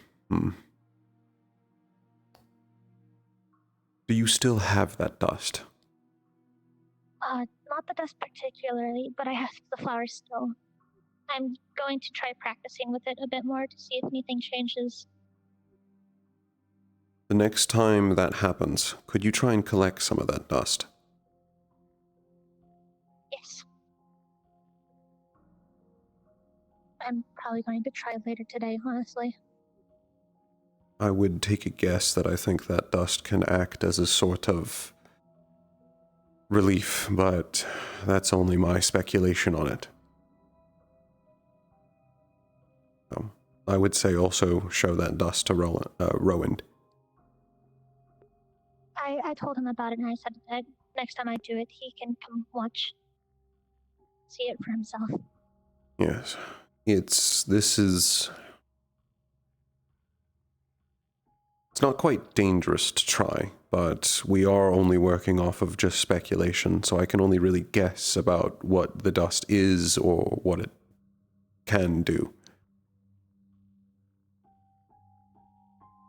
you still have that dust? Not the dust particularly, but I have the flowers still. I'm going to try practicing with it a bit more to see if anything changes. The next time that happens, could you try and collect some of that dust? Yes. I'm probably going to try later today, honestly. I would take a guess that I think that dust can act as a sort of relief, but that's only my speculation on it. So, I would say also show that dust to Rowan. I told him about it and I said that next time I do it, he can come watch. See it for himself. Yes. It's not quite dangerous to try, but we are only working off of just speculation, so I can only really guess about what the dust is or what it can do.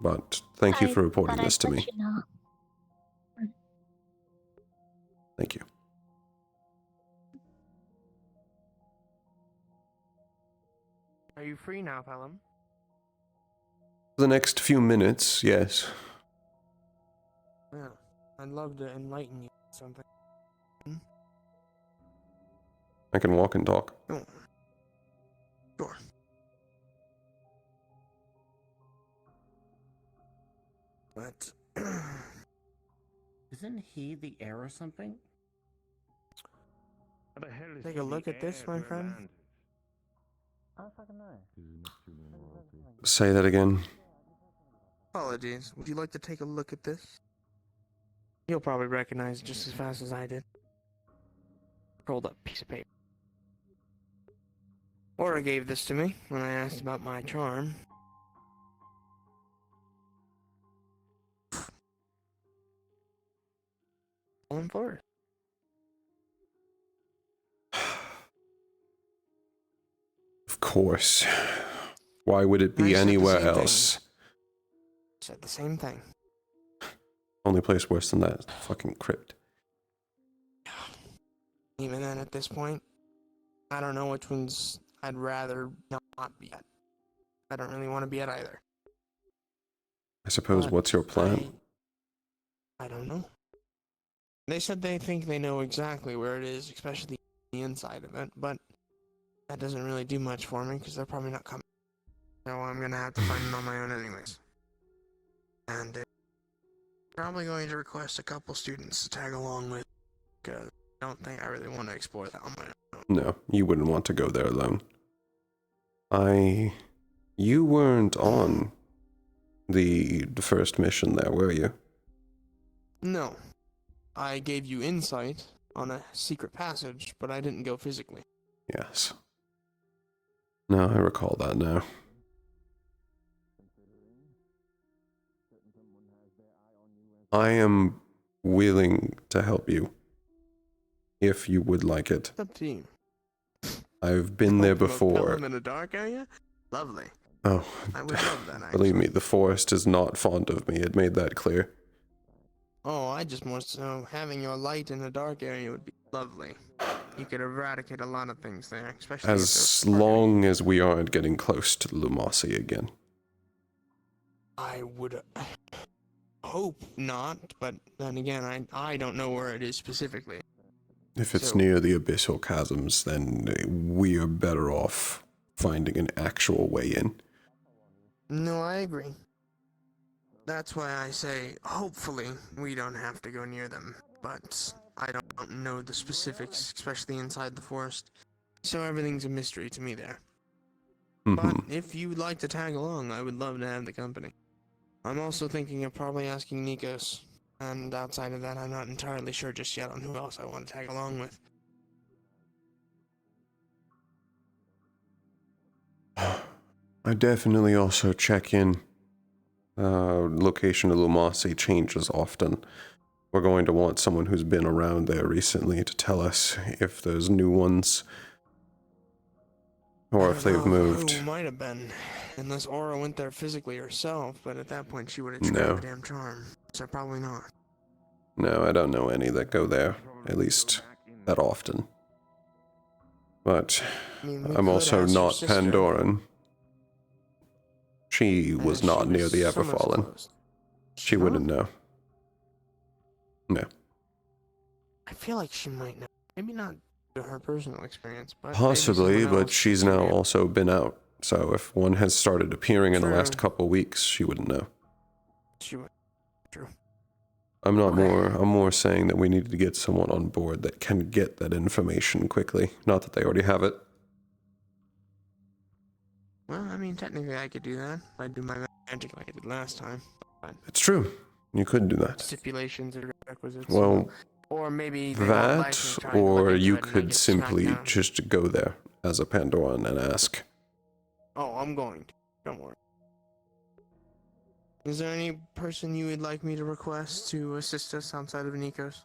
But thank you for reporting this to me. You know. Thank you. Are you free now, Pelham? The next few minutes, yes. Yeah, I'd love to enlighten you on something. I can walk and talk. Oh. Sure. But Isn't he the heir or something? How the hell is take he a the look at this, heir my to our friend. land? I don't fucking know. Say that again. Apologies. Would you like to take a look at this? You'll probably recognize it just as fast as I did. Rolled up piece of paper. Aura gave this to me when I asked about my charm. Falling for it. Of course. Why would it I be said the anywhere same thing. else? Said the same thing. Only place worse than that is the fucking crypt. Even then, at this point, I don't know which ones I'd rather not be at. I don't really want to be at either. I suppose, But what's your plan? I don't know. They said they think they know exactly where it is, especially the inside of it, but that doesn't really do much for me because they're probably not coming. So I'm gonna have to find it on my own anyways. And probably going to request a couple students to tag along with, because I don't think I really want to explore that on my own. No, you wouldn't want to go there alone. You weren't on the first mission there, were you? No. I gave you insight on a secret passage, but I didn't go physically. Yes. No, I recall that now. I am willing to help you, if you would like it. It's up to you. I've been there before. In a dark area? Lovely. Oh, I would love that, actually. believe me, the forest is not fond of me. It made that clear. Oh, I just want to know having your light in a dark area would be lovely. You could eradicate a lot of things there, especially As long as we aren't getting close to the Lumasi again. I would hope not, but then again, I don't know where it is specifically. If it's near the abyssal chasms, then we are better off finding an actual way in. No, I agree. That's why I say, hopefully, we don't have to go near them. But I don't know the specifics, especially inside the forest. So everything's a mystery to me there. But if you would like to tag along, I would love to have the company. I'm also thinking of probably asking Nikos. And outside of that, I'm not entirely sure just yet on who else I want to tag along with. I definitely also check in. Location of Lumasi changes often. We're going to want someone who's been around there recently to tell us if there's new ones or if they've moved. Who might have been, unless Aura went there physically herself, but at that point she would have described the damn charm. So probably not. No, I don't know any that go there, at least that often. But I'm also not Pandoran. She was not near the Everfallen. She wouldn't know. No. I feel like she might know. Maybe not to her personal experience, but Possibly, but she's now also been out. So if one has started appearing in the last couple weeks, she wouldn't know. She would. True. I'm more saying that we need to get someone on board that can get that information quickly. Not that they already have it. Well, I mean, technically I could do that. I'd do my magic like I did last time. But It's true. You could do that. stipulations or requisites. Well, or maybe they that, or you could simply just go there as a Pandoran and ask. Oh, I'm going to. Don't worry. Is there any person you would like me to request to assist us outside of Nikos?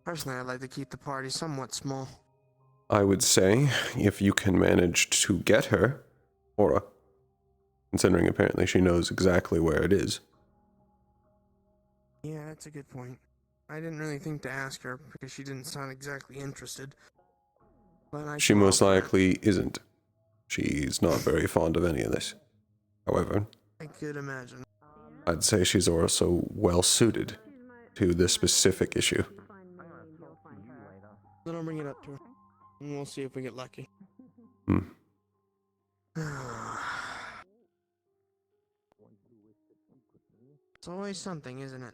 Personally, I'd like to keep the party somewhat small. I would say, if you can manage to get her, Aura, considering apparently she knows exactly where it is. Yeah, that's a good point. I didn't really think to ask her because she didn't sound exactly interested. She most likely isn't. She's not very fond of any of this. However, I could imagine. I'd say she's also well suited to this specific issue. Then I'll bring it up to her. And we'll see if we get lucky. Hmm. It's always something, isn't it?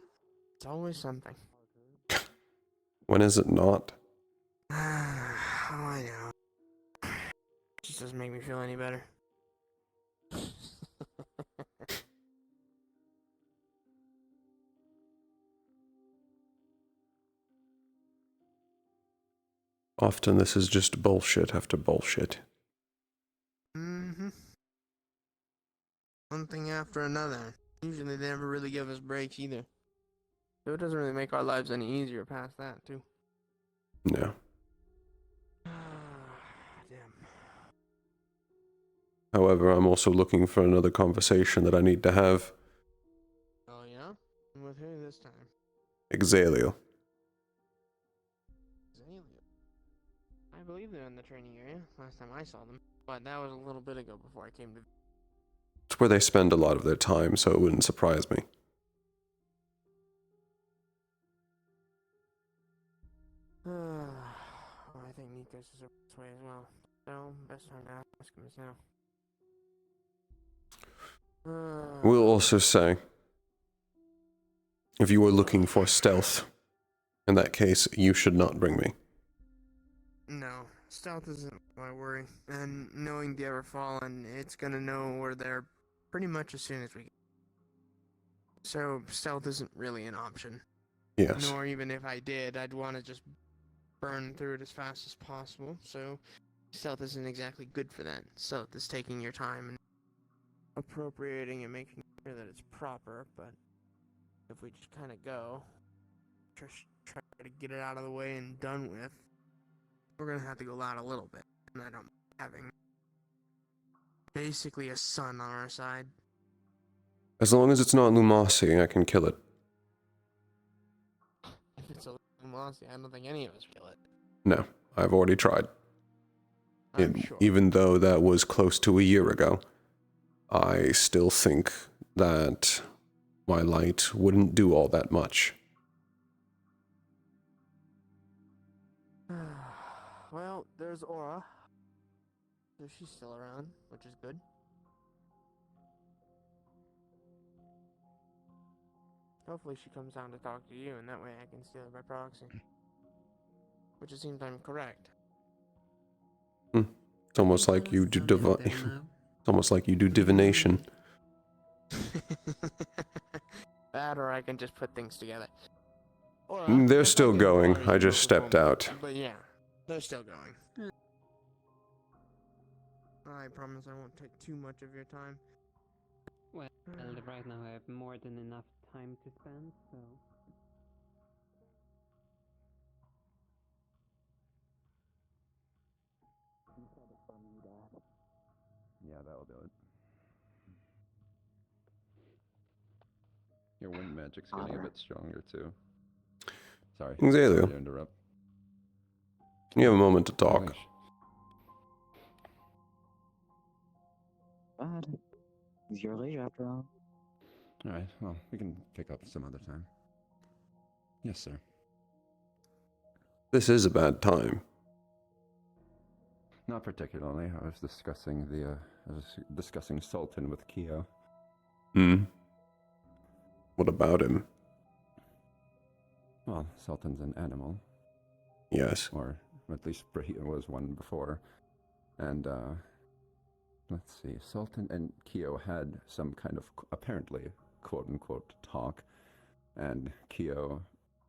It's always something. When is it not? Oh, I know. Just doesn't make me feel any better. Often this is just bullshit after bullshit. Mm-hmm. One thing after another. Usually they never really give us breaks either. So it doesn't really make our lives any easier past that, too. No. Damn. However, I'm also looking for another conversation that I need to have. Oh, yeah? With who this time? Exalio. I believe they're in the training area. Last time I saw them. But that was a little bit ago before I came to... It's where they spend a lot of their time, so it wouldn't surprise me. I think Nikos is this way as well. So, best time to ask him is now. We'll also say, if you were looking for stealth, in that case, you should not bring me. No, stealth isn't my worry. And knowing the Everfallen, it's gonna know we're there pretty much as soon as we get. So, stealth isn't really an option. Yes. Nor even if I did, I'd want to just burn through it as fast as possible. So, stealth isn't exactly good for that. Stealth is taking your time and appropriating and making sure that it's proper, but if we just kind of go, just try to get it out of the way and done with, we're going to have to go out a little bit. And I don't having basically a sun on our side. As long as it's not Lumasi, I can kill it. If it's a Lumasi, I don't think any of us kill it. No, I've already tried. I'm sure. Even though that was close to a year ago, I still think that my light wouldn't do all that much. Well, there's Aura. So she's still around, which is good. Hopefully she comes down to talk to you, and that way I can steal it by proxy. Which it seems I'm correct. It's almost like you do it's almost like you do divination. That, or I can just put things together. Or, They're still going. I just stepped out. But yeah, they're still going. I promise I won't take too much of your time. Well, right now I have more than enough time to spend, so... Yeah, that'll do it. Your wind magic's getting a bit stronger too. Sorry. Xalu, Sorry to interrupt. you have a moment to talk. It's your leisure after all. Alright, well, we can pick up some other time. Yes, sir. This is a bad time. Not particularly. I was discussing Sultan with Keo. What about him? Well, Sultan's an animal. Yes. Or at least he was one before. And, let's see, Sultan and Keo had some kind of, apparently, quote-unquote, talk. And Keo,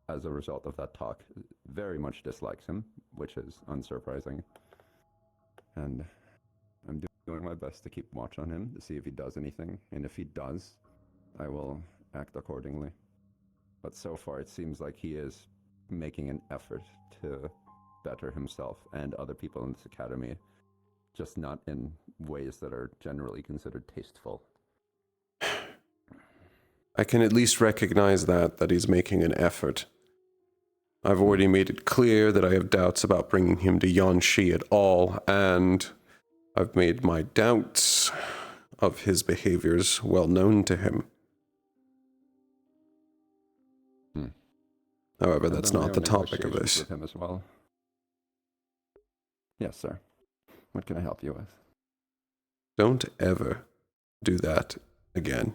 as a result of that talk, very much dislikes him, which is unsurprising. And I'm doing my best to keep watch on him to see if he does anything. And if he does, I will act accordingly. But so far, it seems like he is making an effort to better himself and other people in this academy, just not in ways that are generally considered tasteful. I can at least recognize that he's making an effort. I've already made it clear that I have doubts about bringing him to Yanxi at all, and I've made my doubts of his behaviors well known to him. However, that's not the topic of this. With him as well. Yes, sir. What can I help you with? Don't ever do that again.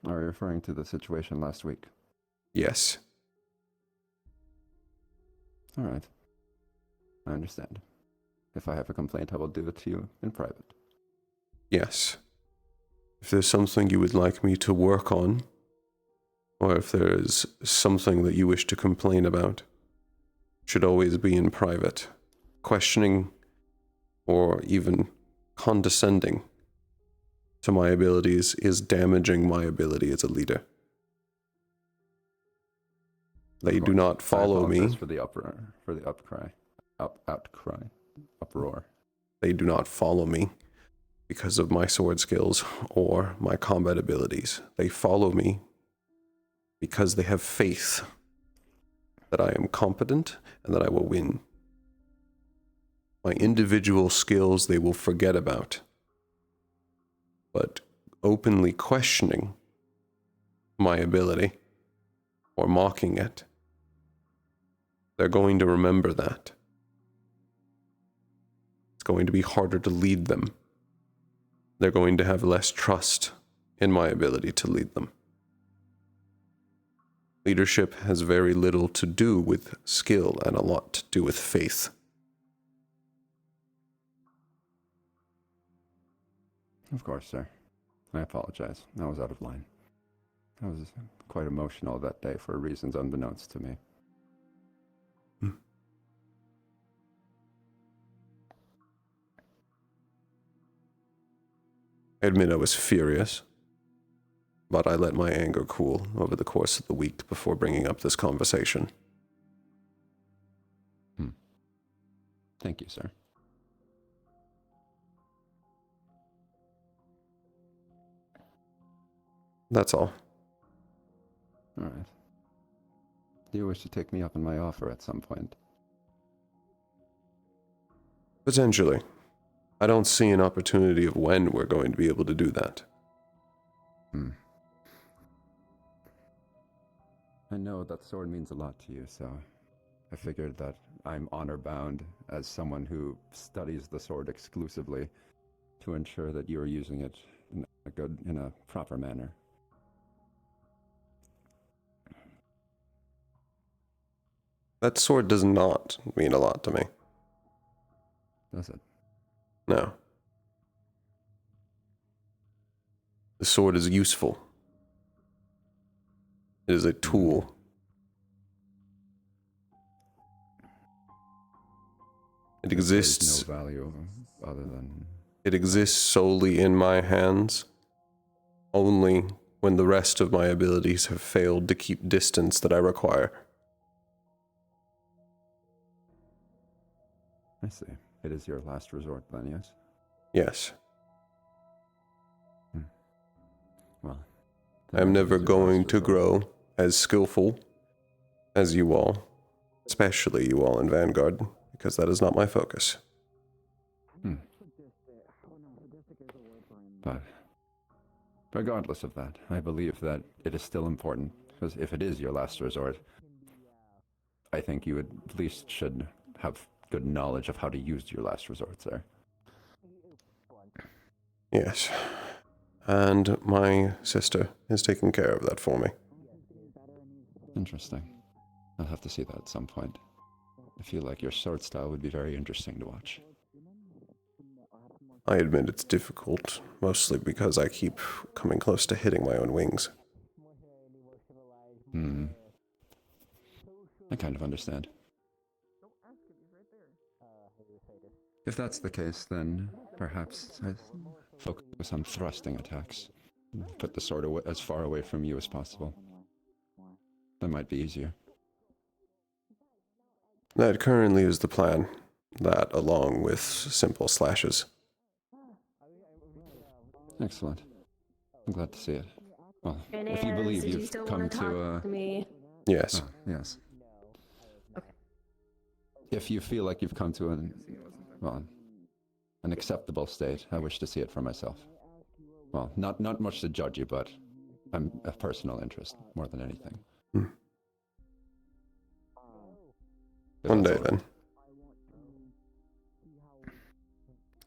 Are you referring to the situation last week? Yes. All right. I understand. If I have a complaint, I will do it to you in private. Yes. If there's something you would like me to work on, or if there is something that you wish to complain about, it should always be in private. Questioning or even condescending to my abilities is damaging my ability as a leader. They do not follow me. For the uproar. They do not follow me because of my sword skills or my combat abilities. They follow me because they have faith that I am competent and that I will win. My individual skills they will forget about. But openly questioning my ability or mocking it, they're going to remember that. It's going to be harder to lead them. They're going to have less trust in my ability to lead them. Leadership has very little to do with skill and a lot to do with faith. Of course, sir. I apologize. I was out of line. I was quite emotional that day for reasons unbeknownst to me. I admit I was furious, but I let my anger cool over the course of the week before bringing up this conversation. Thank you, sir. That's all. All right. Do you wish to take me up on my offer at some point? Potentially. I don't see an opportunity of when we're going to be able to do that. I know that sword means a lot to you, so I figured that I'm honor-bound as someone who studies the sword exclusively to ensure that you are using it in a proper manner. That sword does not mean a lot to me. Does it? No. The sword is useful. It is a tool. It exists. There's no value other than... It exists solely in my hands, only when the rest of my abilities have failed to keep distance that I require. I see. It is your last resort then, yes? Yes. Well, I'm never going to grow as skillful as you all, especially you all in Vanguard, because that is not my focus. But regardless of that, I believe that it is still important, because if it is your last resort, I think you at least should have good knowledge of how to use your last resort, sir. Yes. And my sister is taking care of that for me. Interesting. I'll have to see that at some point. I feel like your sword style would be very interesting to watch. I admit it's difficult, mostly because I keep coming close to hitting my own wings. I kind of understand. If that's the case, then perhaps I focus on thrusting attacks. Put the sword as far away from you as possible. That might be easier. That currently is the plan. That along with simple slashes. Excellent. I'm glad to see it. Well, if you believe you've come to me. Yes. Yes. Okay. If you feel like you've come to an acceptable state, I wish to see it for myself. Well, not much to judge you, but I'm a personal interest more than anything. One day then.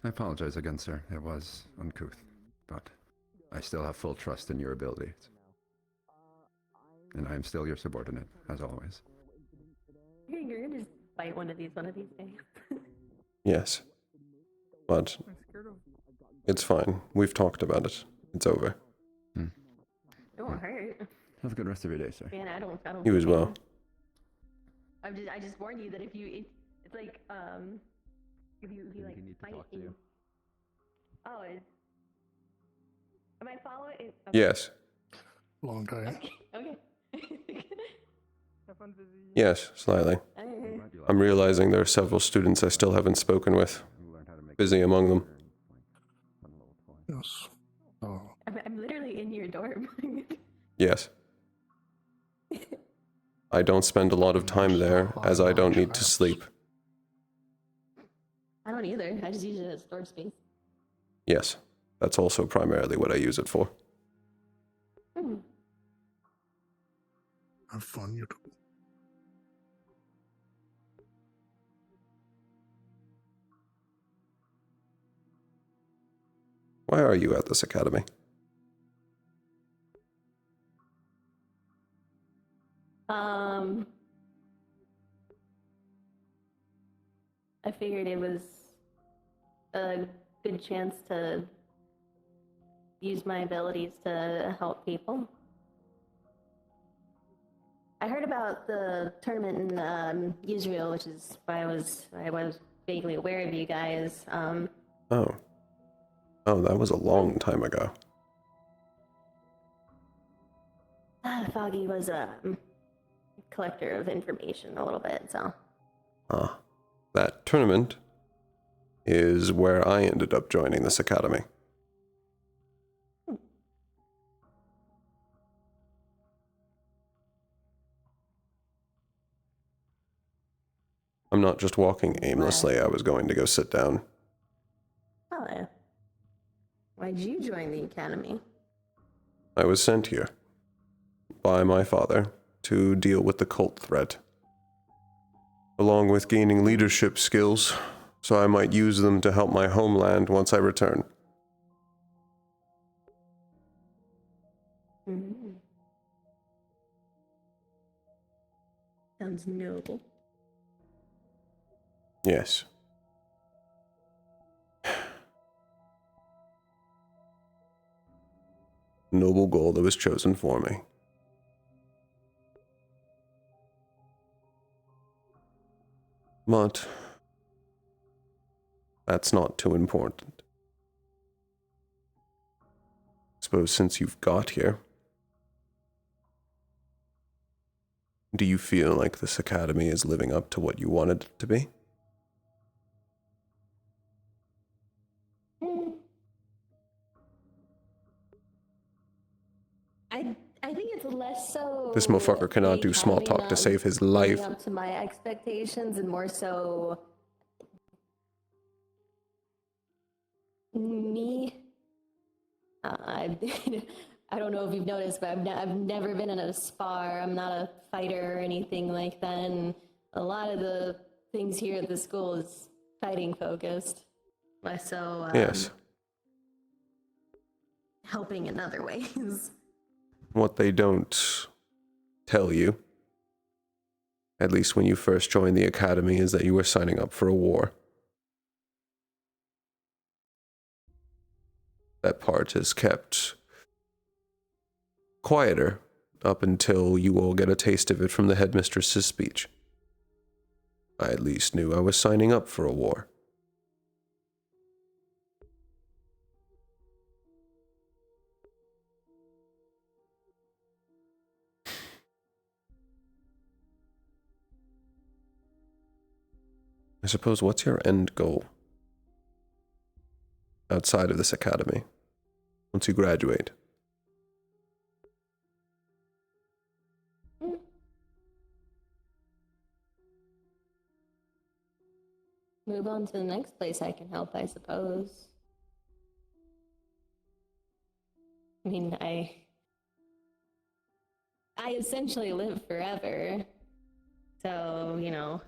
I apologize again, sir. It was uncouth, but I still have full trust in your abilities. And I am still your subordinate, as always. You're gonna just fight one of these days. Yes. But it's fine. We've talked about it. It's over. It won't hurt. Have a good rest of your day, sir. Man, I don't. You as well. I just warned you that if it's like if you like need to fight talk to in. you. Oh, am I following? Okay. Yes. Long time. Okay. Yes, slightly. I'm realizing there are several students I still haven't spoken with. Busy among them. Yes. Oh. I'm literally in your dorm. Yes. I don't spend a lot of time there, as I don't need to sleep. I don't either. I just use it as storage space. Yes. That's also primarily what I use it for. Have fun, you two. Why are you at this academy? I figured it was a good chance to use my abilities to help people. I heard about the tournament in Israel, which is why I was vaguely aware of you guys. Oh, that was a long time ago. Foggy was a collector of information a little bit, so. That tournament is where I ended up joining this academy. I'm not just walking aimlessly. I was going to go sit down. Oh, yeah. Why'd you join the academy? I was sent here by my father to deal with the cult threat, along with gaining leadership skills, so I might use them to help my homeland once I return. Mm-hmm. Sounds noble. Yes. Noble goal that was chosen for me. But that's not too important. Suppose since you've got here, do you feel like this academy is living up to what you wanted it to be? I think it's less so. This motherfucker cannot the do small academy talk to not save his living life. up to my expectations, and more so me. I don't know if you've noticed, but I've never been in a spar. I'm not a fighter or anything like that. And a lot of the things here at the school is fighting focused. Less so Yes. helping in other ways. What they don't tell you, at least when you first joined the academy, is that you were signing up for a war. That part is kept quieter up until you all get a taste of it from the headmistress's speech. I at least knew I was signing up for a war. I suppose, what's your end goal outside of this academy once you graduate? move on to the next place I can help, I suppose. I mean, I essentially live forever, so, you know,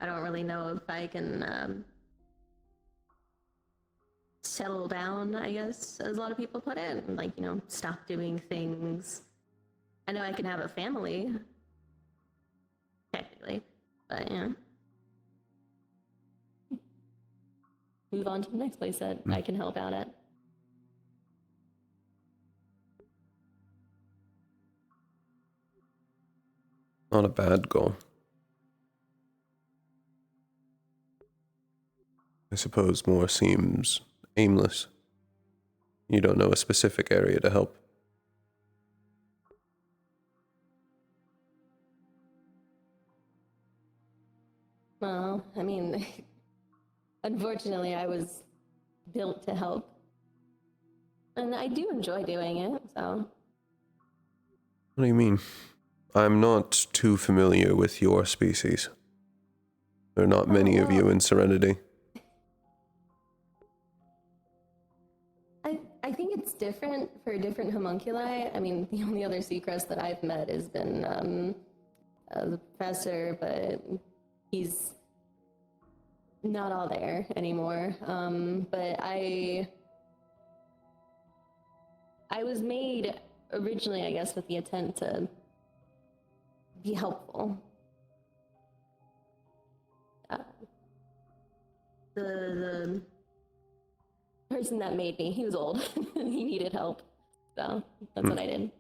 I don't really know if I can settle down, I guess, as a lot of people put it, and, like, you know, stop doing things. I know I can have a family, technically, but, you know, move on to the next place that I can help out at. Not a bad goal. I suppose more seems aimless. You don't know a specific area to help. Well, I mean, unfortunately, I was built to help. And I do enjoy doing it, so. What do you mean? I'm not too familiar with your species. There are not many of you in Serenity. I think it's different for different homunculi. I mean, the only other Seacrest that I've met has been the professor, but he's not all there anymore. But I was made originally, I guess, with the intent to be helpful. The person that made me, he was old and he needed help, so that's what I did.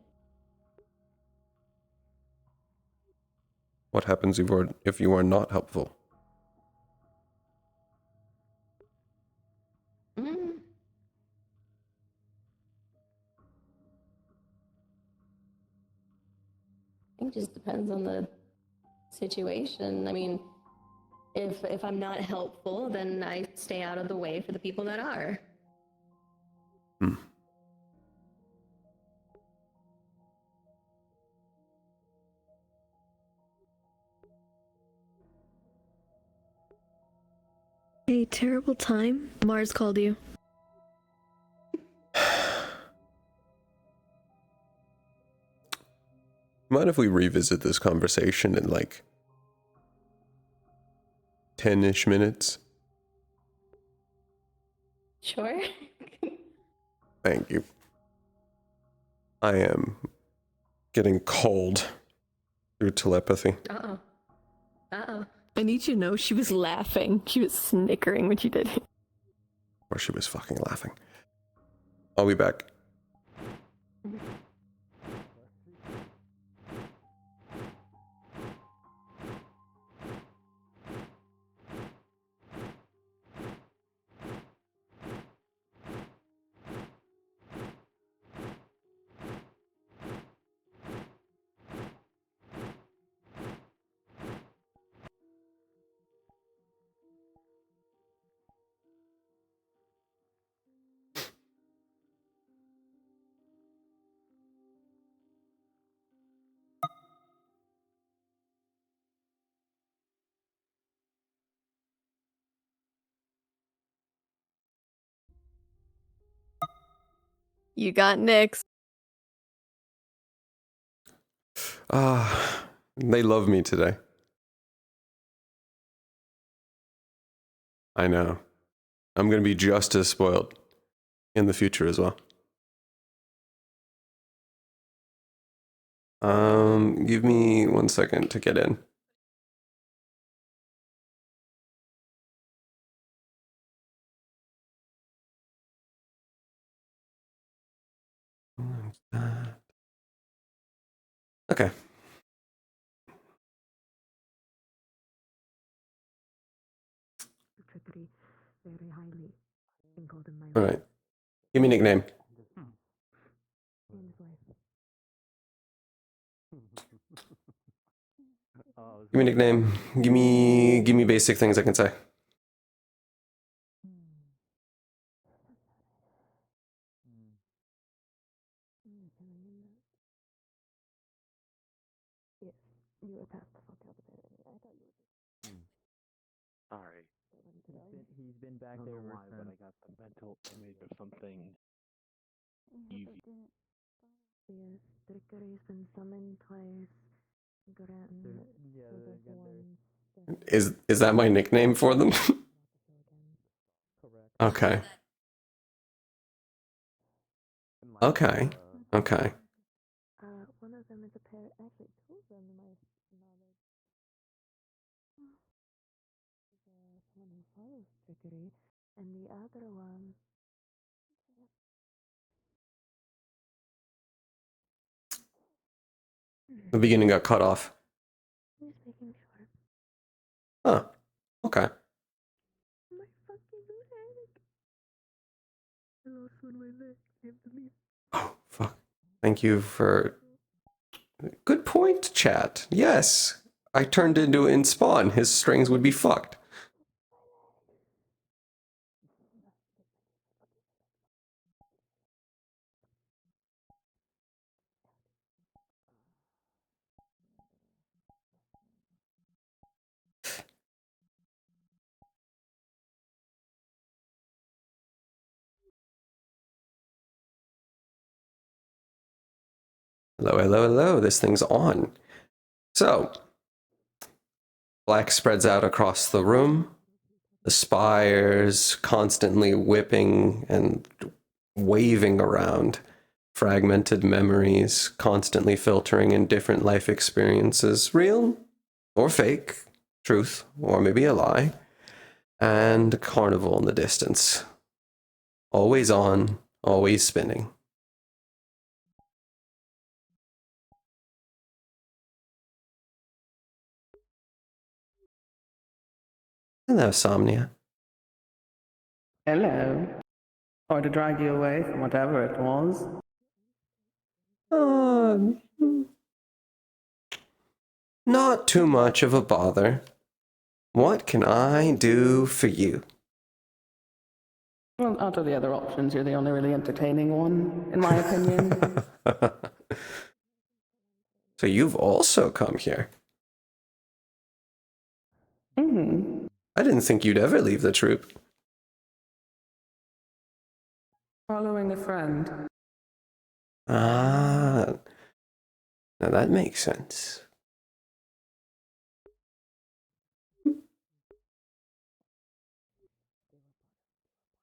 What happens if you are not helpful? Mm. I think it just depends on the situation. I mean, if I'm not helpful, then I stay out of the way for the people that are. A terrible time. Mars called you. Mind if we revisit this conversation in like 10-ish minutes? Sure. Thank you. I am getting cold through telepathy. Uh-oh. Uh-oh. I need you to know she was laughing. She was snickering when she did it. Or she was fucking laughing. I'll be back. You got Nyx. They love me today. I know. I'm gonna be just as spoiled in the future as well. Give me 1 second to get in. Okay. Very highly sprinkled in my All right. Give me a nickname. Give me a nickname. Give me basic things I can say. Yes, you were past the fuck out of it. I thought you were. Sorry. He's been back there ever since. But I got the mental image of something evil. Yes, trickery's been summoned twice. Granted, Is that my nickname for them? Okay. Okay. Okay. one of them is a pair. Actually, two of them might knowledge. Someone who follows trickery, and the other one. The beginning got cut off. Just making sure. Huh. Okay. My fucking leg. I lost one of my legs. I have to leave. Oh, fuck. Thank you for... Good point, chat. Yes. I turned into in Spawn. His strings would be fucked. Hello, hello, hello. This thing's on. So, black spreads out across the room. The spires constantly whipping and waving around. Fragmented memories constantly filtering in different life experiences. Real or fake. Truth or maybe a lie. And carnival in the distance. Always on, always spinning. Hello, Somnia. Hello. Or to drag you away from whatever it was. Not too much of a bother. What can I do for you? Well, out of the other options, you're the only really entertaining one, in my opinion. So you've also come here. Mm-hmm. I didn't think you'd ever leave the troop. Following a friend. Ah, now that makes sense.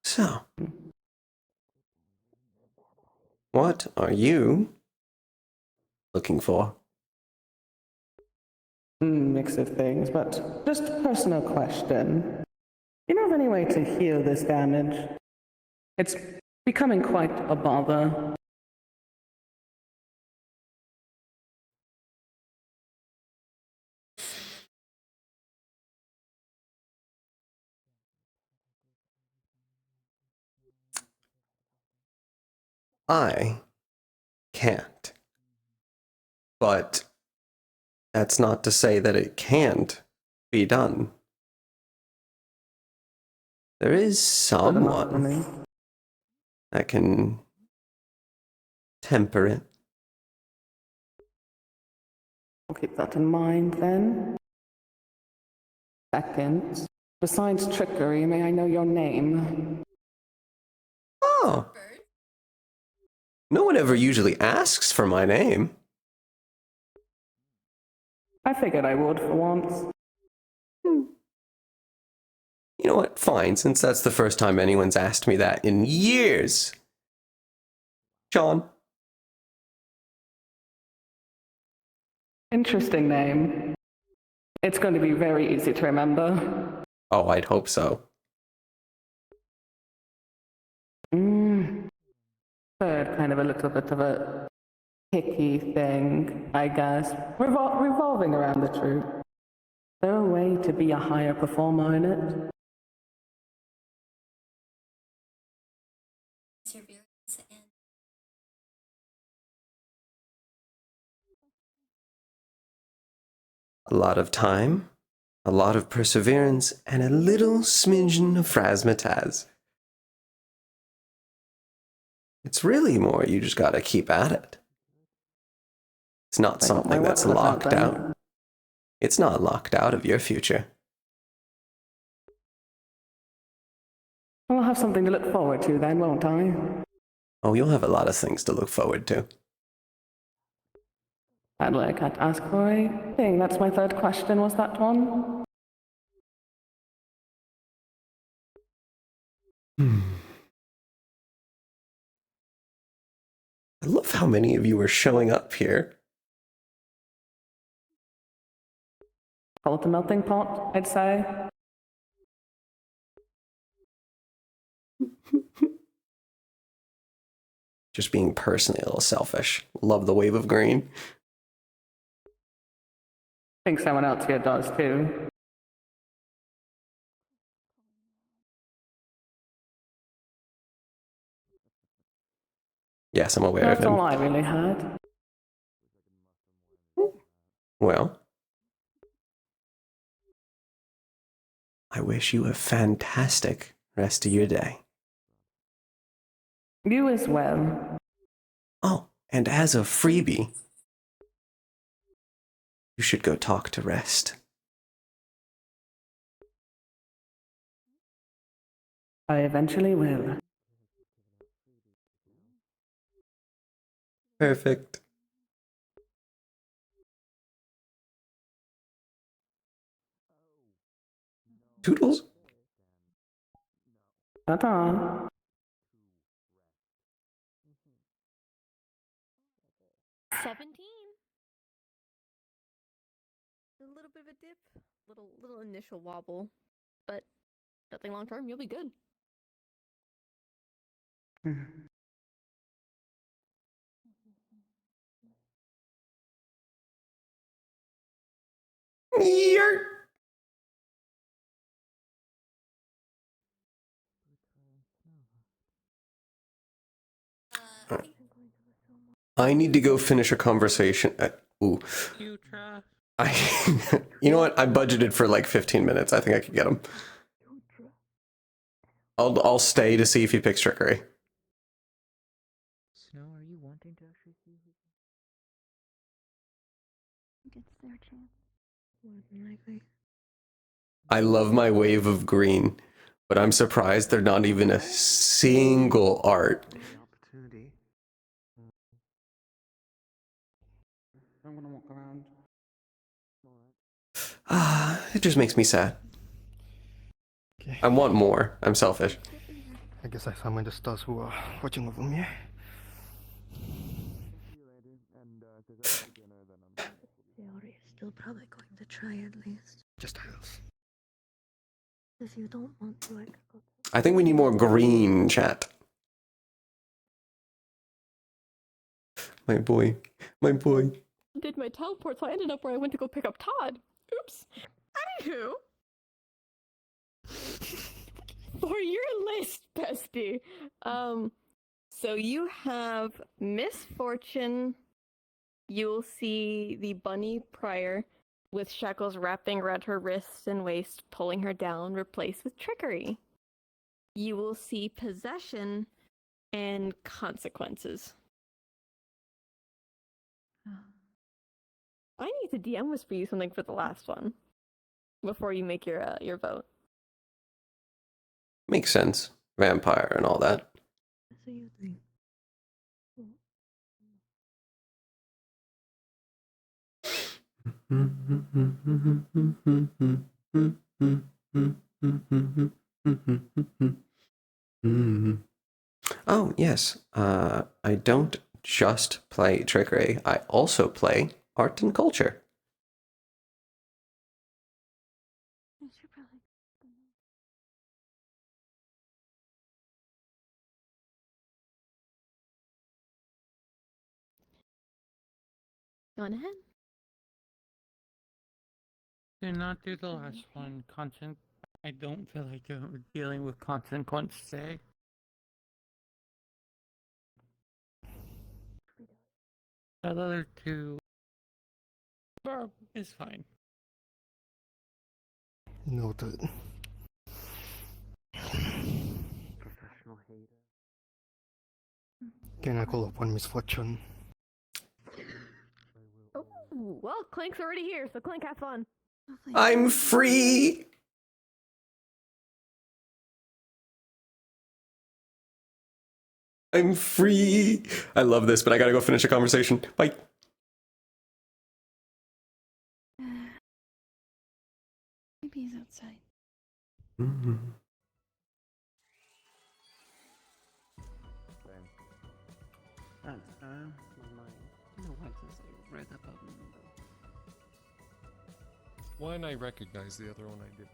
So, what are you looking for? Mix of things, but just a personal question. You know of any way to heal this damage? It's becoming quite a bother. I can't. But that's not to say that it can't be done. There is someone that can temper it. I'll keep that in mind then. Second, besides trickery, may I know your name? Oh. No one ever usually asks for my name. I figured I would for once. You know what? Fine, since that's the first time anyone's asked me that in years. Sean. Interesting name. It's going to be very easy to remember. Oh, I'd hope so. Third, kind of a little bit of a picky thing, I guess. Revolving around the truth. Is there a way to be a higher performer in it? A lot of time, a lot of perseverance, and a little smidgen of razzmatazz. It's really more you just gotta keep at it. It's not something that's locked out. It's not locked out of your future. I'll have something to look forward to then, won't I? Oh, you'll have a lot of things to look forward to. I'd like to ask for a thing. That's my third question, was that one? I love how many of you are showing up here. Call it the melting pot, I'd say. Just being personally a little selfish. Love the wave of green. I think someone else here does too. Yes, I'm aware That's of him. all I really had. Well, I wish you a fantastic rest of your day. You as well. Oh, and as a freebie, you should go talk to Rest. I eventually will. Perfect. Toodles? Ta-ta. 17. A little bit of a dip, little initial wobble, but nothing long term. You'll be good. Yerp. I need to go finish a conversation. Ooh. You know what? I budgeted for like 15 minutes. I think I could get him. I'll stay to see if he picks trickery. Snow, are you wanting to actually see who It's their chance. more than likely? I love my wave of green, but I'm surprised they're not even a single art. Opportunity. I'm gonna walk around. It just makes me sad. I want more. I'm selfish. I guess I summon the stars who are watching over me. Theory is still probably going to try at least. Just tiles. If you don't want to, I could go. I think we need more green, chat. My boy. My boy. Did my teleport, so I ended up where I went to go pick up Todd. Oops. Anywho. For your list, bestie. So you have Misfortune. You'll see the bunny prior with shackles wrapping around her wrists and waist, pulling her down, replaced with Trickery. You will see Possession and Consequences. I need to DM whisper you something for the last one before you make your vote. Makes sense. Vampire and all that. So you think? Oh, yes. I don't just play Trickery. I also play Art and Culture. Go on ahead. Do not do the last one. I don't feel like dealing with consequence today. The other two is fine. Noted. Professional hater. Can I call upon misfortune? Oh, well, Clink's already here, so Clink, have fun. I'm free! I'm free. I love this, but I gotta go finish a conversation. Bye. Maybe he's outside. Mm-hmm. Thanks, my mind. You know what, since I read about One I recognize, the other one I didn't.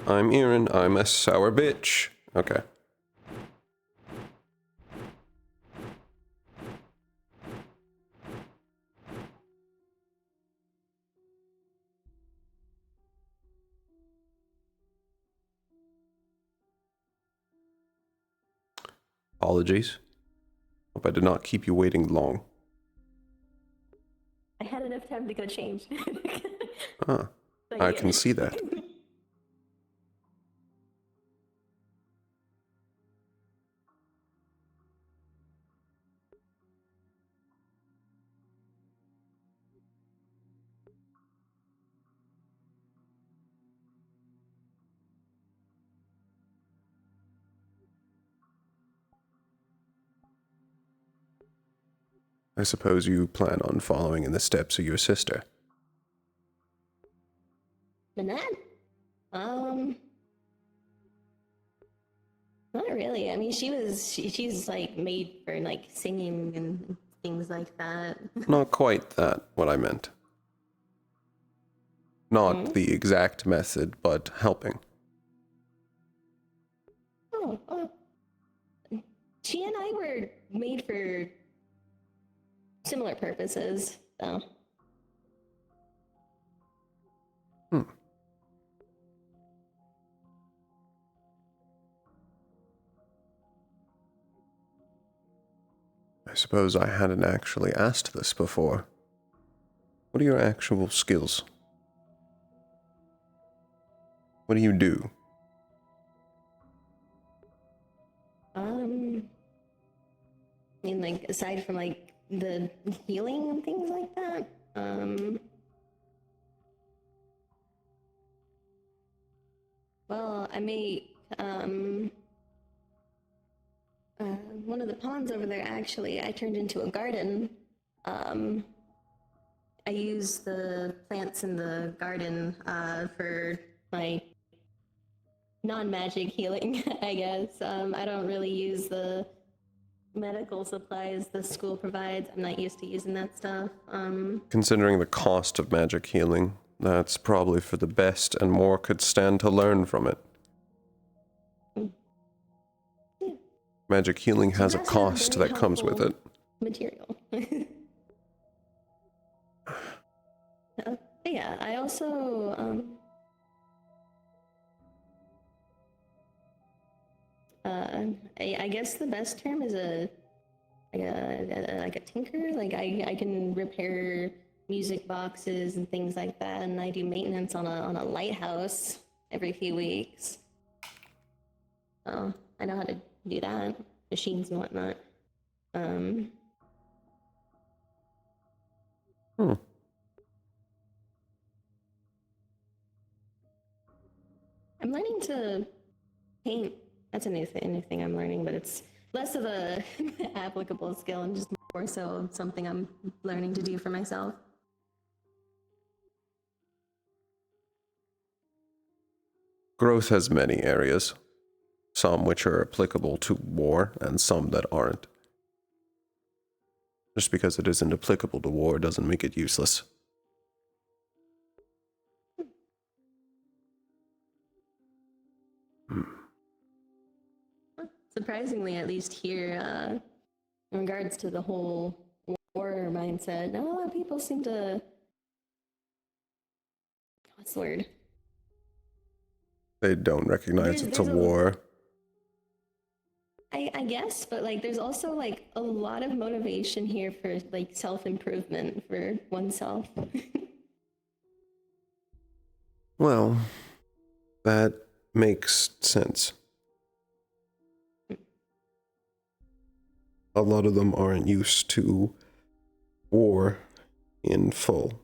I'm Aaron. I'm a sour bitch. Okay. Apologies. Hope I did not keep you waiting long. I had enough time to go change. Ah, I can see that. I suppose you plan on following in the steps of your sister. Manette? Not really. I mean, she's like made for like singing and things like that. Not quite that, what I meant. Not the exact method, but helping. Oh, she and I were made for similar purposes, though. I suppose I hadn't actually asked this before. What are your actual skills? What do you do? I mean, like, aside from like the healing and things like that, well, I make one of the ponds over there, actually, I turned into a garden. I use the plants in the garden for my non-magic healing, I guess. I don't really use the medical supplies the school provides. I'm not used to using that stuff. Considering the cost of magic healing, that's probably for the best, and more could stand to learn from it. Yeah. Magic healing has a Grass cost very that comes with helpful it. Material. But yeah, I also I guess the best term is like a tinker. Like I can repair music boxes and things like that, and I do maintenance on a lighthouse every few weeks. So I know how to do that, machines and whatnot. I'm learning to paint. That's a new thing I'm learning, but it's less of a applicable skill and just more so something I'm learning to do for myself. Growth has many areas, some which are applicable to war and some that aren't. Just because it isn't applicable to war doesn't make it useless. Surprisingly, at least here, in regards to the whole war mindset, not a lot of people seem to. What's the word? They don't recognize it's a There's war. I guess, but like, there's also like a lot of motivation here for like self-improvement for oneself. Well, that makes sense. A lot of them aren't used to war in full.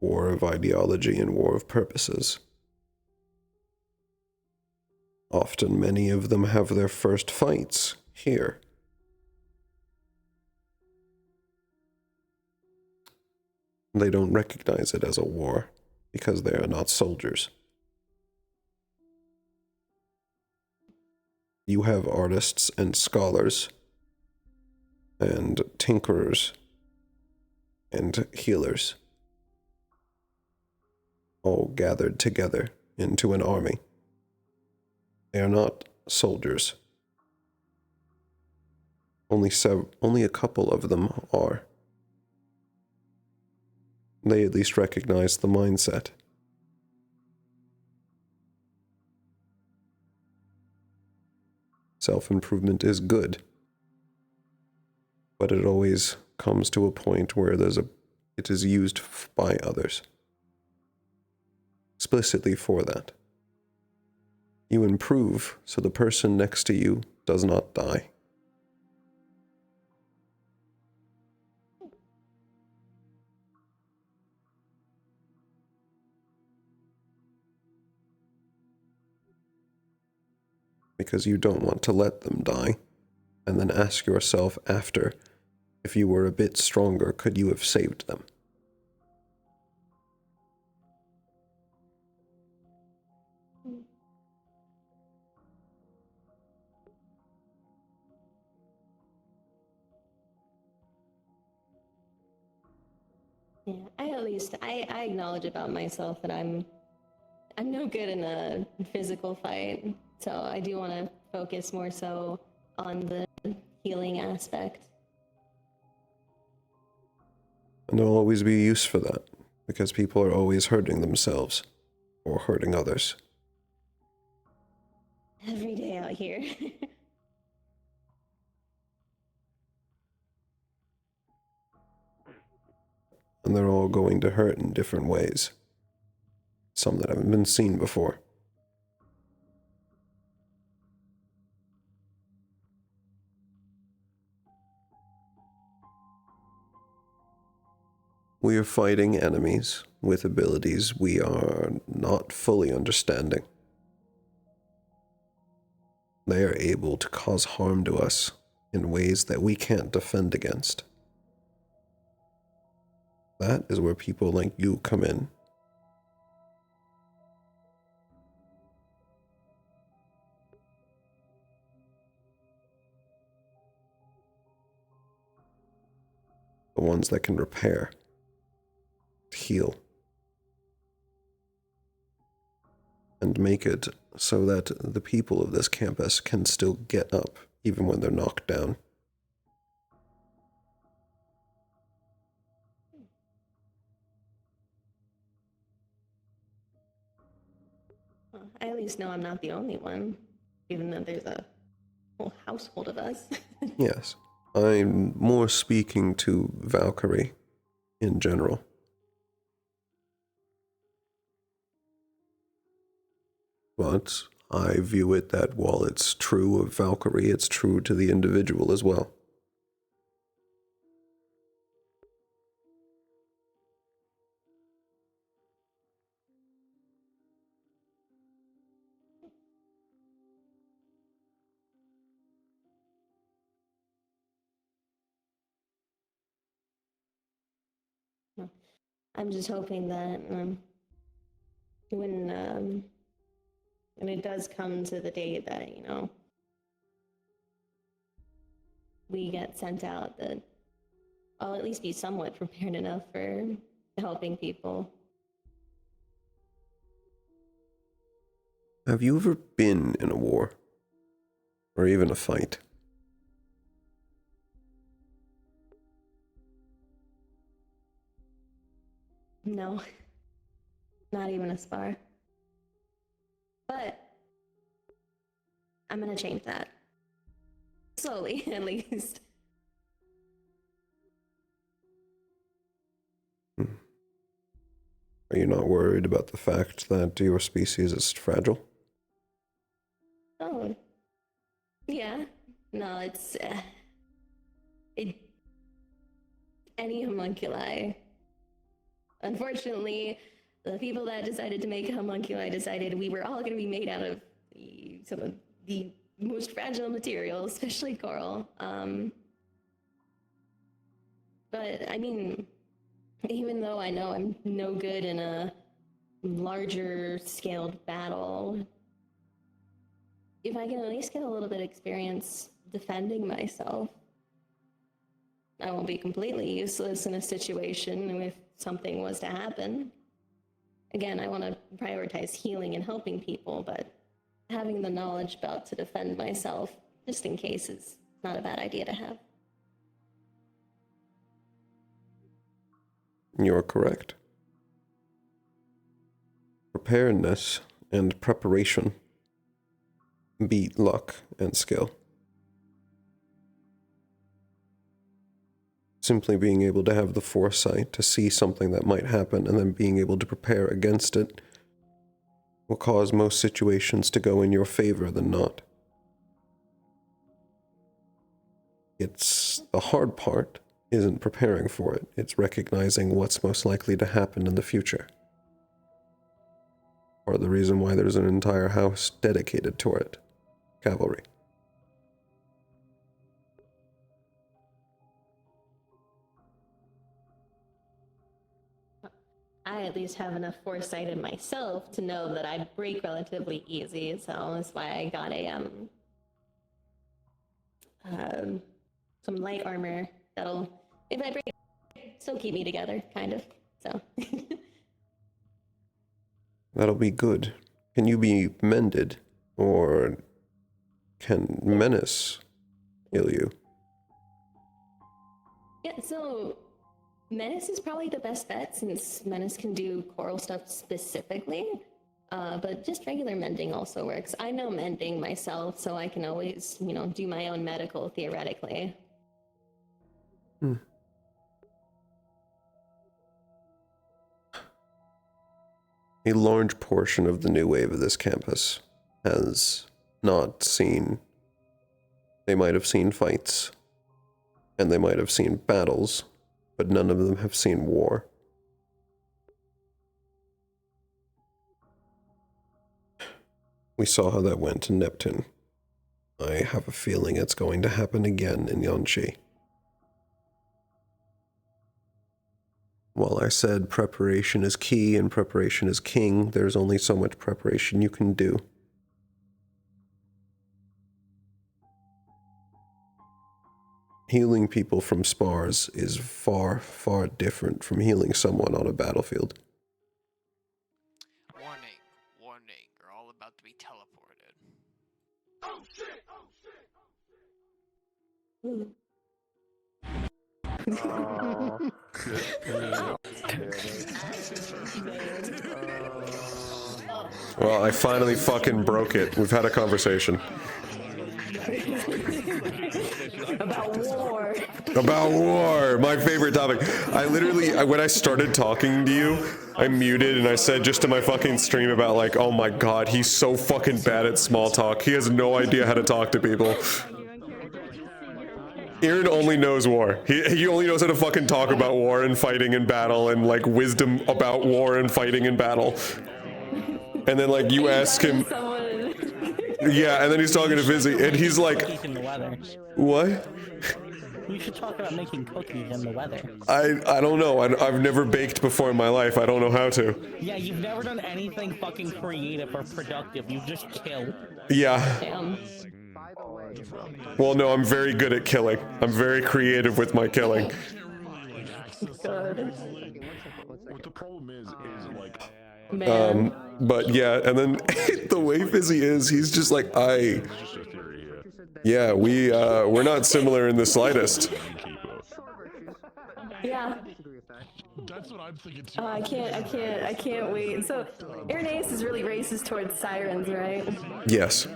War of ideology and war of purposes. Often many of them have their first fights here. They don't recognize it as a war because they are not soldiers. You have artists and scholars and tinkerers and healers all gathered together into an army. They are not soldiers. Only a couple of them are. They at least recognize the mindset. Self-improvement is good, but it always comes to a point where it is used by others. Explicitly for that. You improve so the person next to you does not die. Because you don't want to let them die, and then ask yourself after, if you were a bit stronger, could you have saved them? Yeah, I acknowledge about myself that I'm no good in a physical fight, so I do want to focus more so on the healing aspect. And there'll always be a use for that, because people are always hurting themselves, or hurting others. Every day out here. And they're all going to hurt in different ways. Some that haven't been seen before. We are fighting enemies with abilities we are not fully understanding. They are able to cause harm to us in ways that we can't defend against. That is where people like you come in. The ones that can repair, heal, and make it so that the people of this campus can still get up even when they're knocked down. Well, I at least know I'm not the only one, even though there's a whole household of us. Yes, I'm more speaking to Valkyrie in general. But I view it that while it's true of Valkyrie, it's true to the individual as well. I'm just hoping that when it does come to the day that, we get sent out, that I'll at least be somewhat prepared enough for helping people. Have you ever been in a war? Or even a fight? No, not even a spar. But I'm gonna change that. Slowly, at least. Are you not worried about the fact that your species is fragile? Oh. Yeah. No, it's any homunculi. Unfortunately, the people that decided to make homunculi decided we were all going to be made out of some of the most fragile materials, especially coral. But I mean, even though I know I'm no good in a larger scaled battle, if I can at least get a little bit of experience defending myself, I won't be completely useless in a situation if something was to happen. Again, I want to prioritize healing and helping people, but having the knowledge about to defend myself, just in case, is not a bad idea to have. You're correct. Preparedness and preparation beat luck and skill. Simply being able to have the foresight to see something that might happen and then being able to prepare against it will cause most situations to go in your favor than not. It's the hard part isn't preparing for it, it's recognizing what's most likely to happen in the future. Or the reason why there's an entire house dedicated to it. Cavalry. I at least have enough foresight in myself to know that I break relatively easy, so that's why I got some light armor that'll, if I break, still keep me together, kind of. So. That'll be good. Can you be mended? Or can Menace heal you? Yeah, so Menace is probably the best bet since Menace can do coral stuff specifically. But just regular mending also works. I know mending myself, so I can always, do my own medical theoretically. A large portion of the new wave of this campus has not seen. They might have seen fights, and they might have seen battles, but none of them have seen war. We saw how that went in Neptune. I have a feeling it's going to happen again in Yanxi. While I said preparation is key and preparation is king, there's only so much preparation you can do. Healing people from spars is far, far different from healing someone on a battlefield. Warning, you're all about to be teleported. Oh shit! Well, I finally fucking broke it. We've had a conversation. About war. About war, my favorite topic. I literally, when I started talking to you, I muted and I said just to my fucking stream about like, oh my god, he's so fucking bad at small talk. He has no idea how to talk to people. Aaron only knows war. He only knows how to fucking talk about war and fighting and battle and like wisdom about war and fighting and battle. And then like you ask him, yeah, and then he's talking to Fizzy and he's like, what? We should talk about making cookies in the weather. I don't know. I've never baked before in my life. I don't know how to. Yeah, you've never done anything fucking creative or productive. You just kill. Yeah. Well, no, I'm very good at killing. I'm very creative with my killing. What the problem is like... But yeah, and then the the way Fizzy is, he's just like, yeah, we're not similar in the slightest. Yeah. That's what I'm thinking too. I can't wait. So, Irenaeus is really racist towards sirens, right? Yes.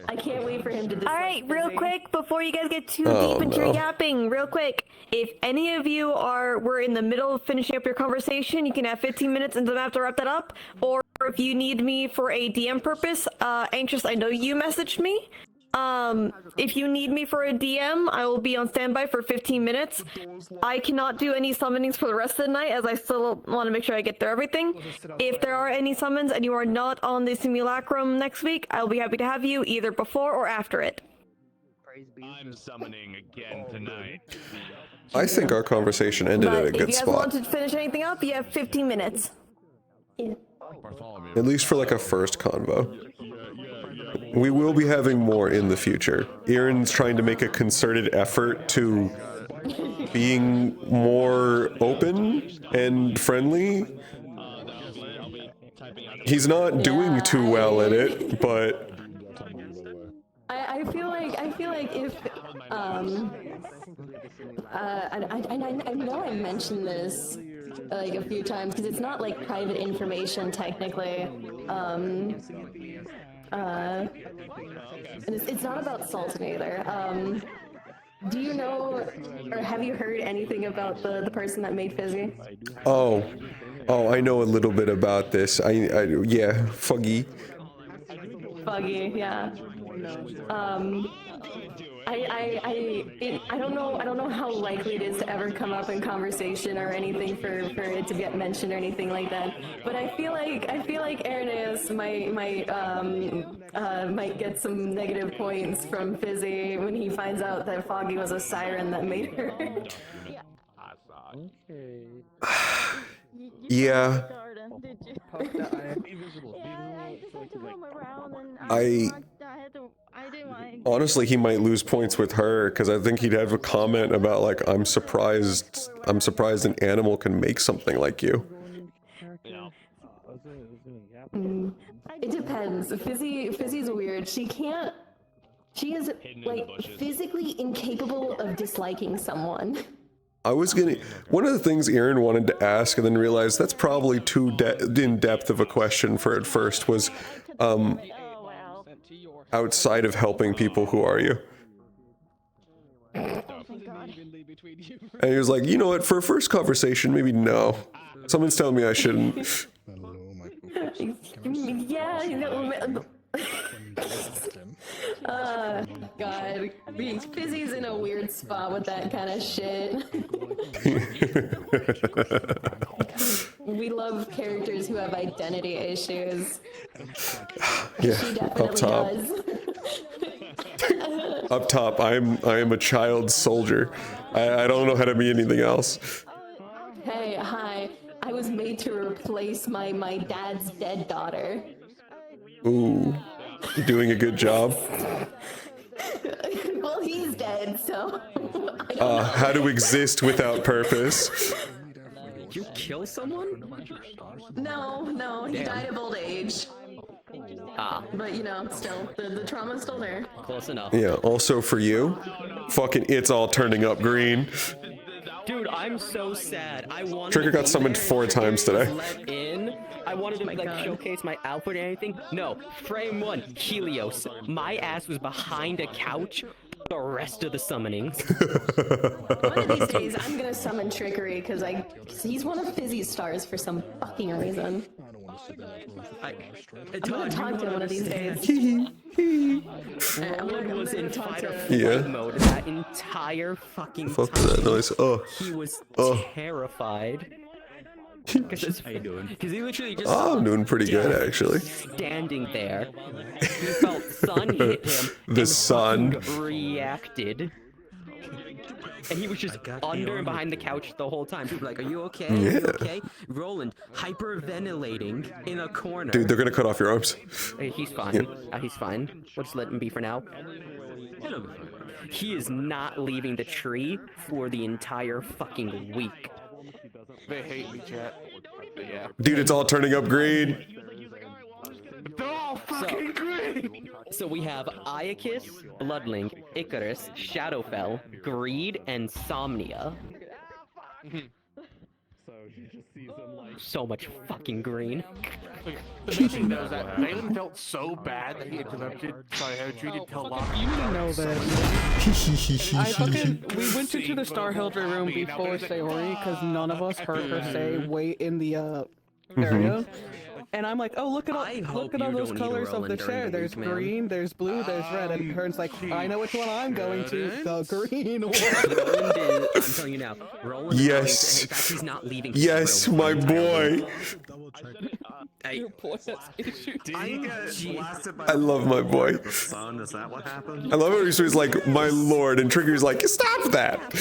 I can't wait for him to. All right, real quick, before you guys get too Oh, deep into no. your yapping, real quick, if any of you were in the middle of finishing up your conversation, you can have 15 minutes and then have to wrap that up. Or if you need me for a DM purpose, Anxious, I know you messaged me. If you need me for a DM, I will be on standby for 15 minutes. I cannot do any summonings for the rest of the night, as I still want to make sure I get through everything. If there are any summons and you are not on the simulacrum next week, I'll be happy to have you either before or after it. I'm summoning again tonight. I think our conversation ended at a If good you guys spot. want to finish anything up, you have 15 minutes. At least for like a first convo. We will be having more in the future. Aaron's trying to make a concerted effort to being more open and friendly. He's not doing too well at it, but I feel like if I know I mentioned this like a few times because it's not like private information technically. And it's not about Sultan either. Do you know or have you heard anything about the person that made Fizzy? oh, I know a little bit about this. Yeah, Fuggy. Fuggy, yeah. I don't know how likely it is to ever come up in conversation or anything for it to get mentioned or anything like that. But I feel like Irenaeus might get some negative points from Fizzy when he finds out that Foggy was a siren that made her. Yeah. Honestly, he might lose points with her because I think he'd have a comment about like, I'm surprised an animal can make something like you. It depends. Fizzy's weird. She is like physically incapable of disliking someone. One of the things Aaron wanted to ask and then realized that's probably too in-depth of a question for at first was, outside of helping people, who are you? And he was like, you know what, for a first conversation, maybe no. Someone's telling me I shouldn't. Yeah, you know, God, Fizzy's in a weird spot with that kind of shit. We love characters who have identity issues. Yeah, She definitely up top. does. Up top, I am a child soldier. I don't know how to be anything else. Hey, hi. I was made to replace my dad's dead daughter. Ooh, you're doing a good job. Well, he's dead, so. How to exist without purpose. Did you kill someone? No, he died of old age. Ah. But you know, still, the trauma's still there. Close enough. Yeah, also for you, fucking it's all turning up green. Dude, I'm so sad. I wanted Trigger to got be summoned there 4 times and today. let in. I wanted to like showcase my outfit and anything. No, frame 1, Helios. My ass was behind a couch the rest of the summonings. One of these days, I'm gonna summon Trickery because he's one of Fizzy's stars for some fucking reason. I'm gonna talk to him one of these days. Roland was in fight or flight Yeah. mode that entire fucking Fuck time. that noise. Oh. He was Oh. terrified. How you doing? Because he literally just Oh, I'm doing pretty good actually. standing there. He felt sun hit him. The and sun. fucking reacted. And he was just under and behind the couch the whole time. People were like, are you okay? Are you Yeah. okay? Roland, hyperventilating in a corner. Dude, they're gonna cut off your arms. He's fine. Yeah. He's fine. We'll just let him be for now. He is not leaving the tree for the entire fucking week. They hate me, chat. But yeah. Dude, it's all turning up green. So we have Iacus, Bloodlink, Icarus, Shadowfell, Greed, and Somnia. So you just see some like So much fucking green. The main thing though is that Valen felt so bad that he interrupted Sarhodry to tell Locke. You didn't know that. We went into the Star Hildre room before Sayori because none of us heard her say wait in the area. And I'm like, oh, look at all those colors of the share. There's green, there's blue, there's red. And Hearn's like, I know which one I'm going to. The green one. Roland is, I'm telling you now, Roland Yes. in fact, he's not leaving. Yes, my boy. I love my boy. Sun, is that what happened? I love how he was like, my lord, and Trigger's like, stop that.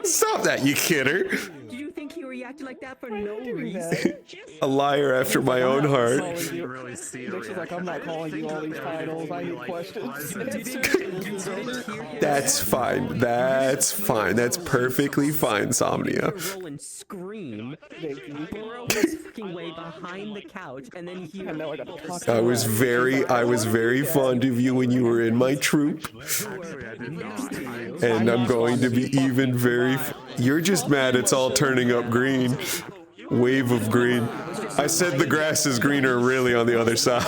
Stop that, you kidder. Do you think he reacted like that for no reason? A liar after my own heart. She's like, I'm not calling you all these titles. I need questions. That's fine. That's fine. That's perfectly fine, Somnia. Roland scream. Bro was fucking way behind the couch, and then he. I was very fond of you when you were in my troop. And I'm going to be even very. You're just mad it's all turning up green. Wave of green. I said the grass is greener really on the other side.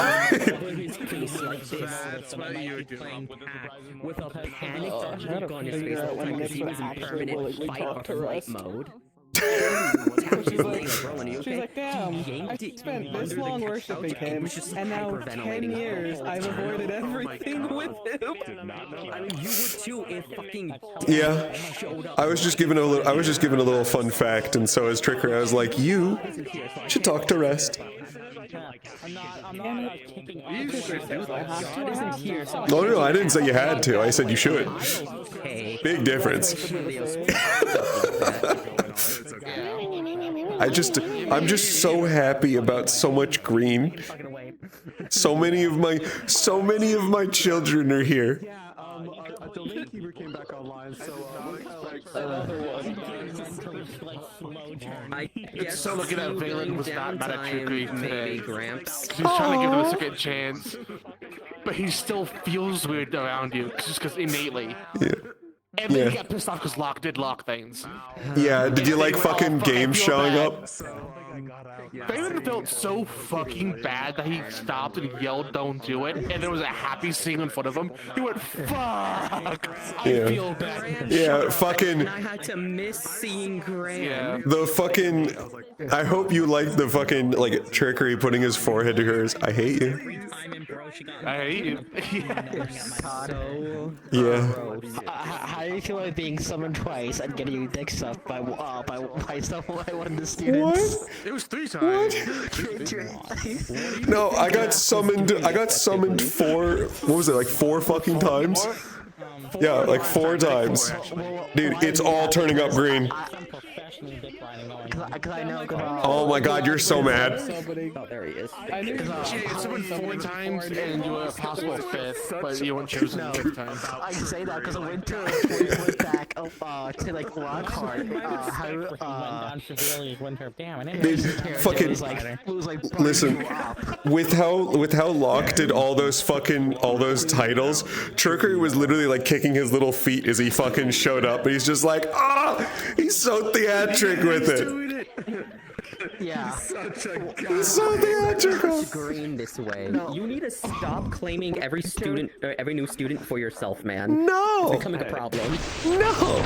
With a panicked look on his face, like he was in permanent fight or flight mode. She's like, damn, I spent this long worshipping him, and now 10 years I've avoided everything with him. I mean, you would too if fucking Yeah, I was just giving a little fun fact, and so as Tricker, I was like, you should talk to Rest. No, I didn't say you had to. I said you should. Big difference. I'm just so happy about so much green. So many of my children are here. I don't think Keeper came back online, so It's so looking at Valen was not mad at Trickery today. Gramps. He's trying to give him a second chance, but he still feels weird around you, just because innately. Yeah. And then he got pissed off because Locke did Locke things. Yeah, did you like fucking games showing up? Valen felt so fucking bad that he stopped and yelled, "Don't do it!" And there was a happy scene in front of him. He went, "Fuck! I feel bad." Yeah, fucking. And I had to miss seeing Graham. Yeah. The fucking. I hope you like the fucking like Trickery putting his forehead to hers. I hate you. I hate you. Yeah. How do you feel like being summoned twice and getting your dick sucked by one of the students? What? It was 3 times. No, I got summoned 4. What was it? Like 4 fucking times? Yeah, like 4 times. Dude, it's all turning up green. Oh my god, you're so mad. Oh, there he is. It's been 4 times and you were a possible 5th, but you weren't chosen the 5th time. I can say that because I went back to like Lockhart. Listen, with how Locke did all those titles, Trickery was literally like kicking his little feet as he fucking showed up, and he's just like, he's so theatric with it. Yeah. He's so theatrical. Green this way. No. You need to stop claiming every new student for yourself, man. No. It's becoming a problem. No.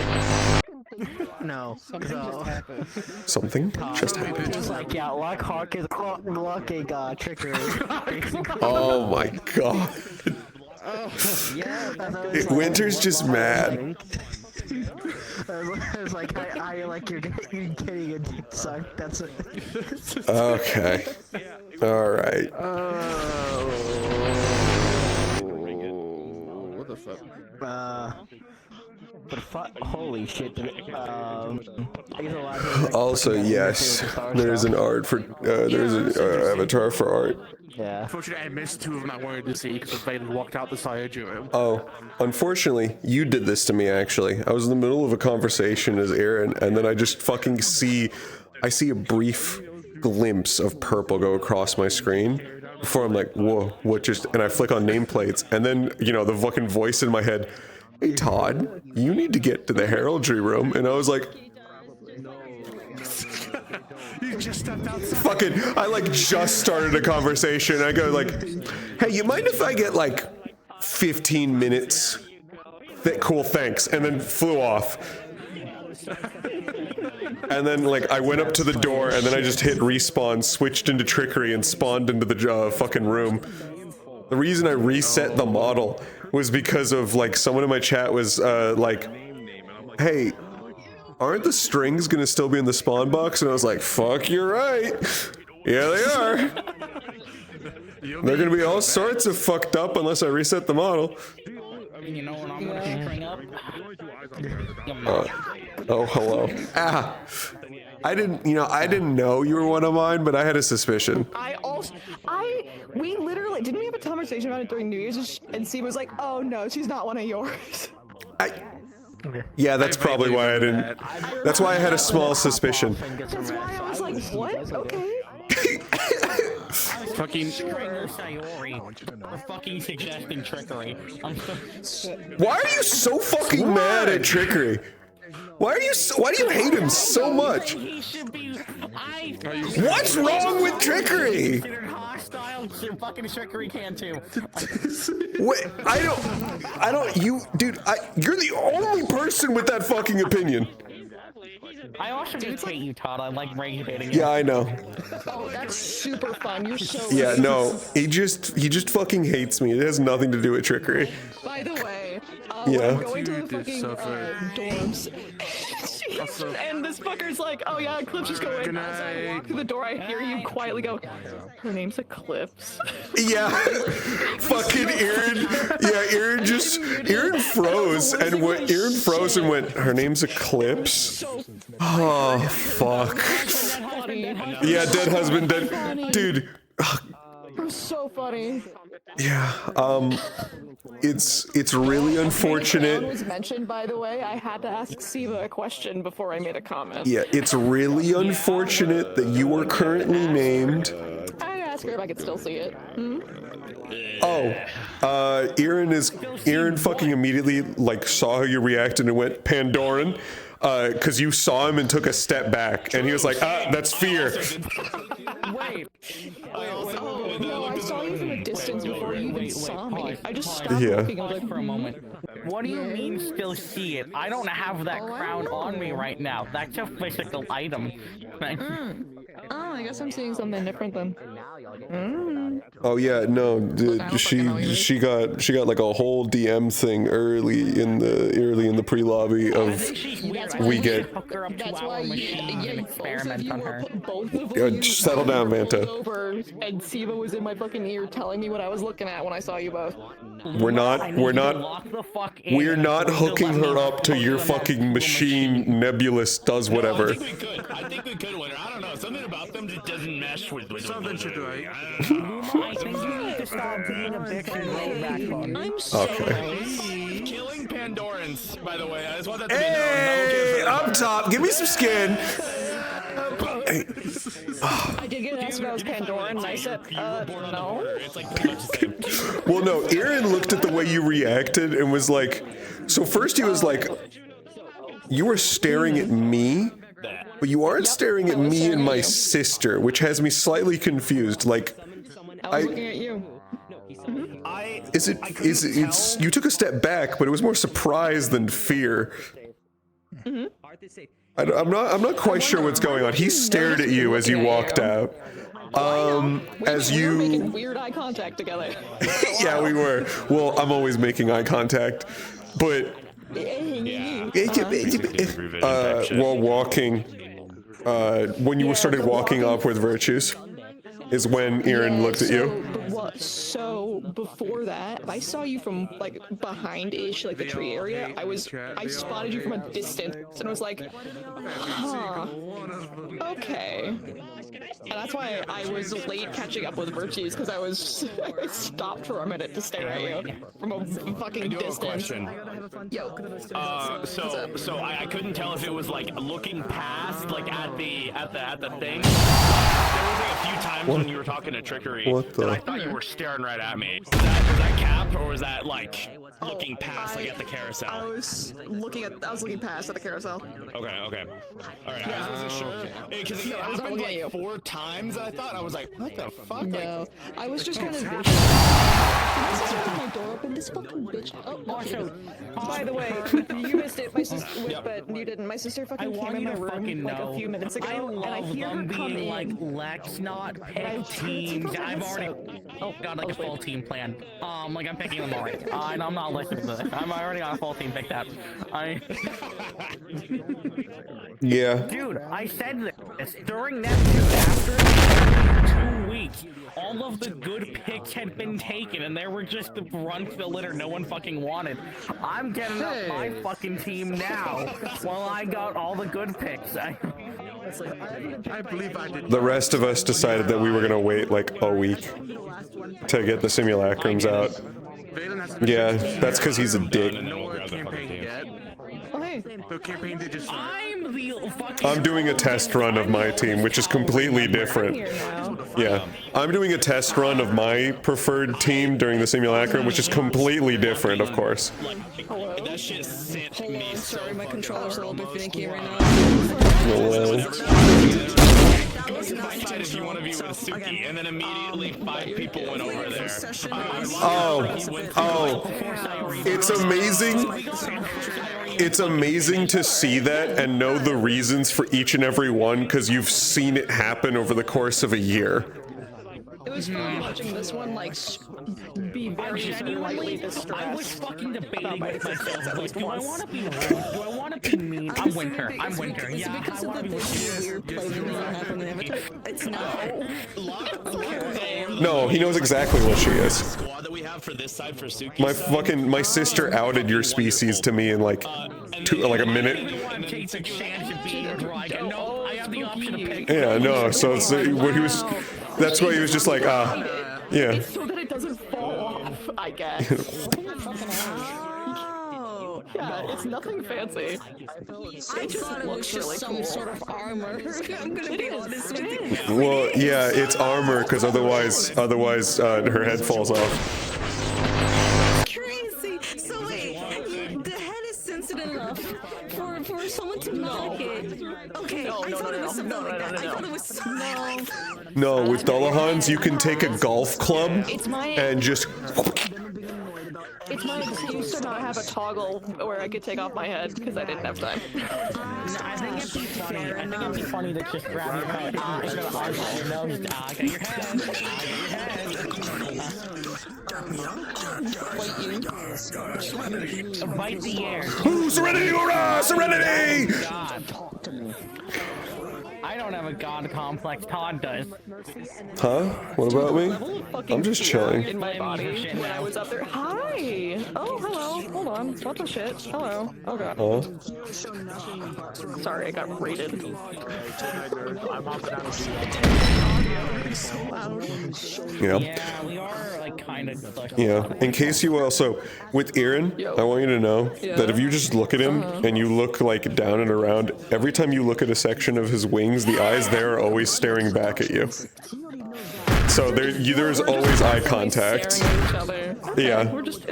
No. Something just happened. Just like, yeah, Lockhart is locking Trickery. Oh my god. Yeah, Winter's just mad. It's like, I like you're getting a deep suck. That's it. Okay. All right. What the fuck? Holy shit. Also, yes, there's an art for there's an avatar for art. Yeah. Unfortunately, I missed 2 of them I wanted to see because Valen walked out the side room. Oh, unfortunately, you did this to me, actually. I was in the middle of a conversation as Aaron, and then I just fucking see a brief glimpse of purple go across my screen, before I'm like, whoa, what just, and I flick on nameplates, and then, you know, the fucking voice in my head, hey Todd, you need to get to the heraldry room, and I was like, You just stepped outside. fucking, I like just started a conversation, I go like, hey, you mind if I get like 15 minutes? Cool, thanks, and then flew off. And then, like, I went up to the door, and then I just hit respawn, switched into trickery, and spawned into the fucking room. The reason I reset the model was because of, like, someone in my chat was, like, hey, aren't the strings gonna still be in the spawn box? And I was like, fuck, you're right. Yeah, they are. They're gonna be all sorts of fucked up unless I reset the model. You know what I'm gonna string up? Oh, hello. Ah, I didn't know you were one of mine, but I had a suspicion. We literally, didn't we have a conversation about it during New Year's? And Steve was like, oh no, she's not one of yours. Yeah, that's probably why I didn't. That's why I had a small suspicion. That's why I was like, what? Okay. Fucking Sayori for fucking suggesting trickery. Why are you so fucking mad at trickery? Why do you hate him so much? What's wrong with trickery? Fucking trickery can too. Wait, you're the only person with that fucking opinion. I also do hate you, Todd. I like rage baiting you. Yeah, I know. Oh, that's super fun. You're so Yeah, right. no, he just fucking hates me. It has nothing to do with trickery. By the way, Yeah. we're going to the fucking dorms. And this fucker's like, oh yeah, Eclipse, just go in. As I walk through the door, I hear you quietly go, her name's Eclipse. Yeah, fucking Aaron. Yeah, Aaron froze and went, her name's Eclipse. Oh fuck. Yeah, dead husband, dead dude. It was so funny. Yeah, it's really unfortunate. It was mentioned, by the way. I had to ask Siva a question before I made a comment. Yeah, it's really unfortunate that you are currently named. I'd ask her if I could still see it. Hmm? Oh, Aaron fucking immediately like saw how you reacted and went Pandoran, cause you saw him and took a step back, and he was like, ah, that's fear. Wait. Oh, no, I saw you from a distance before you even saw me. I just stopped looking and was like, for a moment. What do you mean still see it? I don't have that crown on me right now. That's a physical item. Oh, I guess I'm seeing something different then. Oh yeah, no, dude, she got like a whole DM thing early in the pre-lobby of we get. That's why experiment on her. Just settle down, Vanta. Over, and Siva was in my fucking ear telling me what I was looking at when I saw you both. We're not hooking her up to your fucking machine. Nebulous does whatever. I think we could win her. I don't know. Something about them just doesn't mesh with something should right. I think you need to stop being a bitch and roll back on. I'm sorry. Killing Pandorans, by the way. I just want that to be Hey, up top, give me some skin. I did get asked if I was Pandoran, and I said, no. Well, no, Aaron looked at the way you reacted and was like, so first he was like, you were staring at me, but you aren't staring at me and my sister, which has me slightly confused. Like, I was looking at you. It's you took a step back, but it was more surprise than fear. I'm not quite sure what's going on. He stared at you as you walked out. As We were you making weird eye contact together. Yeah, we were. Well, I'm always making eye contact, but while walking, when you started walking up with Virtues, is when Aaron looked at you. So before that, I saw you from like behind-ish, like the tree area. I spotted you from a distance and was like, huh, okay. And that's why I was late catching up with Virtues, because I stopped for a minute to stare at you from a fucking distance. Yo. So I couldn't tell if it was like looking past, like at the thing. There was like a few times times when you were talking to Trickery What the? that I thought you were staring right at me. Was that capped or was that like looking past like at the carousel? I was looking past at the carousel. Okay. All right. I wasn't sure because it happened like 4 times. I thought I was like, what the fuck? No, I was just kind of visual. My sister had my door open. This fucking bitch. Oh, Also, by the way, you missed it. My sister, but you didn't. My sister fucking came in my room like a few minutes ago, and I hear her come in. Like, let's not pick teams. I've already got like a full team planned. Like I'm picking them already. And I'm not listening to this. I'm already got a full team picked out. Yeah. Dude, I said this during after 2 weeks. All of the good picks had been taken, and there were just the run to the litter no one fucking wanted. I'm getting up my fucking team now, while I got all the good picks. I believe I did. The rest of us decided that we were gonna wait like a week to get the simulacrums out. Yeah, that's because he's a dick. I'm doing a test run of my team, which is completely different. Yeah, I'm doing a test run of my preferred team during the simulacrum, which is completely different, of course. That shit sent me so Sorry, my controller's a little bit finicky right now. If you want to be with Suki, and then immediately 5 people went over there. It's amazing. It's amazing to see that and know the reasons for each and every one because you've seen it happen over the course of a year. It was fun watching this one, like, be very lightly distressed. I was fucking debating with myself, like, do I want to be rude? Do I want to be mean? I'm Winter. Yeah, I want to be It's not. No, he knows exactly what she is. Squad that we have for this side for Suki. My sister outed your species to me in like a minute. Yeah, no. So it's what he was. That's why he was just like, yeah. It's so that it doesn't fall off, I guess. Oh, yeah, it's nothing fancy. I thought it was just some sort of armor. I'm gonna be honest with you. Well, yeah, it's armor because otherwise, her head falls off. Crazy. So wait, the head is sensitive enough for someone to knock it. Okay, I thought it was something like that. I thought it was something. No, with Dullahans, you can take a golf club and just. It's my excuse to not have a toggle where I could take off my head because I didn't have time. I think it'd be funny. I think it'd be funny to just grab your head. Get your head. Bite the air. Ooh, Serenity! Hurrah! Serenity! I don't have a god complex. Todd does. Huh? What about me? I'm just chilling. In my body when I was up there. Hi! Oh, hello. Hold on. What the shit? Hello. Oh god. Huh? Sorry, I got raided. Yeah. Yeah, we are like kind of. Yeah. In case you also, with Aaron, I want you to know that if you just look at him and you look like down and around, every time you look at a section of his wings, the eyes there are always staring back at you. So there's always eye contact. Yeah. We're just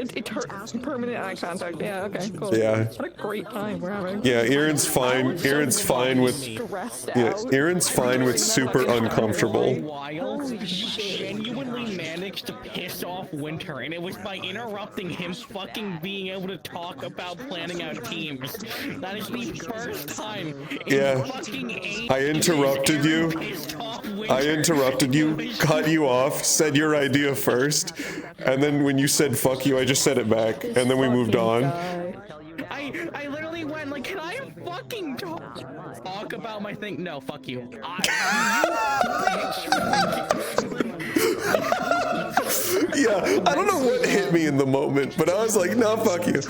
permanent eye contact. Yeah. Okay. Cool. Yeah. What a great time we're having. Yeah. Aaron's fine. Aaron's fine with. Yeah. Aaron's fine with super uncomfortable. Holy shit! Genuinely managed to piss off Winter, and it was by interrupting him fucking being able to talk about planning out teams. That is the first time. Yeah. I interrupted you. Cut you off, said your idea first, and then when you said fuck you, I just said it back, and then we moved on. I literally went like, can I fucking talk about my thing? No, fuck you. Yeah, I don't know what hit me in the moment, but I was like, no, fuck you.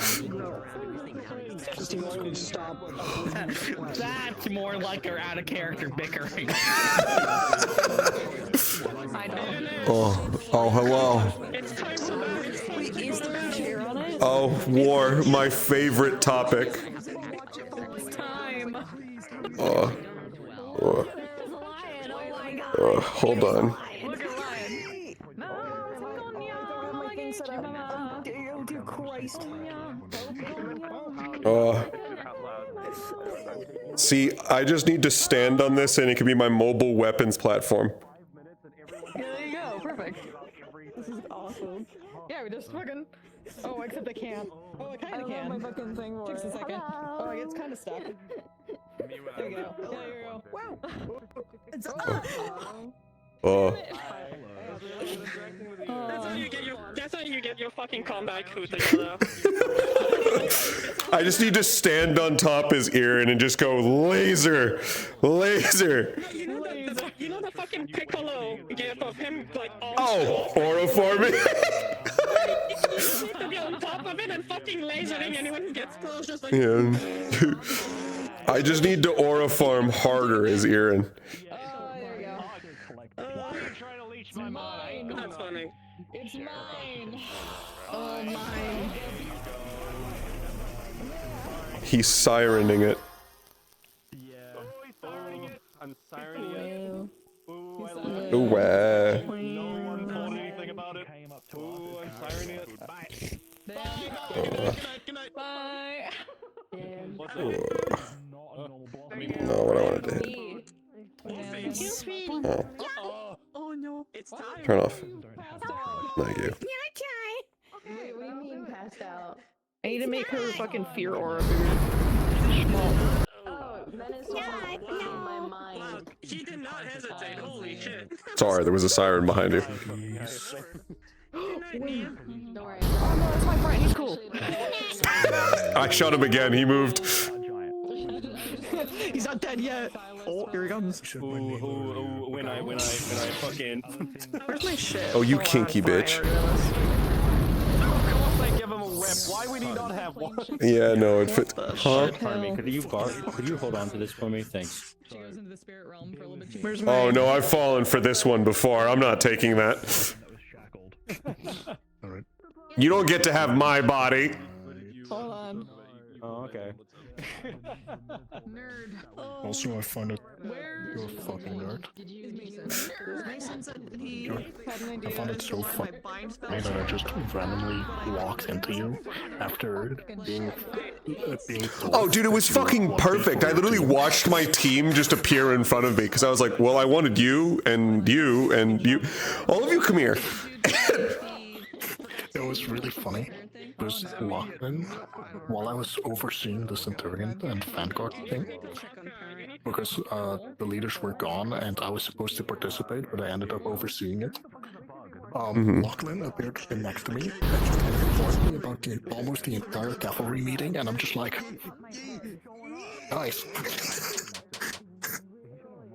That's more like our out of character bickering. Oh, hello. Oh, war, my favorite topic. Hold on. Look at Lion. No, my thing set up. Oh, dear Christ. See, I just need to stand on this and it can be my mobile weapons platform. Yeah, there you go. Perfect. This is awesome. Yeah, we just fucking. Oh, except I can't. Oh, I kind of can. My fucking thing for Takes a second. Oh, it's kind of stuck. There we go. Yeah, there you go. Wow. It's Oh. That's how you get your fucking combat coup together. I just need to stand on top as Aaron and just go laser, laser. You know the fucking Piccolo gif of him like all. Oh, oroforming. You need to be on top of it and fucking lasering anyone who gets close, just like. Yeah. I just need to oroform harder as Aaron. It's mine. That's funny. It's mine. Oh, mine. He's sirening it. I'm sirening it. Ooh, I love it. Ooh, No one told anything about it. Ooh, I'm sirening it. Bye. Bye. What's Not what I wanted to hit. Oh. Oh no, it's time. Turn off. Thank you. Wait, what do you mean passed out? I need to make her fucking fear aura bigger. Oh, Menace was in my mind. He did not hesitate. Holy shit. Sorry, there was a siren behind you. Don't worry. Oh no, that's my friend. He's cool. I shot him again. He moved. He's not dead yet. Oh, here he comes. When I fucking. Where's my shit? Oh, you kinky bitch. Give him a whip. Why would he not have one? Yeah, no, it fit. Huh? Pardon me. Could you hold on to this for me? Thanks. She goes into the spirit realm for a little bit. Where's my? Oh no, I've fallen for this one before. I'm not taking that. You don't get to have my body. Hold on. Oh, okay. Nerd. Also, I find it you're a fucking nerd. I found it so funny that I just randomly walked into you after being told. Oh, dude, it was fucking perfect. I literally watched my team just appear in front of me because I was like, well, I wanted you and you and you. All of you come here. It was really funny. Was Lachlan, while I was overseeing the Centurion and Vanguard thing, because the leaders were gone and I was supposed to participate, but I ended up overseeing it. Lachlan appeared next to me and just informed me about almost the entire cavalry meeting, and I'm just like, nice.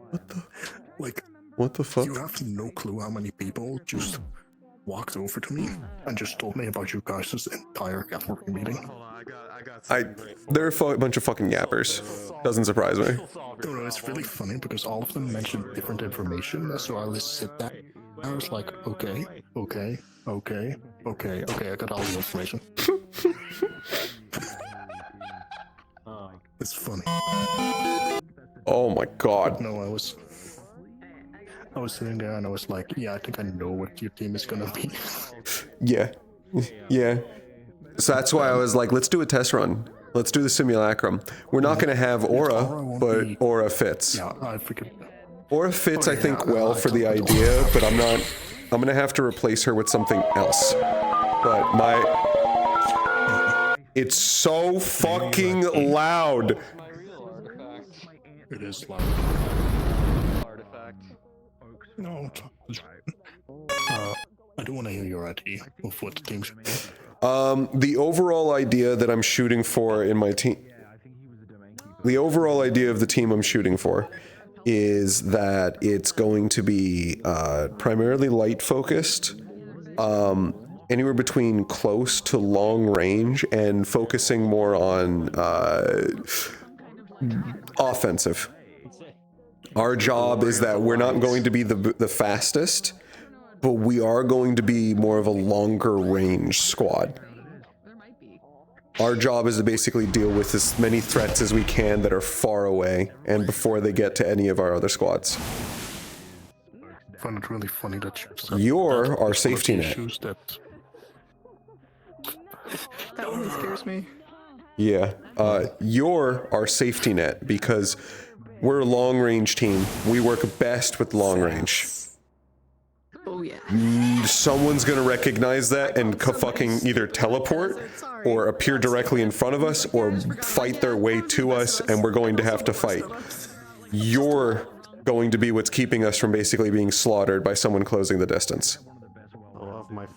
What the? Like, what the fuck? You have no clue how many people just walked over to me and just told me about you guys' entire cavalry meeting. They're a bunch of fucking yappers. Doesn't surprise me. No, it's really funny because all of them mentioned different information, so I just sit there. I was like, okay, I got all the information. It's funny. Oh my god. No, I was sitting there and I was like, yeah, I think I know what your team is gonna be. Yeah. Yeah. So that's why I was like, let's do a test run. Let's do the simulacrum. We're not going to have Aura, but Aura fits. Yeah, I forget. Aura fits, I think, well for the idea, but I'm going to have to replace her with something else. But it's so fucking loud. It is loud. No, I do want to hear your idea of what the team should be. The overall idea that I'm shooting for in my team... The overall idea of the team I'm shooting for is that it's going to be primarily light focused, anywhere between close to long range, and focusing more on offensive. Our job is that we're not going to be the fastest, but we are going to be more of a longer range squad. Our job is to basically deal with as many threats as we can that are far away and before they get to any of our other squads. find it really funny that you said You're that our is one of safety the net. issues that That one scares me. Yeah, you're our safety net because we're a long-range team. We work best with long range. Oh yeah. Someone's gonna recognize that and fucking either teleport or appear directly in front of us or fight their way to us, and we're going to have to fight. You're going to be what's keeping us from basically being slaughtered by someone closing the distance. I love my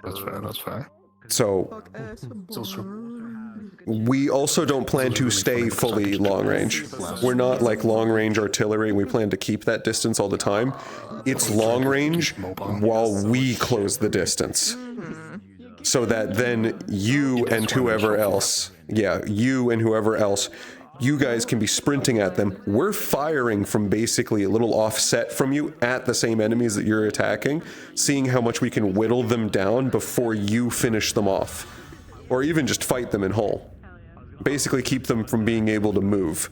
that's fair, that's fair. So, we also don't plan to stay fully long range. We're not like long range artillery. We plan to keep that distance all the time. It's long range while we close the distance. So that then you and whoever else, you guys can be sprinting at them. We're firing from basically a little offset from you at the same enemies that you're attacking, seeing how much we can whittle them down before you finish them off. Or even just fight them in whole. Basically keep them from being able to move.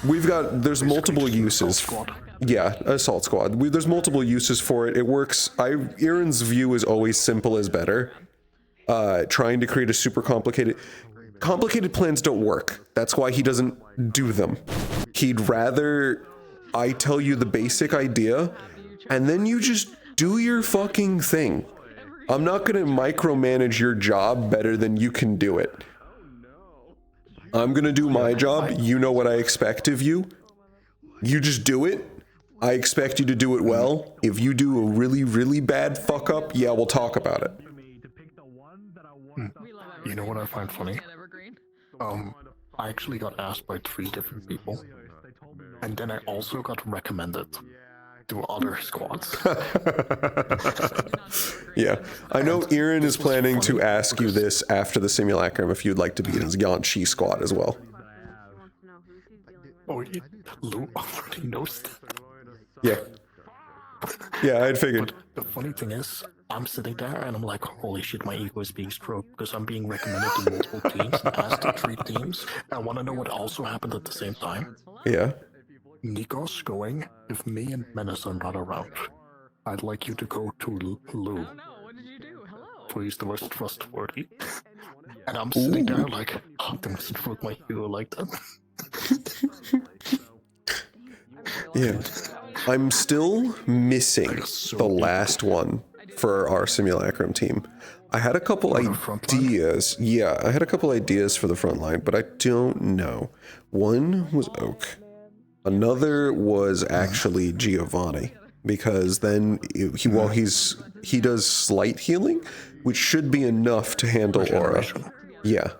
There's multiple uses. Yeah, assault squad. There's multiple uses for it. It works. Aaron's view is always simple is better. Trying to create a super complicated plans don't work. That's why he doesn't do them. He'd rather I tell you the basic idea and then you just do your fucking thing. I'm not gonna micromanage your job better than you can do it. I'm gonna do my job. You know what I expect of you. You just do it. I expect you to do it well. If you do a really, really bad fuck up, yeah, we'll talk about it. You know what I find funny? I actually got asked by 3 different people, and then I also got recommended to other squads. Yeah, I know Aaron is planning to ask you this after the simulacrum if you'd like to be in his Yanchi squad as well. Oh, Lou already knows that. Yeah. Yeah, I'd figured. But the funny thing is, I'm sitting there and I'm like, holy shit, my ego is being stroked because I'm being recommended to multiple teams and asked to 3 teams. I want to know what also happened at the same time. Yeah. Nikos going, if me and Menace are not around, I'd like you to go to Lou. For he's the most trustworthy. And I'm sitting there like, oh, don't stroke my ego like that. Yeah. I'm still missing the last one for our simulacrum team. I had a couple ideas. Yeah, I had a couple ideas for the front line, but I don't know. One was Oak. Another was actually Giovanni, because then he does slight healing, which should be enough to handle Aura. Yeah,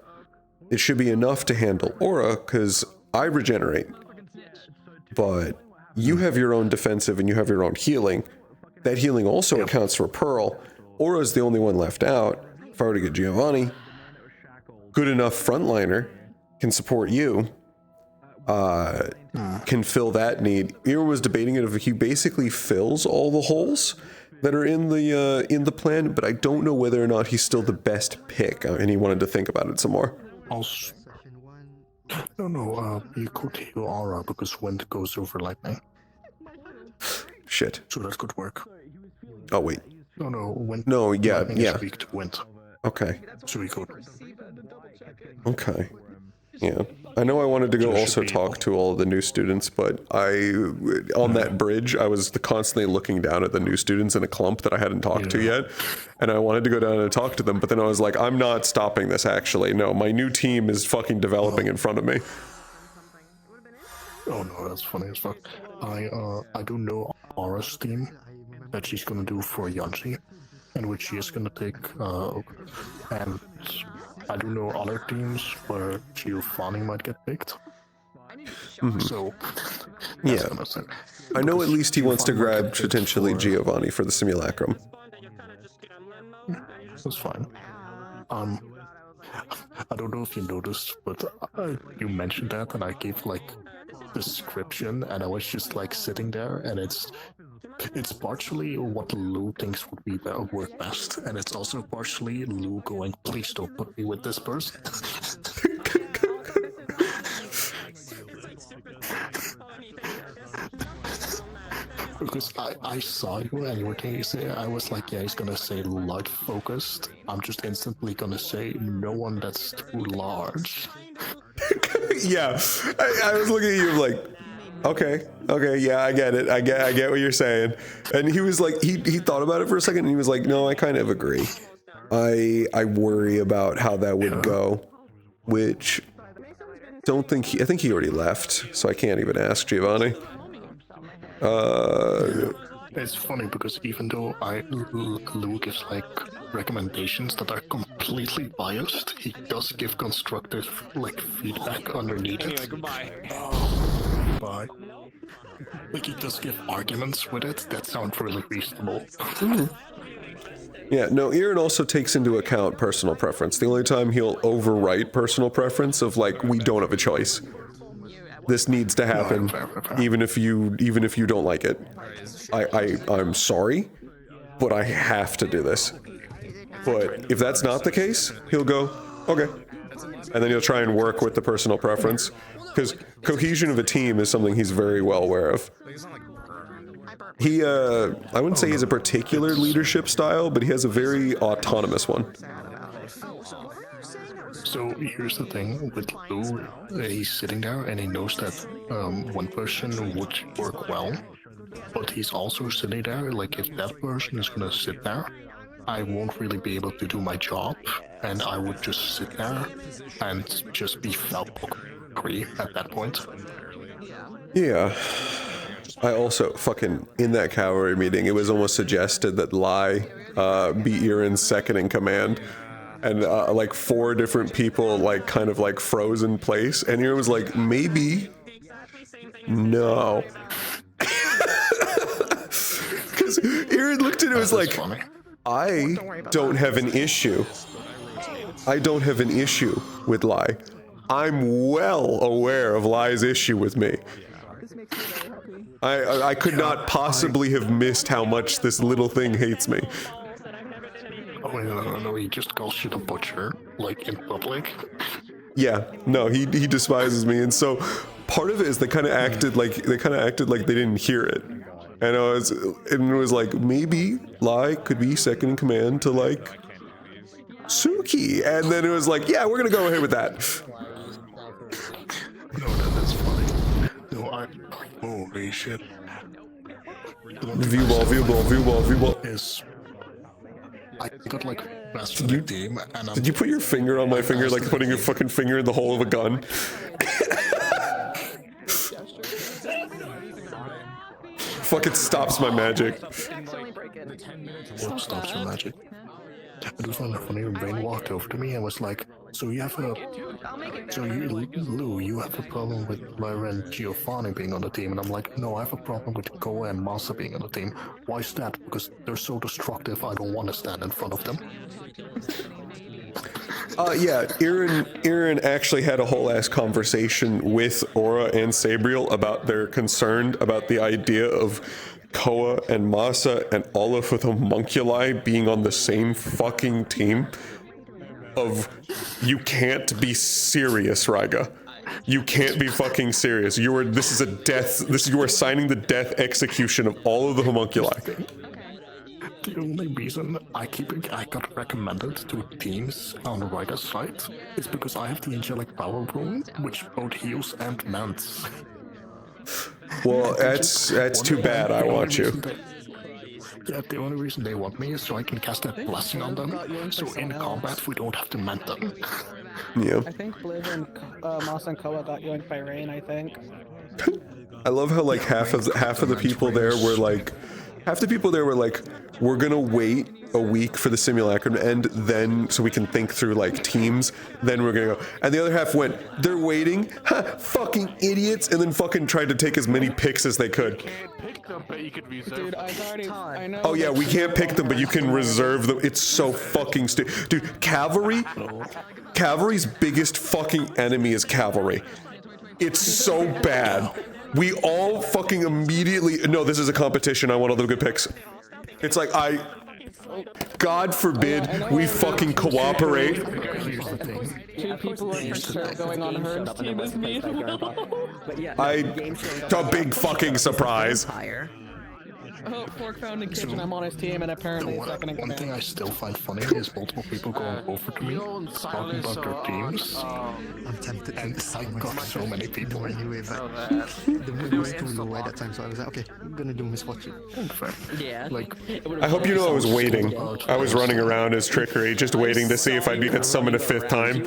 it should be enough to handle Aura because I regenerate, but you have your own defensive and you have your own healing. That healing also accounts for Pearl. Aura's the only one left out. If I were to get Giovanni, good enough frontliner, can support you. Can fill that need. Aaron was debating it if he basically fills all the holes that are in the plan, but I don't know whether or not he's still the best pick, and he wanted to think about it some more. No, you could heal Aura because wind goes over lightning. Shit. So that could work. Oh wait. No, wind. No, yeah, lightning yeah. is weak to wind. Okay. So we could. Okay. Yeah. I know I wanted to go also talk to all of the new students, but on that bridge, I was constantly looking down at the new students in a clump that I hadn't talked to yet, and I wanted to go down and talk to them, but then I was like, I'm not stopping this, actually. No, my new team is fucking developing in front of me. Oh no, that's funny as fuck. I do know Aura's team that she's gonna do for Yanchi, and which she is gonna take, and I do know other teams where Giovanni might get picked. Mm-hmm. So, yeah. I know at least he wants to grab potentially Giovanni for the simulacrum. That's fine. I don't know if you noticed, but you mentioned that, and I gave like description, and I was just like sitting there, and it's partially what Lou thinks would be work best, and it's also partially Lou going, please don't put me with this person. Because I saw you and you were taking it, I was like, yeah, he's gonna say light focused. I'm just instantly gonna say no one that's too large. Yeah, I was looking at you like, okay, yeah, I get it. I get what you're saying. And he was like, he thought about it for a second and he was like, no, I kind of agree. I worry about how that would go, which I think he already left, so I can't even ask Giovanni. It's funny because even though Lou gives like recommendations that are completely biased, he does give constructive like feedback underneath it. Goodbye. Bye. Like he does give arguments with it that sound really reasonable. Yeah, no, Aaron also takes into account personal preference. The only time he'll overwrite personal preference of like, we don't have a choice. This needs to happen, even if you don't like it. I'm sorry, but I have to do this. But if that's not the case, he'll go, okay. And then he'll try and work with the personal preference. Because cohesion of a team is something he's very well aware of. He, I wouldn't say he has a particular leadership style, but he has a very autonomous one. So here's the thing with Lou, he's sitting there and he knows that one person would work well, but he's also sitting there, like if that person is gonna sit there, I won't really be able to do my job, and I would just sit there and just be Falcry at that point. Yeah. I also in that cavalry meeting, it was almost suggested that Lai be Aaron's second in command. And like 4 different people like kind of like froze in place, and Aaron was like, maybe, no. Because Aaron looked at it and was like, I don't have an issue. I don't have an issue with Lai. I'm well aware of Lai's issue with me. I could not possibly have missed how much this little thing hates me. Oh no, he just calls you the butcher, like in public. Yeah, no, he despises me, and so part of it is they kind of acted like they didn't hear it, and it was like maybe Lai could be second in command to like Suki, and then it was like, yeah, we're gonna go ahead with that. No, that's funny. No, holy shit. View ball. Is I got like best for the team, and did you put your finger on my finger, like putting your fucking finger in the hole of a gun? Fucking stops my magic. What stops your magic? It was kind of funny. Rain walked over to me and was like, "So you have Lou, you have a problem with Lyra and Giovanni being on the team?" And I'm like, "No, I have a problem with Koa and Masa being on the team. Why is that? Because they're so destructive. I don't want to stand in front of them." Yeah, Aaron actually had a whole ass conversation with Aura and Sabriel about their concern about the idea of Koa and Masa and all of the homunculi being on the same fucking team. Of, you can't be serious, Raiga. You can't be fucking serious. You are signing the death execution of all of the homunculi. The only reason I got recommended to teams on Raiga's side is because I have the angelic power rune, which both heals and mends. Well, that's too bad. I want you. Yeah, the only reason they want me is so I can cast that blessing on them, so in combat we don't have to mend them. Yeah. I think Bliv and Moss and Koa got yoinked by Rain, I think. I love how like half of the people there were like, we're gonna wait a week for the simulacrum to end, then so we can think through like teams, then we're gonna go. And the other half went, they're waiting, fucking idiots, and then fucking tried to take as many picks as they could. Dude, I know. Oh yeah, we can't pick them, but you can reserve them. It's so fucking stupid. Dude, cavalry's biggest fucking enemy is cavalry. It's so bad. We all fucking immediately, no, this is a competition, I want all the good picks. It's like, God forbid we fucking cooperate. Two people are for sure going on her team as me. A big fucking surprise. Oh, Fork found in kitchen. I'm on his team, and apparently The second in one command. thing I still find funny is multiple people going over to me, talking about their teams. I'm tempted to And I got so many people. Anyway, but the mood was too low at that time, so I was like, okay, I'm gonna do Miss Watching. Yeah. Like, I hope you know I was waiting. I was running around as Trickery, just waiting to see if I'd get summoned a 5th time.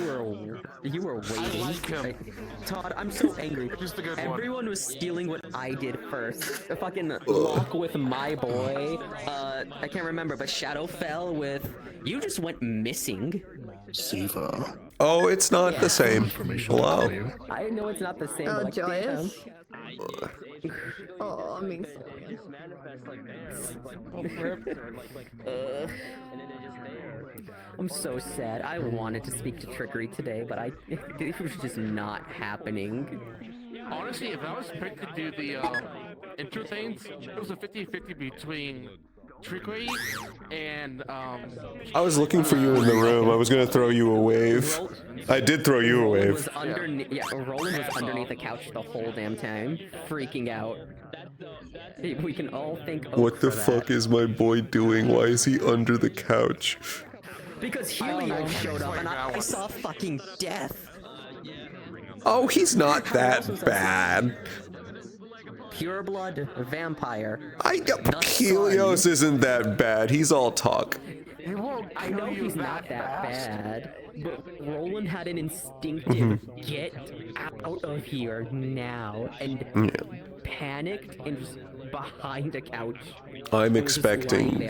You were waiting. Like, Todd, I'm so angry. Everyone was stealing what I did first. A fucking lock with my boy. I can't remember, but Shadow fell with. You just went missing. Siva. Oh, it's not the same. Hello. I know it's not the same. Oh, but like, joyous. damn. Oh, I mean. I'm so sad. I wanted to speak to Trickery today, but it was just not happening. Honestly, if I was picked to do the intro things, it was a 50-50 between Trickery and I was looking for you in the room. I was gonna throw you a wave. I did throw you a wave. Roland was underneath the couch the whole damn time, freaking out. We can all thank Oak What the for that. fuck is my boy doing? Why is he under the couch? Because Helio showed up and I saw fucking death. Oh, he's not that bad. Pure blood vampire. Helios isn't that bad. He's all talk. I know he's not that bad, but Roland had an instinctive get out of here now and panicked and just behind a couch. I'm expecting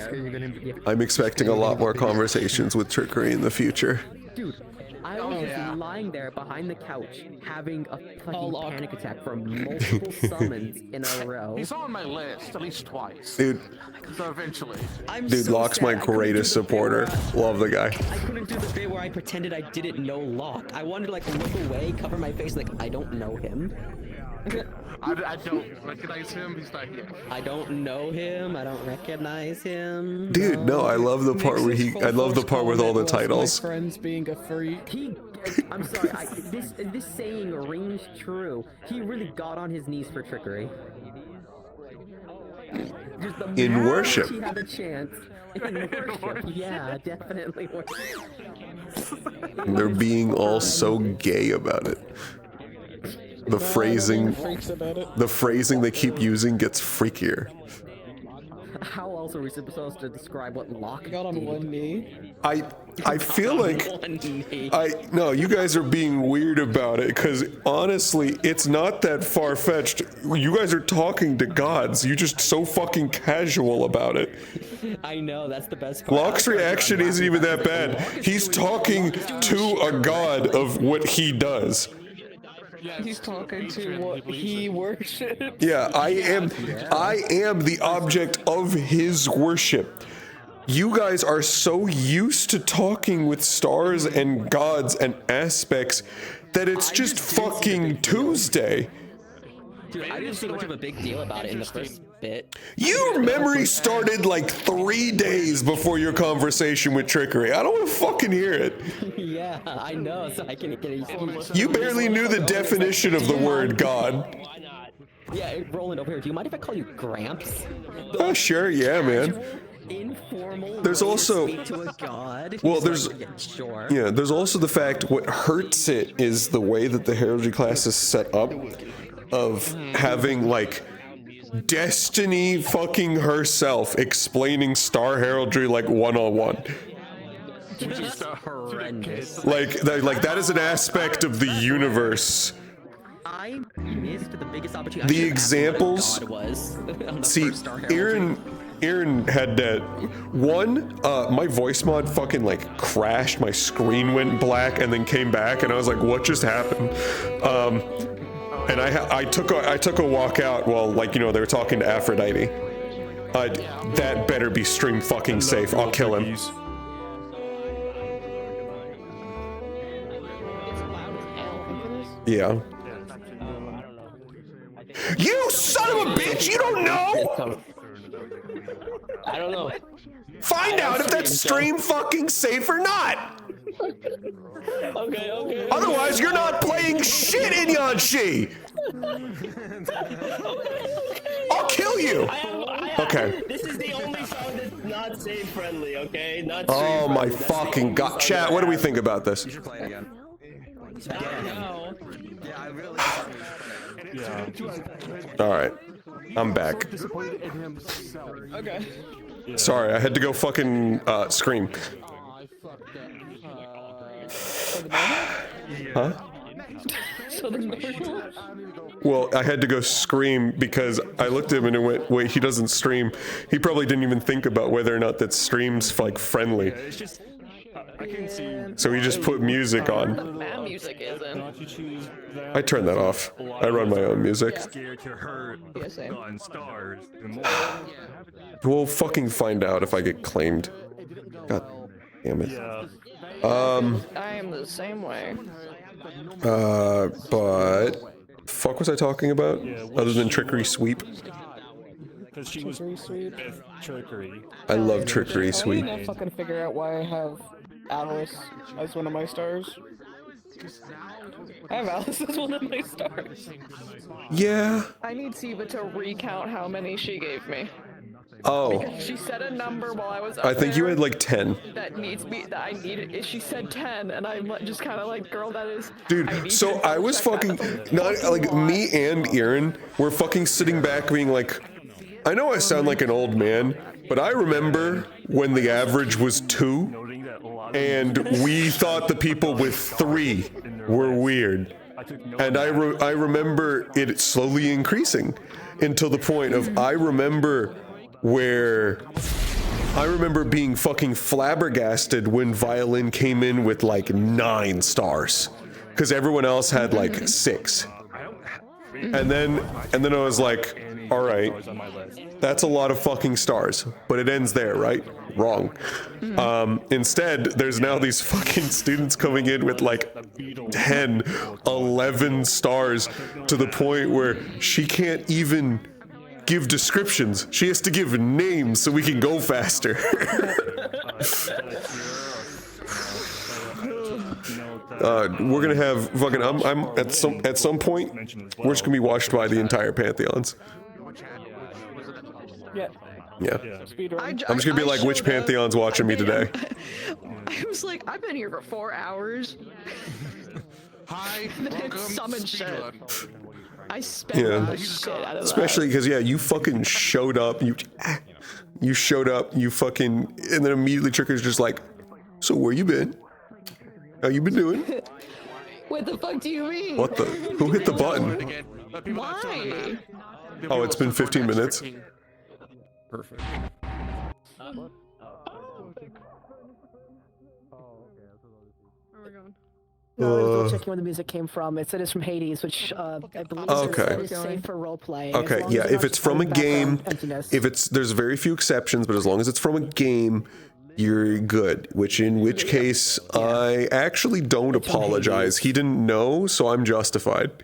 a lot more conversations with Trickery in the future. Dude, I was just lying there behind the couch having a fucking panic attack from multiple summons in a row. he's on my list at least twice. Dude. So eventually. Dude, Locke's my greatest supporter. Love the guy. I couldn't do the bit where I pretended I didn't know Locke. I wanted to like look away, cover my face like I don't know him. I don't recognize him. He's not here. I don't know him. I don't recognize him. Dude, no, I love the part where I love the part with all the titles. My friends being a freak. I'm sorry. This saying rings true. He really got on his knees for Trickery. Just the In moment worship. He had a chance. In worship. Yeah, definitely worship. They're being all so gay about it. The phrasing they keep using gets freakier. How else are we supposed to describe what Locke got on one knee? I feel like no, you guys are being weird about it because honestly, it's not that far-fetched. You guys are talking to gods. You're just so fucking casual about it. I know, that's the best part. Locke's reaction isn't even that bad. He's talking to a god of what he does. He's talking to what he worships. Yeah, I am the object of his worship. You guys are so used to talking with stars and gods and aspects that it's just fucking Tuesday. Dude, I didn't see much of a big deal about it in the first bit. Your memory started like 3 days before your conversation with Trickery. I don't want to fucking hear it. Yeah, I know, so I can get it. You barely knew the definition of the word God. Yeah, Roland over here, do you mind if I call you Gramps? Oh, sure, yeah, man. Informal. There's also, speak to a god. well, He's there's, like, yeah, sure. yeah, there's also the fact what hurts it is the way that the heraldry class is set up, of having like Destiny fucking herself explaining star heraldry like one-on-one. Which is horrendous. Like that is an aspect of the universe. I missed the biggest opportunity. The examples. See, Aaron had that one. My voice mod fucking like crashed. My screen went black and then came back, and I was like, "What just happened?" And I took a walk out while like they were talking to Aphrodite. That better be stream fucking safe. I'll kill him. Yeah. You son of a bitch! You don't know! I don't know. Find out if that's stream fucking safe or not! Okay. Otherwise, you're not playing shit in Yanshi! I'll kill you! I Okay. This is the only song that's not save friendly, okay? Not Oh my save-friendly. That's the fucking only god. song Chat, that what do we has. think about this? Play it again. No. Yeah, I really. Alright. I'm back. Disappointed in himself. Okay. Sorry, I had to go fucking scream. Huh? So the normal. Well, I had to go scream because I looked at him and it went, wait, he doesn't stream. He probably didn't even think about whether or not that stream's like friendly. It's just, I can see. So he just put music on. That music isn't. I turned that off. I run my own music. Scared to hurt on stars and more. We'll fucking find out if I get claimed. God damn it. I am the same way. But fuck was I talking about? Other than trickery sweep? Because she was with trickery. I love trickery I sweep. can't fucking figure out why I have Alice as one of my stars. I have Alice as one of my stars. Yeah. I need Siva to recount how many she gave me. Oh. Because she said a number while I was up I think you there had like 10. that needs me, that I needed. She said 10, and I'm just kind of like, girl, that is. Dude, so I was fucking, not like me and Erin were fucking sitting back being like, I know I sound like an old man, but I remember when the average was 2, and we thought the people with 3 were weird. And I remember it slowly increasing until the point of I remember being fucking flabbergasted when violin came in with like 9 stars, because everyone else had like 6. And then I was like, all right, that's a lot of fucking stars, but it ends there, right? Wrong. Instead, there's now these fucking students coming in with like 10, 11 stars, to the point where she can't even give descriptions. She has to give names so we can go faster. We're gonna have fucking. I'm at some point. We're just gonna be watched by the entire pantheons. Yeah. Yeah. Speedrun. I'm just gonna be like, which pantheon's watching me today? I was like, I've been here for 4 hours. Hi, Then summon shit. I spent the shit out of that. Especially because you fucking showed up. You showed up. You fucking, and then immediately Tricker's just like, so where you been? How you been doing? What the fuck do you mean? What the? Who hit the button? Why? Oh, it's been 15 minutes. Perfect. Where are we going? No, I was double checking where the music came from. It said it's from Hades, which I believe is safe for role playing. Okay, yeah, if it's from a game, there's very few exceptions, but as long as it's from a game, you're good. In which case, I actually don't apologize. He didn't know, so I'm justified.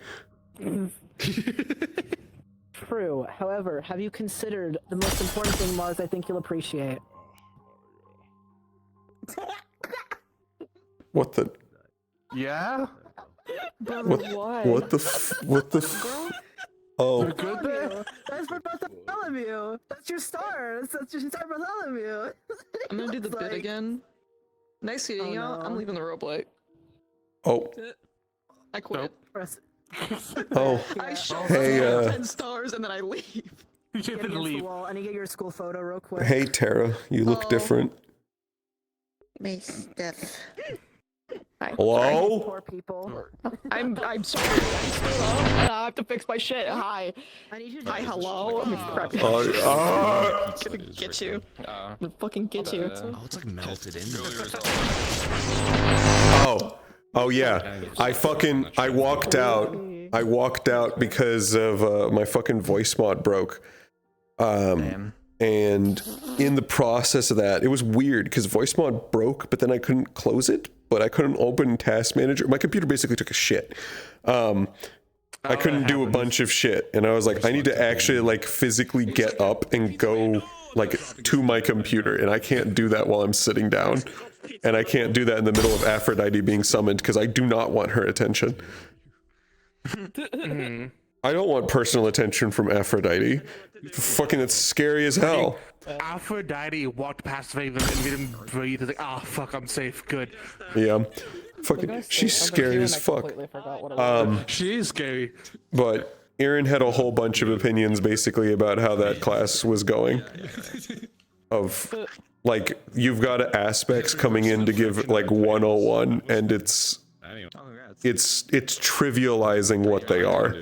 True. However, have you considered the most important thing, Mars, I think you'll appreciate? What the? Yeah? What the Oh. You're good there? That's for Bartholomew. That's your star. That's your star, Bartholomew. I'm gonna do the bit again. Nice seeing y'all. I'm leaving the roleplay. Oh. I quit. Oh. I show Hey, 10 stars and then I leave. You get leave. I need to get your school photo real quick. Hey, Tara, you look different. My stuff. Hello? Poor people. I'm sorry. I'm still up and I have to fix my shit. Hi. Hi, hello. I'm gonna get you. I'm gonna fucking get you. Oh, it's like melted in there. Oh yeah. I walked out. I walked out because of my fucking voice mod broke. And in the process of that, it was weird because voice mod broke, but then I couldn't close it, but I couldn't open Task Manager. My computer basically took a shit. I couldn't do a bunch of shit, and I was like, I need to actually like physically get up and go like to my computer, and I can't do that while I'm sitting down, and I can't do that in the middle of Aphrodite being summoned because I do not want her attention. I don't want personal attention from Aphrodite. Fucking, that's scary as hell. Aphrodite walked past Raven and made him breathe. He's like, ah, fuck, I'm safe, good. Yeah. Fucking, she's scary as fuck. She is scary. But Aaron had a whole bunch of opinions basically about how that class was going. Of, like, you've got aspects coming in to give, like, 101, and it's trivializing what they are.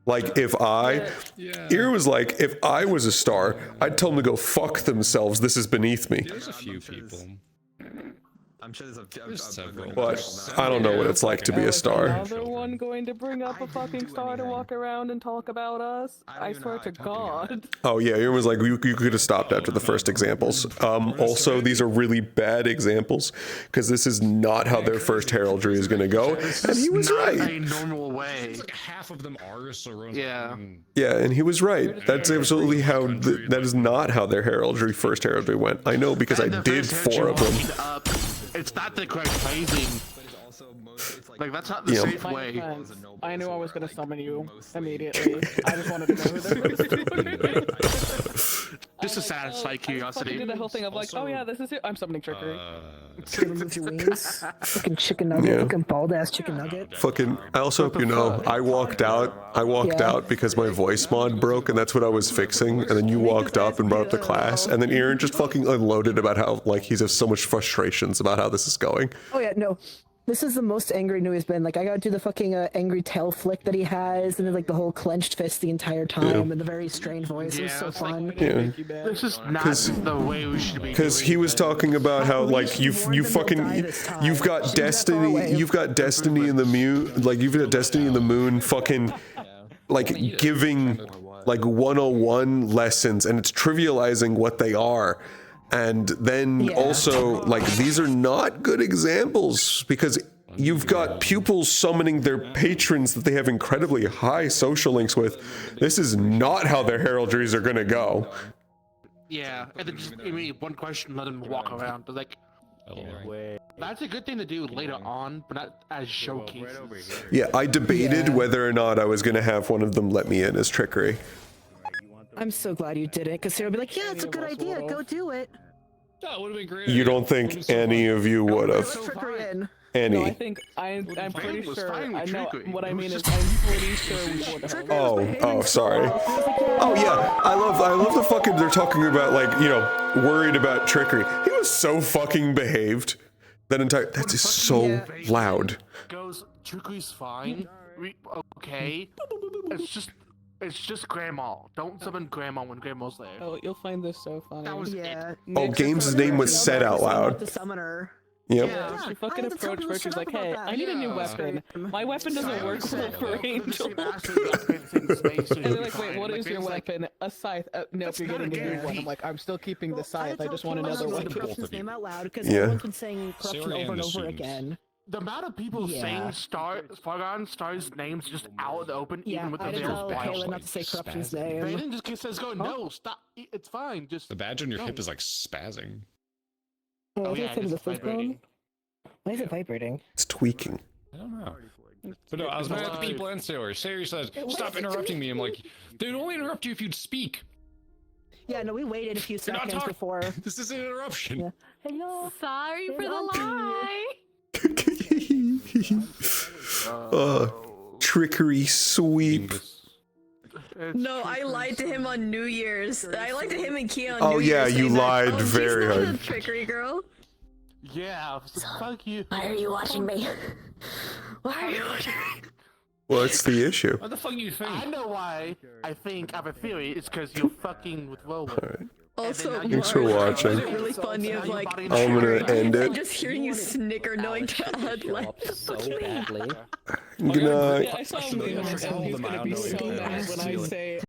Like, if Aaron was like, if I was a star, I'd tell them to go fuck themselves. This is beneath me. There's a few people. I'm sure there's several. But I don't know what it's like to be a star. Another one going to bring up a fucking star to walk around and talk about us? I swear to God. Oh yeah, Aaron was like, you could have stopped after the first examples. Also, these are really bad examples because this is not how their first heraldry is going to go. And he was right. A normal way. It's like half of them are surrounded. Yeah. Yeah, and he was right. That's absolutely how. That is not how their heraldry first heraldry went. I know because I did 4 of them. It's not the correct phrasing. Like, that's not the safe way. I knew I was gonna summon you immediately. I just wanted to know who they were. Just to satisfy curiosity. I did the whole thing of like, oh yeah, this is it. I'm summoning trickery. Remove your wings. Fucking chicken nugget. Fucking bald ass chicken nugget. Fucking. I also hope you know, I walked out. I walked out because my voice mod broke, and that's what I was fixing. And then you walked up and brought up the class, and then Aaron just fucking unloaded about how like he's has so much frustrations about how this is going. Oh yeah, no. This is the most angry New he's been. Like, I gotta do the fucking angry tail flick that he has, and then like the whole clenched fist the entire time, and the very strained voice. It was so fun. Yeah. This is not the way we should be. Because he was talking about how like you've got destiny, you've got destiny in the moon, like you've got destiny in the moon, fucking like giving like 101 lessons, and it's trivializing what they are. And then also, like, these are not good examples because you've got pupils summoning their patrons that they have incredibly high social links with. This is not how their heraldries are going to go. Yeah, and then just, I mean, one question, let them walk around, but like, that's a good thing to do later on, but not as showcases. Yeah, I debated whether or not I was going to have one of them let me in as trickery. I'm so glad you did it, because Sarah would be like, yeah, it's a good idea, go do it. That would have been great. You don't think any of you would have? Any? No, I think I'm pretty sure. I know what I mean is I'm pretty sure we would have. Oh, sorry. Oh yeah, I love the fucking. They're talking about like worried about trickery. He was so fucking behaved. That entire. That is so loud. Goes trickery's fine. Okay. It's just Grandma. Don't summon Grandma when Grandma's there. Oh, you'll find this so funny. That was Oh, Games' name was said out loud. The summoner. Yep. Yeah, she fucking approached Richard's like, hey, I need a new weapon. My weapon doesn't work well for Angel. And they're like, wait, what is your weapon? A scythe. Nope, you're getting a new one. I'm like, I'm still keeping the scythe. I just want another weapon. Corruption's name out loud because everyone's been saying corruption over and over again. The amount of people saying Star's names just out in the open, even with the tell Kayla not to say corruption's name. They didn't just says go, no, stop, it's fine, just. The badge on your hip is like spazzing. Oh yeah, it's vibrating. Why is it vibrating? It's tweaking. I don't know. But no, I was mad at the people in Sailor. Sailor says, stop interrupting me. I'm like, they'd only interrupt you if you'd speak. Yeah, no, we waited a few seconds before. This is an interruption. Yeah. Hello. Sorry for the lie. Trickery sweep. No, I lied to him on New Year's. I lied to him and Kia on Oh New yeah, Year's. you lied very She's not hard. a trickery girl. Yeah, fuck you. Why are you watching me? Why are you watching me? What's the issue? What the fuck you think? I know why. I have a theory. It's because you're fucking with Roland. Also, Thanks for watching. It's really funny of like I'm gonna end it. and just hearing you snicker knowing to add like so badly. Good night. Yeah, I saw him. He's gonna be so mad when I say